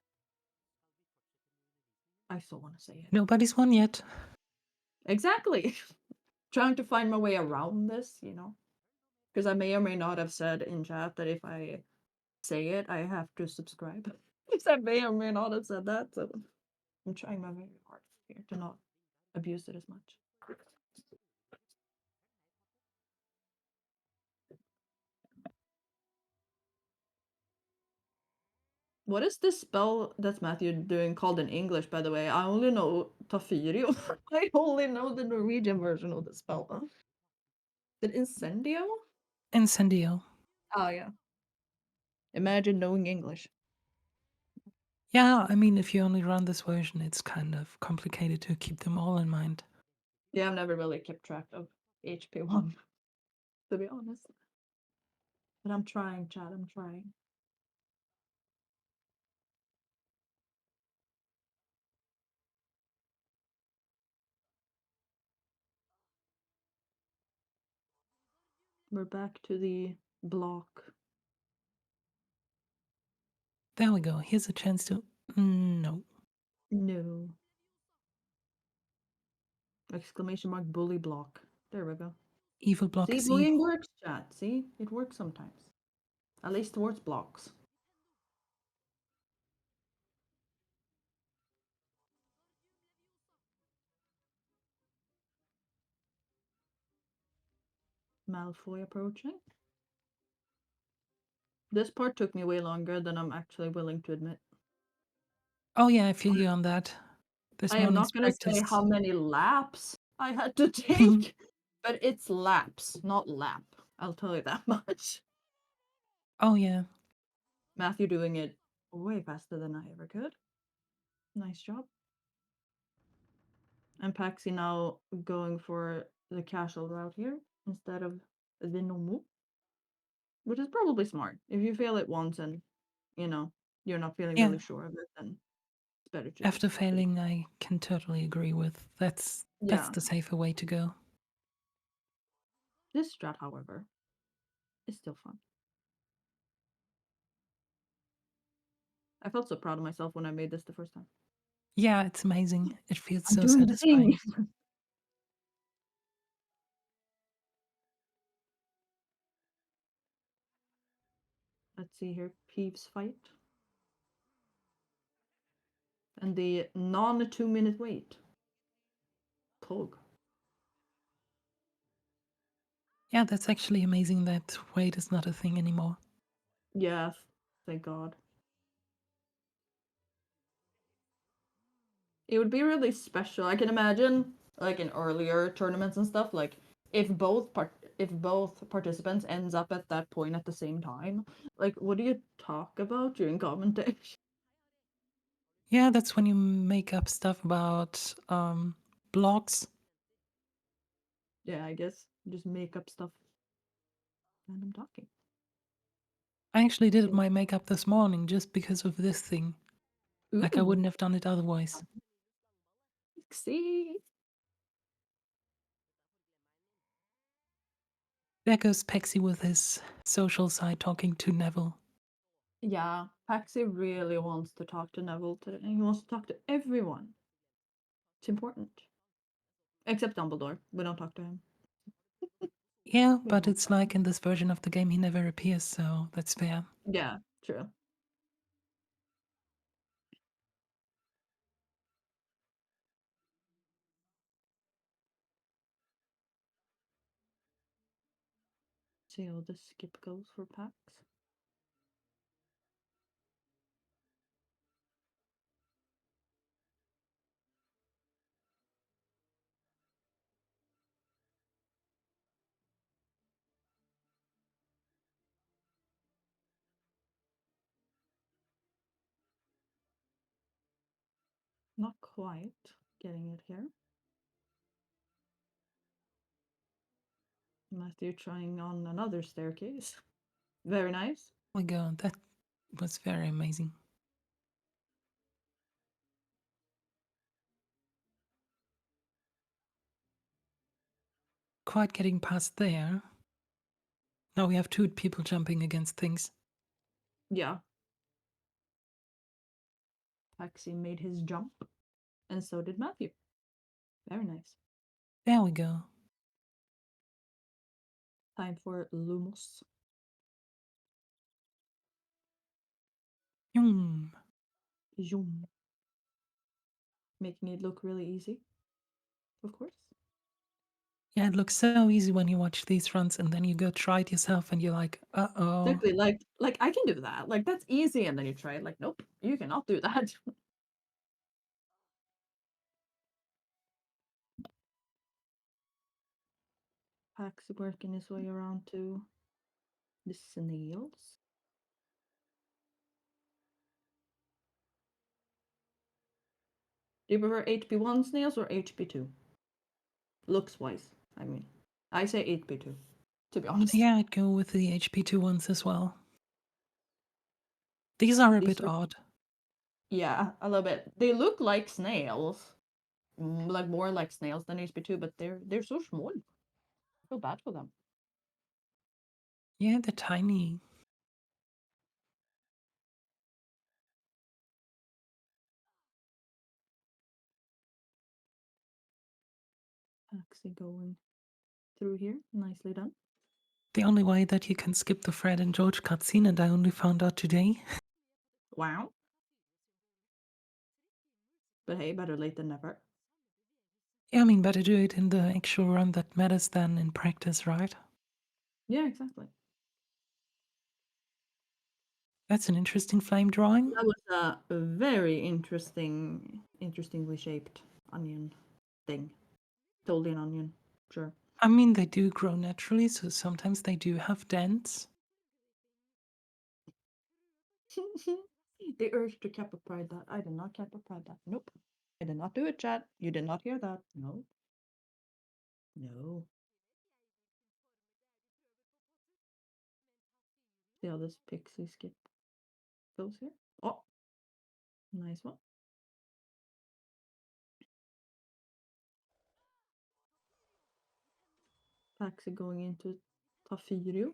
I still want to say it. Nobody's won yet. Exactly. Trying to find my way around this, because I may or may not have said in chat that if I say it, I have to subscribe. Because I may or may not have said that, so I'm trying my very hard here to not abuse it as much. What is this spell that's Matthew doing called in English, by the way? I only know Tafirio. I only know the Norwegian version of the spell. Is it Incendio? Incendio. Oh, yeah. Imagine knowing English. Yeah, I mean, if you only run this version, it's kind of complicated to keep them all in mind. Yeah, I've never really kept track of HP1, to be honest. But I'm trying, Chad, I'm trying. We're back to the block. There we go. Here's a chance to... No. No. Exclamation mark bully block. There we go. Evil block See, is bullying evil. works, chat. See, it works sometimes. At least towards blocks. Malfoy approaching. This part took me way longer than I'm actually willing to admit. Oh yeah, I feel you on that. This I am morning's not going to say practice. how many laps I had to take, but it's laps, not lap. I'll tell you that much. Oh yeah. Matthew doing it way faster than I ever could. Nice job. And Paxi now going for the casual route here instead of the normal. Which is probably smart. If you fail it once and, you're not feeling Yeah. really sure of it, then it's better to After just failing, I can totally agree with. That's Yeah. the safer way to go. This strat, however, It's still fun. I felt so proud of myself when I made this the first time. Yeah, it's amazing. It feels I'm so doing the satisfying. thing. Let's see here. Peeves fight. And the non 2-minute wait. Pog. Yeah, that's actually amazing that wait is not a thing anymore. Yeah, thank God. It would be really special. I can imagine, like in earlier tournaments and stuff, like if both participants ends up at that point at the same time, like what do you talk about during commentation? Yeah, that's when you make up stuff about blogs. Yeah, I guess just make up stuff. Random talking. I actually did my makeup this morning just because of this thing. Like I Ooh. wouldn't have done it otherwise. See. There goes Paxi with his social side talking to Neville. Yeah, Paxi really wants to talk to Neville today. He wants to talk to everyone. It's important. Except Dumbledore. We don't talk to him. Yeah, but it's like in this version of the game he never appears, so that's fair. Yeah, true. See how the skip goes for Pax. Not quite getting it here. Matthew trying on another staircase. Very nice. Oh my god, that was very amazing. Quite getting past there. Now we have two people jumping against things. Yeah. Paxi made his jump, and so did Matthew. Very nice. There we go. Time for Lumos. Yum. Zoom. Making it look really easy. Of course. Yeah, it looks so easy when you watch these runs and then you go try it yourself and you're like, uh-oh. Exactly, like I can do that. Like that's easy, and then you try it. Like, nope, you cannot do that. Pax working his way around to the snails. Do you prefer HP1 snails or HP2? Looks wise, I mean. I say HP2, to be honest. Yeah, I'd go with the HP2 ones as well. These are a These bit are- odd. Yeah, a little bit. They look like snails. Like more like snails than HP2, but they're so small. I feel bad for them. Yeah, they're tiny. Actually going through here. Nicely done. The only way that you can skip the Fred and George cutscene, and I only found out today. Wow. But hey, better late than never. Yeah, I mean, better do it in the actual run that matters than in practice, right? Yeah, exactly. That's an interesting flame drawing. That was a very interestingly shaped onion thing. Totally an onion, sure. I mean, they do grow naturally, so sometimes they do have dents. The urge to Kappa Pride that. I did not Kappa Pride that. Nope. I did not do it, chat. You did not hear that. No. No. See how this pixie skip goes here? Oh, nice one. Paxi going into Tafirio.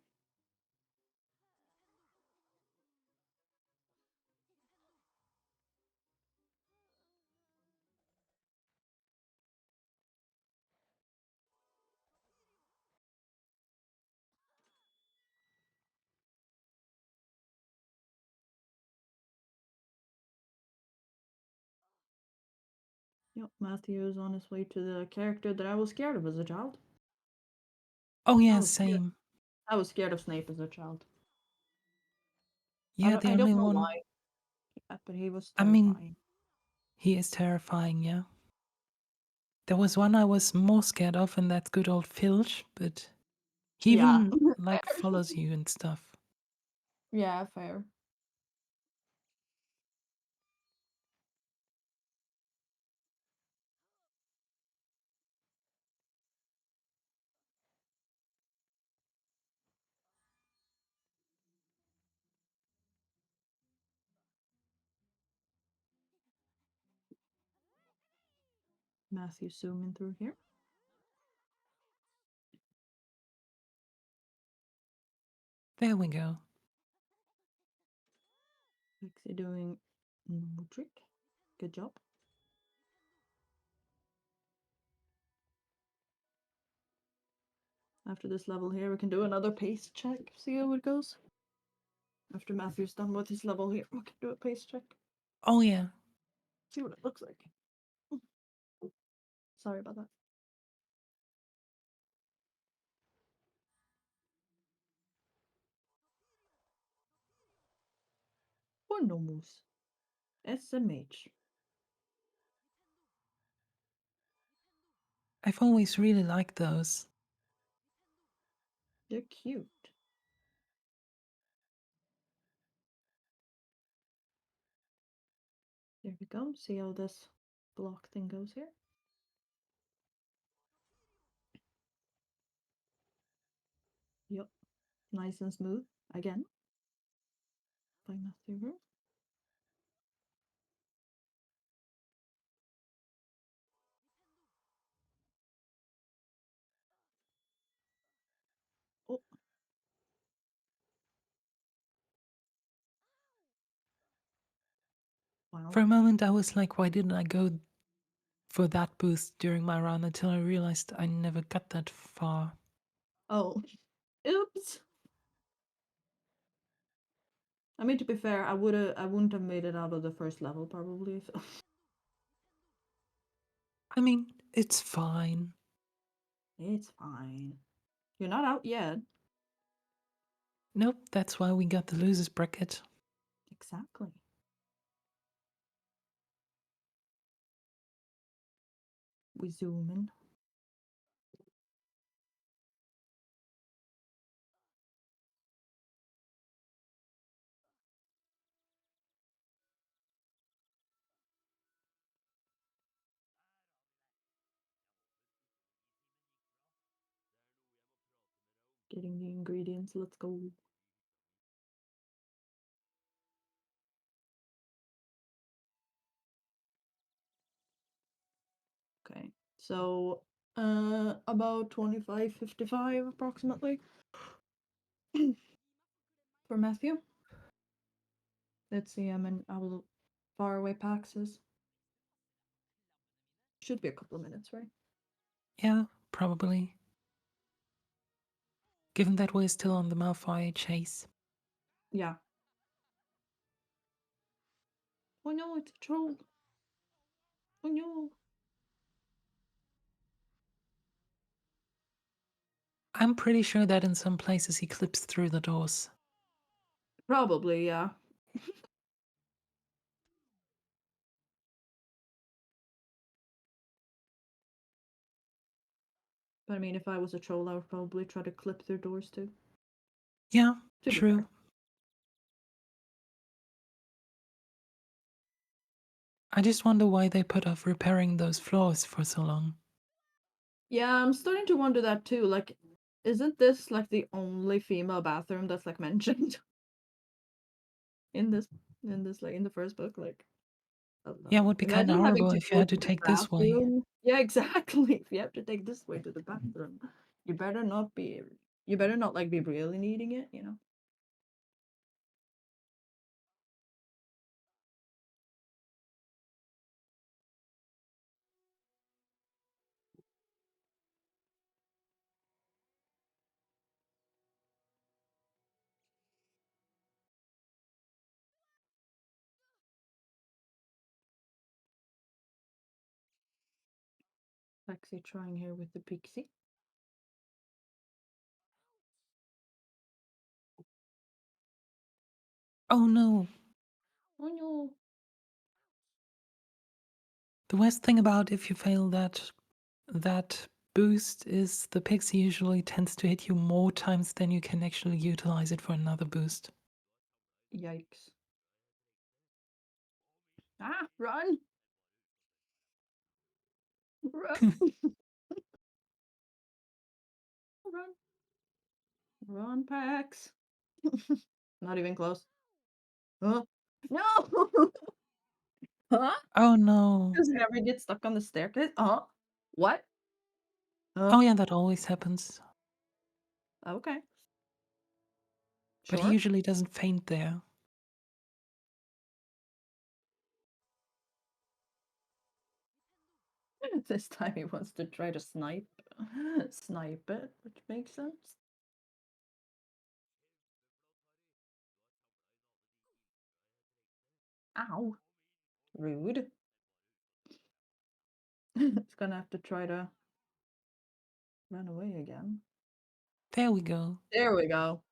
Yep, Matthew is on his way to the character that I was scared of as a child. Oh I yeah, was scared. same. I was scared of Snape as a child. Yeah, the I only don't know one. why, but he was I mean, terrifying. he is terrifying, yeah. There was one I was more scared of, and that's good old Filch, but he Yeah. even like follows you and stuff. Yeah, fair. Matthew zooming through here. There we go. Paxi doing no trick. Good job. After this level here, we can do another pace check. See how it goes. After Matthew's done with his level here, we can do a pace check. Oh yeah. See what it looks like. Sorry about that. Pornomus. SMH. I've always really liked those. They're cute. There we go. See how this block thing goes here. Yep. Nice and smooth. Again. By Matthew here. Oh. Wow. For a moment, I was like, why didn't I go for that boost during my run until I realized I never got that far. Oh. Oops. I mean, to be fair, I wouldn't have made it out of the first level probably. So. I mean, it's fine. It's fine. You're not out yet. Nope, that's why we got the losers bracket. Exactly. We zoom in. Getting the ingredients. Let's go. Okay, so about 25:55 approximately for Matthew. Let's see, I'm in our faraway Paxes. Should be a couple of minutes, right? Yeah, probably. Given that we're still on the Malfoy chase. Yeah. Oh no, it's a troll. Oh no. I'm pretty sure that in some places he clips through the doors. Probably, yeah. But I mean, if I was a troll, I would probably try to clip their doors too. Yeah, To be true. fair. I just wonder why they put off repairing those floors for so long. Yeah, I'm starting to wonder that too. Like, isn't this like the only female bathroom that's like mentioned in this like in the first book? Like, I don't Yeah, it know. would be kind of Imagine having horrible to if you go had to to the take this way. bathroom. Yeah, exactly. If you have to take this way to the bathroom, you better not be. You better not like be really needing it. You know. Paxi trying here with the pixie. Oh no. Oh no. The worst thing about if you fail that boost is the pixie usually tends to hit you more times than you can actually utilize it for another boost. Yikes. Ah, run! Run! Run! Run, Pax! Not even close. Huh? No! Huh? Oh no. Does it ever get stuck on the staircase? What? Oh yeah, that always happens. Okay. But he Sure. usually doesn't faint there. This time he wants to try to snipe it, which makes sense. Ow. Rude. It's gonna have to try to run away again. There we go. There we go.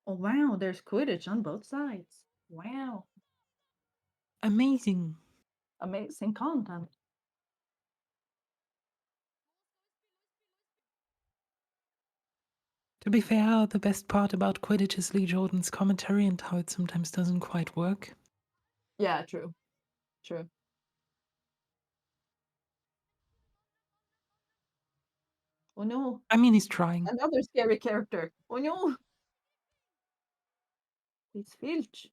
Oh wow, there's Quidditch on both sides. Wow. Amazing. Amazing content. To be fair, the best part about Quidditch is Lee Jordan's commentary and how it sometimes doesn't quite work. Yeah, true. True. Oh no. I mean, he's trying. Another scary character. Oh no. It's Filch.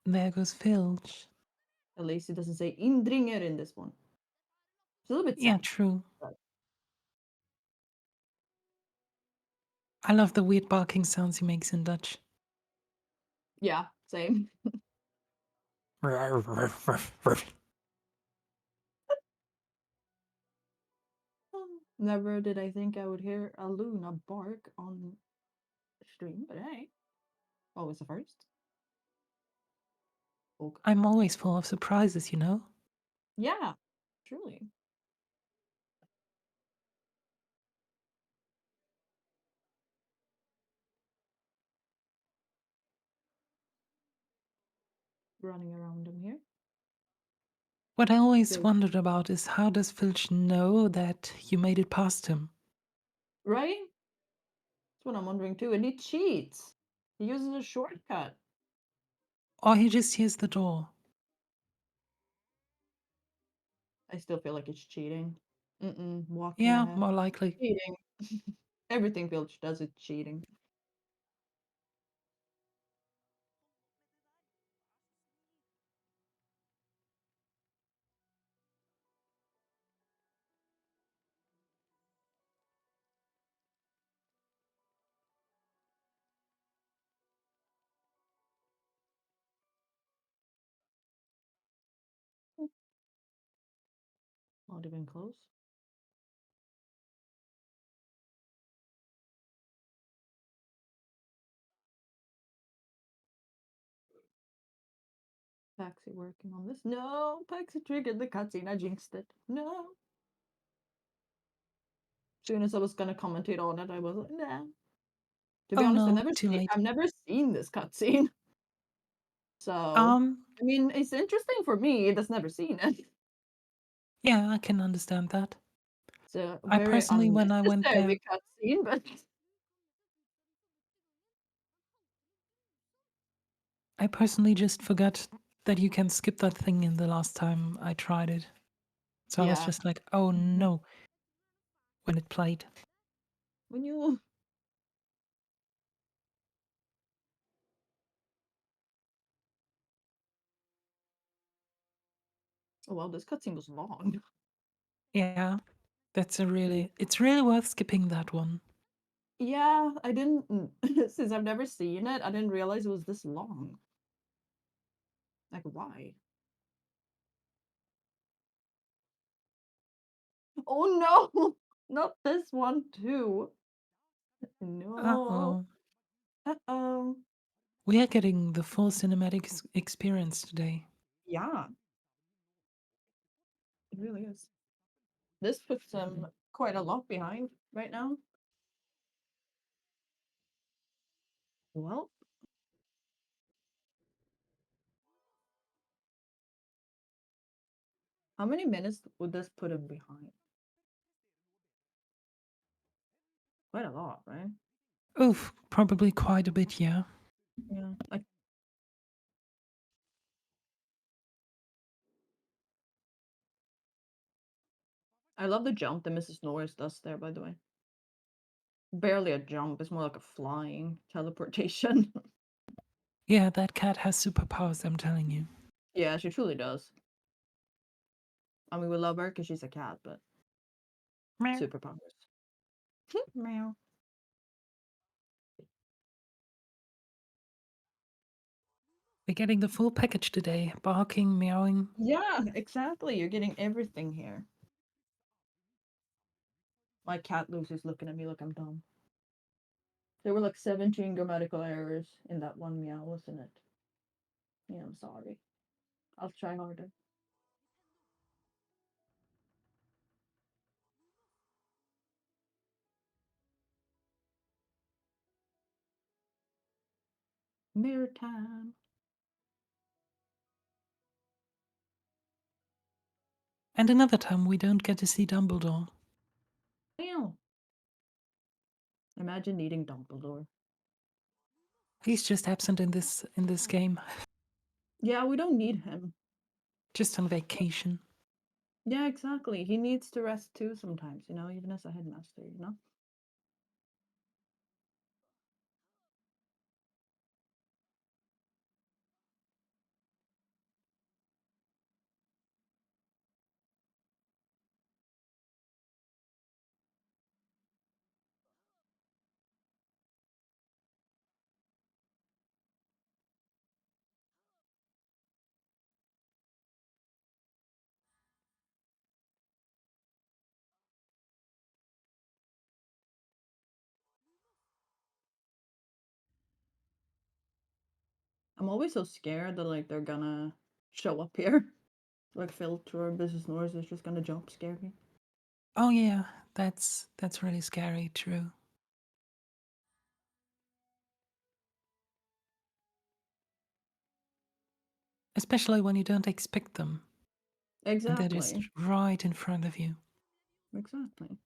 There goes Filch. At least he doesn't say Indringer in this one. It's a little bit Yeah, sad. true. But I love the weird barking sounds he makes in Dutch. yeah, same. Never did I think I would hear a Luna bark on stream, but hey. Always the first. Okay. I'm always full of surprises, you know? Yeah, truly. Running around him here. What I always Very- wondered about is how does Filch know that you made it past him? Right? That's what I'm wondering too. And he cheats. He uses a shortcut. Or he just hears the door. I still feel like it's cheating. Walking Yeah, ahead. more likely. Cheating. Everything Filch does is cheating. Not even close. Paxi working on this. No, Paxi triggered the cutscene. I jinxed it. No. Soon as I was gonna commentate on it, I was like, nah. To be Oh honest, no, too late. I've never seen this cutscene. So I mean, it's interesting for me that's never seen it. Yeah, I can understand that. It's a I very personally, when I went there, unnecessary cutscene, but I personally just forgot that you can skip that thing in the last time I tried it. So I was yeah. just like, oh no, when it played. When you Oh well, this cutscene was long. Yeah, it's really worth skipping that one. Yeah, I didn't since I've never seen it, I didn't realize it was this long. Like why? Oh no! Not this one too. No. Uh-oh. Uh-oh. We are getting the full cinematic experience today. Yeah. It really is. This puts them quite a lot behind right now. Well. How many minutes would this put him behind? Quite a lot, right? Oof, probably quite a bit, yeah. Yeah. I love the jump that Mrs. Norris does there, by the way. Barely a jump, it's more like a flying teleportation. Yeah, that cat has superpowers, I'm telling you. Yeah, she truly does. I mean, we love her because she's a cat, but Meow. superpowers. Meow. We're getting the full package today. Barking, meowing. Yeah, exactly. You're getting everything here. My cat Lucy's looking at me like I'm dumb. There were like 17 grammatical errors in that one meow, wasn't it? Yeah, I'm sorry. I'll try harder. Mirror time. And another time we don't get to see Dumbledore. Meow. Imagine needing Dumbledore. He's just absent in this game. Yeah, we don't need him. Just on vacation. Yeah, exactly. He needs to rest too sometimes, you know, even as a headmaster, you know? I'm always so scared that like they're gonna show up here. Like Filter or Business Norris is just gonna jump scare me. Oh yeah, that's really scary, true. Especially when you don't expect them. Exactly. And they're just right in front of you. Exactly.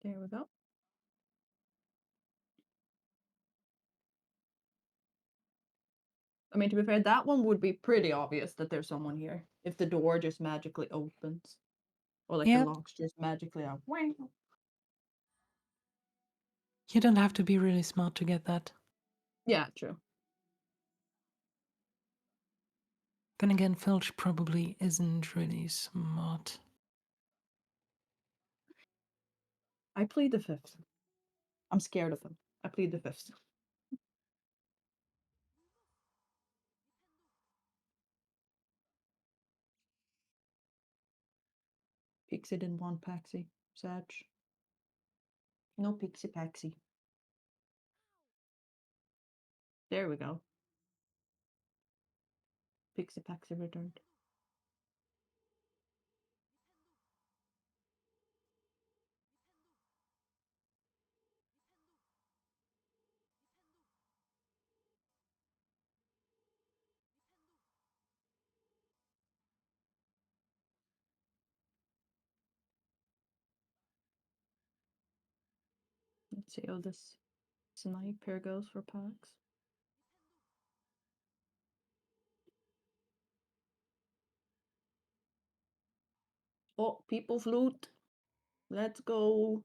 There we go. I mean, to be fair, that one would be pretty obvious that there's someone here if the door just magically opens. Or like the Yep. locks just magically are. Wow. You don't have to be really smart to get that. Yeah, true. Then again, Filch probably isn't really smart. I plead the fifth. I'm scared of him. I plead the fifth. Pixie didn't want Paxi. Sag. No Pixie Paxi. There we go. Pixie Paxi returned. Let's see how this sniper goes for Pax. Oh, people flute. Let's go.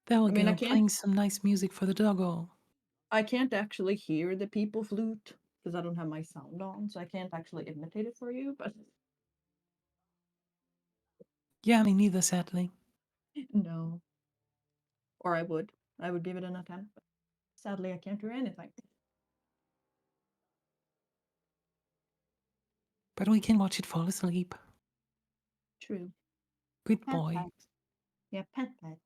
There we I mean, go, playing some nice music for the doggo. I can't actually hear the people flute because I don't have my sound on, so I can't actually imitate it for you, but Yeah, me neither, sadly. No. Or I would. I would give it an attempt. But sadly, I can't do anything. But we can watch it fall asleep. True. Good Pet boy. pet. Yeah, pet pet.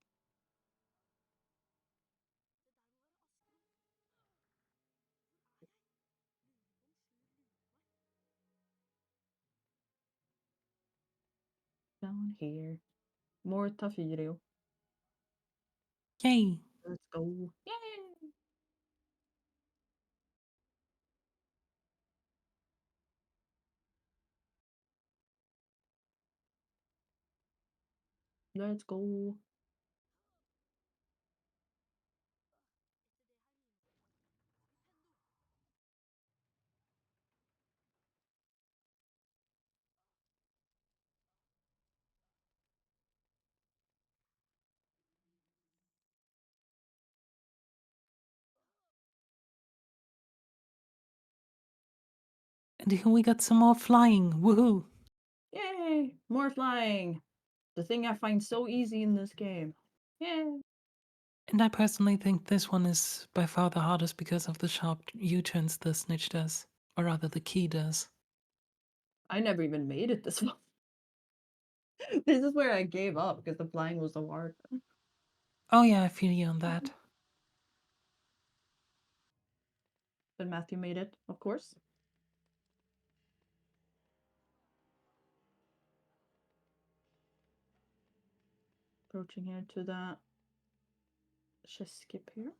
Down here. More Tafirio. Yay. Let's go. Yay! Let's go. And here we got some more flying. Woohoo. Yay! More flying. The thing I find so easy in this game. Yay! And I personally think this one is by far the hardest because of the sharp U-turns the snitch does. Or rather, the key does. I never even made it this far. This is where I gave up because the flying was so hard. Oh yeah, I feel you on that. But Matthew made it, of course. Approaching here to the chess skip here.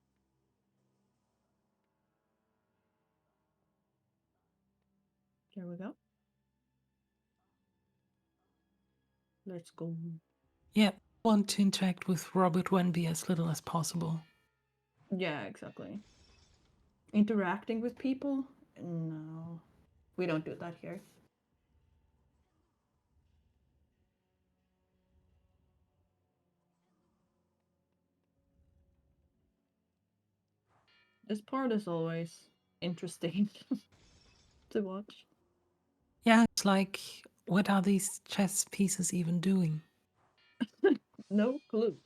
Here we go. Let's go. Yeah, want to interact with Robert Wenby as little as possible. Yeah, exactly. Interacting with people? No. We don't do that here. This part is always interesting to watch. Yeah, it's like, what are these chess pieces even doing? No clue.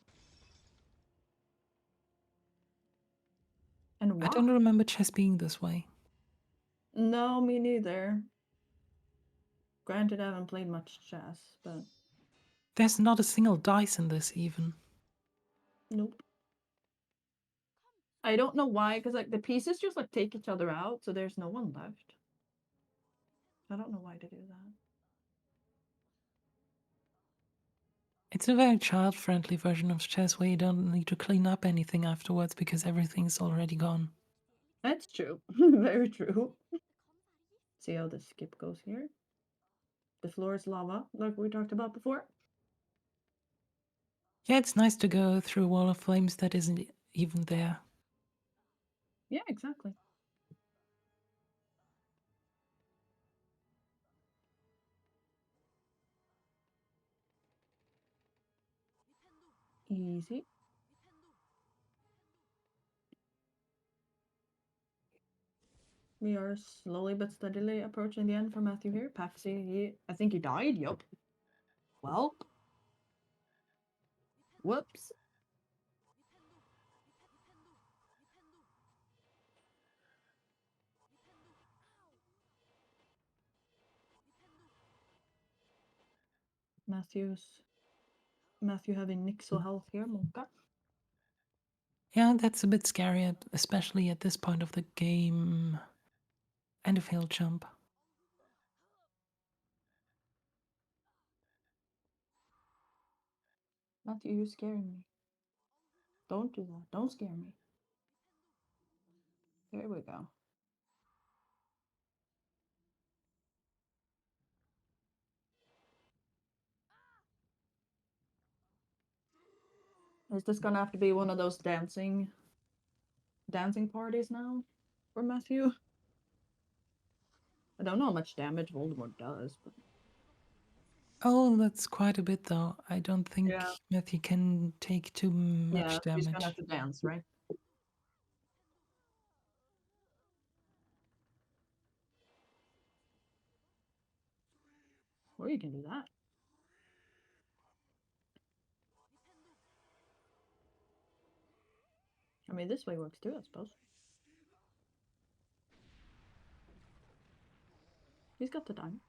And why? I don't remember chess being this way. No, me neither. Granted, I haven't played much chess, but There's not a single dice in this even. nope. I don't know why, because like the pieces just like take each other out, so there's no one left. I don't know why to do that. It's a very child-friendly version of chess where you don't need to clean up anything afterwards because everything's already gone. That's true. Very true. See how the skip goes here? The floor is lava, like we talked about before. Yeah, it's nice to go through a wall of flames that isn't even there. Yeah, exactly. Easy. We are slowly but steadily approaching the end for Matthew here. Paxi, I think he died. Yup. Well. Whoops. Matthew having Nixel health here, Monka. Yeah, that's a bit scary, especially at this point of the game. And a failed jump. Matthew, you're scaring me. Don't do that. Don't scare me. There we go. Is this gonna have to be one of those dancing parties now for Matthew? I don't know how much damage Voldemort does, but Oh, that's quite a bit though. I don't think yeah, Matthew can take too much he's gonna have damage. to dance, right? Or you can do that. mean, this way works too, I suppose. He's got the time.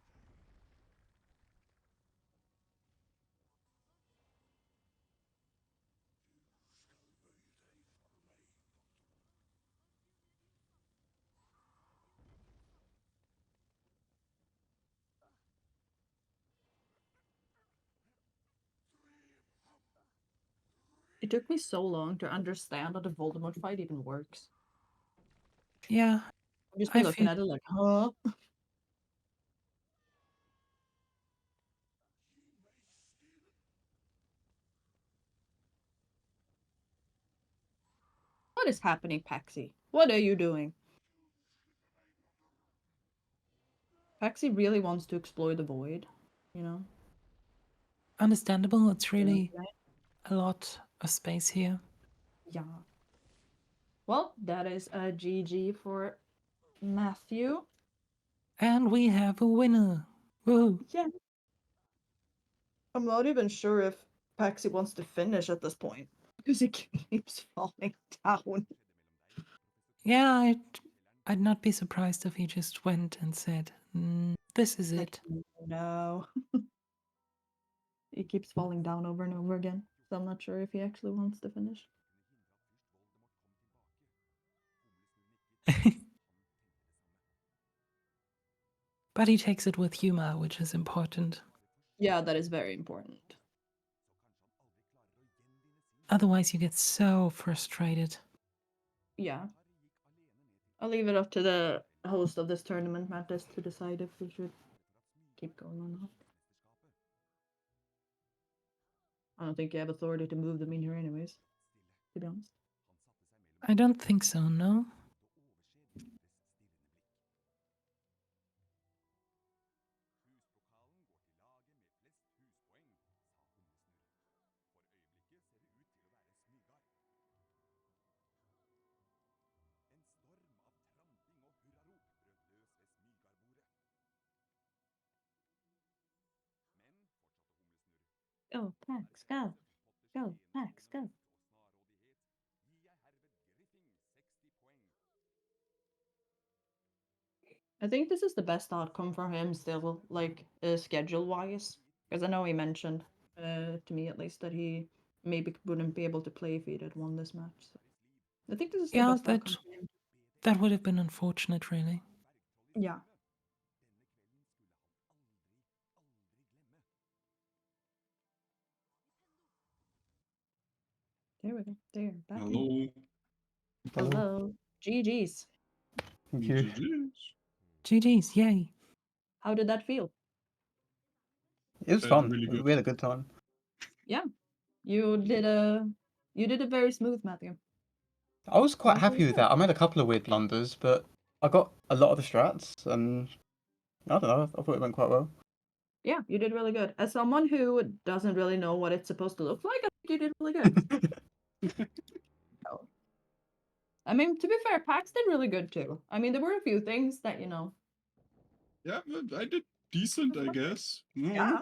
It took me so long to understand that the Voldemort fight even works. Yeah. I've just been I looking feel at it like, huh? What is happening, Paxi? What are you doing? Paxi really wants to explore the void, you know? understandable. It's really Right? a lot of space here. Yeah. Well, that is a GG for Matthew. And we have a winner. Woohoo. Yeah. I'm not even sure if Paxi wants to finish at this point because he keeps falling down. Yeah, I'd not be surprised if he just went and said, this is Like, it. no. He keeps falling down over and over again. So I'm not sure if he actually wants to finish. But he takes it with humor, which is important. Yeah, that is very important. Otherwise, you get so frustrated. Yeah. I'll leave it up to the host of this tournament, Mantis, to decide if we should keep going or not. I don't think you have authority to move them in here anyways, to be honest. I don't think so, no? Go, Pax, go. Go, Pax, go. I think this is the best outcome for him still, like, schedule-wise. Because I know he mentioned, to me at least, that he maybe wouldn't be able to play if he had won this match. So I think this is the Yeah, best outcome for him. that would have been unfortunate, really. Yeah. There we go. There, back in. Hello. Hello. GG's. Thank you. GG's. GG's, yay. How did that feel? It was fun. Really good. We had a good time. Yeah. You did a very smooth, Matthew. I was quite Went happy really with well. that. I made a couple of weird blunders, but I got a lot of the strats, and I don't know. I thought it went quite well. Yeah, you did really good. As someone who doesn't really know what it's supposed to look like, I think you did really good. So, I mean, to be fair, Pax did really good too. I mean, there were a few things that, you know. Yeah, but I did decent, I guess. Yeah.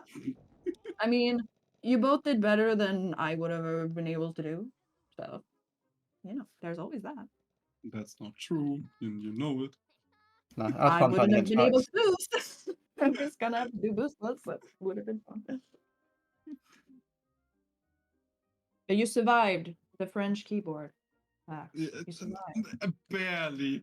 I mean, you both did better than I would have ever been able to do. So, you know, there's always that. That's not true, and you know it. No, I had I fun wouldn't fighting have against been able Pax. to boost. I'm just gonna have to do boostless, but would have been fun. You survived the French keyboard, Pax. Yeah, You survived. barely.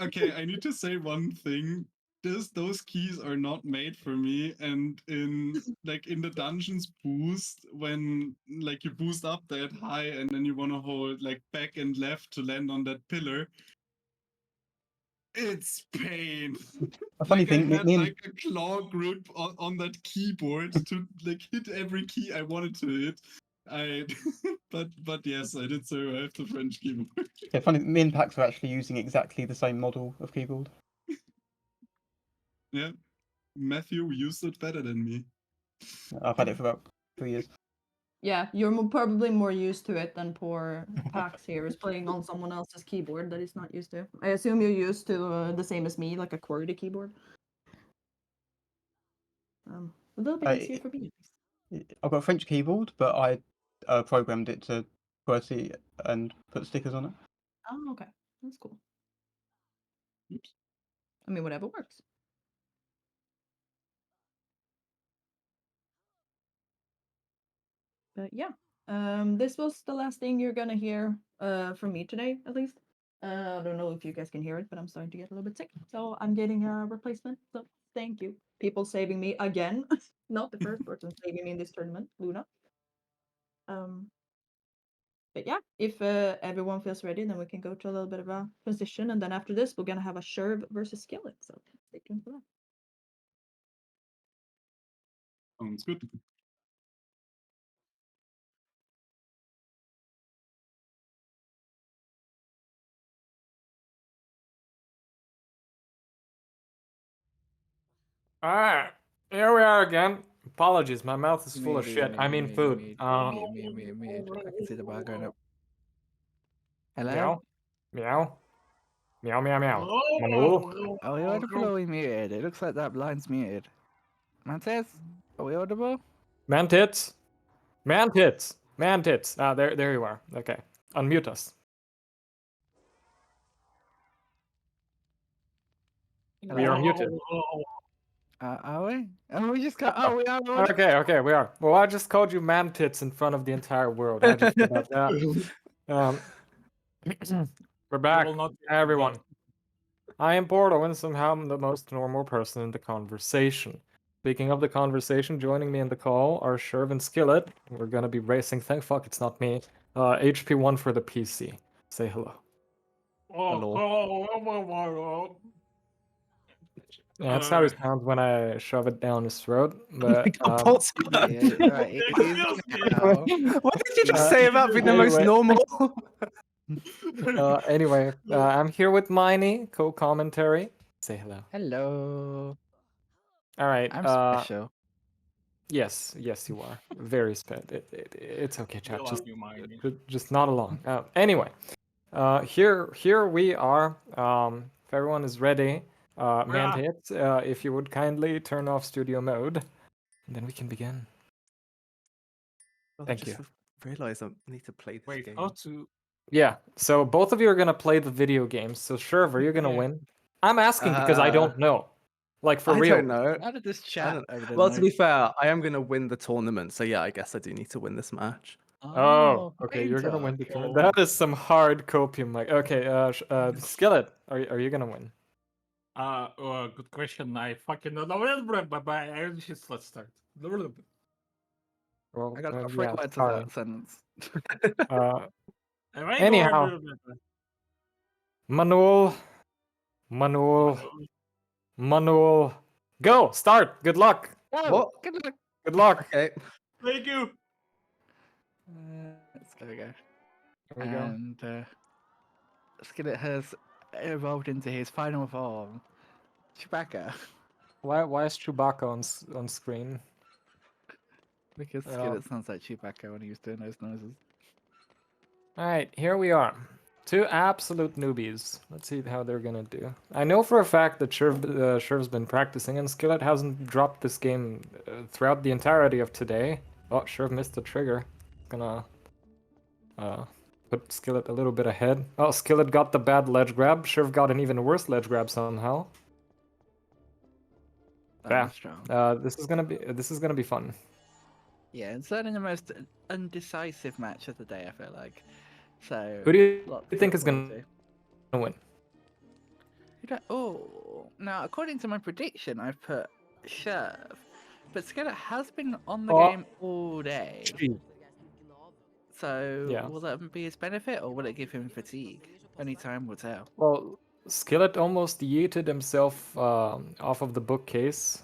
Okay, I need to say one thing. Those keys are not made for me, and in the dungeons boost, when like you boost up that high and then you want to hold like back and left to land on that pillar, it's pain. A funny thing, I had me and like a claw grip on that keyboard to like hit every key I wanted to hit. But yes, I did survive the French keyboard. yeah, funny. Me and Pax are actually using exactly the same model of keyboard. Yeah, Matthew used it better than me. I've had it for about 3 years. Yeah, you're probably more used to it than poor Pax here is playing on someone else's keyboard that he's not used to. I assume you're used to the same as me, like a QWERTY keyboard. A little bit easier for me. I've got a French keyboard, but I programmed it to QWERTY and put stickers on it. Oh, okay. That's cool. Oops. I mean, whatever works. But yeah, this was the last thing you're gonna hear from me today, at least. I don't know if you guys can hear it, but I'm starting to get a little bit sick, so I'm getting a replacement. So thank you, people saving me again. Not the first person saving me in this tournament, Luna. But yeah, if everyone feels ready, then we can go to a little bit of a transition, and then after this, we're gonna have a Sherv versus Skillet. So stay tuned for that. Sounds good. Alright, here we are again. Apologies, my mouth is full of shit. I mean food. Me. I can see the bar going up. Hello? Meow. Meow, meow, meow. Manu? Are we audible or are we muted? It looks like that blind's muted. Mantis? Are we audible? Mantis? Mantis! Mantis! Ah, there you are. Okay. Unmute us. We are muted. Are we? Oh, we just got. Oh, we are audible. Okay, we are. Well, I just called you man-tits in front of the entire world. I just forgot that. We're back, everyone. I am Portal, and somehow I'm the most normal person in the conversation. Speaking of the conversation, joining me in the call are Sherv and Skillet. We're gonna be racing. Thank fuck it's not me. HP1 for the PC. Say hello. Hello. Yeah, that's how he sounds when I shove it down his throat. But What did you just say about being the most normal? Anyway, I'm here with Miney, co-commentary. Say hello. Hello. All right. I'm special. Yes, you are very special. It's okay, chat. We love you, Miney. Just not along. Anyway, here we are. If everyone is ready, Mantis, if you would kindly turn off studio mode, and then we can begin. Thank you. Realize I need to play this game. How to? Yeah, so both of you are gonna play the video games. So Sherv, are you gonna win? I'm asking because I don't know. Like for I real. don't know. How did this I chat don't- over the Well, to be fair, I am going to win the tournament, so yeah, I guess I do need to win this match. Oh, okay, you're gonna win the tournament. That is some hard copium, like. Okay, Skillet, are you gonna win? Good question. I fucking don't know. Bye. Just let's start. Well, I got yeah, 3 words of sorry. that sentence. Anyhow, Manuel, go start. Good luck. Oh, good luck. Good luck. Okay. Thank you. There we go. There we go. And Skillet has evolved into his final form, Chewbacca. Why is Chewbacca on screen? Because Skillet sounds like Chewbacca when he was doing those noises. All right, here we are. 2 absolute newbies. Let's see how they're gonna do. I know for a fact that Sherv's been practicing, and Skillet hasn't dropped this game throughout the entirety of today. Oh, Sherv missed the trigger. Gonna put Skillet a little bit ahead. Oh, Skillet got the bad ledge grab. Sherv got an even worse ledge grab somehow. Yeah, this is gonna be fun. Yeah, it's certainly the most undecisive match of the day, I feel like. So Who do you think is gonna win? Oh, now according to my prediction, I've put Sherv, but Skillet has been on the game all day. So Yeah. will that be his benefit, or will it give him fatigue? Only time will tell. Well, Skillet almost yeeted himself off of the bookcase.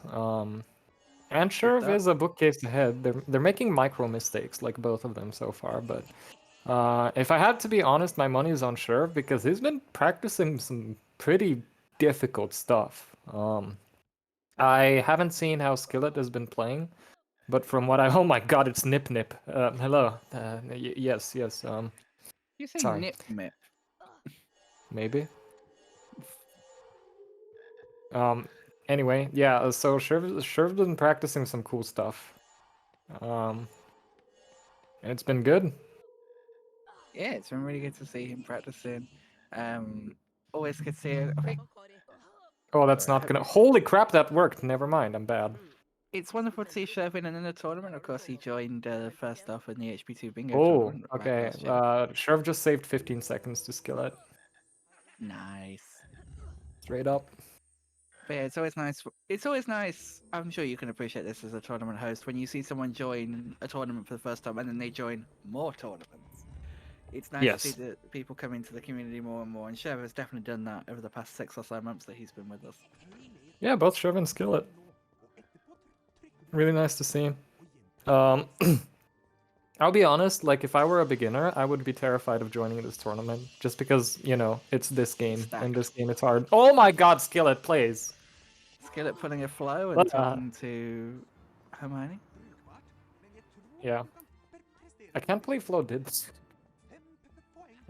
And Sherv is a bookcase ahead. They're making micro mistakes, like both of them so far. But if I had to be honest, my money is on Sherv because he's been practicing some pretty difficult stuff. I haven't seen how Skillet has been playing, but from what oh my god, it's Nip Nip. Hello. Yes. You say sorry. Nip Nip? Maybe. Anyway, yeah, so Sherv's been practicing some cool stuff. And it's been good. Yeah, it's been really good to see him practicing. Always good to see him. I think Oh, that's Sorry, I not hope gonna. Holy crap, that worked. Never mind, I'm bad. it's wonderful to see Sherv in another tournament. Of course, he joined first off in the HP2 Bingo Oh, tournament back okay. last year. Sherv just saved 15 seconds to Skillet. Nice. Straight up. But yeah, it's always nice. It's always nice. I'm sure you can appreciate this as a tournament host when you see someone join a tournament for the first time and then they join more tournaments. It's nice to see Yes. that people come into the community more and more, and Sherv has definitely done that over the past 6 or so months that he's been with us. Yeah, both Sherv and Skillet. Really nice to see. I'll be honest, like if I were a beginner, I would be terrified of joining this tournament. Just because, you know, it's this game. And this game it's hard. Oh my god, Skillet plays! Skillet putting a flow and What, talking to Hermione. Yeah. I can't believe Flo did this.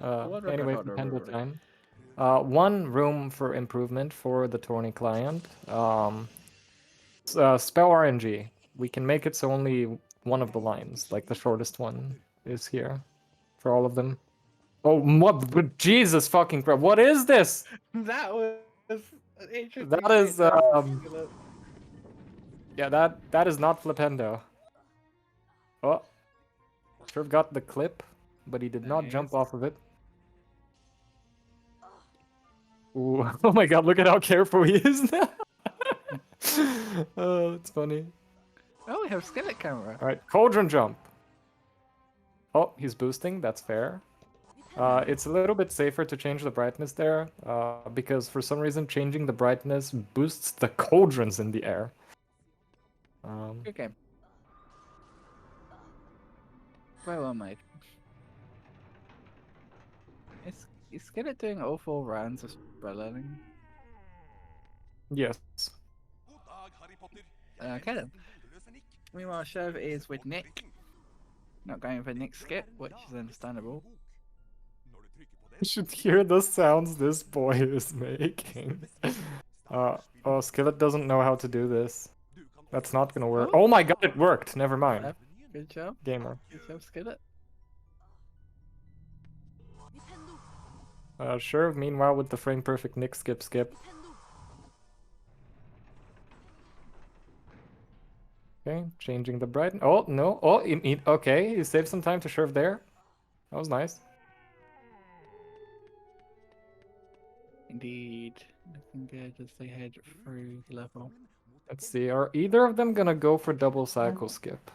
Anyway, Nintendo time. One room for improvement for the tourney client. Spell RNG. We can make it so only one of the lines, like the shortest one, is here for all of them. Oh, what? Jesus fucking Christ! What is this? That was an interesting. That is yeah, that is not Flipendo. Oh, Sherv got the clip, but he did not jump off of it. Ooh, oh my god, look at how careful he is now. Oh, it's funny. Oh, we have Skillet camera. Alright, Cauldron Jump. Oh, he's boosting, that's fair. It's a little bit safer to change the brightness there, because for some reason changing the brightness boosts the cauldrons in the air. Good game. Very well made. Is Skillet doing all 4 rounds of spell learning? Yes. Okay then. Meanwhile, Sherv is with Nick. Not going for Nick's skip, which is understandable. You should hear the sounds this boy is making. Oh, Skillet doesn't know how to do this. That's not gonna work. Oh my god, it worked! Never mind. Good job. Gamer. Good job, Skillet. Sherv, meanwhile, with the frame perfect Nick skip. Okay, changing the brightness. Oh, no. Oh, okay, he saved some time to Sherv there. That was nice. Indeed. Looking good as they head through the level. Let's see, are either of them gonna go for double cycle skip?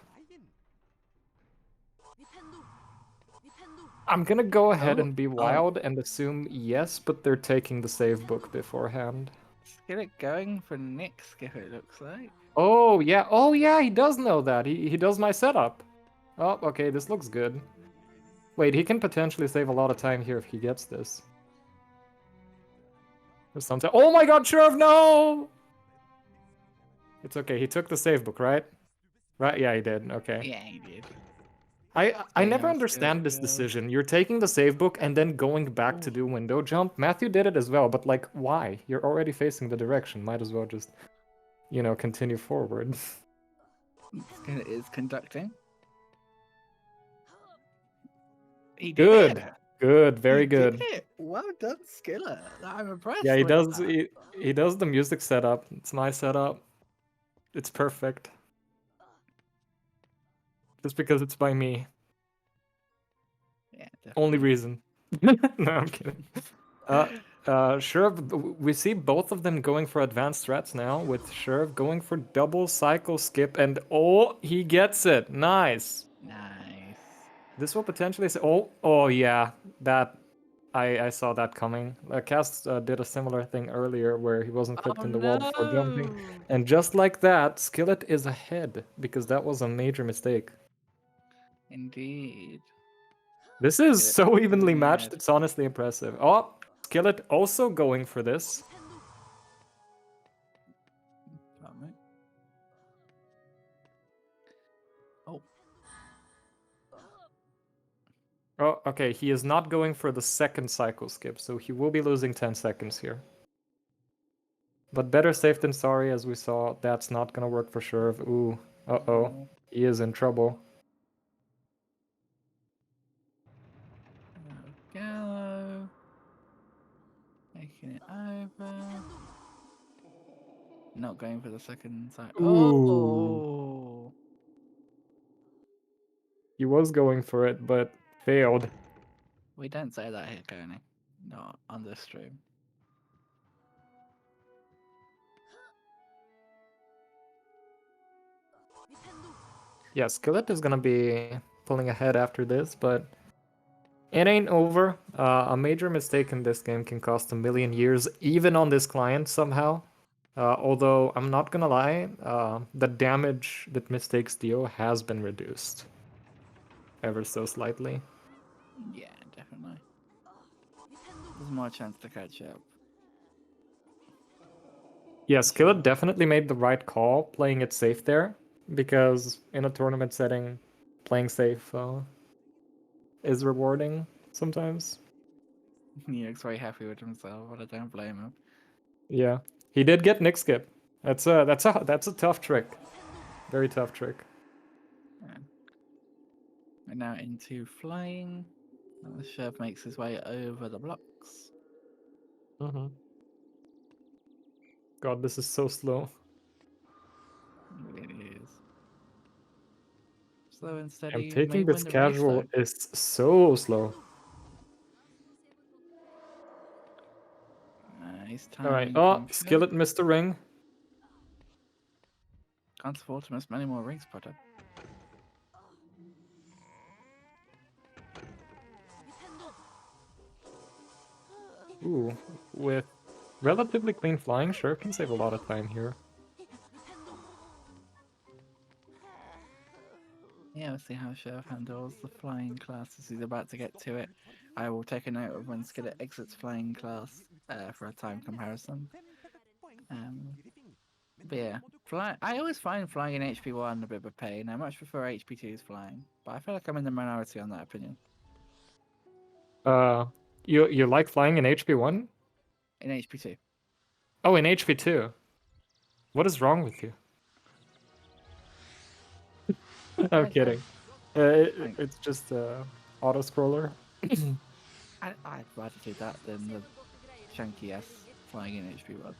I'm gonna go ahead and be wild and assume yes, but they're taking the save book beforehand. Skillet going for Nick's skip, it looks like. Oh yeah, he does know that. He does my setup. Oh, okay, this looks good. Wait, he can potentially save a lot of time here if he gets this. There's something. Oh my god, Sherv, no! It's okay, he took the save book, right? Right, yeah, he did, okay. Yeah, he did. I never understand this decision. You're taking the save book and then going back to do window jump. Matthew did it as well, but like, why? You're already facing the direction. Might as well just, you know, continue forward. Skillet is conducting. He did Good. it. Good, very He good. did it. Well done, Skillet. I'm impressed. Yeah, he with does. that. He does the music setup. It's my setup. It's perfect. Just because it's by me. Yeah. Only reason. No, I'm kidding. Sherv, we see both of them going for advanced threats now, with Sherv going for double cycle skip, and oh, he gets it. Nice. Nice. This will potentially say, oh yeah, that I saw that coming. Kaas did a similar thing earlier where he wasn't clipped in the wall before jumping, and just like that, Skillet is ahead because that was a major mistake. Indeed. This is Skillet so evenly moving matched. ahead. It's honestly impressive. Oh, Skillet also going for this. Oh. Oh, okay. He is not going for the second cycle skip, so he will be losing 10 seconds here. But better safe than sorry, as we saw. That's not gonna work for Sherv. Ooh, uh-oh. He is in trouble. Taking it over. Not going for the second side. Ooh. Oh! He was going for it, but failed. We don't say that here, Coney. Not on this stream. Yeah, Skillet is gonna be pulling ahead after this, but it ain't over. A major mistake in this game can cost a million years, even on this client somehow. Although, I'm not gonna lie, the damage that mistakes deal has been reduced. Ever so slightly. Yeah, definitely. There's more chance to catch up. Yeah, Skillet definitely made the right call playing it safe there, because in a tournament setting, playing safe is rewarding sometimes. He looks very happy with himself, but I don't blame him. Yeah, he did get Nick skip. That's a tough trick. Very tough trick. Yeah. We're now into flying. And the Sherv makes his way over the blocks. Mm-hmm. God, this is so slow. It really is. Slow and I'm steady may taking win this the race, casual though. is so slow. Nice Alright, timing oh, from Sherv. Skillet missed the ring. Can't afford to miss many more rings, Potter. Ooh, with relatively clean flying, Sherv can save a lot of time here. Yeah, we'll see how Sherv handles the flying class as he's about to get to it. I will take a note of when Skillet exits flying class for a time comparison. But yeah, I always find flying in HP1 a bit of a pain. I much prefer HP2's flying, but I feel like I'm in the minority on that opinion. You like flying in HP1? In HP2. Oh, in HP2. What is wrong with you? I'm kidding. It's just auto scroller. I'd rather do that than the chunky ass flying in HP1.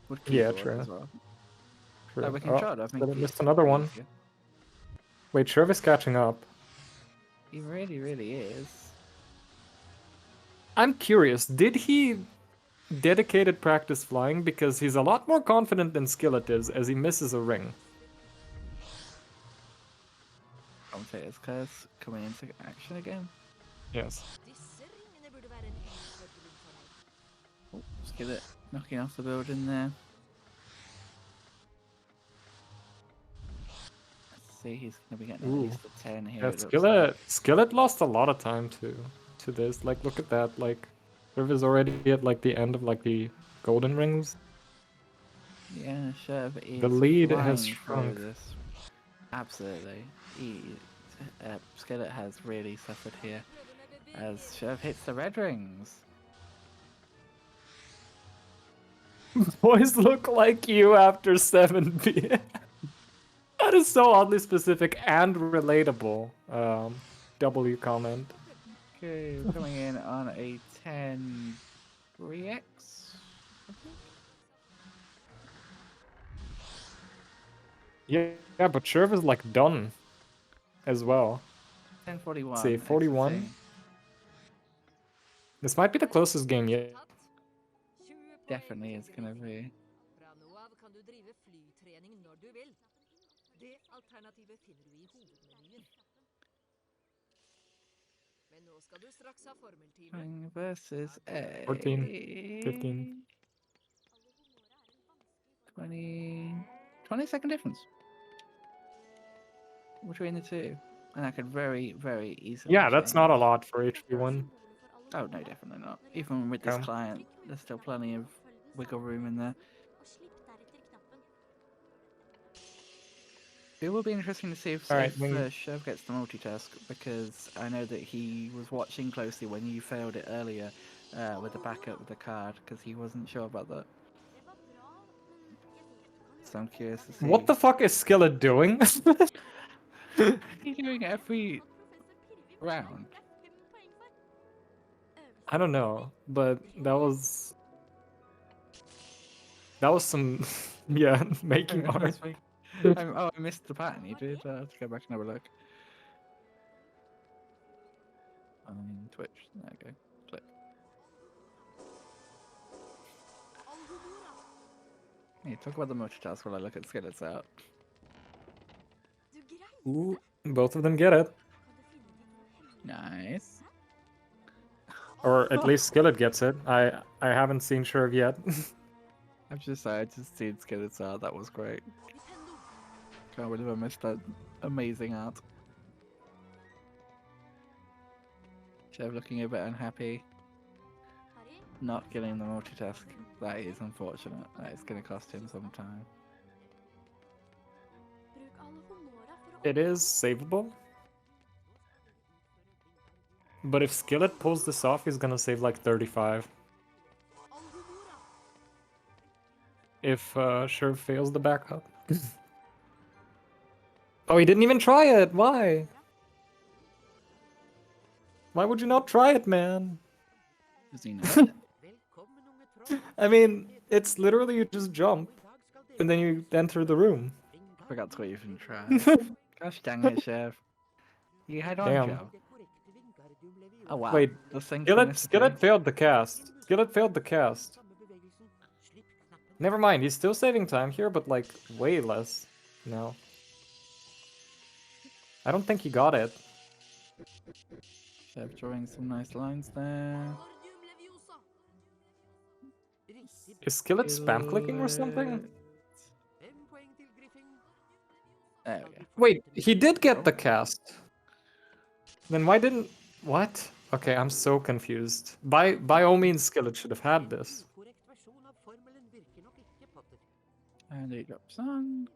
With Yeah, keyboard true. as well. True. We can Oh, try it. I think Skillet missed another one. easier. Wait, Sherv is catching up. He really, really is. I'm curious, did he dedicated practice flying? Because he's a lot more confident than Skillet is as he misses a ring. Commentator's curse coming into action again. Yes. Oh, Skillet knocking off the building there. Let's see, he's going to be getting at least a 10 here. Yeah, Skillet lost a lot of time to this. Like, look at that. Like, Sherv is already at like the end of like the golden rings. Yeah, Sherv is The lead has flying shrunk. through this. Absolutely. Skillet has really suffered here as Sherv hits the red rings. Boys look like you after 7 p.m. That is so oddly specific and relatable. W comment. Okay, coming in on a 10 3x. Yeah, but Sherv is like done as well. 1041. See, 41. This might be the closest game yet. Definitely is gonna be. Fra nå av kan du drive flytrening når du vil. Det alternativet finner du i hovedmenyen. Men nå skal du straks ha formeltime. Versus A. 14, 15. 20 second difference between the two. And that could very, very easily Yeah, that's change. not a lot for HP1. Oh, no, definitely not. Even with this client, there's still plenty of wiggle room in there. It will be interesting to see if Sherv gets the multitask, because I know that he was watching closely when you failed it earlier with the backup with the card, because he wasn't sure about that. So I'm curious to see. What the fuck is Skillet doing? He's doing every round. I don't know, but that was That was some, yeah, making art. That's me. Oh, I missed the pattern. You did. Let's go back and have a look. On Twitch. There we go. Click. Hey, talk about the multitask while I look at Skillet's out. Ooh, both of them get it. Nice. Or at least Skillet gets it. I haven't seen Sherv yet. I just seen Skillet's out. That was great. Can't believe I missed that amazing art. Sherv looking a bit unhappy. Not getting the multitask. That is unfortunate. That is going to cost him some time. It is savable. But if Skillet pulls this off, he's gonna save like 35. If Sherv fails the backup. Oh, he didn't even try it! Why? Why would you not try it, man? Does he know? I mean, it's literally you just jump, and then you enter the room. Forgot to even try. Gosh dang it, Chef. You had on, Damn. Joe. Oh wow. Wait, The Skillet failed the cast. Skillet failed the cast. Never mind, he's still saving time here, but like way less now. I don't think he got it. Chef drawing some nice lines there. Is Skillet spam clicking or something? There we go. Wait, he did get the cast. Then why didn't... What? Okay, I'm so confused. By all means, Skillet should have had this. And he drops on.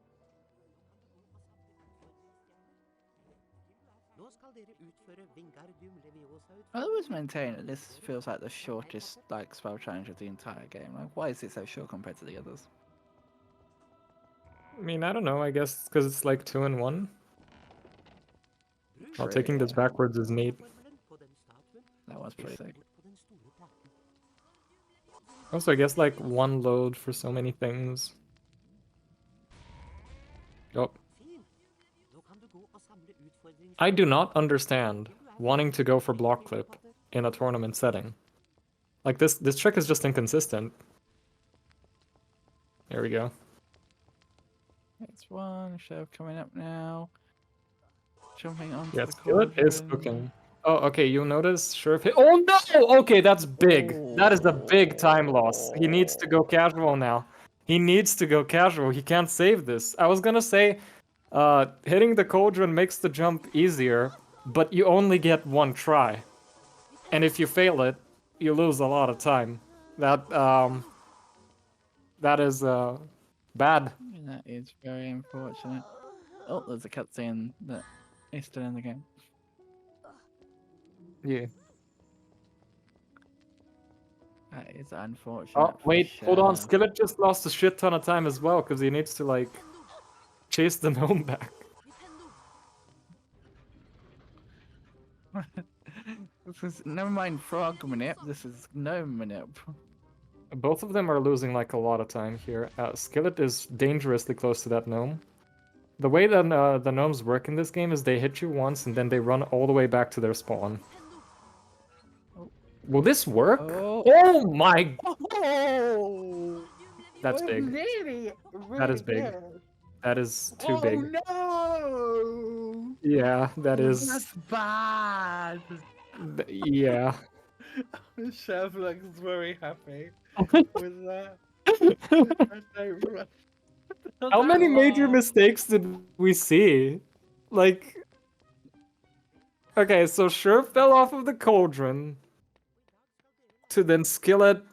I always maintain that this feels like the shortest like spell challenge of the entire game. Like, why is it so short compared to the others? I mean, I don't know, I guess because it's like 2 in 1. Well, taking this backwards is neat. That was pretty sick. Also, I guess like 1 load for so many things. Oh. I do not understand wanting to go for block clip in a tournament setting. Like this trick is just inconsistent. There we go. Next one, Chef coming up now. Jumping onto Yeah, the Skillet is cauldron. cooking. Oh, okay, you'll notice Sherv hit. Oh no! Okay, that's big. That is a big time loss. He needs to go casual now. He needs to go casual. He can't save this. I was gonna say, hitting the cauldron makes the jump easier, but you only get 1 try. And if you fail it, you lose a lot of time. That is bad. That is very unfortunate. Oh, there's a cutscene that is still in the game. Yeah. That is unfortunate. Oh, for wait, hold on. sure. Skillet just lost a shit ton of time as well, because he needs to, like, chase the gnome back. This is never mind frog manip. This is gnome manip. Both of them are losing, like, a lot of time here. Skillet is dangerously close to that gnome. The way that the gnomes work in this game is they hit you once, and then they run all the way back to their spawn. Will this work? Oh my... Oh! That's big. Really, That is big. That is too big. No! Yeah, that is... That's bad. Yeah. Chef looks very happy with that. How many major mistakes did we see? Like... Okay, so Sherv fell off of the cauldron. To then Skillet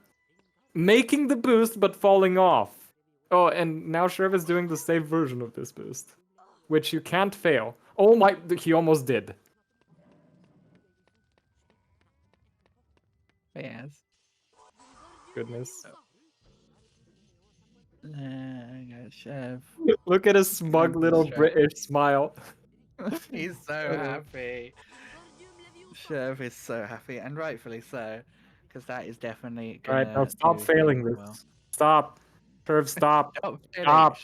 making the boost but falling off. Oh, and now Sherv is doing the same version of this boost. Which you can't fail. Oh my, he almost did. Yes. Goodness. Chef. Look at his smug little British smile. He's so happy. Chef is so happy, and rightfully so, because that is definitely. Alright, now stop failing this. Well. Stop. Sherv, stop. Oh, really? Stop.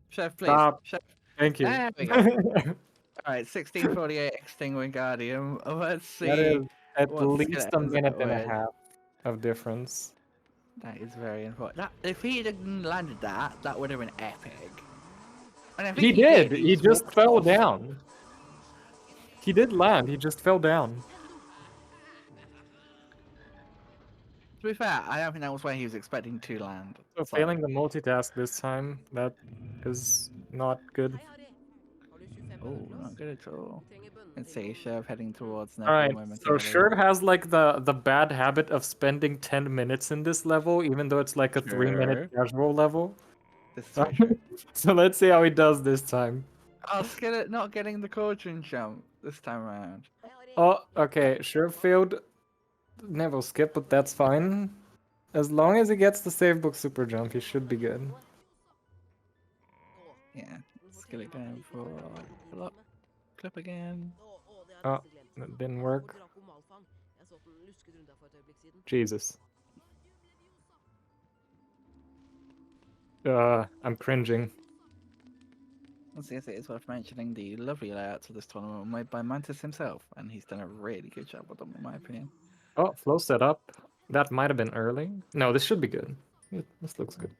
Chef, please. Stop. Chef. Thank you. There we go. All right, 1648 Extinct Wingardium. Let's see. That is at what least Skillet a ends up minute and a with. half of difference. That is very important. If he hadn't landed that, that would have been epic. And I think He did. He He just walked fell off. down. He did land. He just fell down. To be fair, I don't think that was where he was expecting to land. So failing the multitask this time, that is not good. Oh, not good at all. Let's see, Sherv heading towards All right, Neville so momentarily. Sherv has like the bad habit of spending 10 minutes in this level, even though it's like a 3-minute casual level. This is very true. So let's see how he does this time. Oh, Skillet not getting the cauldron jump this time around. Oh, okay, Sherv failed Neville skip, but that's fine. As long as he gets the save book super jump, he should be good. Yeah, Skillet going for a clip again. Oh, that didn't work. Jesus. I'm cringing. Yes, it is worth mentioning the lovely layouts of this tournament were made by Mantis himself, and he's done a really good job with them, in my opinion. Oh, flow setup. That might have been early. No, this should be good. This looks good.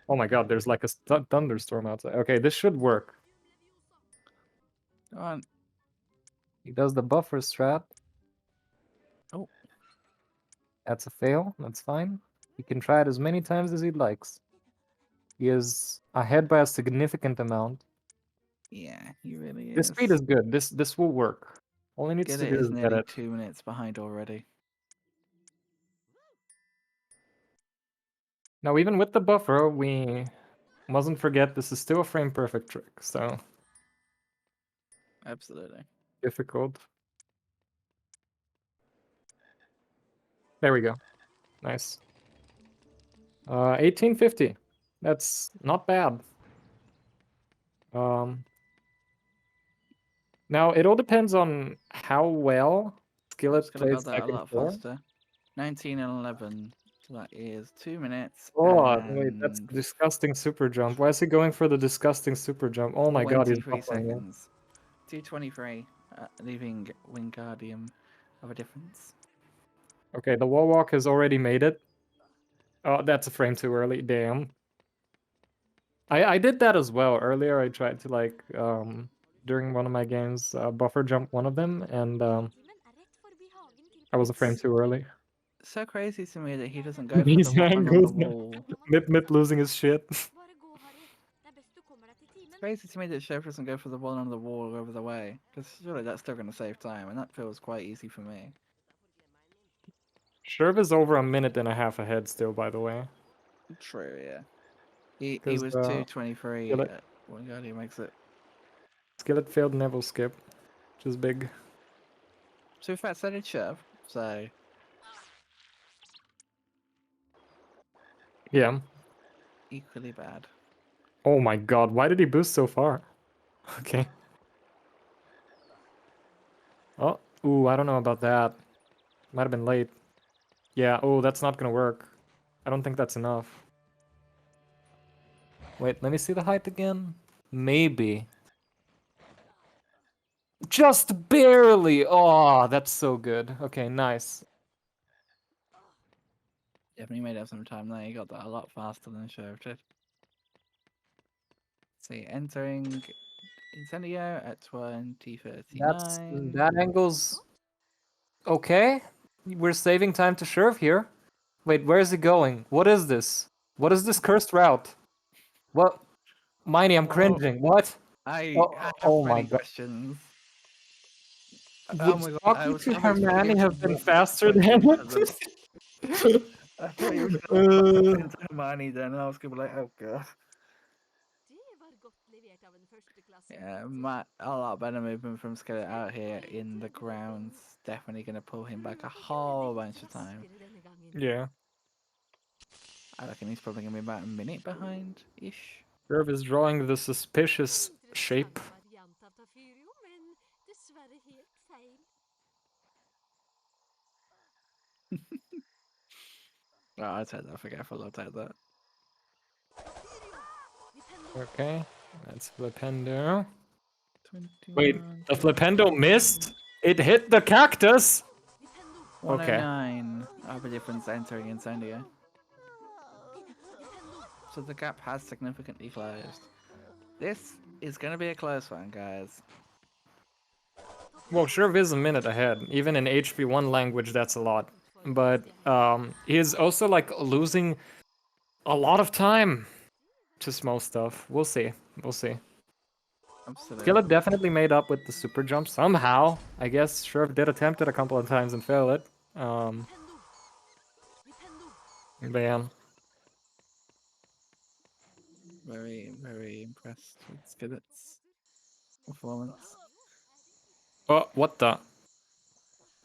Oh my god, there's like a thunderstorm outside. Okay, this should work. Go on. He does the buffer strat. Oh. That's a fail. That's fine. He can try it as many times as he likes. He is ahead by a significant amount. Yeah, he really is. This speed is good. This will work. All he needs Skillet to do is is get nearly it. 2 minutes behind already. Now, even with the buffer, we mustn't forget this is still a frame perfect trick, so Absolutely. difficult. There we go. Nice. 1850. That's not bad. Now it all depends on how well Skillet Skillet got plays that a second lot floor. faster. 19 and 11. So that is 2 minutes. Oh, wait, that's and disgusting super jump. Why is he going for the disgusting super jump? Oh my god, he's 23 buffering it. seconds. 2:23, leaving Wingardium of a difference. Okay, the wall walk has already made it. Oh, that's a frame too early. Damn. I did that as well. Earlier I tried to like during one of my games buffer jump one of them and I was a frame too early. So crazy to me that he doesn't go for These the one on the angles, wall. Mip losing his shit. It's crazy to me that Sherv doesn't go for the one on the wall over the way, because surely that's still going to save time, and that feels quite easy for me. Sherv is over a minute and a half ahead still, by the way. True, yeah. He 'Cause, was 2:23 Skillet- when Wingardium makes it. Skillet failed Neville skip, which is big. So in fact, so did Sherv, so... Yeah. Equally bad. Oh my god, why did he boost so far? Okay. Oh, ooh, I don't know about that. Might have been late. Yeah, oh, that's not gonna work. I don't think that's enough. Wait, let me see the height again. Maybe. Just barely! Oh, that's so good. Okay, nice. Definitely made up some time there. He got that a lot faster than Sherv did. See, entering Incendio at 20:39. That angle's okay. We're saving time to Sherv here. Wait, where is he going? What is this? What is this cursed route? What? Miney, I'm cringing. What? I have oh my many god. questions. Would my god, talking to Hermione have been faster than I thought you were going to into Hermione then, and I was going to be like, oh god. Yeah, a lot better movement from Skillet out here in the grounds. Definitely going to pull him back a whole bunch of time. Yeah. I reckon he's probably going to be about a minute behind-ish. Sherv is drawing the suspicious shape. Oh, I'll take that. Forget I take that. Okay, that's Flipendo. 21, Wait, the Flipendo missed? It hit the cactus? Okay. 109 other difference entering Incendio. So the gap has significantly closed. This is going to be a close one, guys. Well, Sherv is a minute ahead. Even in HP1 language, that's a lot. But he's also like losing a lot of time to small stuff. We'll see. We'll see. Absolutely. Skillet definitely made up with the super jump somehow. I guess Sherv did attempt it a couple of times and fail it. But yeah. Very, very impressed with Skillet's performance. Oh, what the?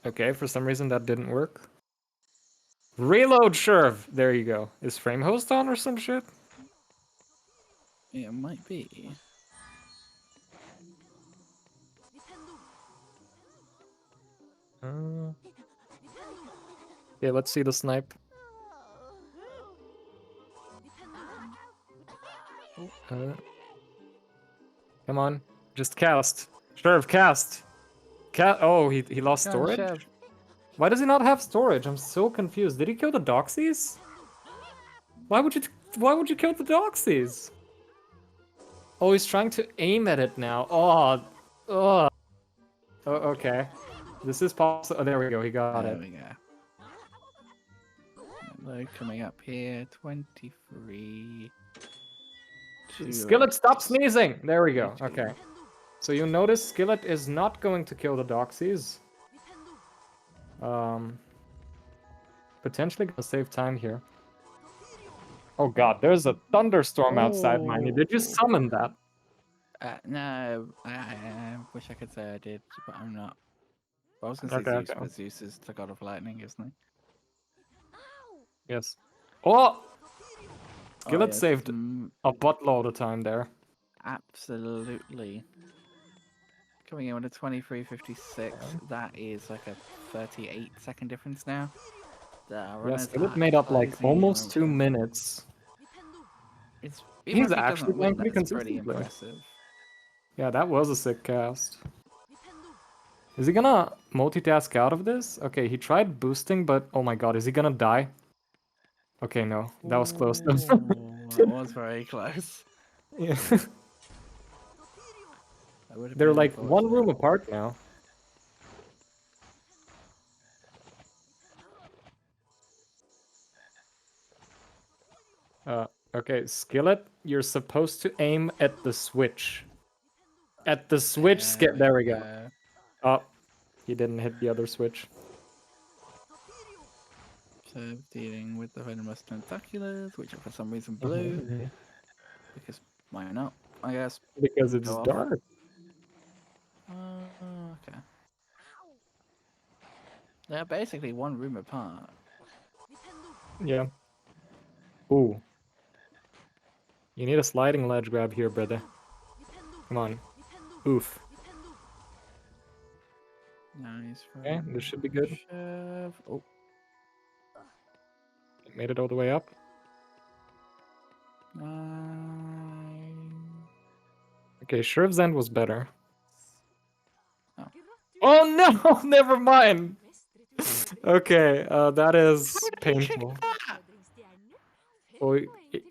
Okay, for some reason that didn't work. Reload Sherv! There you go. Is frame host on or some shit? Yeah, it might be. Yeah, let's see the snipe. Come on, just cast. Sherv, cast. Oh, he lost Come on, storage? Sherv. Why does he not have storage? I'm so confused. Did he kill the doxies? Why would you kill the doxies? Oh, he's trying to aim at it now. Oh, okay. This is possible. Oh, there we go. He got There it. we go. Load coming up here. 23. Skillet, stop sneezing! There we go. Okay. So you notice Skillet is not going to kill the doxies. Potentially gonna save time here. Oh god, there's a thunderstorm outside, Miney. Did you summon that? No, I wish I could say I did, but I'm not. I was gonna say Okay, Zeus, okay. but Zeus is the god of lightning, isn't he? Yes. Oh! Skillet yes, saved a buttload of time there. Absolutely. Coming in with a 23.56. That is like a 38-second difference now. Yes, Skillet made up like almost 2 minutes. Even He's if he actually doesn't win, playing pretty that's pretty consistently. impressive. Yeah, that was a sick cast. Is he gonna multitask out of this? Okay, he tried boosting, but oh my god, is he gonna die? Okay, no, that was close. That was very close. Yeah. That would have They're been like one room unfortunate. apart now. Okay, Skillet, you're supposed to aim at the switch. At the switch, there we go. Oh, he didn't hit the other switch. So dealing with the venomous tentaculars, which are for some reason blue. Because why not? I guess. Because it's Go off. dark. Okay. They're basically one room apart. Yeah. Ooh. You need a sliding ledge grab here, brother. Come on. Oof. Nice. Okay, this should be good. Sherv. Oh. Made it all the way up. Okay, Sherv's end was better. Oh no! Never mind! Okay, that is painful. Oh,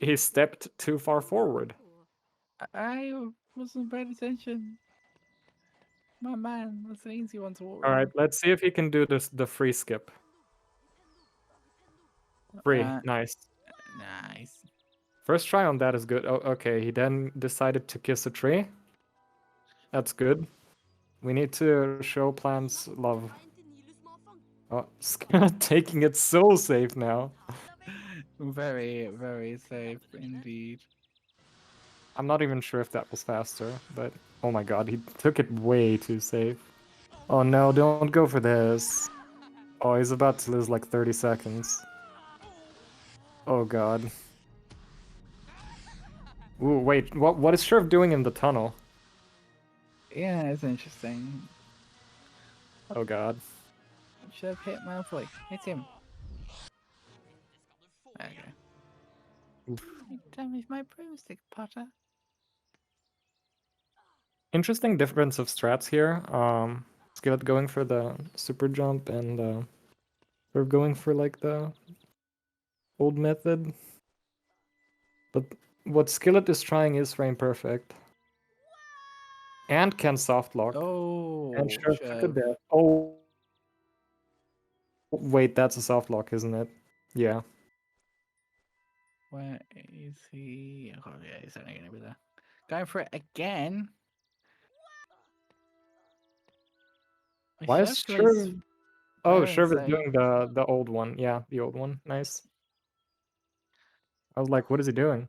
he stepped too far forward. I wasn't paying attention. My man, that's an easy one to walk. Alright, let's see if he can do the free skip. Free, nice. Nice. First try on that is good. Oh, okay, he then decided to kiss a tree. That's good. We need to show plants love. Oh, Skillet taking it so safe now. Very, very safe indeed. I'm not even sure if that was faster, but oh my god, he took it way too safe. Oh no, don't go for this. Oh, he's about to lose like 30 seconds. Oh god. Ooh, wait, what is Sherv doing in the tunnel? Yeah, it's interesting. Oh god. Sherv hit Malfoy. Hit him. Okay. Oof. Damage my broomstick, Potter. Interesting difference of strats here. Skillet going for the super jump and we're going for like the old method. But what Skillet is trying is frame perfect. And can soft lock. Oh, And Sherv took a Sherv. death. Oh. Wait, that's a soft lock, isn't it? Yeah. Where is he? Oh, yeah, he's only going to be there. Going for it again. Why is Sherv plays Sherv? Oh, well, Sherv is so doing the old one. Yeah, the old one. Nice. I was like, what is he doing?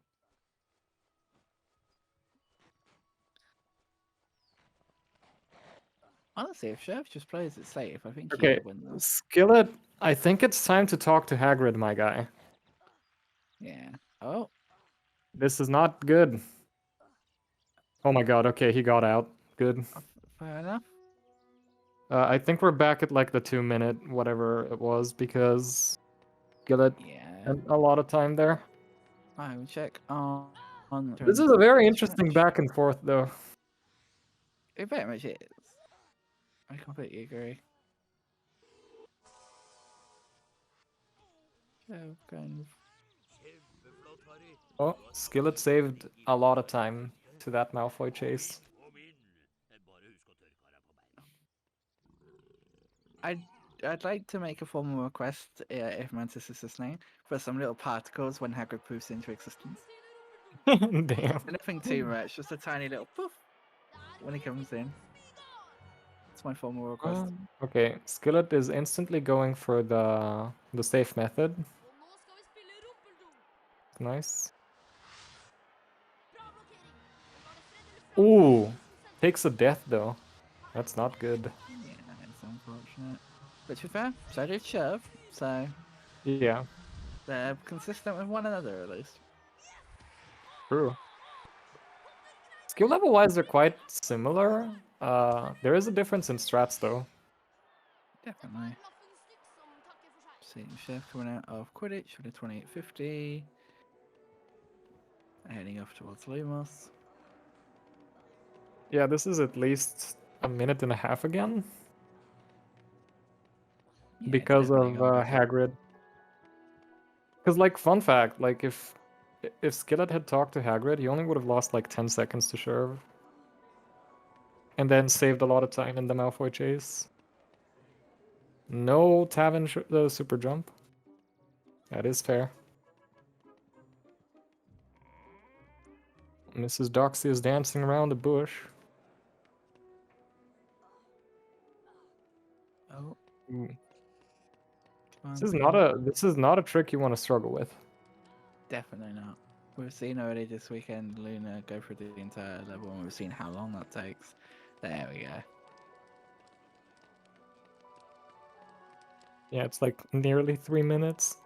honestly, if Sherv just plays it safe, I think he Okay, would win this. Skillet, I think it's time to talk to Hagrid, my guy. Yeah. Oh, This is not good. Oh my god, okay, he got out. Good. fair enough. I think we're back at like the 2-minute whatever it was because Skillet had a lot of time there. I will check on This is a very this interesting match. back and forth though. It very much is. I completely agree. Sherv going Oh, Skillet saved a lot of time to that Malfoy chase. I'd like to make a formal request, if Mantis is listening, for some little particles when Hagrid poofs into existence. Damn. Nothing too much, just a tiny little poof when he comes in. It's my formal request. Okay, Skillet is instantly going for the safe method. Nice. Ooh, takes a death though. That's not good. Yeah, it's unfortunate. But to be fair, so did Sherv, so Yeah, they're consistent with one another at least. true. Skill level wise, they're quite similar. There is a difference in strats though. Definitely. See, Sherv coming out of Quidditch with a 2850. Heading off towards Lumos. Yeah, this is at least a minute and a half again. Yeah, Because of definitely gonna be that. Hagrid. Because, like, fun fact, like, if Skillet had talked to Hagrid, he only would have lost like 10 seconds to Sherv. And then saved a lot of time in the Malfoy chase. No Tavern super jump. That is fair. Mrs. Doxy is dancing around the bush. Oh. Ooh. This is not a trick you want to struggle with. Definitely not. We've seen already this weekend Luna go through the entire level and we've seen how long that takes. There we go. Yeah, it's like nearly 3 minutes.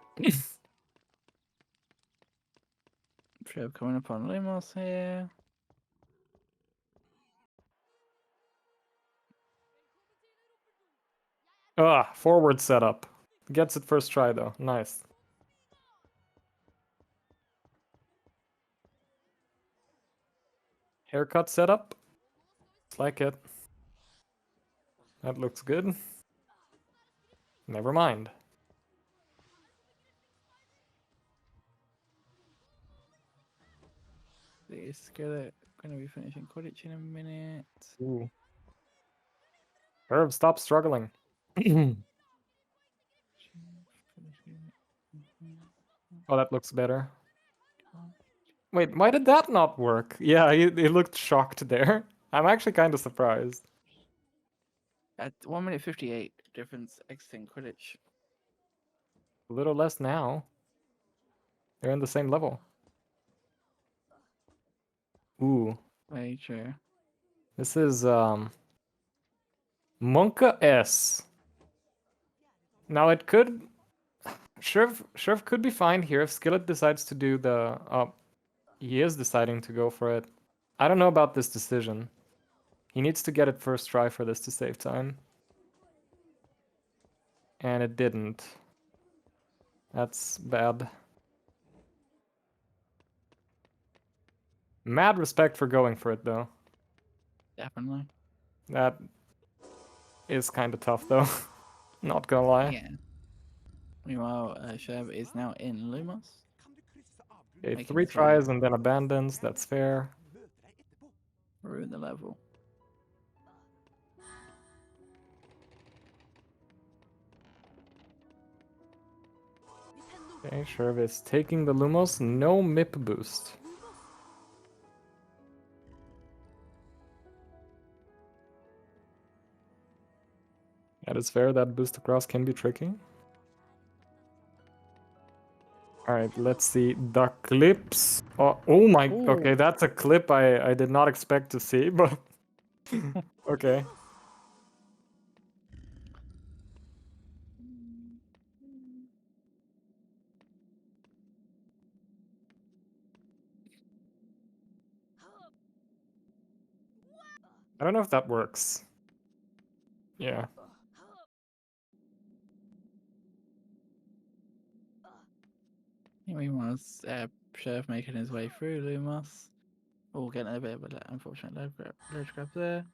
Sherv coming up on Lumos here. Ah, forward setup. Gets it first try though. Nice. Haircut setup. Like it. That looks good. Never mind. The Skillet going to be finishing Quidditch in a minute. Ooh. Herb, stop struggling. Oh, that looks better. Wait, why did that not work? Yeah, he looked shocked there. I'm actually kind of surprised. At 1 minute 58, difference exiting Quidditch. A little less now. They're in the same level. Ooh. Very true. This is Monka S. Now it could Sherv could be fine here if Skillet decides to do the he is deciding to go for it. I don't know about this decision. He needs to get it first try for this to save time. And it didn't. That's bad. Mad respect for going for it though. differently. That is kind of tough, though. Not gonna lie. Yeah. Meanwhile, Sherv is now in Lumos. Okay, Making 3 his way tries and then abandons. That's fair. through the level. Okay, Sherv is taking the Lumos. No MIP boost. That is fair. That boost across can be tricky. Alright, let's see. The clips. Oh my. Okay, Ooh. that's a clip I did not expect to see, but. Okay. I don't know if that works. Yeah. Meanwhile, Sherv making his way through Lumos. Oh, getting a bit of an unfortunate ledge grab there.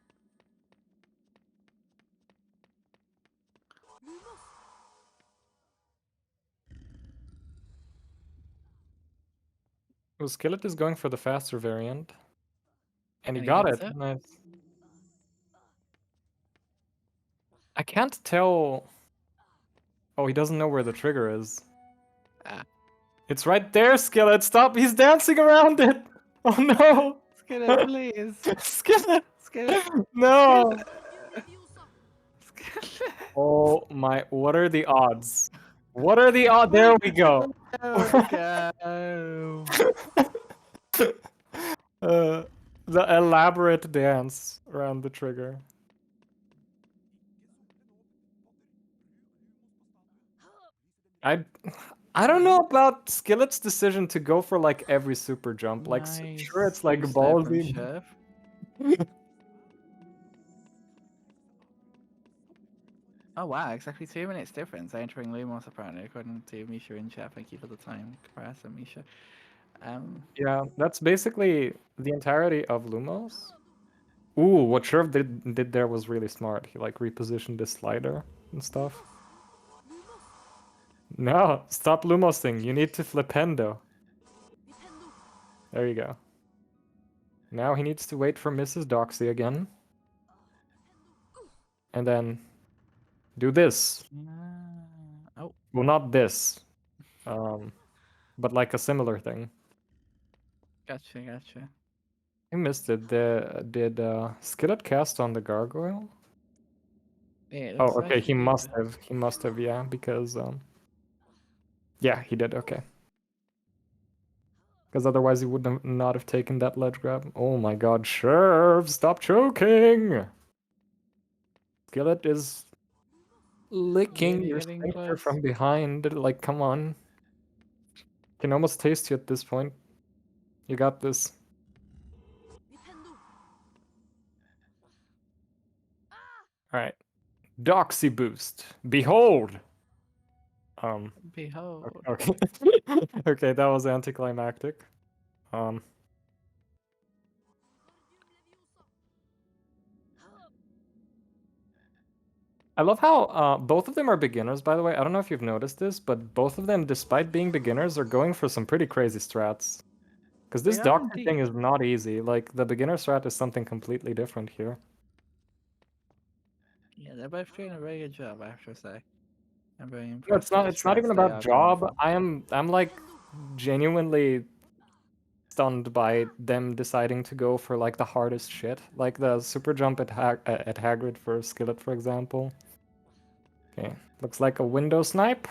Oh, Skillet is going for the faster variant. And he And he got gets it. it. Nice. I can't tell. Oh, he doesn't know where the trigger is. Ah. It's right there, Skillet. Stop. He's dancing around it. Oh no. Skillet, please. Skillet. Skillet. No. Skillet. Oh my. What are the odds? What are the odds? There we go. There we go. The elaborate dance around the trigger. I don't know about Skillet's decision to go for like every super jump. Like sure it's like boost there from ballsy. Sherv. Oh wow, exactly 2 minutes difference entering Lumos apparently, according to Misha in chat. Thank you for the time comparison, Misha. Yeah, that's basically the entirety of Lumos. Ooh, what Sherv did there was really smart. He like repositioned his slider and stuff. No, stop Lumosing. You need to flipendo. There you go. Now he needs to wait for Mrs. Doxy again. And then do this. Oh. Well, not this. But like a similar thing. Gotcha. I missed it. Did Skillet cast on the gargoyle? Yeah, it Oh, looks okay. like He did. must have. He must have. Yeah, because yeah, he did. Okay. Because otherwise he would not have taken that ledge grab. Oh my God, Sherv, stop choking! Skillet is licking Really your getting sphincter close. from behind. Like, come on. Can almost taste you at this point. You got this. Alright. Doxy boost. Behold! Behold. Okay. Okay, that was anticlimactic. I love how both of them are beginners, by the way. I don't know if you've noticed this, but both of them, despite being beginners, are going for some pretty crazy strats. Because this They are doctor thing indeed. is not easy. Like, the beginner strat is something completely different here. Yeah, they're both doing a very good job, I have to say. I'm very No, impressed with the it's not strats even they about are going job. for. I'm like genuinely stunned by them deciding to go for like the hardest shit. Like the super jump at Hagrid for Skillet, for example. Okay, looks like a window snipe.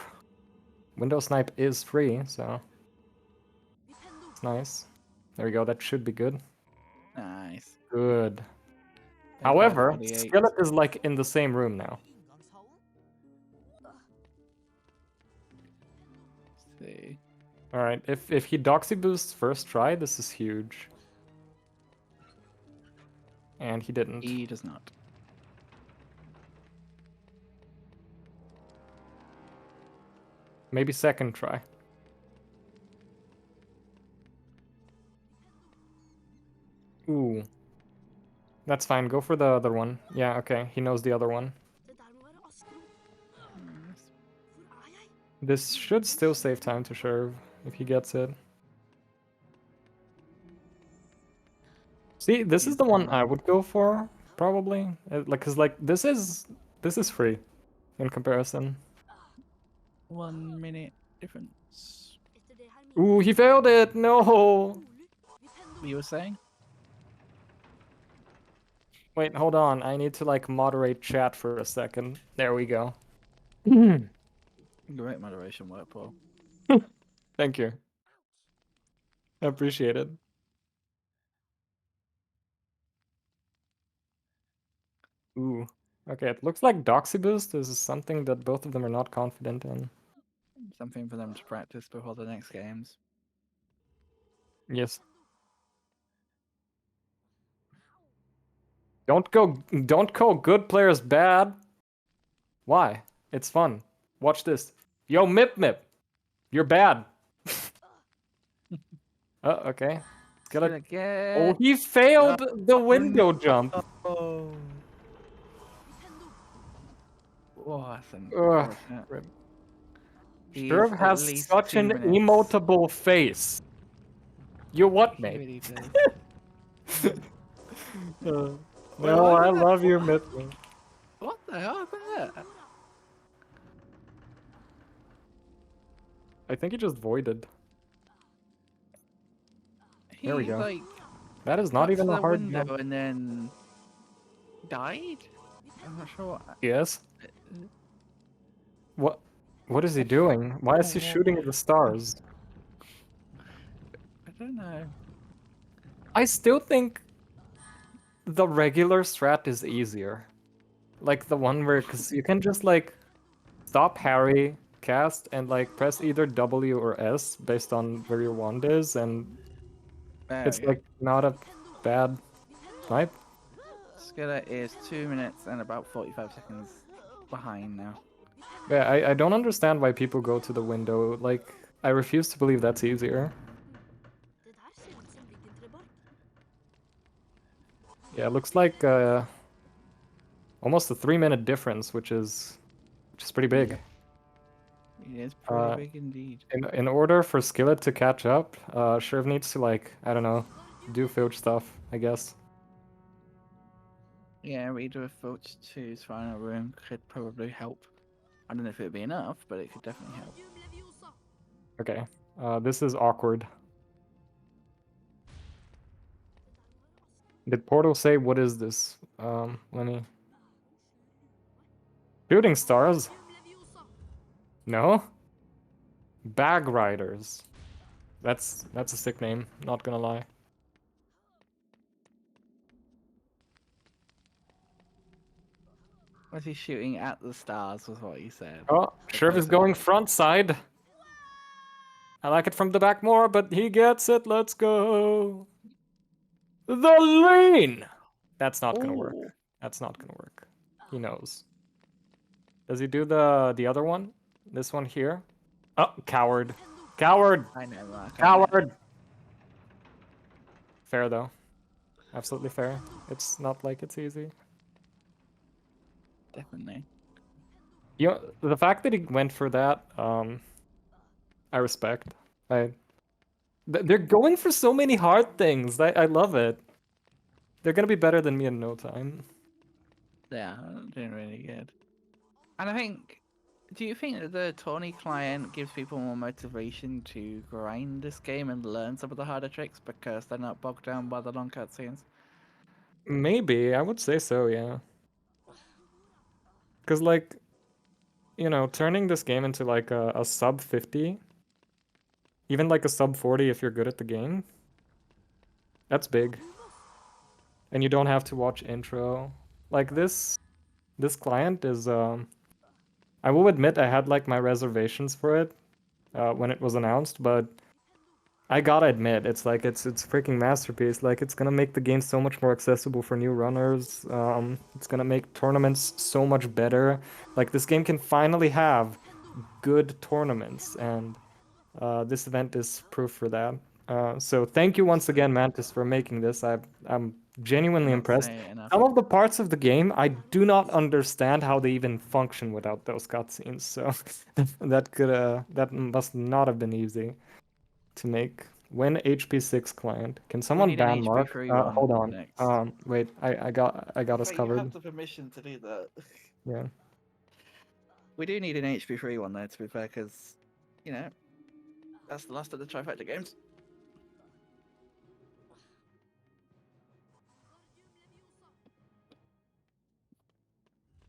Window snipe is free, so it's nice. There we go, that should be good. Nice. Good. They However, 548. Skillet is like in the same room now. Let's see. Alright, if he Doxy boosts first try, this is huge. And he didn't. He does not. Maybe second try. Ooh. That's fine. Go for the other one. Yeah, okay. He knows the other one. This should still save time to Sherv if he gets it. See, this is the one I would go for, probably. Like, cause like this is free in comparison. 1 minute difference. Ooh, he failed it. No. You were saying? Wait, hold on. I need to like moderate chat for a second. There we go. Great moderation work, Paul. Thank you. I appreciate it. Ooh. Okay, it looks like Doxy Boost is something that both of them are not confident in. Something for them to practice before the next games. Yes. Don't call good players bad. Why? It's fun. Watch this. Yo, Mip Mip. You're bad. Oh, okay. Skillet. Oh, he failed the window jump. Oh, that's Ugh. unfortunate. He is Sherv at has least such 2 an minutes. emotable face. You what, He mate? really does. No, Well, I love you, Mip Mip. What the hell happened there? I think he just voided. There we He go. like That is got not to even a the hard window jump. and then died. I'm not sure. Yes. What is he doing? Why is he shooting at the stars? I don't know. I still think the regular strat is easier. Like the one where, cause you can just like stop Harry, cast, and like press either W or S based on where your wand is, and it's Okay. like not a bad snipe. Skillet is 2 minutes and about 45 seconds behind now. Yeah, I don't understand why people go to the window. Like, I refuse to believe that's easier. Yeah, it looks like almost a 3-minute difference, which is pretty big. It is pretty big indeed. In order for Skillet to catch up, Sherv needs to like, I don't know, do filch stuff, I guess. Yeah, redo a filch to his final room could probably help. I don't know if it would be enough, but it could definitely help. Okay, this is awkward. Did Portal say what is this? Let me. Shooting stars? No. Bag riders. That's a sick name. Not gonna lie. Was he shooting at the stars? Was what he said. Oh, Sherv is going front side. I like it from the back more, but he gets it. Let's go. The lane. That's not gonna work. That's not gonna work. He knows. Does he do the other one? This one here? Oh, coward. Coward. I know, Mark. Coward. Fair though. Absolutely fair. It's not like it's easy. Definitely. You know, the fact that he went for that, I respect. They're going for so many hard things. I love it. They're gonna be better than me in no time. Yeah, doing really good. And I think, do you think that the tourney client gives people more motivation to grind this game and learn some of the harder tricks because they're not bogged down by the long cutscenes? Maybe, I would say so, yeah. Because, like, you know, turning this game into, like, a sub 50, even, like, a sub 40 if you're good at the game, that's big. And you don't have to watch intro. Like, this client is, I will admit I had, like, my reservations for it when it was announced, but I gotta admit, it's like, it's a freaking masterpiece. Like, it's gonna make the game so much more accessible for new runners. It's gonna make tournaments so much better. Like, this game can finally have good tournaments, and this event is proof for that. So thank you once again, Mantis, for making this. I'm Genuinely Cannot impressed. say enough. Some of the parts of the game, I do not understand how they even function without those cutscenes. So that must not have been easy to make. When HP6 client, can someone need an ban Mark? HP3 one Hold on. next. Wait, I got us But you covered. have the permission to do that. Yeah. We do need an HP3 one though, to be fair, because you know that's the last of the trifecta games.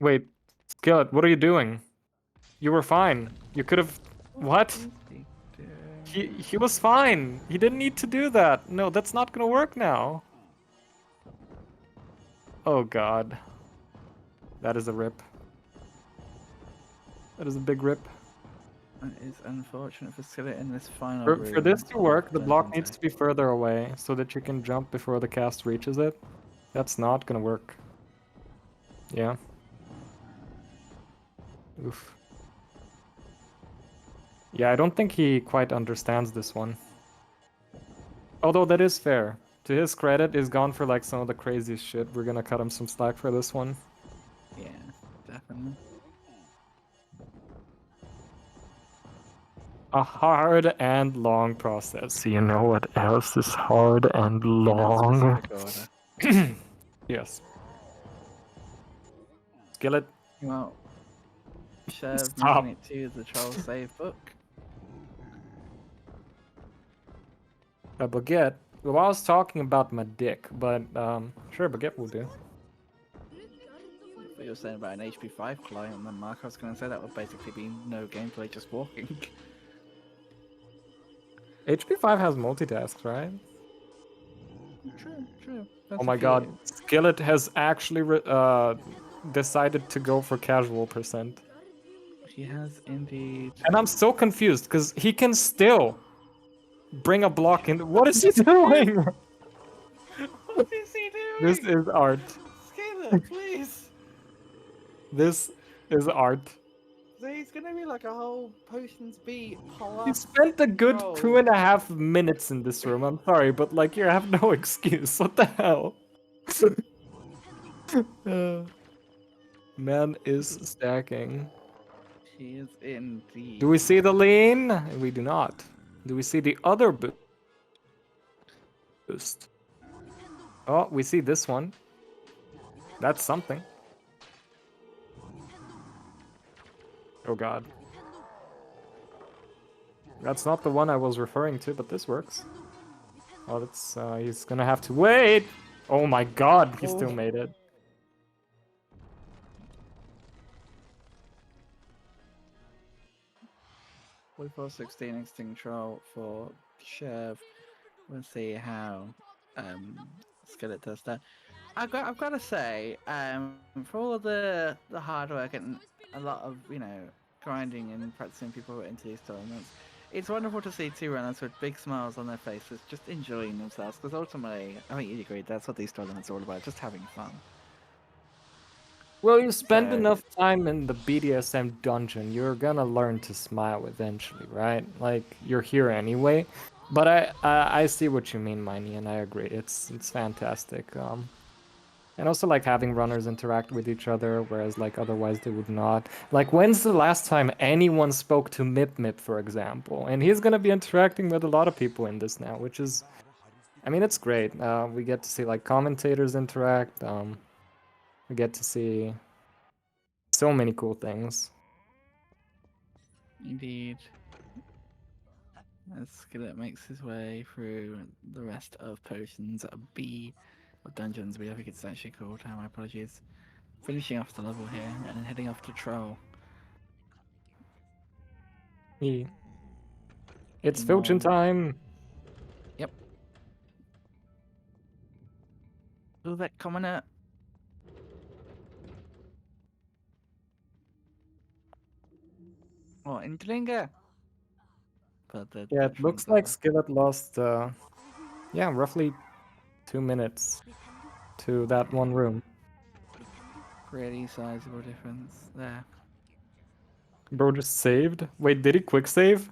Wait, Skillet, what are you doing? You were fine. You could have. What? He was fine. He didn't need to do that. No, that's not gonna work now. Oh god. That is a rip. That is a big rip. It is unfortunate for Skillet in this final For room. this to work, the block Dungeon needs to be further away so that you can jump before the cast reaches it. That's not gonna work. Yeah. Oof. Yeah, I don't think he quite understands this one. Although that is fair. To his credit, he's gone for like some of the craziest shit. We're gonna cut him some slack for this one. Yeah, definitely. A hard and long process. You know what else is hard and long? Yes. Skillet. Well, Sherv Stop. making it to the troll save book. Baguette. Well, I was talking about my dick, but sure, Baguette will do. What you were saying about an HP5 client, and then Mark, I was going to say that would basically be no gameplay, just walking. HP5 has multitasks, right? True. Oh my god, Skillet has actually decided to go for casual %. He has indeed. And I'm so confused because he can still bring a block in. What is he doing? What is he doing? This is art. Skillet, please. This is art. So he's gonna be like a whole potions beat. He spent a good 2.5 minutes in this room. I'm sorry, but like you have no excuse. What the hell? Man is stacking. He is indeed. Do we see the lean? We do not. Do we see the other boost? Oh, we see this one. That's something. Oh god. That's not the one I was referring to, but this works. Oh, that's he's gonna have to wait. Oh my god, he still made it. We 416 Extinct Troll for Sherv. We'll see how Skillet does that. I've got to say, for all of the hard work and a lot of grinding and practicing people into these tournaments, it's wonderful to see two runners with big smiles on their faces, just enjoying themselves. Because ultimately, I think you'd agree that's what these tournaments are all about, just having fun. Well, you spend enough time in the BDSM dungeon, you're gonna learn to smile eventually, right? Like you're here anyway. But I see what you mean, Miney, and I agree. It's fantastic. And also like having runners interact with each other, whereas like otherwise they would not. Like when's the last time anyone spoke to Mip Mip, for example? And he's gonna be interacting with a lot of people in this now, which is, I mean, it's great. We get to see like commentators interact. We get to see so many cool things. Indeed. As Skillet makes his way through the rest of Potions B, or Dungeons B, I think it's actually called. My apologies. Finishing off the level here and then heading off to Troll. It's Filchin time! Yep. Ooh, that coming up. Oh, Intlinger! Yeah, it looks like Skillet lost, yeah, roughly 2 minutes to that one room. Pretty sizable difference there. Bro just saved? Wait, did he quick save?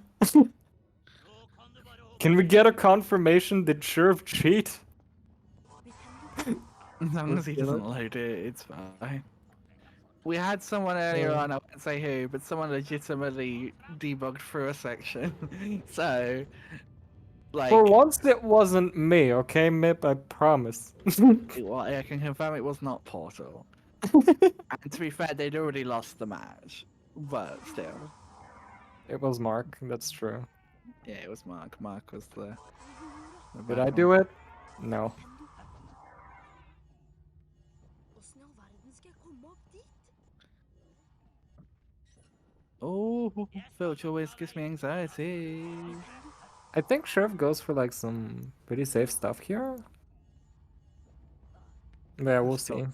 Can we get a confirmation? Did Sherv cheat? As long as he doesn't load it, it's fine. We had someone earlier on, I won't say who, but someone legitimately debugged through a section. So, like, For once, it wasn't me, okay, Mip? I promise. well, I can confirm it was not Portal. And to be fair, they'd already lost the match, but still. It was Mark, that's true. Yeah, it was Mark. Mark was the Did I do it? No. Åssen i all verden skal jeg komme opp dit? Oh, virtual whiz gives me anxiety. I think Sherv goes for like some pretty safe stuff here. Yeah, we'll see.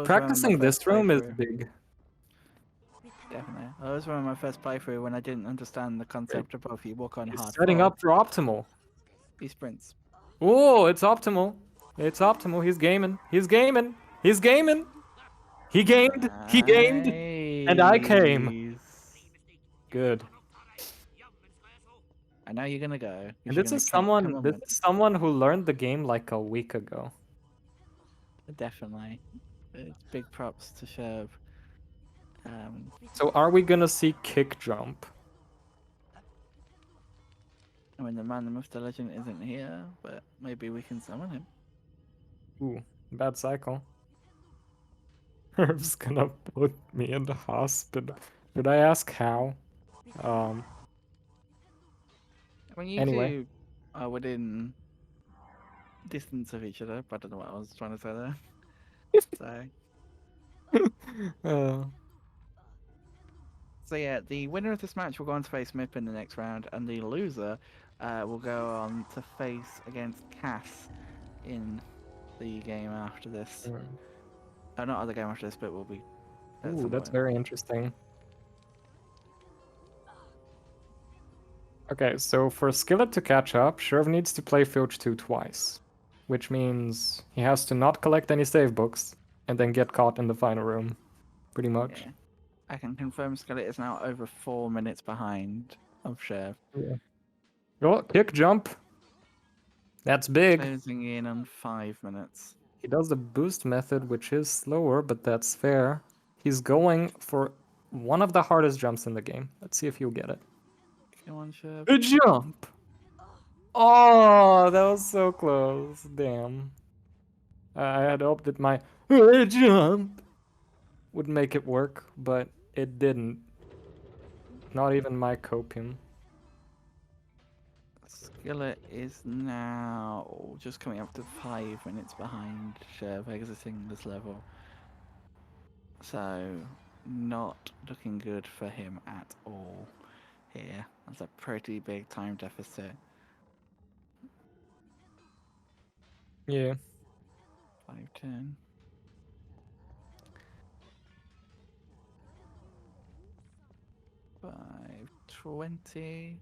Practicing this room is big. Definitely. I was one of my first playthrough when I didn't understand the concept of both you walk on He's hard setting floor. up for optimal. He sprints. Oh, it's optimal. It's optimal. He's gaming. He's gaming. He's gaming. He gamed. He gamed. And I came. Good. I know you're gonna go. And this is someone who learned the game like a week ago. Definitely. It's big props to Sherv. So are we gonna see kick jump? I mean, the man, the myth, the legend isn't here, but maybe we can summon him. Ooh, bad cycle. Herb's gonna put me in the hospital. Should I ask how? When you Anyway. two are within distance of each other, but I don't know what I was trying to say there. So yeah, the winner of this match will go on to face Mip in the next round, and the loser will go on to face against Kaas in the game after this. Not other game after this, but will be. Ooh, that's very interesting. Okay, so for Skillet to catch up, Sherv needs to play Filch 2 twice. Which means he has to not collect any save books, and then get caught in the final room. Pretty much. Yeah. I can confirm Skillet is now over 4 minutes behind of Sherv. Yeah. Oh, kick jump. That's big. Closing in on 5 minutes. He does the boost method, which is slower, but that's fair. He's going for one of the hardest jumps in the game. Let's see if he'll get it. Come on, Sherv. A jump! Oh, that was so close. Damn. I had hoped that my jump would make it work, but it didn't. Not even my copium. Skillet is now just coming up to 5 minutes behind Sherv exiting this level. So, not looking good for him at all here. That's a pretty big time deficit. Yeah. 5:10. 5:20.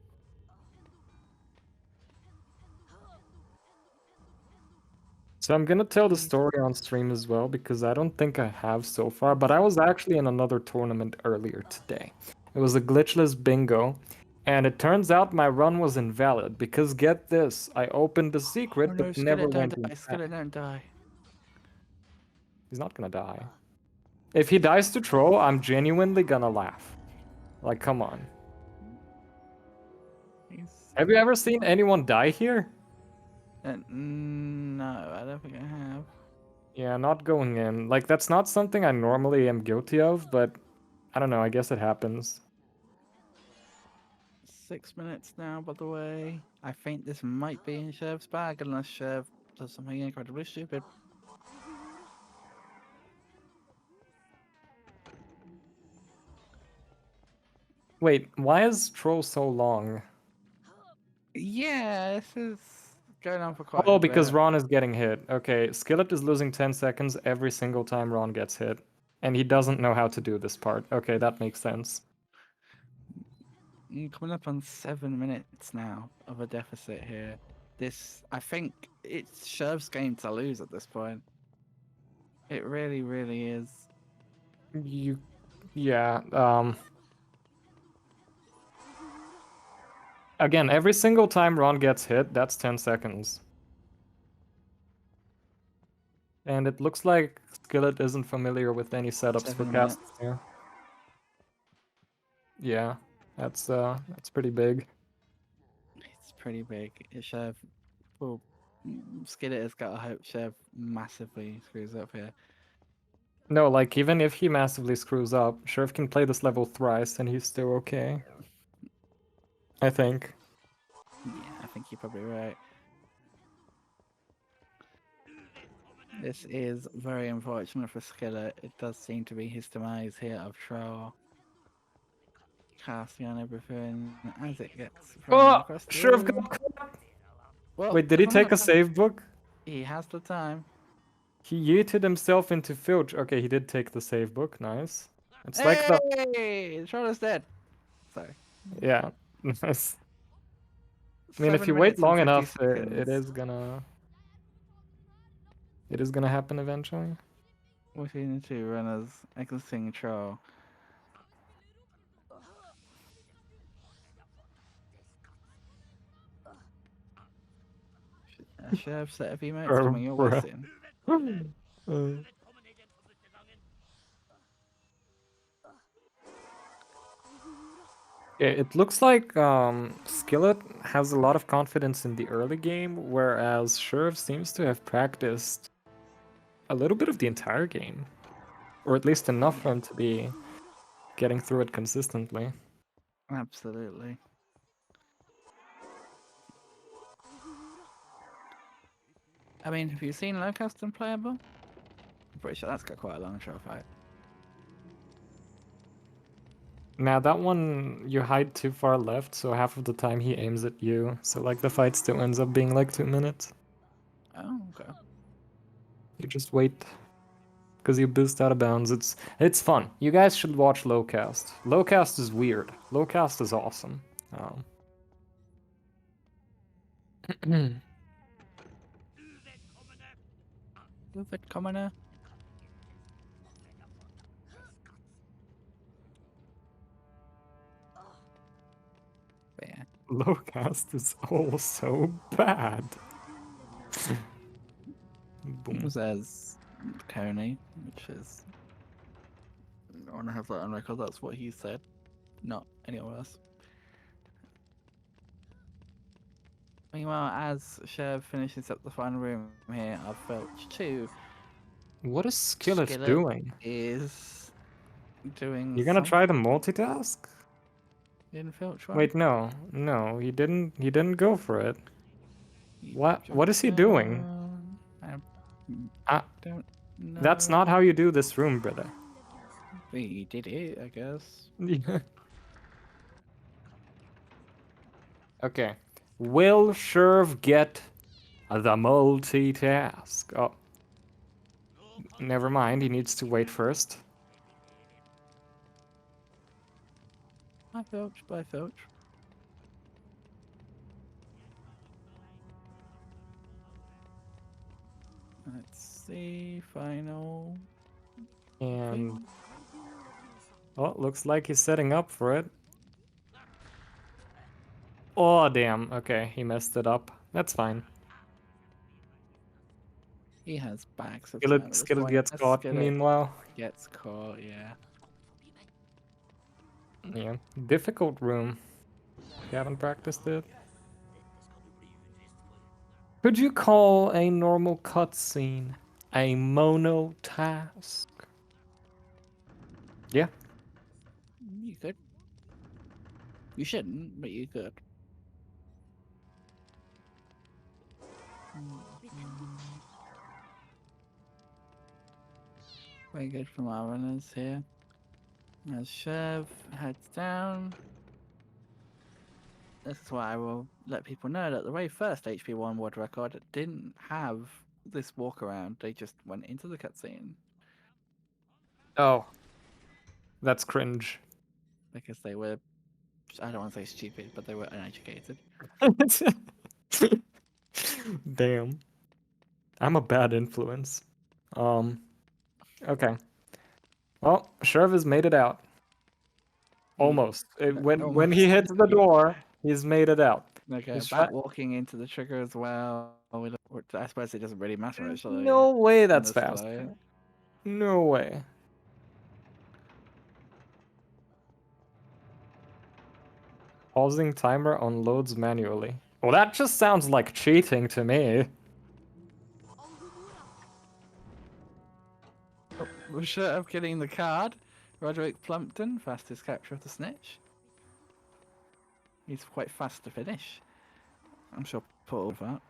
So I'm gonna tell the story on stream as well, because I don't think I have so far, but I was actually in another tournament earlier today. It was a glitchless bingo, and it turns out my run was invalid, because get this, I opened the secret, Oh no, but never Skillet went don't die. in. Skillet don't die. He's not gonna die. If he dies to troll, I'm genuinely gonna laugh. Like, come on. Have you ever seen anyone die here? No, I don't think I have. Yeah, not going in. Like, that's not something I normally am guilty of, but I don't know, I guess it happens. 6 minutes now, by the way. I think this might be in Sherv's bag, unless Sherv does something incredibly stupid. Wait, why is troll so long? Yeah, this is going on for quite a Oh, bit. because Ron is getting hit. Okay, Skillet is losing 10 seconds every single time Ron gets hit. And he doesn't know how to do this part. Okay, that makes sense. You're coming up on 7 minutes now of a deficit here. This, I think, it's Sherv's game to lose at this point. It really, really is. Yeah, Again, every single time Ron gets hit, that's 10 seconds. And it looks like Skillet isn't familiar with any setups for 7 cast minutes. here. Yeah, that's pretty big. It's pretty big. Sherv, well, Skillet has got to hope Sherv massively screws up here. No, like even if he massively screws up, Sherv can play this level thrice and he's still okay. I think. Yeah, I think you're probably right. This is very unfortunate for Skillet. It does seem to be his demise here of Troll. Casting on everything as it gets thrown Oh, across the Sherv room. got caught. Well, Wait, did he coming take a up- save book? He has the time. He yeeted himself into filch. Okay, he did take the save book. Nice. It's like the Hey, Troll is dead. Sorry. yeah. Nice. I mean, if 7 you wait minutes and long 50 enough, seconds. it is gonna happen eventually. Between the two runners, exiting Troll. A Sherv set of emotes coming your way soon. It looks like Skillet has a lot of confidence in the early game, whereas Sherv seems to have practiced a little bit of the entire game. Or at least enough for him to be getting through it consistently. Absolutely. I mean, have you seen low custom playable? I'm pretty sure that's got quite a long show fight. Now that one you hide too far left, so half of the time he aims at you. So like the fight still ends up being like 2 minutes. Oh, okay. You just wait. Because you boost out of bounds. It's fun. You guys should watch Lowcast. Lowcast is weird. Lowcast is awesome. Uvedkommende. Yeah. Lowcast is also bad. Boom. Says Coney, which is. I want to have that on record. That's what he said, not anyone else. Meanwhile, as Sherv finishes up the final room here, I've Filch 2. What is Skillet doing? Is doing. You're gonna try to multitask? In Filch 1? Wait, no, he didn't. He didn't go for it. What is he doing? I don't know. That's not how you do this room, brother. He did it, I guess. Yeah. Okay. Will Sherv get the multitask? Oh. Never mind, he needs to wait first. Bye, Filch. Bye, Filch. Let's see. Final. And oh, looks like he's setting up for it. Oh damn, okay, he messed it up. That's fine. He has bags of Skillet, time at this Skillet point. gets caught Skillet meanwhile. Gets caught, yeah. Yeah. Difficult room. If you haven't practiced it. Could you call a normal cutscene a mono task? Yeah. You could. You shouldn't, but you could. Very good from our runners here. As Sherv heads down. This is why I will let people know that the very first HP1 world record didn't have this walk around. They just went into the cutscene. Oh. That's cringe. Because they were, I don't want to say stupid, but they were uneducated. Damn. I'm a bad influence. Okay. Well, Sherv has made it out. Almost. When he hits the door, he's made it out. Okay, He's back walking into the trigger as well. I suppose it doesn't really matter There's actually. no way in that's this fast. fight. No way. Pausing timer unloads manually. Well, that just sounds like cheating to me. We're sure of getting the card. Roderick Plumpton, fastest capture of the snitch. He's quite fast to finish. I'm sure Paul of that.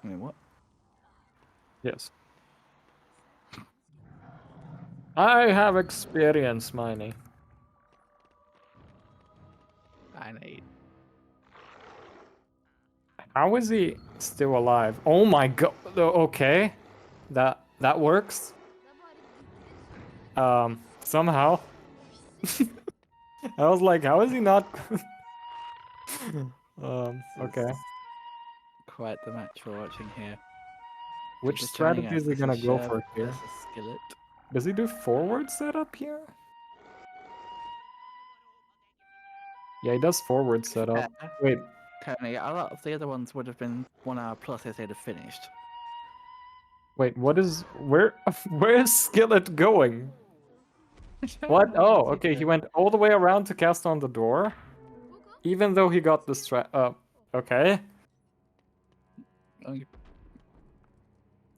I mean, what? Yes. I have experience mining. I need. How is he still alive? Oh my god. Okay. That works. Somehow. I was like, how is he not? Okay. Quite the match we're watching here. Which Just joining strategy us, is he this gonna is go Sherv for here? versus Skillet. Does he do forward setup here? Yeah, he does forward setup. Wait, Currently, a lot of the other ones would have been 1 hour plus if they'd have finished. wait, what is where is Skillet going? What? Oh, okay, he went all the way around to cast on the door. Even though he got the okay.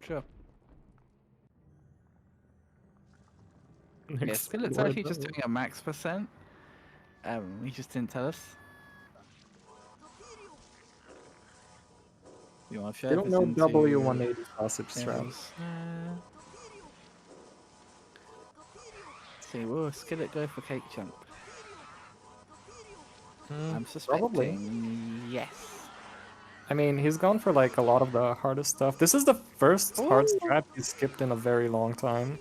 Sure. Yes, Next Skillet's word, actually just doing a max percent. He just didn't tell us. You want to share They don't this know into W180 sausage Tails. straps. See, will Skillet go for cake jump? I'm Probably. suspecting yes. I mean, he's gone for like a lot of the hardest stuff. This is the first hard strat he's skipped in a very long time.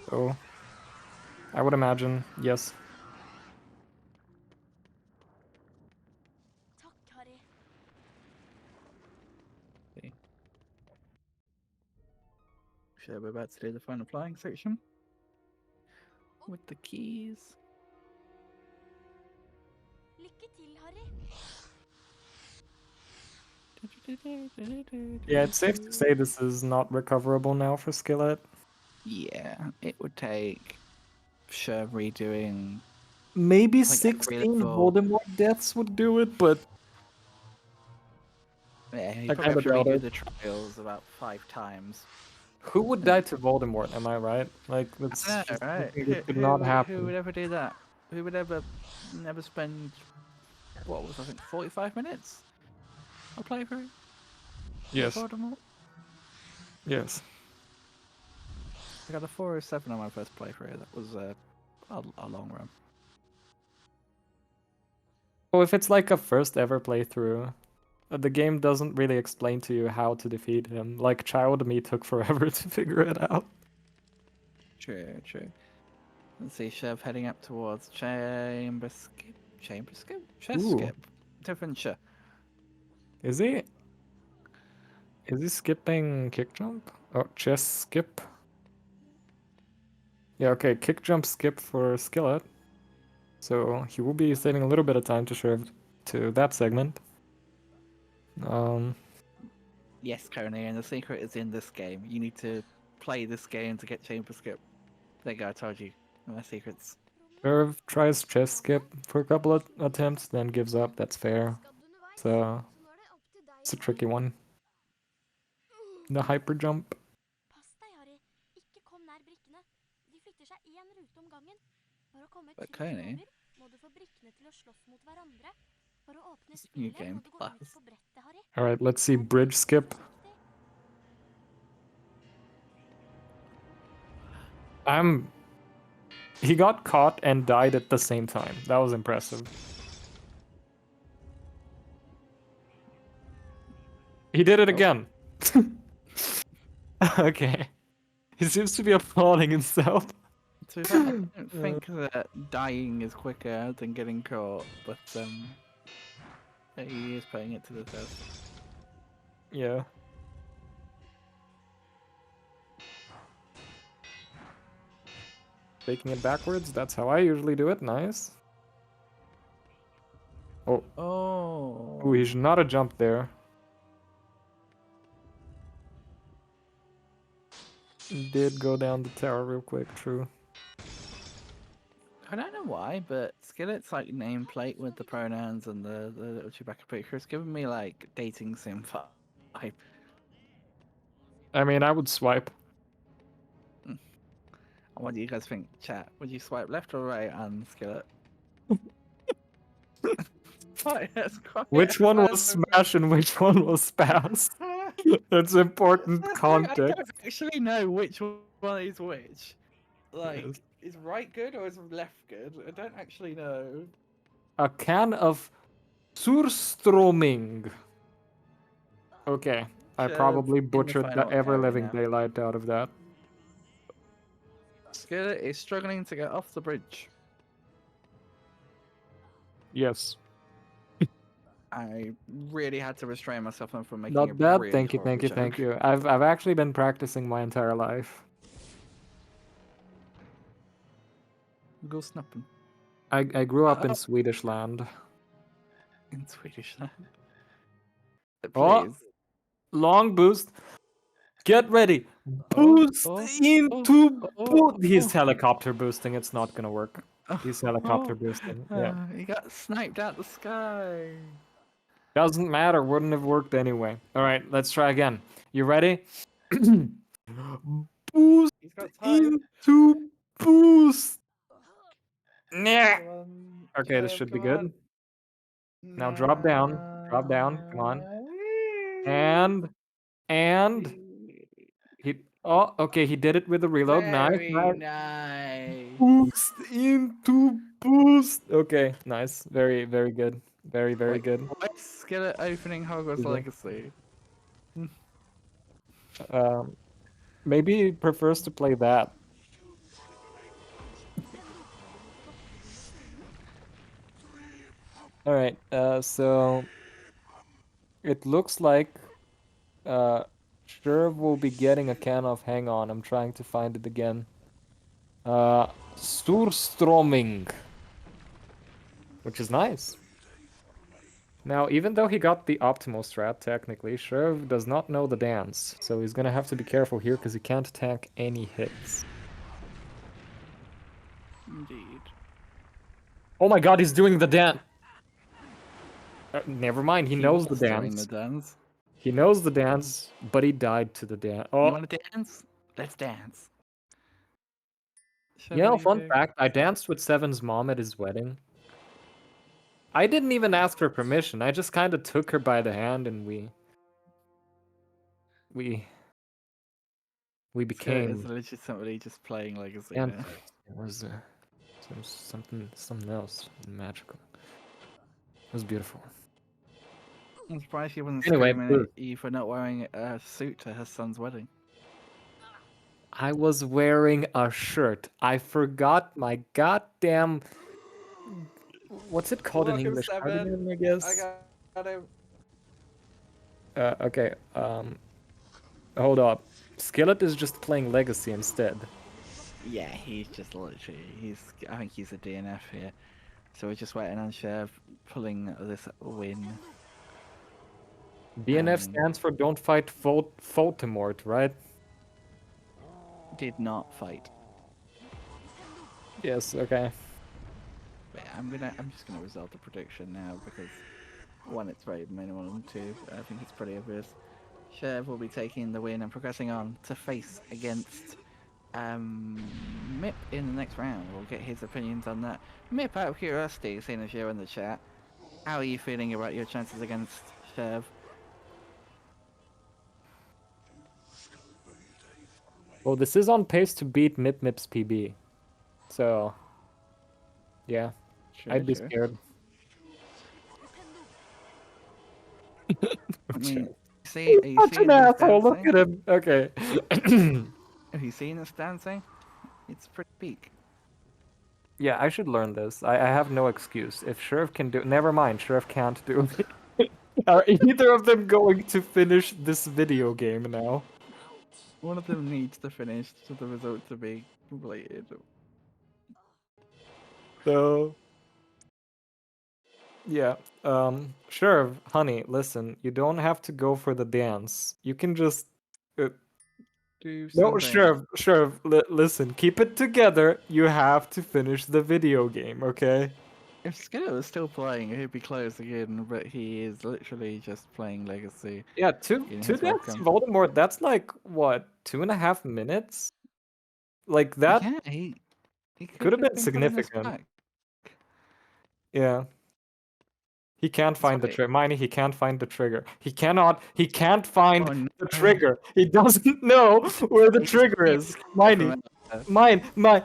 So, I would imagine, yes. So we're about to do the final flying section with the keys. Lykke til, Harry. Yeah, it's safe to say this is not recoverable now for Skillet. Yeah, it would take Sherv redoing. Maybe I think every 16 level- Voldemort deaths would do it, but Yeah, he I probably kinda have to doubt redo it. the trials about 5 times. who would die to Voldemort? Am I right? Like, that's I know, just right? something that could not Who happen. would ever do that? Who would ever never spend what was I think 45 minutes? I'll play through. Yes. Voldemort. Yes. I got a 407 on my first playthrough. That was a long run. Well, if it's like a first ever playthrough, the game doesn't really explain to you how to defeat him. Like, Child Me took forever to figure it out. True, true. Let's see, Sherv heading up towards Chamber Skip. Chamber Skip? Chess Ooh. Skip. Different Ch. Is he? Is he skipping kick jump? Oh, chess skip. Yeah, okay, kick jump skip for Skillet. So he will be saving a little bit of time to Sherv to that segment. Yes, Coney, and the secret is in this game. You need to play this game to get Chamber Skip. There you go, I told you. My secrets. Sherv tries chess skip for a couple of attempts, then gives up. That's fair. So it's a tricky one. The hyper jump. Pass deg, Harry. Ikke kom nær brikkene. De flytter seg én rute om gangen. For å komme But trygt Coney, over, må du få brikkene til å slåss mot hverandre. For å åpne New spillet, Game må du gå ut Plus. på brettet, Harry. All right, let's see bridge skip. He got caught and died at the same time. That was impressive. He did it again. Okay. He seems to be applauding himself. To be fair, I don't think that dying is quicker than getting caught, but he is putting it to the test. Yeah. Taking it backwards, that's how I usually do it. Nice. Oh. Oh. Ooh, he should not have jumped there. Did go down the tower real quick, true. I don't know why, but Skillet's like nameplate with the pronouns and the little Chewbacca picture is giving me like dating sim vibe. I mean, I would swipe. What do you guys think, chat? Would you swipe left or right on Skillet? That's quite Which one was fast. smash and which one was pass? That's important I context. don't actually know which one is which. Like, Yes. is right good or is left good? I don't actually know. A can of surströmming. Okay, I Sherv probably in the butchered the final area ever-living now. daylight out of that. Skillet is struggling to get off the bridge. Yes. I really had to restrain myself from making a Not bad. really Thank you, horrible thank you, joke. thank you. I've actually been practicing my entire life. Go snappen. I grew up in Swedish land. In Swedish land. Oh, Please. long boost. Get ready. Boost into He's helicopter boosting. It's not gonna work. He's helicopter boosting. Yeah. He got sniped out the sky. Doesn't matter. Wouldn't have worked anyway. All right, let's try again. You ready? Boost He's got time. into boost. Nah. Come on, Okay, this Sherv, should be come on. good. Now drop down. Drop down. Come on. And he. Oh, okay. He did it with a reload. Nice. Very Nice. nice. Boost into boost. Okay, nice. Very, very good. Very, very Wait, good. what's Skillet opening Hogwarts Is it? Legacy? Maybe he prefers to play that. All right. So it looks like Sherv will be getting a can of. Hang on, I'm trying to find it again. Surströmming, which is nice. Now, even though he got the optimal strat, technically, Sherv does not know the dance, so he's gonna have to be careful here because he can't tank any hits. Indeed. Oh my god, he's doing the dance! Never mind, he knows the was doing dance. the dance. He knows the dance, but he died to the dance. You Oh, want to dance? Let's dance. you know, fun fact, I danced with Seven's mom at his wedding. I didn't even ask for permission. I just kind of took her by the hand and we Skillet became. is legitimately just playing Legacy And now. it was something else magical. It was beautiful. I'm surprised she wasn't Anyway, screaming boost. at you for not wearing a suit to her son's wedding. I was wearing a shirt. I forgot my goddamn. What's it called in English? Cardigan, I guess. got him. Okay. Hold up. Skillet is just playing Legacy instead. Yeah, he's just literally. I think he's a DNF here. So we're just waiting on Sherv pulling this win. DNF stands for Don't Fight Voldemort, right? Did not fight. Yes. Okay. But I'm just gonna resolve the prediction now because one, it's very minimal, and two, I think it's pretty obvious. Sherv will be taking the win and progressing on to face against Mip in the next round. We'll get his opinions on that. Mip, out of curiosity, seeing as you're in the chat, how are you feeling about your chances against Sherv? Well, this is on pace to beat Mip's PB. So, yeah, I'd be scared. I mean, are you Such seeing an this asshole, look dancing? at him. Okay. Have you seen this dancing? It's pretty peak. Yeah, I should learn this. I have no excuse. If Sherv can do never mind, Sherv can't do it. Are either of them going to finish this video game now? One of them needs to finish for the result to be completed. So, yeah. Sure, honey, listen, you don't have to go for the dance. You can just Do no, something. sure. Listen, keep it together. You have to finish the video game, okay? If Skillet was still playing, he'd be close again, but he is literally just playing Legacy. Yeah, two getting two his dance webcam. Voldemort. That's like what, 2.5 minutes? Like that Yeah, he could have been putting us significant. back. Yeah. He can't find the trigger. Miney, he can't find the trigger. He can't find Oh, the trigger. He doesn't know where the trigger is. Miney,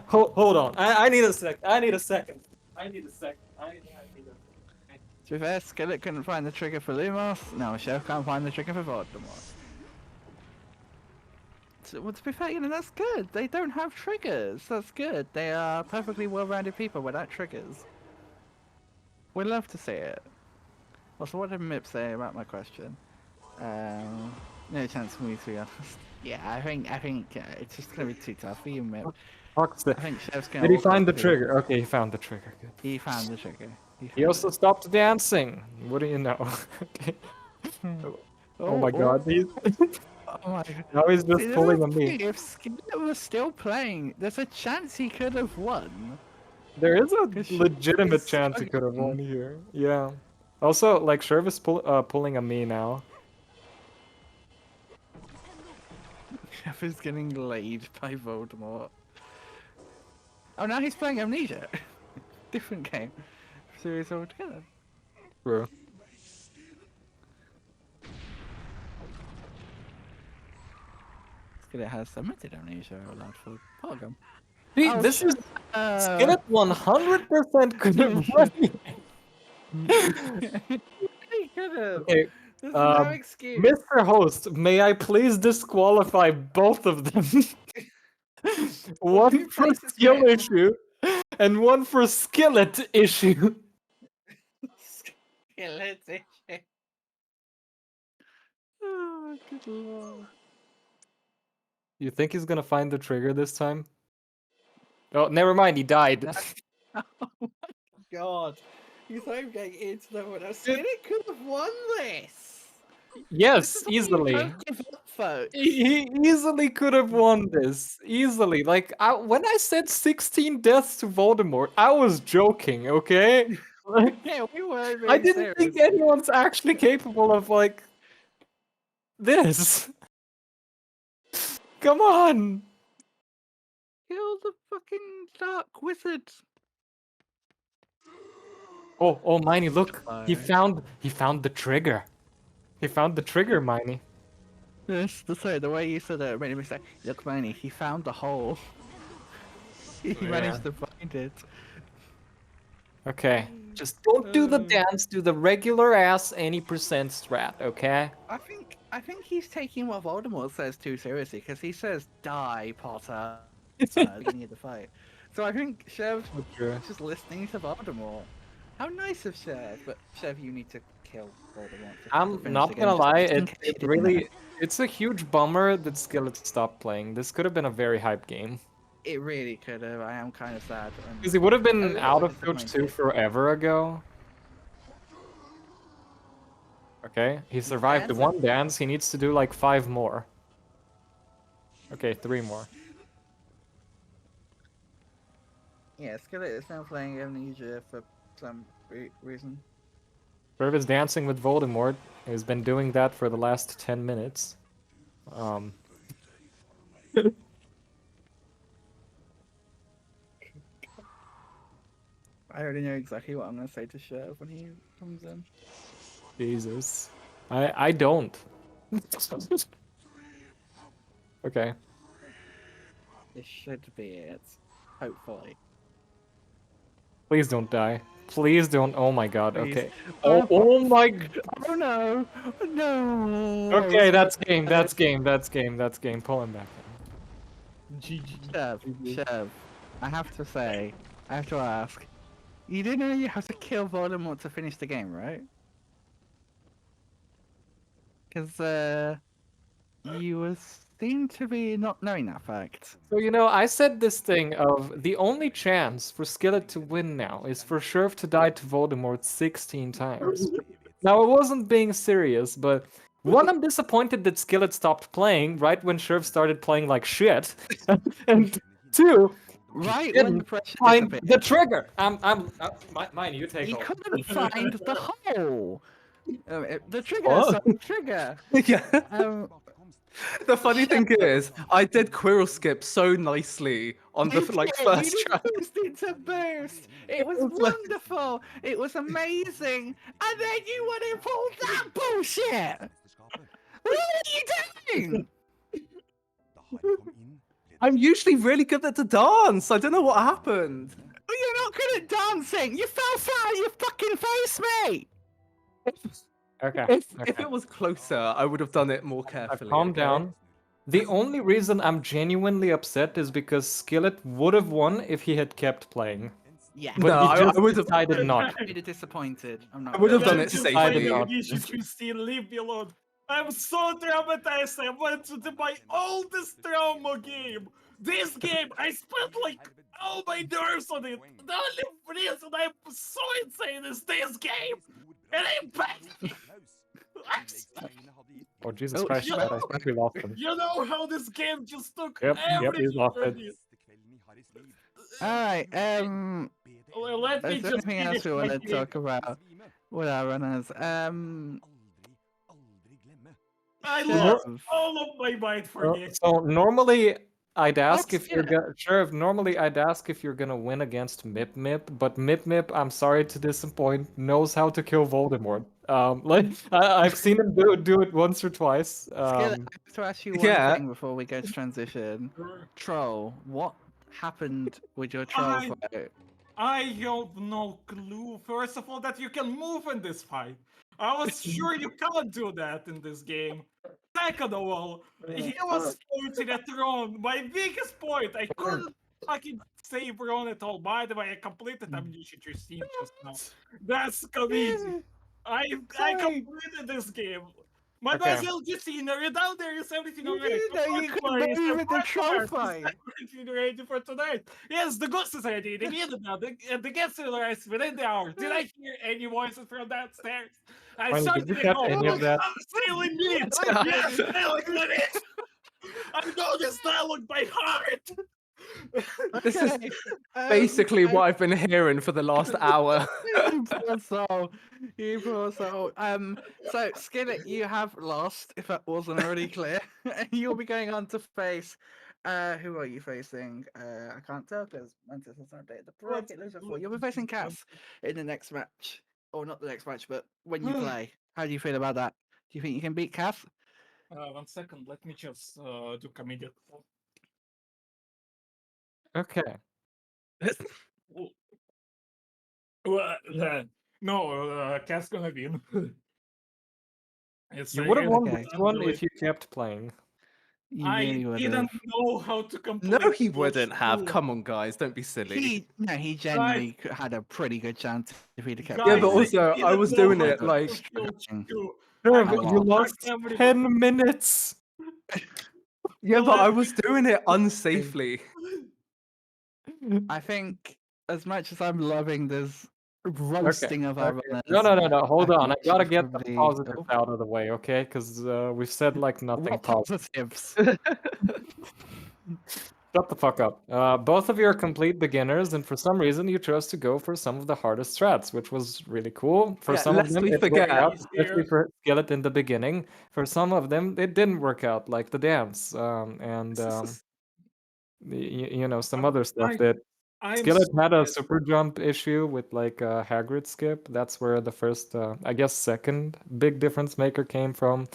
hold on. I need a sec. I need a second. I need a second. To be fair, Skillet couldn't find the trigger for Lumos. No, Sherv can't find the trigger for Voldemort. Well, to be fair, you know, that's good. They don't have triggers. That's good. They are perfectly well-rounded people without triggers. We'd love to see it. Well, so what did Mip say about my question? No chance for me, to be honest. Yeah, I think it's just gonna be too tough for you, Mip. I think Sherv's gonna. Did he walk find up the to- trigger? Okay, he found the trigger. Good. He found the trigger. He also stopped dancing. What do you know? Okay. Oh my god. He's Oh my god. now he's just See, pulling that's on the me. thing, if Skillet was still playing, there's a chance he could have won. There is a Cause legitimate he's chance he could have struggling. won here. Yeah. Also, like, Sherv is pulling on me now. Jeff is getting laid by Voldemort. Oh, now he's playing Amnesia. Different game. Series altogether. True. Skillet has submitted Amnesia allowed for Polygon. See, Oh, this is uh, Skillet 100% could have won. He could have. Okay, There's no excuse. Mr. Host, may I please disqualify both of them? One for skill issue and one for skillet issue. Skillet issue. Oh, good lord. You think he's gonna find the trigger this time? Oh, never mind, he died. Oh my god. You thought I'm getting into the one. Skillet could have won this. Yes, easily. Don't give up, folks. He easily could have won this. Easily. Like, when I said 16 deaths to Voldemort, I was joking, okay? Like, Yeah, we were being I didn't think serious. anyone's actually capable of, like, this. Come on. Kill the fucking dark wizard. Oh, Miney, look. He Fine. found the trigger. He found the trigger, Miney. Yes, sorry, the way you said it made me say, look, Manny, he found the hole. He managed to find it. Okay. Just don't do the dance, do the regular ass any percent strat, okay? I think he's taking what Voldemort says too seriously, because he says, die, Potter, at the beginning of the fight. So I think Sherv's just listening to Voldemort. How nice of Sherv, but Sherv, you need to kill Voldemort. I'm not gonna lie, it's a huge bummer that Skillet stopped playing. This could have been a very hype game. It really could have. I am kind of sad. Because he would have a been little out of Coach 2 disappointed. forever ago. Okay, he survived the one dance, he needs to do like 5 more. Okay, 3 more. Yeah, Skillet is now playing Amnesia for some reason. Sherv is dancing with Voldemort. He's been doing that for the last 10 minutes. I already know exactly what I'm gonna say to Sherv when he comes in. Jesus. I don't. Okay. This should be it. Hopefully. Please don't die. Please don't. Oh my god. Please. Okay. Oh my. Oh no! No! Okay, that's game. That's game. That's game. That's game. Pull him back. Sherv, I have to say, I have to ask. You didn't know you have to kill Voldemort to finish the game, right? Because, you was seem to be not knowing that fact. So, you know, I said this thing of the only chance for Skillet to win now is for Sherv to die to Voldemort 16 times. Now, I wasn't being serious, but one, I'm disappointed that Skillet stopped playing right when Sherv started playing like shit. And two, Right he when the didn't pressure find the disappeared. trigger. Mine, you take He over. couldn't find the hole. The trigger. What? So the trigger. Yeah. The funny thing is, I did Quirrell skip so nicely on the You like did, first you try. did boost into boost. It was was like- wonderful. It was amazing. And then you went and pulled that bullshit. What are you doing? I'm usually really good at the dance. I don't know what happened. Well, you're not good at dancing. You fell flat on your fucking face, mate. Okay. If it was closer, I would have done it more carefully. Calm okay? down. The only reason I'm genuinely upset is because Skillet would have won if he had kept playing. Yeah. But No, he I just would have- decided not. I'm really disappointed. I'm not. I would have done gonna it lie. safely. Christine, leave me alone. I'm so traumatized. I went to my oldest trauma game. This game, I spent like all my nerves on it. The only reason I'm so insane is this game. And I'm back. Oh, Jesus Oh, Christ, you I know- think we lost him. You know how this game just took Yep, everything we lost from it. me. Alright, Well, let me is there just anything else finish we my want to game. talk about with our runners? I Sherv. lost all of my mind for this. So normally I'd ask if you're Skillet. gonna Sherv, normally I'd ask if you're gonna win against Mip Mip, but Mip Mip, I'm sorry to disappoint, knows how to kill Voldemort. Like I've seen him do it once or twice. Skillet, I have to ask you one yeah. thing before we go to transition. Troll, what happened with your troll I- fight? I have no clue. First of all, that you can move in this fight. I was sure you can't do that in this game. Second of all, he was pointing at Ron. My biggest point, I couldn't fucking save Ron at all. By the way, I completed Amnesia 13 just now. That's comedic. I completed this game. My Okay. LG scenery down there is everything already. You couldn't move in the troll fight. Everything ready for tonight. Yes, the ghost is ready. They need it now. The guests will arrive within the hour. Did I hear any voices from downstairs? I Fine, shouted did you it catch all. any of that? I'm stealing meat. Yes, stealing meat. I know this dialogue by heart. This is Okay, basically what I've been hearing for the last hour. You poor soul. You poor soul. So Skillet, you have lost, if that wasn't already clear. You'll be going on to face. Who are you facing? I can't tell because Mantis has not updated the bracket list before. You'll be facing Kaas in the next match, or not the next match, but when you play. How do you feel about that? Do you think you can beat Kaas? 1 second. Let me just do comedic. Okay. No, Cat's gonna win. It's You would have won Okay. this one if you kept playing. You I really would didn't have. know how to complete. No, he those wouldn't have. two. Come on, guys, don't be silly. He genuinely had a pretty good chance if he'd have kept Yeah, but Guys, playing. also I didn't was know doing how it to like fulfill two. Sure, I but was you stuck lost every- 10 minutes. yeah, but I was doing it unsafely. I think as much as I'm loving this roasting of our runners. No. Hold I on. I think gotta she's get the probably- positives oh, out of the way, okay? Because we've said like nothing What positive. positives? Shut the fuck up. Both of you are complete beginners, and for some reason you chose to go for some of the hardest strats, which was really cool. For Yeah, some of lest them, we it forget. worked out, especially for Skillet in the beginning. For some of them, it didn't work out, like the dance, you know, some other stuff that I'm Skillet had a so- super jump issue with like a Hagrid skip. That's where the first, I guess, second big difference maker came from.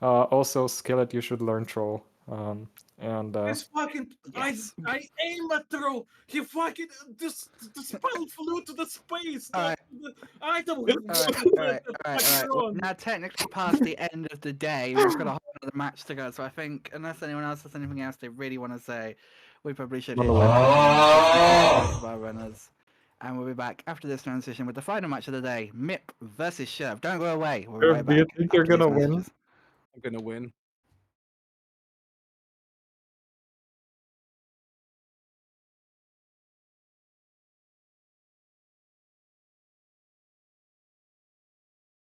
Also, Skillet, you should learn Troll. This fucking Yes. I aim at throw. He fucking the spell flew to the space. Alright. The item. Alright. Well, now technically past the end of the day, we've got a whole other match to go. So I think unless anyone else has anything else they really want to say, we probably should hit of our runners. And we'll be back after this transition with the final match of the day: Mip versus Sherv. Don't go away. We'll be right Do you back think you're after these gonna win? messages. I'm gonna win.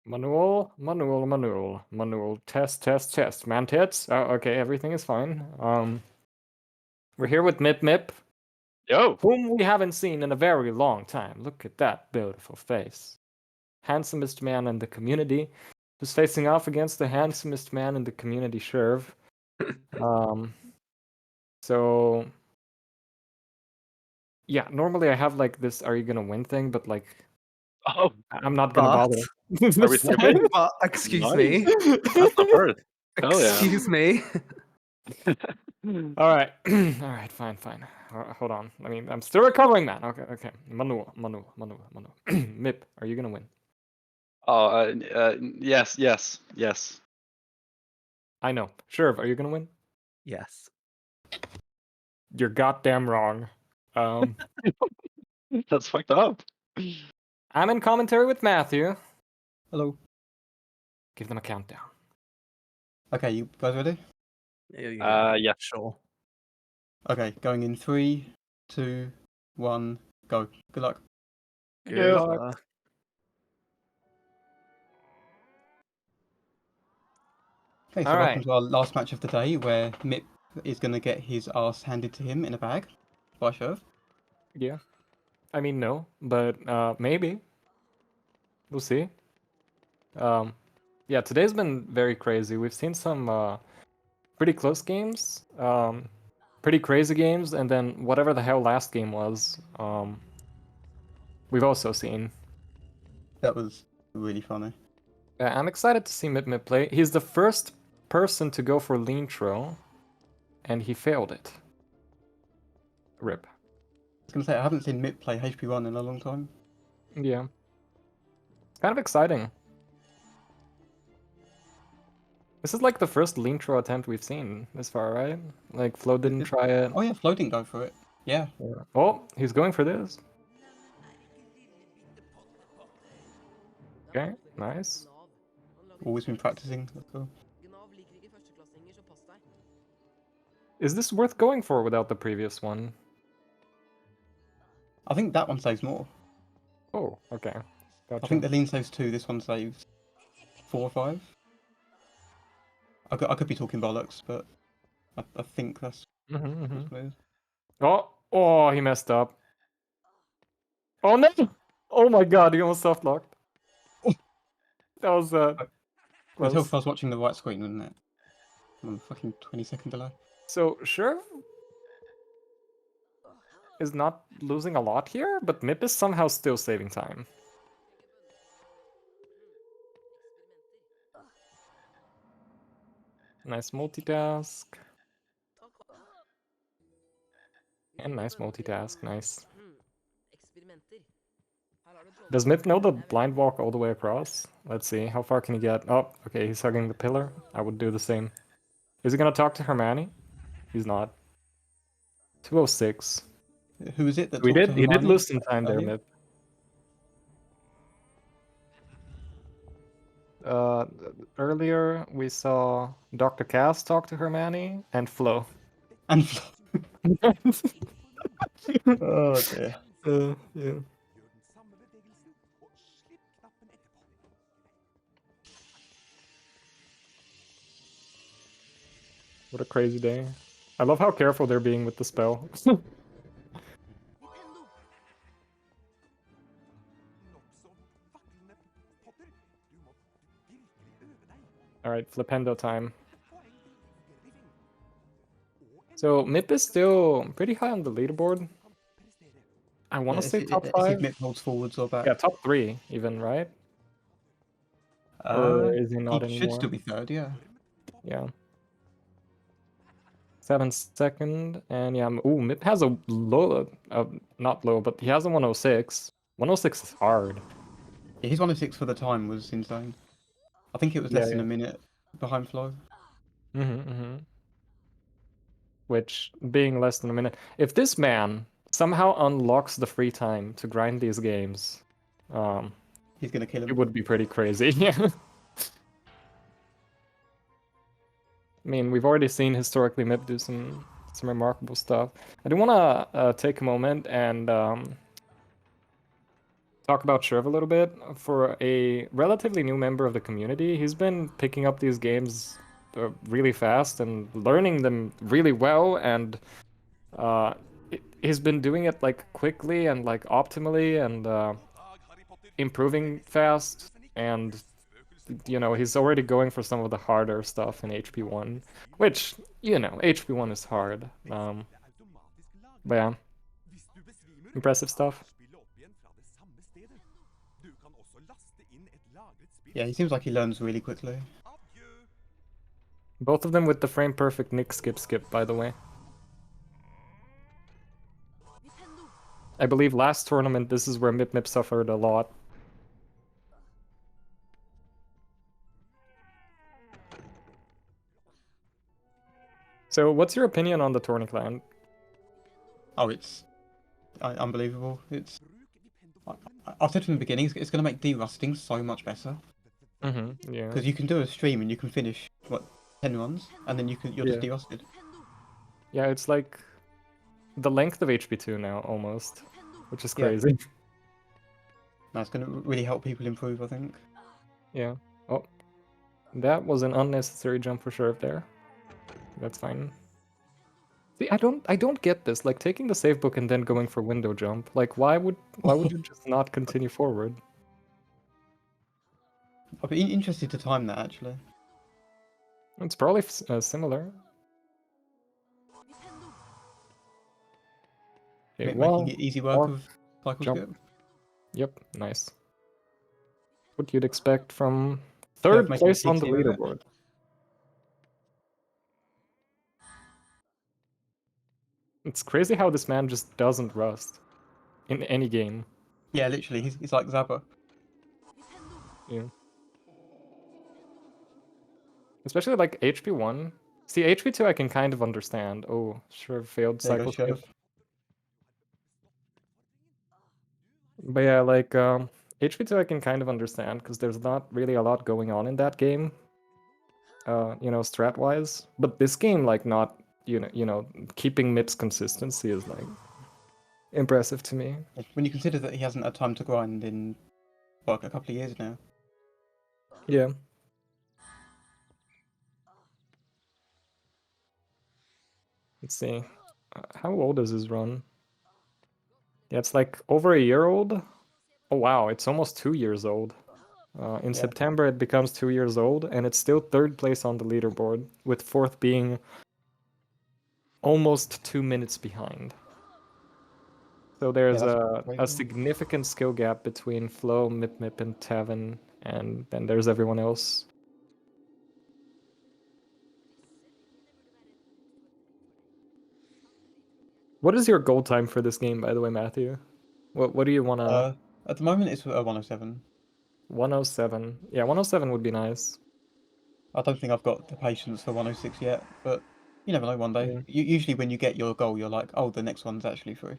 Manual. Test. Mantis. Oh, okay, everything is fine. We're here with Mip. Yo. Whom we haven't seen in a very long time. Look at that beautiful face. Handsomest man in the community, who's facing off against the handsomest man in the community, Sherv. So yeah, normally I have like this "Are you gonna win?" thing, but like, I'm not gonna bother. Are we skipping? But excuse Nice. me. That's the first. Hell yeah. Excuse me. All right, all right, fine. Hold on. I mean, I'm still recovering, man. Okay. Manu. Mip, are you gonna win? Oh, yes. I know. Sherv, are you gonna win? Yes. You're goddamn wrong. That's fucked up. I'm in commentary with Matthew. Hello. Give them a countdown. Okay, you guys ready? Yeah. Sure. Okay, going in 3, 2, 1, go. Good luck. Good luck. Okay, so welcome to our last match of the day, where Mip is going to get his ass handed to him in a bag by Sherv. Yeah. I mean, no, but maybe. We'll see. Yeah, today's been very crazy. We've seen some pretty close games, pretty crazy games, and then whatever the hell last game was, we've also seen. That was really funny. I'm excited to see Mip play. He's the first person to go for lean throw, and he failed it. Rip. I was going to say, I haven't seen Mip play HP1 in a long time. Yeah. It's kind of exciting. This is like the first lean throw attempt we've seen this far, right? Like Flo didn't try it. Oh yeah, Flo didn't go for it. Yeah. Oh, he's going for this. Okay, nice. Always been practicing. That's cool. Is this worth going for without the previous one? I think that one saves more. Oh, okay. Gotcha. I think the lean saves 2, this one saves 4 or 5. I could be talking bollocks, but I think that's what it is. Oh, he messed up. Oh no! Oh my god, he almost soft locked. That was Until close. if I was watching the right screen, wouldn't it? On fucking 20-second delay. So Sherv is not losing a lot here, but Mip is somehow still saving time. Nice multitask. And nice multitask, nice. Does Mip know the blind walk all the way across? Let's see, how far can he get? Oh, okay, he's hugging the pillar. I would do the same. Is he gonna talk to Hermione? He's not. 206. Who is it that He talked to did Hermione lose some time there, earlier? Mip. Earlier we saw Dr. Kaas talk to Hermione and Flo. And Flo. Oh dear. Yeah. What a crazy day. I love how careful they're being with the spell. Alright, Flipendo time. So Mip is still pretty high on the leaderboard. I want to say top 5. If Mip holds forwards or back. Yeah, top 3 even, right? Or is he not he anymore? should still be 3rd, yeah. Yeah. 7nd, and yeah, ooh, Mip has a low, not low, but he has a 106. 106 is hard. Yeah, his 106 for the time was insane. I think it was less than a minute behind Flo. Which, being less than a minute, if this man somehow unlocks the free time to grind these games, he's gonna kill him. It would be pretty crazy. Yeah. I mean, we've already seen historically Mip do some remarkable stuff. I do want to take a moment and talk about Sherv a little bit. For a relatively new member of the community, he's been picking up these games really fast and learning them really well, and he's been doing it like quickly and like optimally and improving fast, and you know, he's already going for some of the harder stuff in HP1, which, you know, HP1 is hard. But yeah, impressive stuff. Yeah, he seems like he learns really quickly. Both of them with the frame perfect Nick skip, by the way. I believe last tournament, this is where Mip suffered a lot. So, what's your opinion on the tourney clan? Oh, it's unbelievable. It's I've said from the beginning, it's going to make de-rusting so much better. Yeah. Because you can do a stream and you can finish what 10 runs, and then you're just Yeah. de-rusted. Yeah, it's like the length of HP2 now, almost, which is Yeah. crazy. That's going to really help people improve, I think. Yeah. Oh, that was an unnecessary jump for Sherv there. That's fine. See, I don't get this. Like taking the save book and then going for window jump. Like, why would you just not continue forward? I'd be interested to time that actually. It's probably similar. Okay, Making it easy work of cycle jump. skip. Yep, nice. What you'd expect from third making it place on the easier, isn't it? leaderboard. It's crazy how this man just doesn't rust in any game. Yeah, literally, he's like Zappa. Yeah. Especially like HP1. See, HP2 I can kind of understand. Oh, sure, failed There you go, cycle skip. Sherv. But yeah, like HP2 I can kind of understand because there's not really a lot going on in that game. You know, strat-wise. But this game, like, not you know, keeping Mip's consistency is like impressive to me. When you consider that he hasn't had time to grind in a couple of years now. Yeah. Let's see. How old is his run? Yeah, it's like over a year old. Oh wow, it's almost 2 years old. In September it becomes 2 years old, and it's still third place on the leaderboard, with fourth being almost 2 minutes behind. So there's a significant skill gap between Flo, Mip, and Tavin, and then there's everyone else. What is your goal time for this game, by the way, Matthew? What do you want to... At the moment, it's 107. 107. Yeah, 107 would be nice. I don't think I've got the patience for 106 yet, but you never know one day. Yeah. Usually when you get your goal, you're like, oh, the next one's actually free.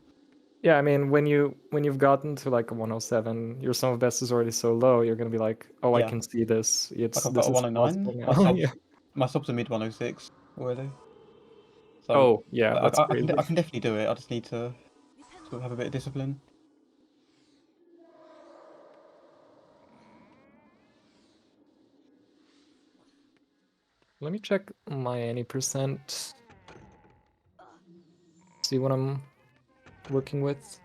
Yeah, I mean, when you've gotten to like a 107, your sum of best is already so low, you're gonna be like, oh, I can see this. Like I've got a 109. My subs are mid 106 already. So, oh, yeah, that's I crazy. can definitely do it. I just need to sort of have a bit of discipline. Let me check my any percent. See what I'm working with.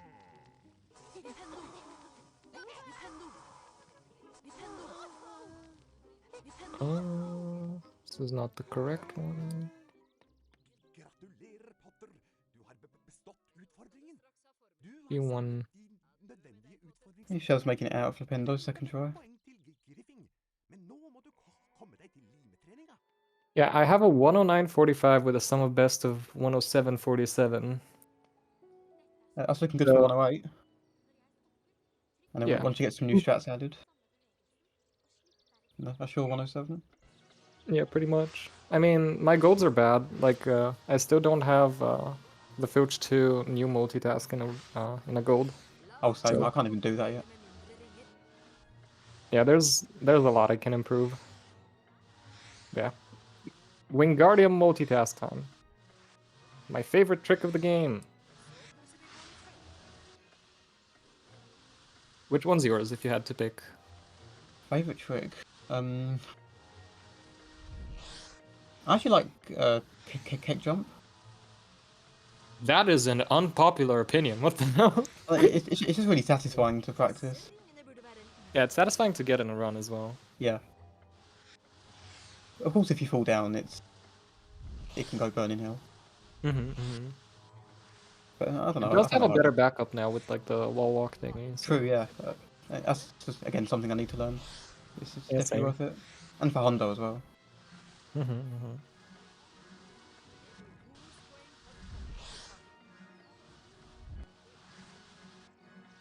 This is not the correct one. E1. Sherv's making it out of Flipendo second try. Yeah, I have a 109.45 with a sum of best of 107.47. That's looking good for 108. And then yeah. once you get some new strats added. I sure 107. Yeah, pretty much. I mean, my golds are bad. Like, I still don't have the Filch 2 new multitask in a gold. Oh, same. So, I can't even do that yet. yeah, there's a lot I can improve. Yeah. Wingardium multitask time. My favorite trick of the game. Which one's yours if you had to pick? Favorite trick? I actually like kick jump. That is an unpopular opinion. What the hell? It's just really satisfying to practice. Yeah, it's satisfying to get in a run as well. Yeah. Of course, if you fall down, it can go burning hell. But I don't know. It does I have kinda a like better it. backup now with like the wall walk thingy. So. True, yeah. That's just again something I need to learn. This is Yeah, definitely same. worth it, and for Hondo as well.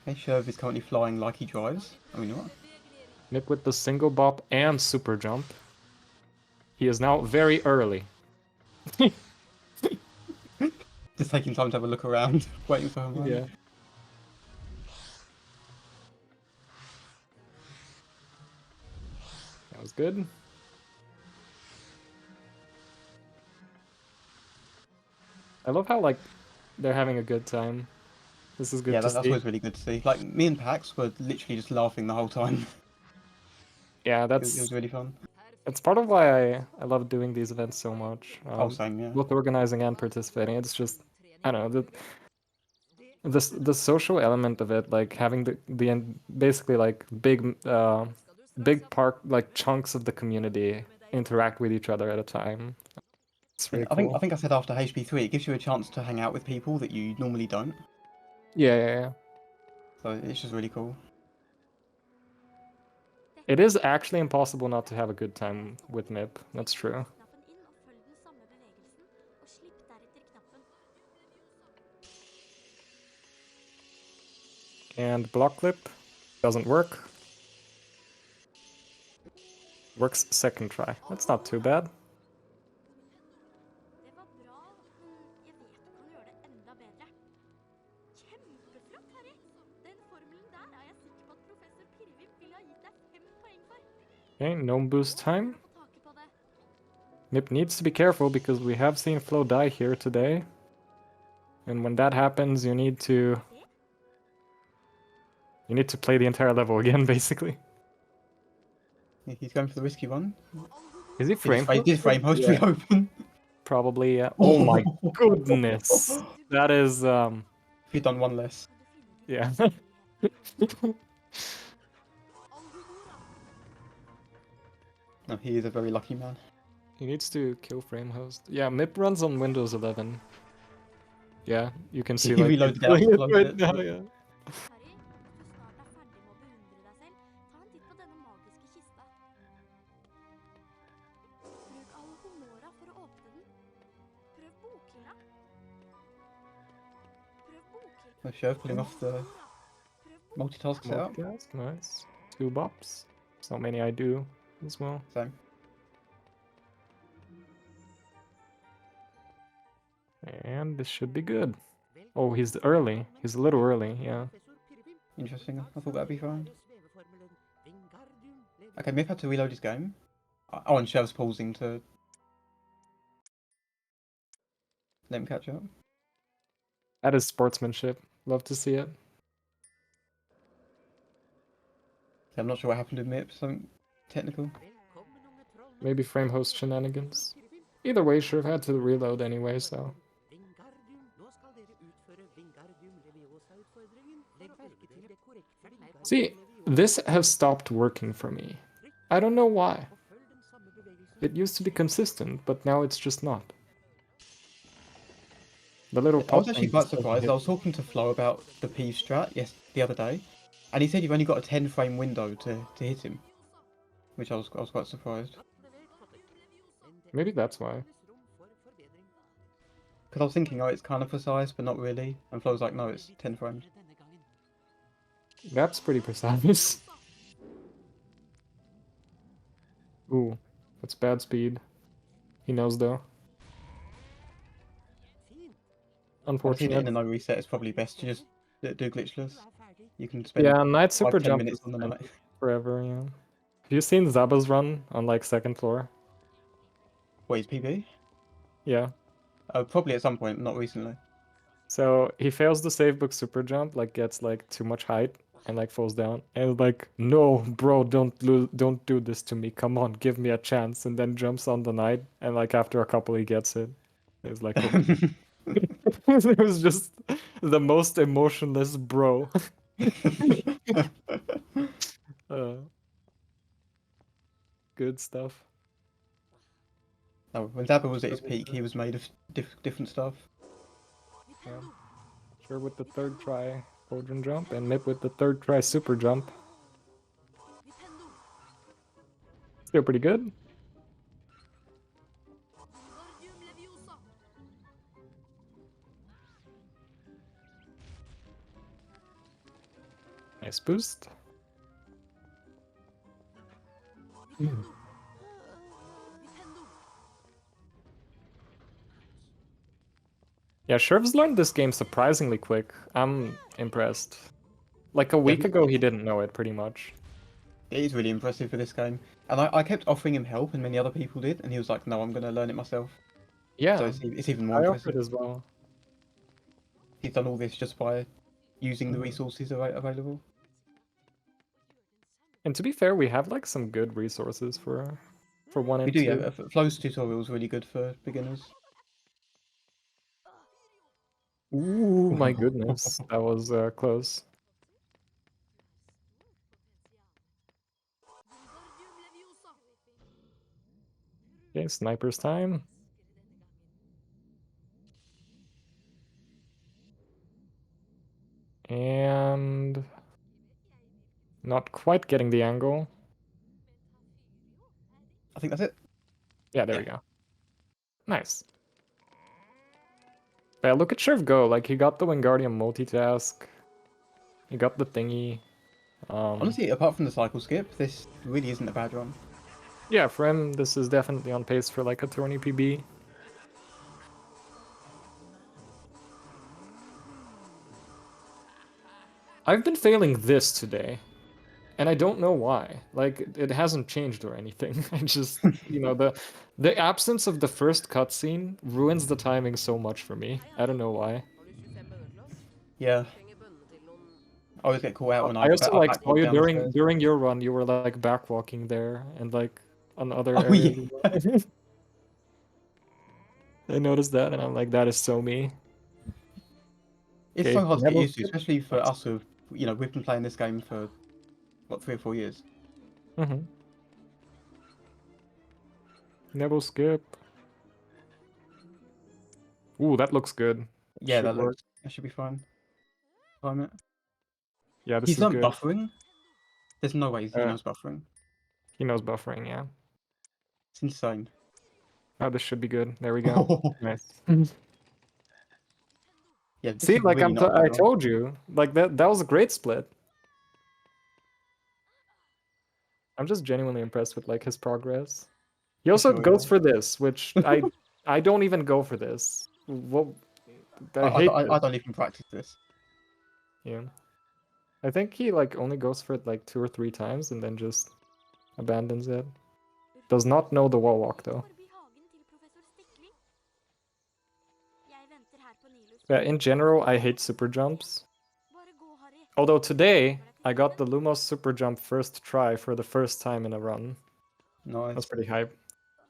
Okay, Sherv is currently flying like he drives. I mean, what? Nip with the single bop and super jump. He is now very early. Just taking time to have a look around, waiting for him. Yeah. That was good. I love how like they're having a good time. This is good Yeah, to that's see. always really good to see. Like me and Pax were literally just laughing the whole time. Yeah, It was really fun. It's part of why I love doing these events so much. Same, yeah. Both organizing and participating. It's just I don't know the social element of it, like having the basically like big part like chunks of the community interact with each other at a time. It's really cool. I think I said after HP3, it gives you a chance to hang out with people that you normally don't. Yeah. So it's just really cool. It is actually impossible not to have a good time with MIP. That's true. And block clip doesn't work. Works second try. That's not too bad. Okay, no boost time. Nip needs to be careful because we have seen Flo die here today. And when that happens, you need to play the entire level again, basically. Yeah, he's going for the risky one. Is he frame? Did frame host Yeah. reopen? Probably, yeah. Oh my goodness. That is If you'd done one less. Yeah. No, he is a very lucky man. He needs to kill frame host. Yeah, MIP runs on Windows 11. Yeah, you can see He like reloaded doing it it after right it, now, but- yeah. Sherv pulling off the multitask setup. Multitask, nice. 2 bops. So many I do as well. Same. And this should be good. Oh, he's early. He's a little early, yeah. Interesting. I thought that'd be fine. Okay, Myth had to reload his game. Oh, and Sherv's pausing to let him catch up. That is sportsmanship. Love to see it. I'm not sure what happened with Mip, something technical. Maybe frame host shenanigans. Either way, Sherv had to reload anyway, so. See, this has stopped working for me. I don't know why. It used to be consistent, but now it's just not. The little I was pop actually thing quite just doesn't surprised. hit. I was talking to Flo about the Peeve strat the other day, and he said you've only got a 10 frame window to hit him, which I was quite surprised. Maybe that's why. Because I was thinking, oh, it's kind of precise, but not really. And Flo was like, no, it's 10 frames. That's pretty precise. Ooh, that's bad speed. He knows though. I think Unfortunate. in a no reset, it's probably best to just do glitchless. You can spend Yeah, Night Super 5-10 Jump minutes is on the night. forever, yeah. Have you seen Zaba's run on like second floor? Wait, is PB? Yeah. Probably at some point, not recently. So he fails the save book super jump, like gets like too much height, and like falls down. And like, no, bro, don't do this to me. Come on, give me a chance. And then jumps on the knight, and like after a couple he gets it. It's like okay. It was just the most emotionless bro. Good stuff. No, when Dabba was at his peak, he was made of different stuff. Yeah. Sure with the third try cauldron jump, and Nip with the third try super jump. Still pretty good. Nice boost. Yeah, Sherv's learned this game surprisingly quick. I'm impressed. Like a week ago, he didn't know it pretty much. It is really impressive for this game. And I kept offering him help, and many other people did, and he was like, no, I'm going to learn it myself. Yeah, So it's even more I impressive. offered as well. He's done all this just by using the resources available. And to be fair, we have like some good resources for 1 We and do, 2. yeah. Flo's tutorial is really good for beginners. Ooh, my goodness, that was close. Okay, sniper's time. And not quite getting the angle. I think that's it. Yeah, there we go. Nice. Yeah, look at Sherv go. Like, he got the Wingardium multitask. He got the thingy. Honestly, apart from the cycle skip, this really isn't a bad run. Yeah, for him, this is definitely on pace for like a tourney PB. I've been failing this today, and I don't know why. Like, it hasn't changed or anything. I just, you know, the absence of the first cutscene ruins the timing so much for me. I don't know why. Yeah. I always get caught out when I also like saw backwalk you down the stairs. during your run. You were like backwalking there and like on other Oh, areas. yeah. I noticed that, and I'm like, that is so me. It's Okay, so hard to get level used to, especially for us who, you know, we've been playing this game for, what, 3 or 4 years. Mm-hmm. Never skip. Ooh, that looks good. Yeah, Should work. that should be fine. Time it. Yeah, this He's is not good. buffering. There's no way he knows buffering. He knows buffering, yeah. It's insane. Oh, this should be good. There we go. Nice. Yeah, this See, is like really not a bad I run. told you, like that was a great split. I'm just genuinely impressed with like his progress. He also sure, goes yeah. for this, which I don't even go for this. Well, I hate I this. don't even practice this. Yeah. I think he like only goes for it like 2 or 3 times and then just abandons it. Does not know the wall walk though. Yeah, in general, I hate super jumps. Although today, I got the Lumos super jump first try for the first time in a run. Nice. That's pretty hype.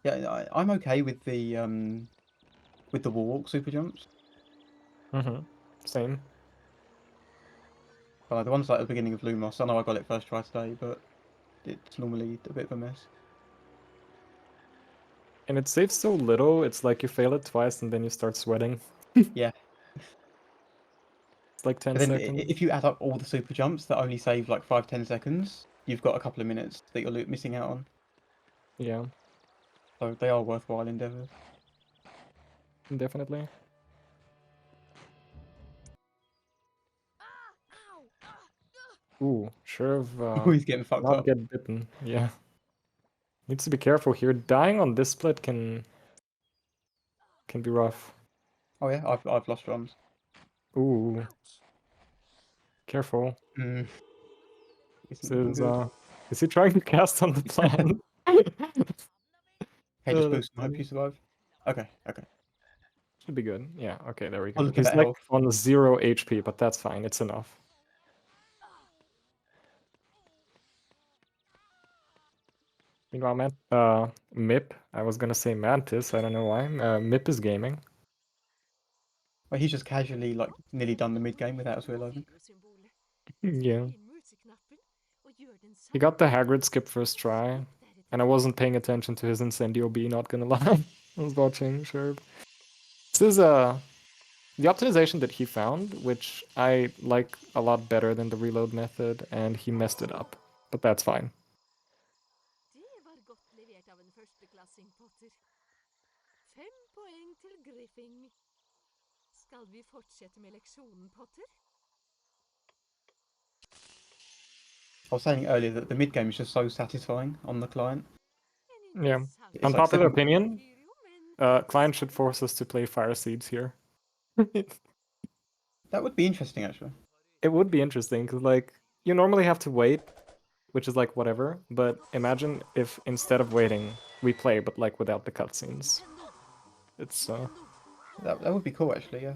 Yeah, I'm okay with the wall walk super jumps. Mm-hmm. Same. But the ones like at the beginning of Lumos, I know I got it first try today, but it's normally a bit of a mess. And it saves so little, it's like you fail it twice and then you start sweating. Yeah. It's like 10 But then seconds. if you add up all the super jumps that only save like 5-10 seconds, you've got a couple of minutes that you're missing out on. Yeah. So they are worthwhile endeavors. Definitely. Ooh, Sherv He's getting fucked not up. get bitten. Yeah. Needs to be careful here. Dying on this split can be rough. Oh yeah, I've lost drums. Ooh. Careful. Isn't This looking is good. is he trying to cast on the plan? Okay, just That's boost and hope you survive. Okay. Should be good. Yeah, okay, there we Oh, go. look at He's that like health. on 0 HP, but that's fine. It's enough. Meanwhile, Mip. I was gonna say Mantis. I don't know why. Mip is gaming. Well, he's just casually like nearly done the mid game without us realizing. Yeah. He got the Hagrid skip first try, and I wasn't paying attention to his Incendio B, not gonna lie. I was watching Sherv. This is the optimization that he found, which I like a lot better than the reload method, and he messed it up. But that's fine. Det var godt levert av en førsteklassing, Potter. 5 poeng til Griffing. Skal vi fortsette med leksjonen, Potter? I was saying earlier that the mid game is just so satisfying on the client. Yeah. It's Unpopular like opinion, client should force us to play Fire Seeds here. That would be interesting, actually. It would be interesting, because, like, you normally have to wait, which is, like, whatever, but imagine if instead of waiting, we play, but, like, without the cutscenes. It's, That would be cool, actually, yeah.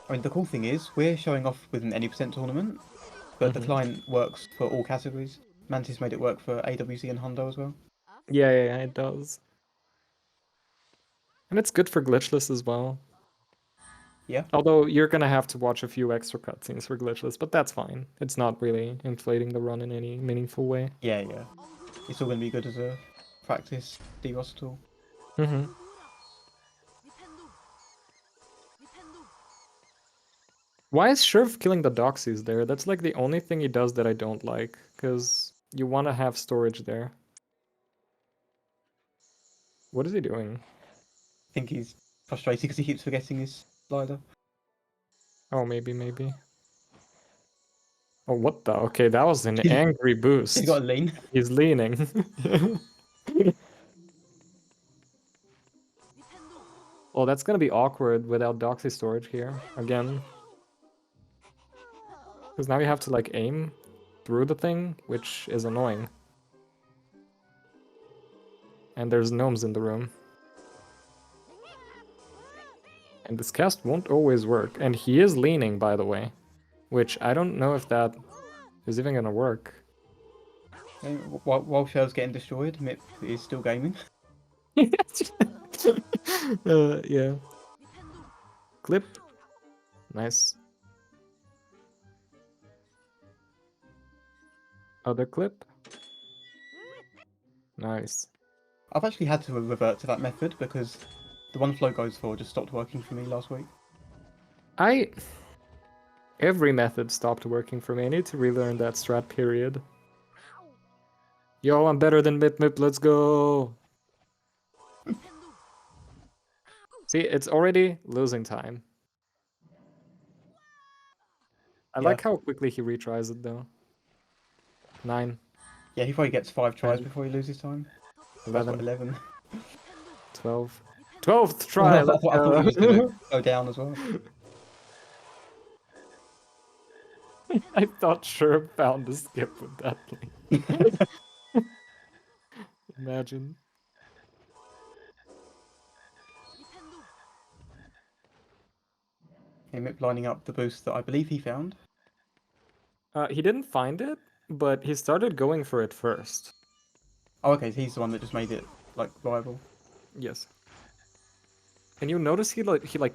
I mean, the cool thing is, we're showing off with an Any Percent tournament, but the client works for all categories. Mantis made it work for AWC and Hundo as well. Yeah, it does. And it's good for glitchless as well. Yeah. Although you're gonna have to watch a few extra cutscenes for glitchless, but that's fine. It's not really inflating the run in any meaningful way. Yeah. It's all going to be good as a practice DROS tool. Why is Sherv killing the doxies there? That's like the only thing he does that I don't like, because you want to have storage there. What is he doing? I think he's frustrated because he keeps forgetting his slider. Oh, maybe. Oh, what the? Okay, that was an angry boost. He's got a lean. He's leaning. Well, that's gonna be awkward without doxy storage here, again. Because now you have to, like, aim through the thing, which is annoying. And there's gnomes in the room. And this cast won't always work. And he is leaning, by the way. Which I don't know if that is even gonna work. While Sherv's getting destroyed, Mip is still gaming. Yeah. Clip. Nice. Other clip. Nice. I've actually had to revert to that method because the one Flo goes for just stopped working for me last week. Every method stopped working for me. I need to relearn that strat, period. Yo, I'm better than Mip, let's go! See, it's already losing time. I like how quickly he retries it, though. 9. Yeah, he probably gets 5 tries 10, before he loses time. 11. That's what, 11. 12. 12th try! I thought he was going to go down as well. I thought Sherv found a skip with that play. Imagine. Mip lining up the boost that I believe he found. He didn't find it, but he started going for it first. Oh, okay, so he's the one that just made it, like, viable. Yes. And you notice he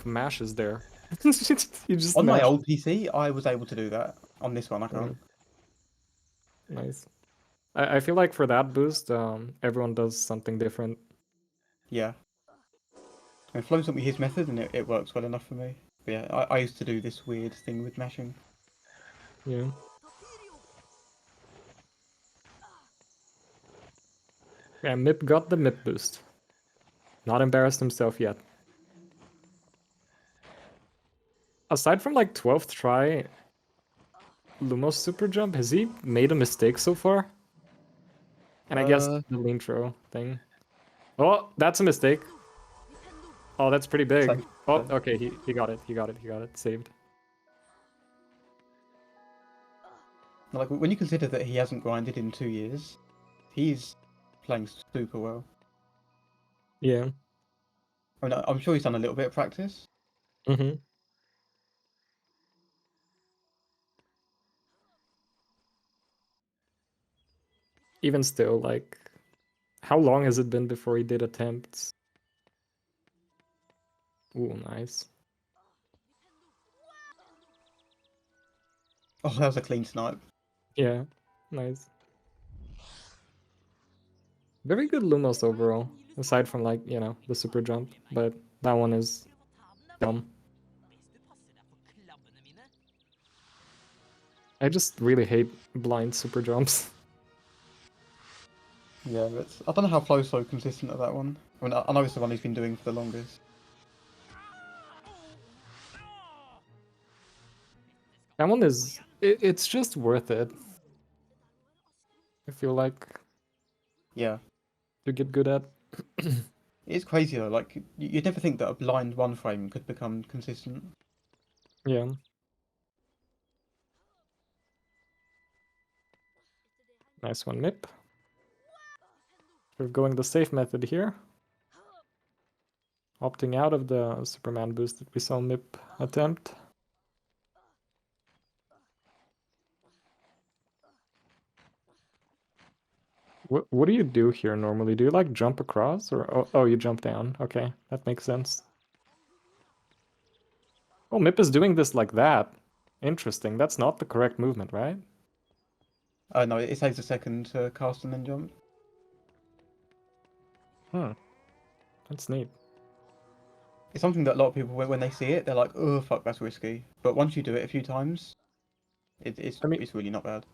mashes there. He just on my mashes. old PC, I was able to do that. On this one, I can't. Nice. I feel like for that boost, everyone does something different. Yeah. I mean, Flo taught me his method, and it works well enough for me. But yeah, I used to do this weird thing with mashing. Yeah. Yeah, Mip got the Mip boost. Not embarrassed himself yet. Aside from like 12th try, Lumos super jump, has he made a mistake so far? And I guess the lean throw thing. Oh, that's a mistake. Oh, that's pretty big. Safe. Oh, okay, he got it. He got it. Saved. Like, when you consider that he hasn't grinded in 2 years, he's playing super well. Yeah. I mean, I'm sure he's done a little bit of practice. Mm-hmm. Even still, like, how long has it been before he did attempts? Ooh, nice. Oh, that was a clean snipe. Yeah, nice. Very good Lumos overall, aside from, like, you know, the super jump, but that one is dumb. I just really hate blind super jumps. Yeah, I don't know how Flo's so consistent at that one. I mean, I know it's the one he's been doing for the longest. That one is... it's just worth it. I feel like... Yeah. To get good at. It's crazy though, like, you'd never think that a blind one frame could become consistent. Yeah. Nice one, Mip. We're going the safe method here. Opting out of the Superman boost that we saw Mip attempt. What do you do here normally? Do you like jump across or oh you jump down? Okay, that makes sense. Oh, Mip is doing this like that. Interesting. That's not the correct movement, right? No, it takes a second to cast and then jump. Hmm. That's neat. It's something that a lot of people, when they see it, they're like, "Oh fuck, that's risky." But once you do it a few times, it's really not bad.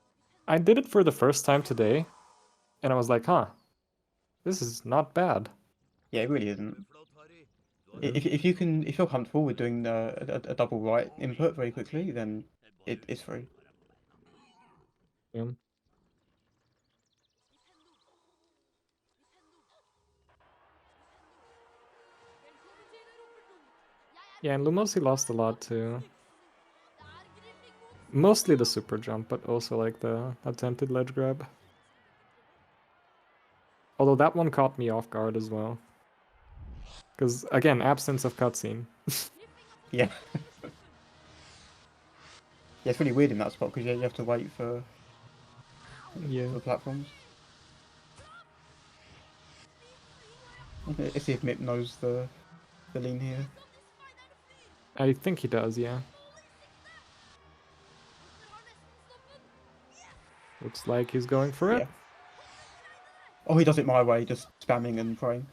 I did it for the first time today, and I was like, huh, this is not bad. Yeah, it really isn't. If you're comfortable with doing a double right input very quickly, then it's free. Yeah. Yeah, and Lumosi lost a lot too. Mostly the super jump, but also like the attempted ledge grab. Although that one caught me off guard as well. Because, again, absence of cutscene. Yeah. Yeah, it's really weird in that spot because you have to wait for the platforms. Let's see if Mip knows the lean here. I think he does, yeah. Looks like he's going for it. Yeah. Oh, he does it my way, just spamming and praying.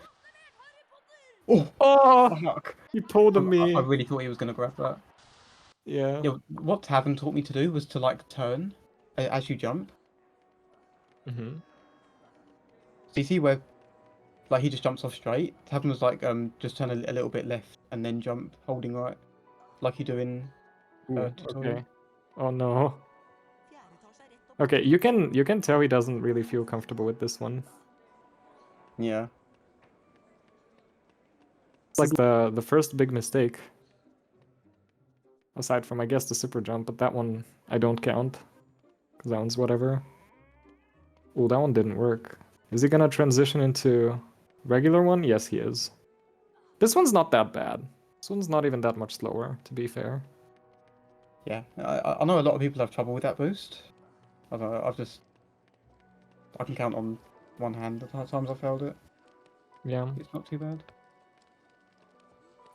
Oh, fuck! He pulled a me. I really thought he was going to grab that. Yeah. Yeah, what Tavern taught me to do was to like turn as you jump. Mm-hmm. So you see where, like, he just jumps off straight. Tavern was like, just turn a little bit left and then jump, holding right, like you do in tutorial. Okay. Oh no. Okay, you can tell he doesn't really feel comfortable with this one. Yeah. It's like the first big mistake. Aside from, I guess, the super jump, but that one I don't count. Because that one's whatever. Oh, that one didn't work. Is he gonna transition into regular one? Yes, he is. This one's not that bad. This one's not even that much slower, to be fair. Yeah, I know a lot of people have trouble with that boost. I don't know, I can count on one hand the times I failed it. Yeah. It's not too bad.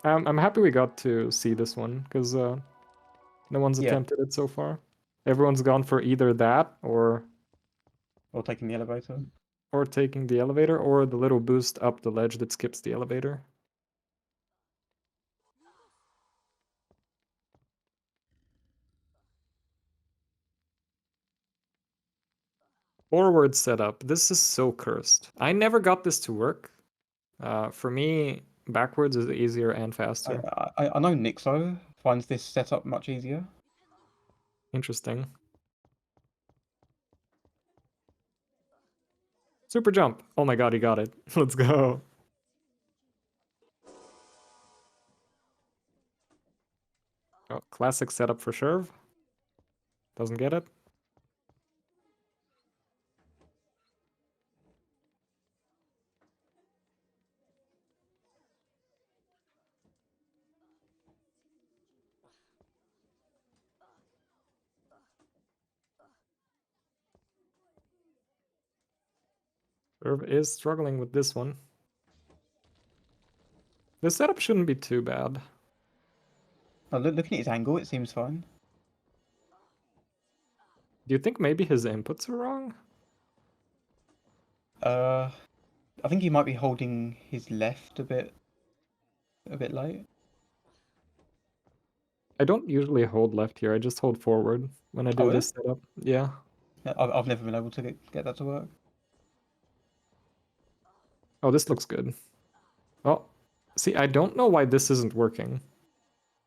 I'm happy we got to see this one, because no one's Yeah. attempted it so far. Everyone's gone for either that, or taking the elevator. Or taking the elevator, or the little boost up the ledge that skips the elevator. Forward setup. This is so cursed. I never got this to work. For me, backwards is easier and faster. I know Nixo finds this setup much easier. Interesting. Super jump. Oh my god, he got it. Let's go. Oh, classic setup for Sherv. Doesn't get it. Sherv is struggling with this one. The setup shouldn't be too bad. Oh, looking at his angle, it seems fine. Do you think maybe his inputs are wrong? I think he might be holding his left a bit late. I don't usually hold left here. I just hold forward when I do Oh, really? this setup. Yeah. I've never been able to get that to work. Oh, this looks good. Oh, see, I don't know why this isn't working.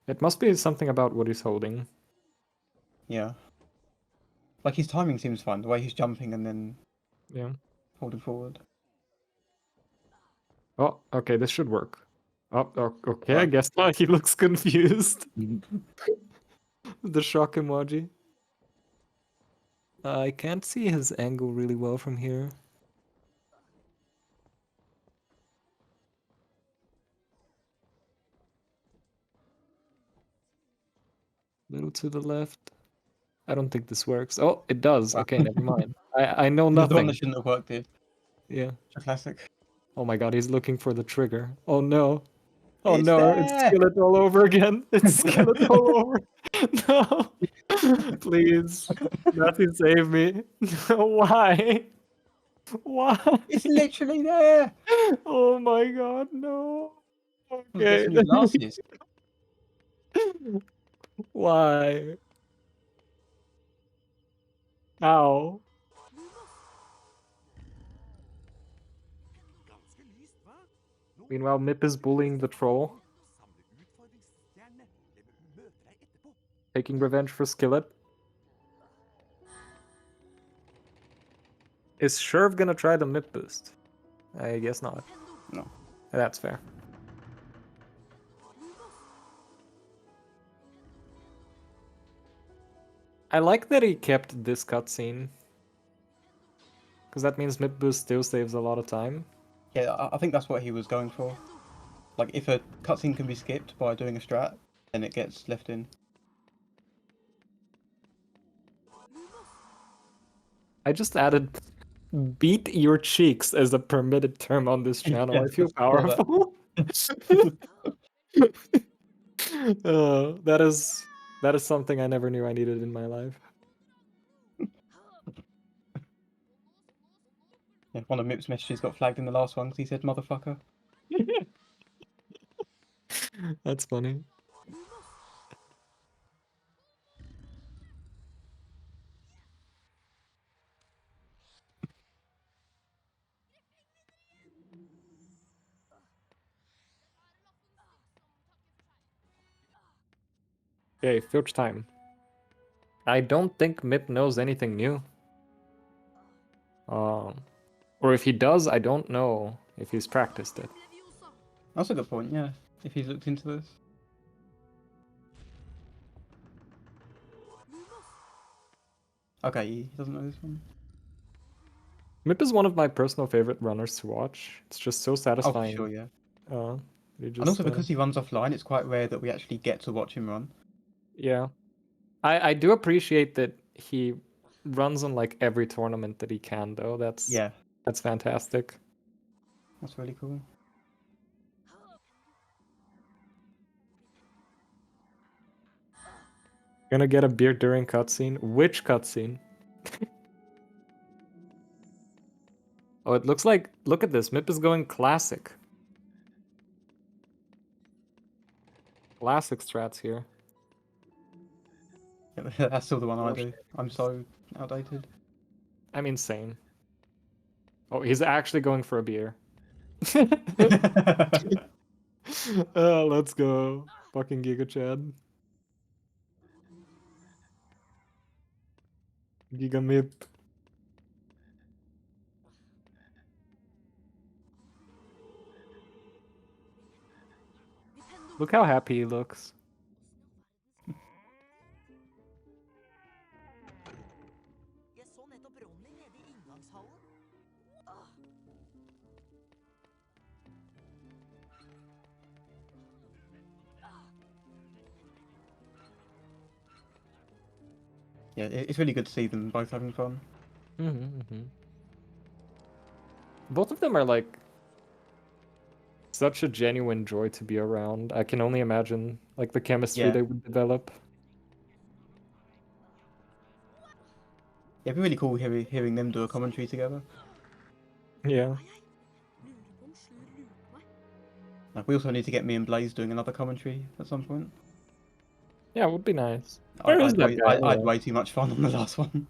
It must be something about what he's holding. Yeah. Like his timing seems fine, the way he's jumping and then Yeah. holding forward. Oh, okay, this should work. Oh, okay, I Right. guess not. He looks confused. The shock emoji. I can't see his angle really well from here. Little to the left. I don't think this works. Oh, it does. Wow. Okay, never mind. I know The one that nothing. shouldn't have worked, dude. Yeah. It's a classic. Oh my god, he's looking for the trigger. Oh no. Oh It's no, it's there! Skillet all over again. It's Skillet all over. No. Please. Nothing save me. Why? Why? It's literally there! Oh my god, no. Get some Okay. new glasses. Why? Ow. Meanwhile, Mip is bullying the troll. Taking revenge for Skillet. Is Sherv gonna try the Mip boost? I guess not. No. That's fair. I like that he kept this cutscene. Because that means Mip boost still saves a lot of time. Yeah, I think that's what he was going for. Like, if a cutscene can be skipped by doing a strat, then it gets left in. I just added beat your cheeks as a permitted term on this channel. Yeah, I feel let's call powerful. That is something I never knew I needed in my life. Yeah, one of Mip's messages got flagged in the last one because he said motherfucker. That's funny. Okay, filch time. I don't think Mip knows anything new. Or if he does, I don't know if he's practiced it. That's a good point, yeah. If he's looked into this. Okay, he doesn't know this one. Mip is one of my personal favorite runners to watch. It's just so Oh, satisfying. for sure, yeah. You just, And also because he runs offline, it's quite rare that we actually get to watch him run. Yeah. I do appreciate that he runs on like every tournament that he can though. That's fantastic. That's really cool. Gonna get a beer during cutscene. Which cutscene? Oh, it looks like, look at this. Mip is going classic. Classic strats here. That's still the one I do. I'm so outdated. I'm insane. Oh, he's actually going for a beer. Let's go. Fucking Giga Chad. Giga Mip. Look how happy he looks. Jeg så nettopp Ronny nede i inngangshallen. Yeah, it's really good to see them both having fun. Both of them are like such a genuine joy to be around. I can only imagine like the chemistry Yeah. they would develop. It'd be really cool hearing them do a commentary together. Yeah. Like, we also need to get me and Blaze doing another commentary at some point. Yeah, it would be nice. I Where is had that way, guy? I had anyway? way too much fun on the last one.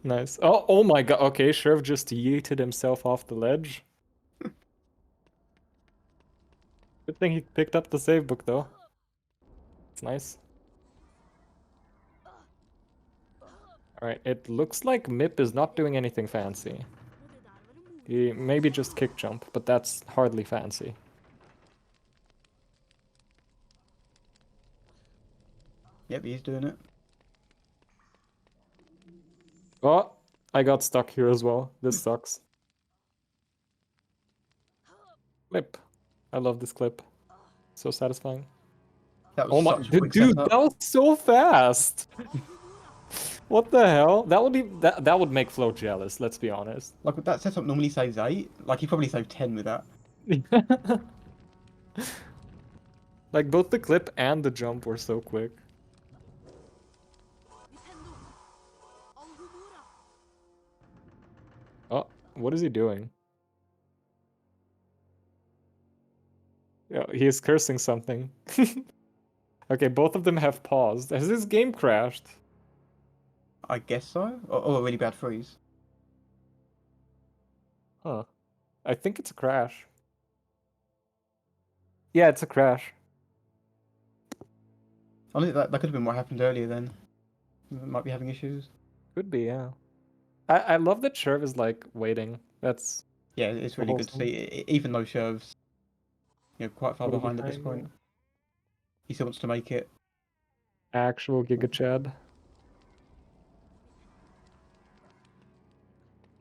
Nice. Oh my god. Okay, Sherv just yeeted himself off the ledge. Good thing he picked up the save book though. It's nice. Alright, it looks like Mip is not doing anything fancy. He maybe just kick jump, but that's hardly fancy. Yep, he's doing it. Oh, I got stuck here as well. This sucks. Clip. I love this clip. So satisfying. That Oh was my such a quick dude, setup. that was so fast. What the hell? That would be that would make Flo jealous, let's be honest. Like, that setup normally saves 8. Like, he probably saved 10 with that. Like both the clip and the jump were so quick. Oh, what is he doing? Yeah, he is cursing something. Okay, both of them have paused. Has this game crashed? I guess so. Or a really bad freeze. Huh. I think it's a crash. Yeah, it's a crash. Honestly, that could have been what happened earlier then. Might be having issues. Could be, yeah. I love that Sherv is like waiting. That's Yeah, it's really good to see. Even though Sherv's, quite far Little behind at this behind, point. He still wants to make it. actual Giga Chad.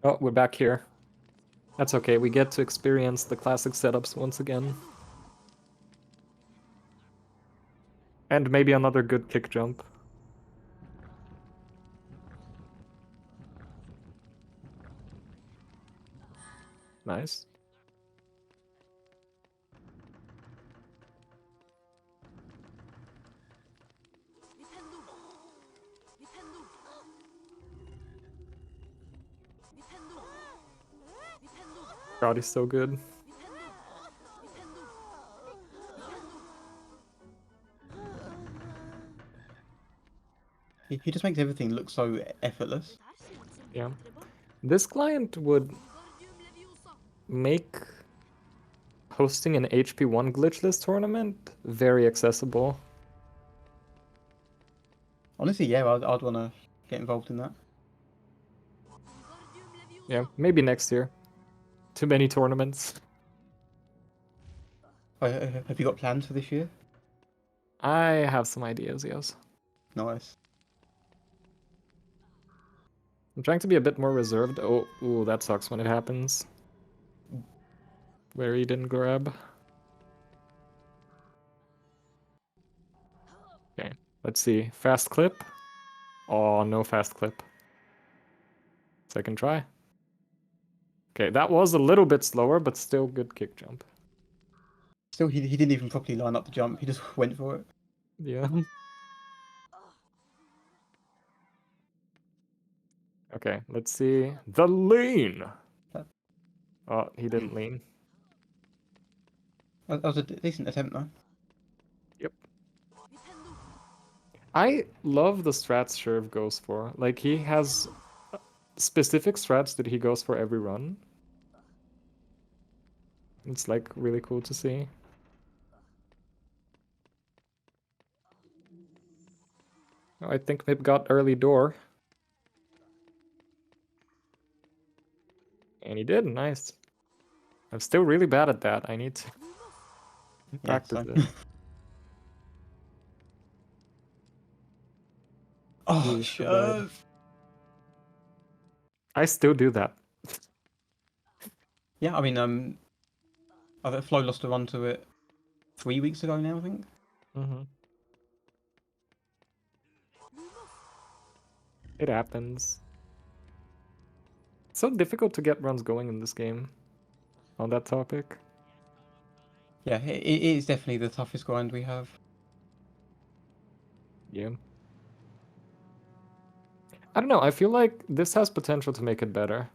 Oh, we're back here. That's okay, we get to experience the classic setups once again. And maybe another good kick jump. Nice. God, he's so good. He just makes everything look so effortless. Yeah. This client would make hosting an HP1 glitchless tournament very accessible. Honestly, yeah, I'd want to get involved in that. Yeah, maybe next year. Too many tournaments. Have you got plans for this year? I have some ideas, yes. Nice. I'm trying to be a bit more reserved. Oh, ooh, that sucks when it happens. Where he didn't grab. Okay, let's see. Fast clip. Oh, no fast clip. Second try. Okay, that was a little bit slower, but still good kick jump. Still, he didn't even properly line up the jump. He just went for it. Yeah. Okay, let's see. The lean! Oh, he didn't lean. That was a decent attempt, though. Yep. I love the strats Sherv goes for. Like, he has specific strats that he goes for every run. It's, like, really cool to see. Oh, I think Mip got early door. And he did, nice. I'm still really bad at that. I need to practice it. Oh, Ooh, so bad. Sherv! I still do that. Yeah, I mean, I think Flo lost a run to it 3 weeks ago now, I think. Mm-hmm. It happens. It's so difficult to get runs going in this game. on that topic. Yeah, it is definitely the toughest grind we have. Yeah. I don't know. I feel like this has potential to make it better.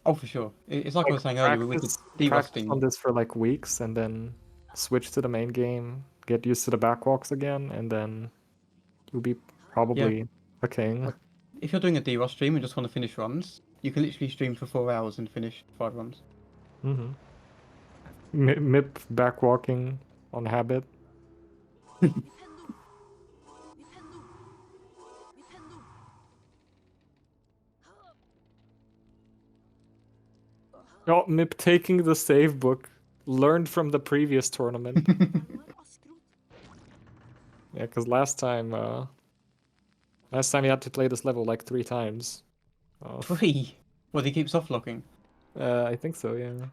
Oh, for sure. It's like I was saying earlier, we could Practice on derusting. this for like weeks and then switch to the main game, get used to the backwalks again, and then you'll be probably a king. Like, if you're doing a D-Ross stream and just want to finish runs, you can literally stream for 4 hours and finish 5 runs. Mm-hmm. MIP backwalking on habit. Oh, MIP taking the save book. Learned from the previous tournament. Yeah, because last time you had to play this level like 3 times. 3? Well, he keeps off-locking. I think so, yeah.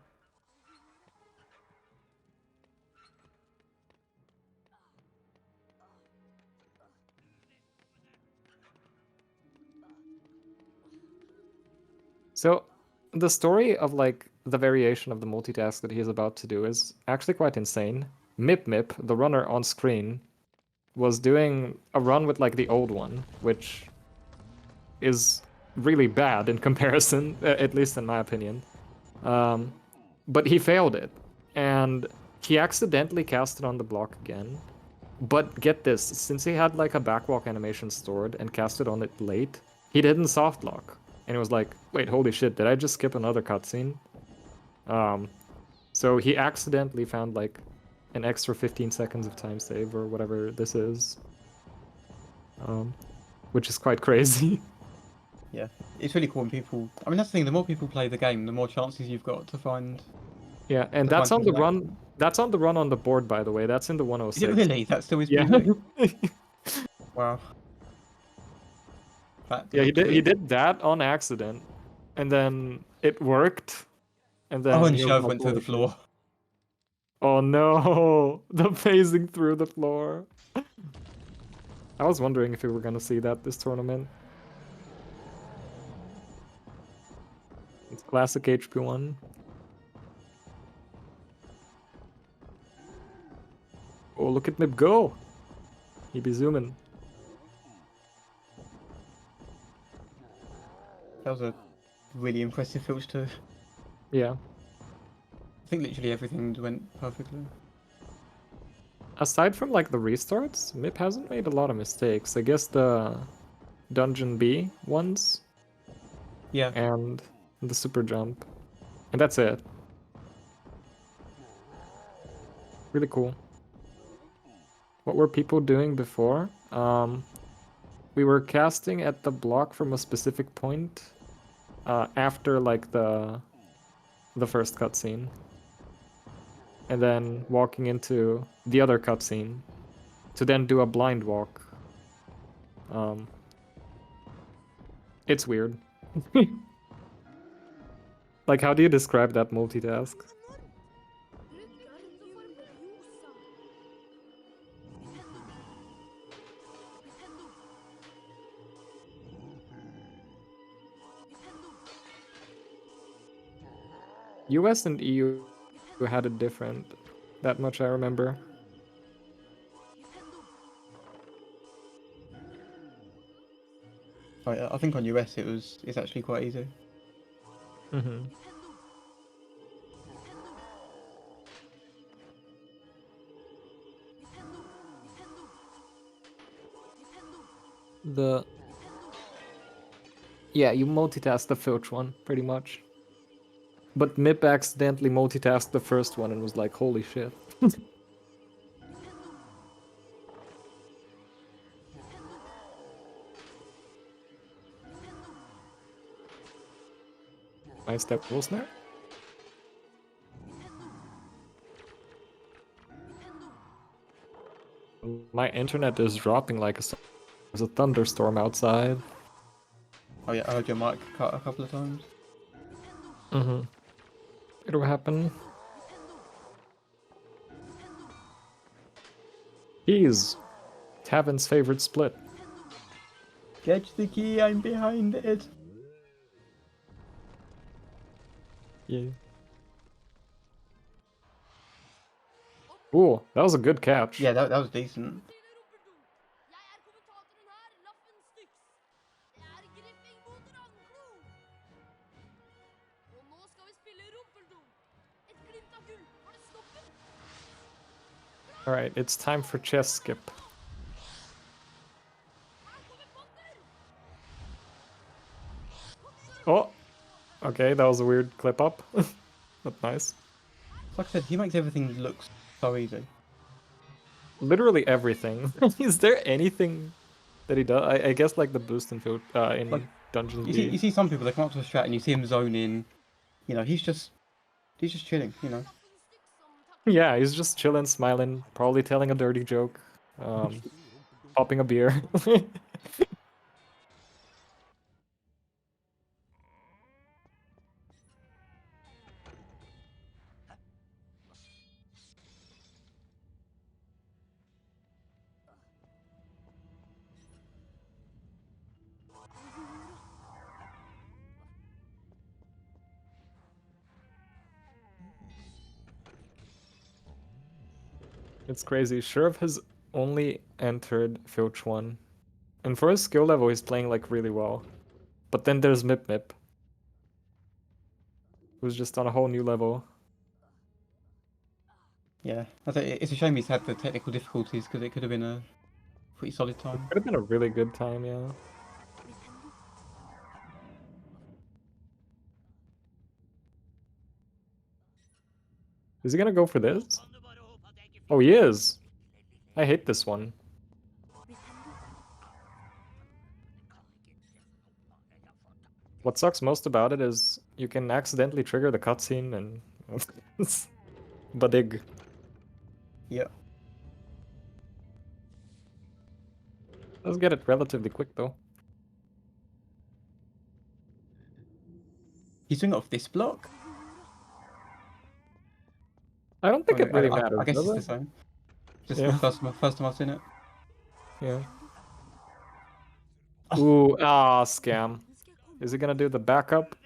So, the story of like the variation of the multitask that he is about to do is actually quite insane. MIP, the runner on screen, was doing a run with like the old one, which is really bad in comparison, at least in my opinion. But he failed it, and he accidentally cast it on the block again. But get this, since he had like a backwalk animation stored and cast it on it late, he didn't soft lock. And it was like, wait, holy shit, did I just skip another cutscene? So he accidentally found like an extra 15 seconds of time save or whatever this is. Which is quite crazy. Yeah, it's really cool when people... I mean, that's the thing, the more people play the game, the more chances you've got to find... Yeah, and to that's find on the things like- run. That's on the run on the board, by the way. That's in the 106. Is it really? That's still his Yeah. PB? Wow. Yeah, he did that on accident, and then it worked, and then Oh, and he was Sherv like, went through the "Holy shit." floor. Oh no, the phasing through the floor. I was wondering if we were gonna see that this tournament. It's classic HP1. Oh, look at Mip go! He be zooming. That was a really impressive filch too. Yeah. I think literally everything went perfectly. Aside from like the restarts, Mip hasn't made a lot of mistakes. I guess the Dungeon B ones. Yeah. And the super jump. And that's it. Really cool. What were people doing before? We were casting at the block from a specific point after like the first cutscene. And then walking into the other cutscene to then do a blind walk. It's weird. Like, how do you describe that multitask? US and EU had it different. That much I remember. I think on US it's actually quite easy. Mm-hmm. Yeah, you multitask the filch one, pretty much. But Mip accidentally multitasked the first one and was like, holy shit. Nice double snap. My internet is dropping like there's a thunderstorm outside. Oh yeah, I heard your mic cut a couple of times. Mm-hmm. It'll happen. Keys. Tavin's favorite split. Catch the key, I'm behind it. Yeah. Ooh, that was a good catch. Yeah, that was decent. All right, it's time for chess skip. Oh, okay, that was a weird clip up. But nice. Like I said, he makes everything look so easy. Literally everything. Is there anything that he does? I guess like the boost in Like, Dungeons you B. see some people, they come up to a strat and you see him zone in. You know, he's just chilling. You know. Yeah, he's just chilling, smiling, probably telling a dirty joke, popping a beer. It's crazy. Sherv has only entered Filch 1. And for his skill level, he's playing like really well. But then there's Mip Mip, who's just on a whole new level. Yeah, it's a shame he's had the technical difficulties because it could have been a pretty solid time. Could have been a really good time, yeah. Is he gonna go for this? Oh, he is. I hate this one. What sucks most about it is you can accidentally trigger the cutscene and it's badig. Yeah. Let's get it relatively quick though. He's doing it off this block? I don't think it really I matters, guess does it's it? the same. Just Yeah. the first time I've seen it. Yeah. Ooh, scam. Is he gonna do the backup?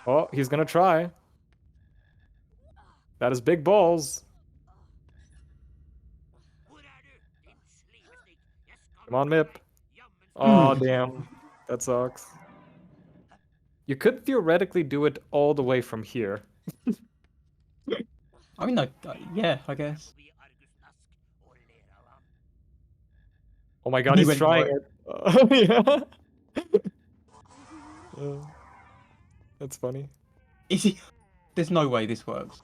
Oh, he's gonna try. That is big balls. Come on, Mip. Oh, damn. That sucks. You could theoretically do it all the way from here. I mean, yeah, I guess. Oh my god, He he's went for trying it. Yeah. That's funny. Is he? There's no way this works.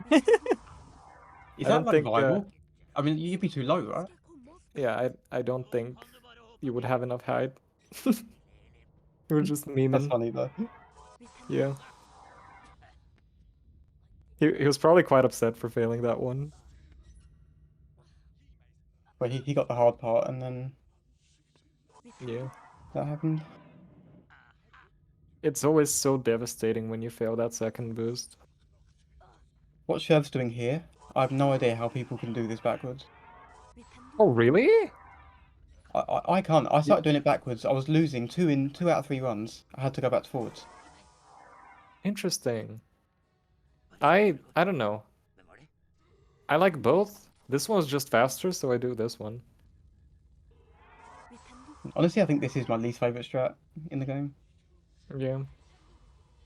Is I that don't like think, viable? I mean, you'd be too low, right? Yeah, I don't think you would have enough height. You were just memeing. That's funny though. Yeah. He was probably quite upset for failing that one. But he got the hard part and then Yeah. that happened. It's always so devastating when you fail that second boost. What Sherv's doing here, I have no idea how people can do this backwards. Oh, really? I can't. I started doing it backwards. I was losing 2 out of 3 runs. I had to go back to forwards. Interesting. I don't know. I like both. This one's just faster, so I do this one. Honestly, I think this is my least favorite strat in the game. Yeah.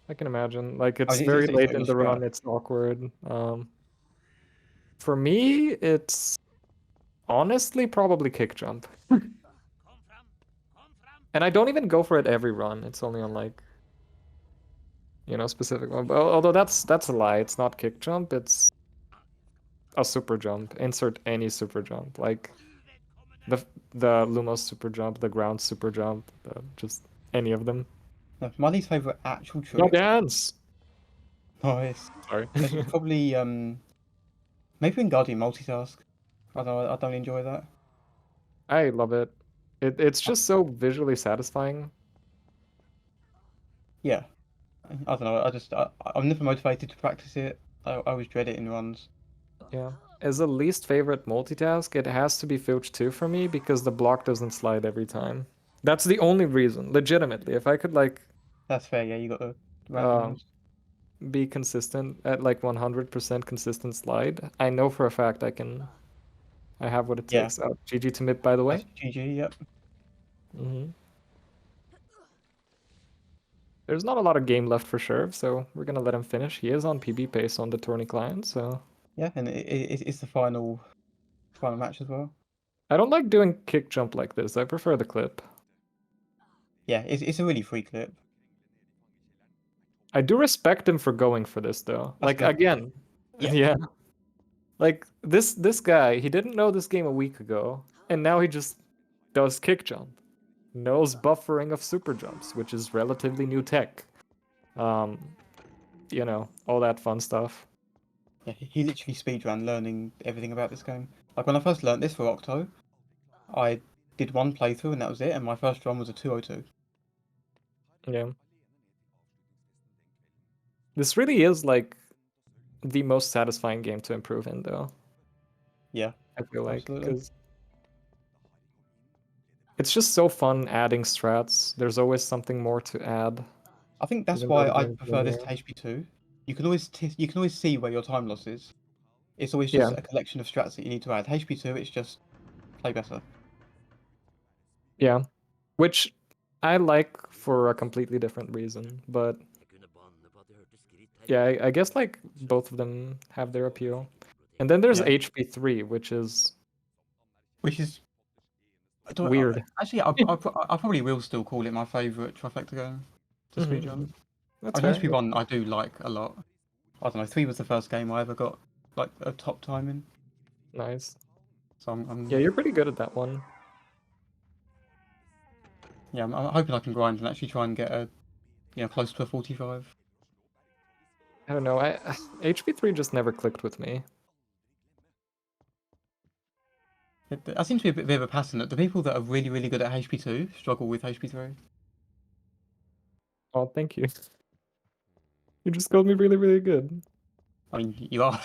I can imagine. Like, it's I mean, very it's late not in even the a strat. run, it's awkward. For me, it's honestly probably kick jump. And I don't even go for it every run. It's only on like, you know, specific one. Although that's a lie. It's not kick jump. It's a super jump. Insert any super jump, like the Lumos super jump, the ground super jump, just any of them. No, my least favorite actual trick. No dance. Nice. Sorry. It's probably maybe in Guardian multitask. I don't enjoy that. I love it. It's just so visually satisfying. Yeah. I don't know. I'm never motivated to practice it. I always dread it in runs. Yeah. As a least favorite multitask, it has to be Filch 2 for me because the block doesn't slide every time. That's the only reason, legitimately. If I could like That's fair. Yeah, you got the randomness. Be consistent at like 100% consistent slide. I know for a fact I have what it Yeah. takes. GG to mid, by the way. That's GG. Yep. There's not a lot of game left for Sherv, so we're gonna let him finish. He is on PB pace on the tourney client, so Yeah, and it's the final match as well. I don't like doing kick jump like this. I prefer the clip. Yeah, it's a really free clip. I do respect him for going for this though. That's Like good. again, yeah. Like this guy, he didn't know this game a week ago, and now he just does kick jump. Knows buffering of super jumps, which is relatively new tech. You know, all that fun stuff. Yeah, he literally speedran learning everything about this game. Like when I first learned this for Octo, I did one playthrough and that was it, and my first run was a 202. Yeah. This really is like the most satisfying game to improve in, though. Yeah, I feel like absolutely. because it's just so fun adding strats. There's always something more to add. I think that's even though why the I game's prefer this linear. to HP2. You can always see where your time loss is. It's always Yeah. just a collection of strats that you need to add. HP2, it's just play better. Yeah, which I like for a completely different reason, but yeah, I guess like both of them have their appeal. And then there's Yeah. HP3, which is weird. Actually, I probably will still call it my favourite trifecta game to speedrun. That's I mean, fair. HP1 I do like a lot. I don't know, 3 was the first game I ever got like a top time in. Nice. So I'm Yeah, you're pretty good at that one. Yeah, I'm hoping I can grind and actually try and get close to a 45. I don't know. HP3 just never clicked with me. I seem to be a bit of a pattern that the people that are really, really good at HP2 struggle with HP3. Oh, thank you. You just called me really, really good. I mean, you are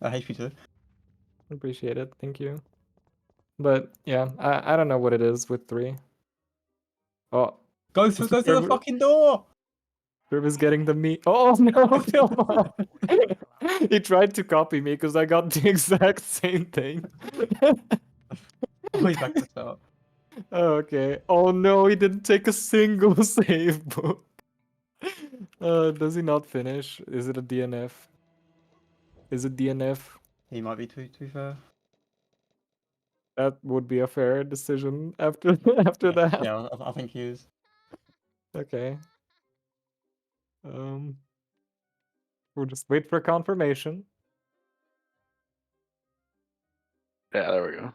at HP2. Appreciate it. Thank you. But yeah, I don't know what it is with 3. Oh. Go through the fucking door! Sherv is getting the meat. Oh no, come on. He tried to copy me because I got the exact same thing. Oh, he's back to the start. Okay. Oh no, he didn't take a single save book. Does he not finish? Is it a DNF? Is it DNF? He might be too fair. That would be a fair decision after that. Yeah, I think he is. Okay. We'll just wait for confirmation. Yeah, there we go.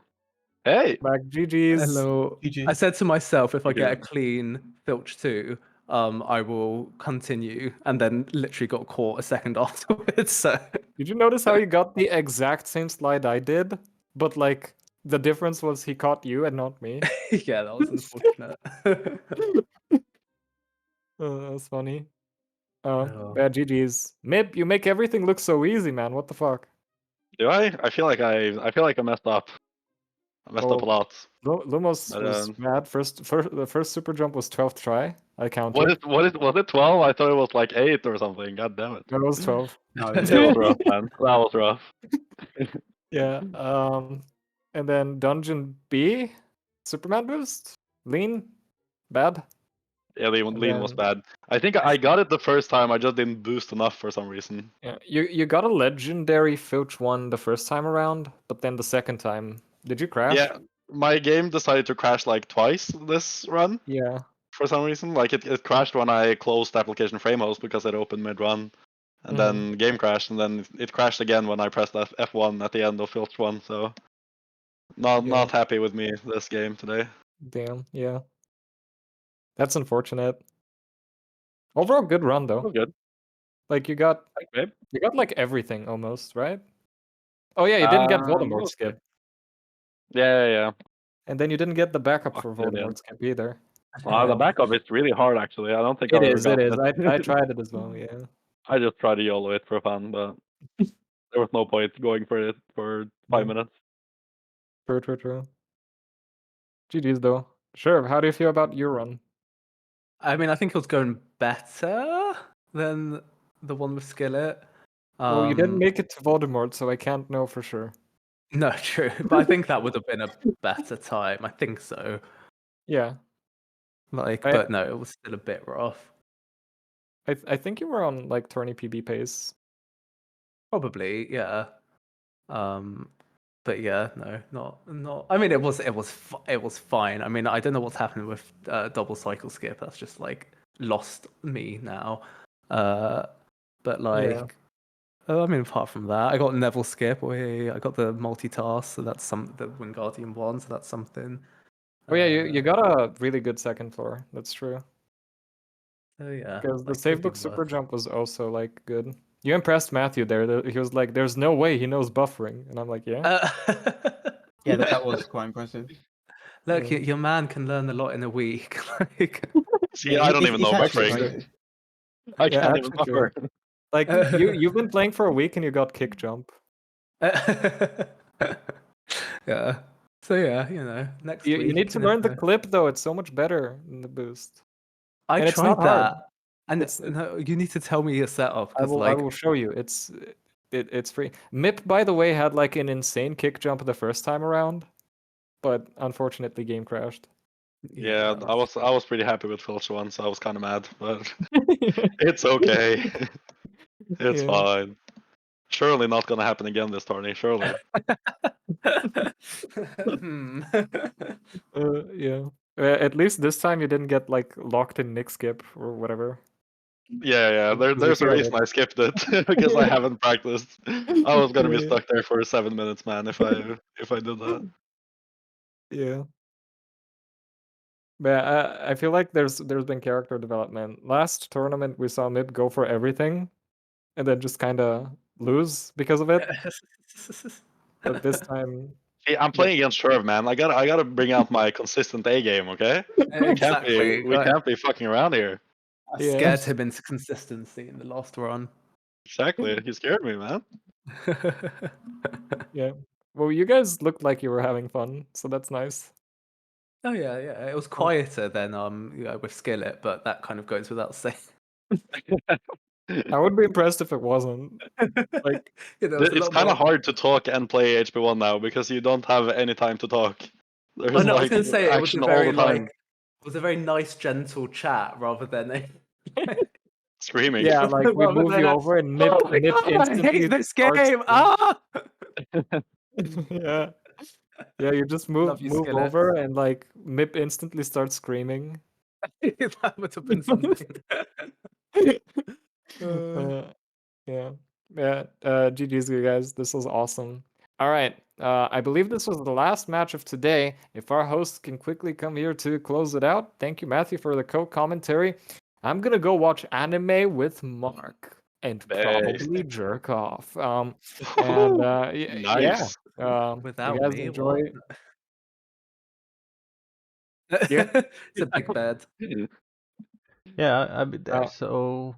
Hey! Back GG's. Hello. GG. I said to myself, if I get a GG. clean Filch 2, I will continue, and then literally got caught a second afterwards. So Did you notice how he got the exact same slide I did? But like the difference was he caught you and not me. yeah, that was unfortunate. That's funny. Oh. Bad GG's. Mib, you make everything look so easy, man. What the fuck? Do I? I feel like I messed up. I messed up a lot. Lumos But, was mad. The first super jump was 12th try. I counted. Was it 12? I thought it was like 8 or something. God damn it. No, it was 12. No, It was rough, man. That was rough. Yeah. And then Dungeon B, Superman boost, lean, bad. Yeah, lean was bad. I think I got it the first time. I just didn't boost enough for some reason. Yeah, you got a legendary Filch 1 the first time around, but then the second time, did you crash? Yeah, my game decided to crash like twice this run. Yeah. For some reason, like it crashed when I closed application frame host because it opened mid run, and then game crashed, and then it crashed again when I pressed F1 at the end of Filch 1. So not happy with me this game today. Damn. Yeah. That's unfortunate. Overall, good run though. Good. Like you got like everything almost, right? Oh yeah, you didn't get Voldemort skip. Yeah. And then you didn't get the backup for yeah. Voldemort skip either. The backup is really hard actually. I don't think It I ever is. got It is. it. I tried it as well. Yeah. I just tried to YOLO it for fun, but there was no point going for it for 5 minutes. True. GG's though. Sure. How do you feel about your run? I mean, I think it was going better than the one with Skillet. Well, you didn't make it to Voldemort, so I can't know for sure. No, true. But I think that would have been a better time. I think so. Yeah. Like, I- but no, it was still a bit rough. I think you were on like tourney PB pace. Probably, yeah. But yeah, no, not. I mean, it was fine. I mean, I don't know what's happened with double cycle skip. That's just like lost me now. But like, I mean, apart from that, I got Neville skip. I got the multitask, so that's the Wingardium one, so that's something. Oh yeah, you got a really good second floor. That's true. Oh yeah, Because the like, save could be book super worse. jump was also like good. You impressed Matthew there. He was like, "There's no way he knows buffering," and I'm like, "Yeah." Yeah, that was quite impressive. Look, your man can learn a lot in a week. Like, See, I don't even know actually buffering. crazy. I Yeah, can't even actually true. buffer. Like you've been playing for a week and you got kick jump. Yeah. So yeah, next You week. need to learn the clip though. It's so much better than the boost. I And it's tried not hard. that, and no, you need to tell me your setup I because will. like I will show you. It's free. Mip, by the way, had like an insane kick jump the first time around, but unfortunately, game crashed. Yeah, I was pretty happy with Filch one, so I was kind of mad, but it's okay. It's Yeah. fine. Surely not gonna happen again this tourney. Surely. Yeah. At least this time you didn't get like locked in Nick skip or whatever. Yeah. There's a reason I skipped it because I haven't practiced. I was gonna be Yeah. stuck there for 7 minutes, man, if I did that. Yeah. But I feel like there's been character development. Last tournament we saw Mip go for everything, and then just kind of lose because of it. But this time, See, I'm playing against Sherv, man. I gotta bring out my consistent A game, okay? Exactly. We can't be fucking around here. I scared him into consistency in the last run. Exactly. You scared me, man. Yeah. Well, you guys looked like you were having fun, so that's nice. Oh yeah. It was quieter than with Skillet, but that kind of goes without saying. I would be impressed if it wasn't. Like, It's kind of hard to talk and play HP1 now because you don't have any time to talk. There's I know. I was like going to say it was a action all very the time. it was a very nice, gentle chat rather than a Screaming. yeah, like we Rather move than you a, over and Mip, oh my Mip God, I instantly hate this starts game. to- Ah! Yeah. Yeah, you just Love move you, Skillet. over and like Mip instantly starts screaming. That would have been something. Yeah. GG's you guys. This was awesome. All right. I believe this was the last match of today. If our hosts can quickly come here to close it out. Thank you, Matthew, for the co-commentary. I'm gonna go watch anime with Mark and probably jerk off. And Nice. yeah. Without you guys me, enjoy. what? Yeah. It's a big bed. Yeah, I'll be there. So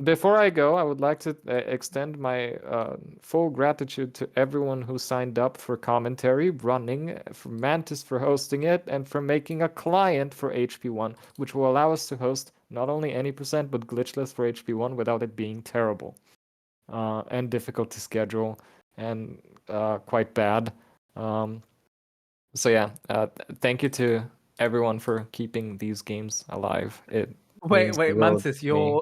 Before I go, I would like to extend my full gratitude to everyone who signed up for commentary, running, for Mantis for hosting it, and for making a client for HP1, which will allow us to host not only any percent but glitchless for HP1 without it being terrible and difficult to schedule and quite bad. So yeah, thank you to everyone for keeping these games alive. It Wait, means the world Mantis, to me.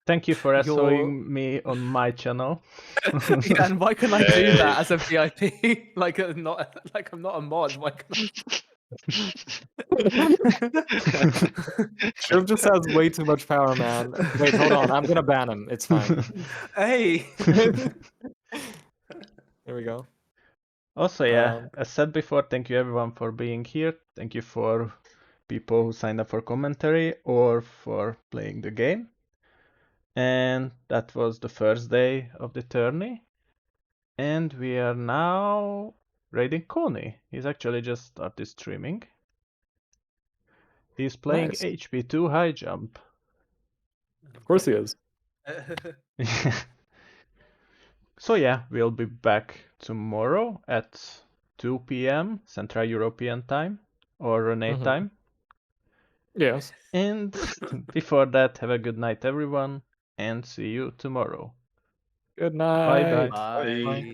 thank you for You're- SOing me on my channel. Yeah, and why can I do that as a VIP? like I'm not a mod. Why can Sherv just has way too much power, man. Wait, hold on. I'm gonna ban him. It's fine. Hey. Here we go. Also, yeah, as said before, thank you everyone for being here. Thank you for people who signed up for commentary or for playing the game. And that was the first day of the tourney. And we are now raiding Coney. He's actually just started streaming. He's playing Nice. HP2 high jump. Of course he is. So yeah, we'll be back tomorrow at 2 p.m. Central European time or Renee time. Yes. And before that, have a good night, everyone, and see you tomorrow. Good night. Bye bye. Bye.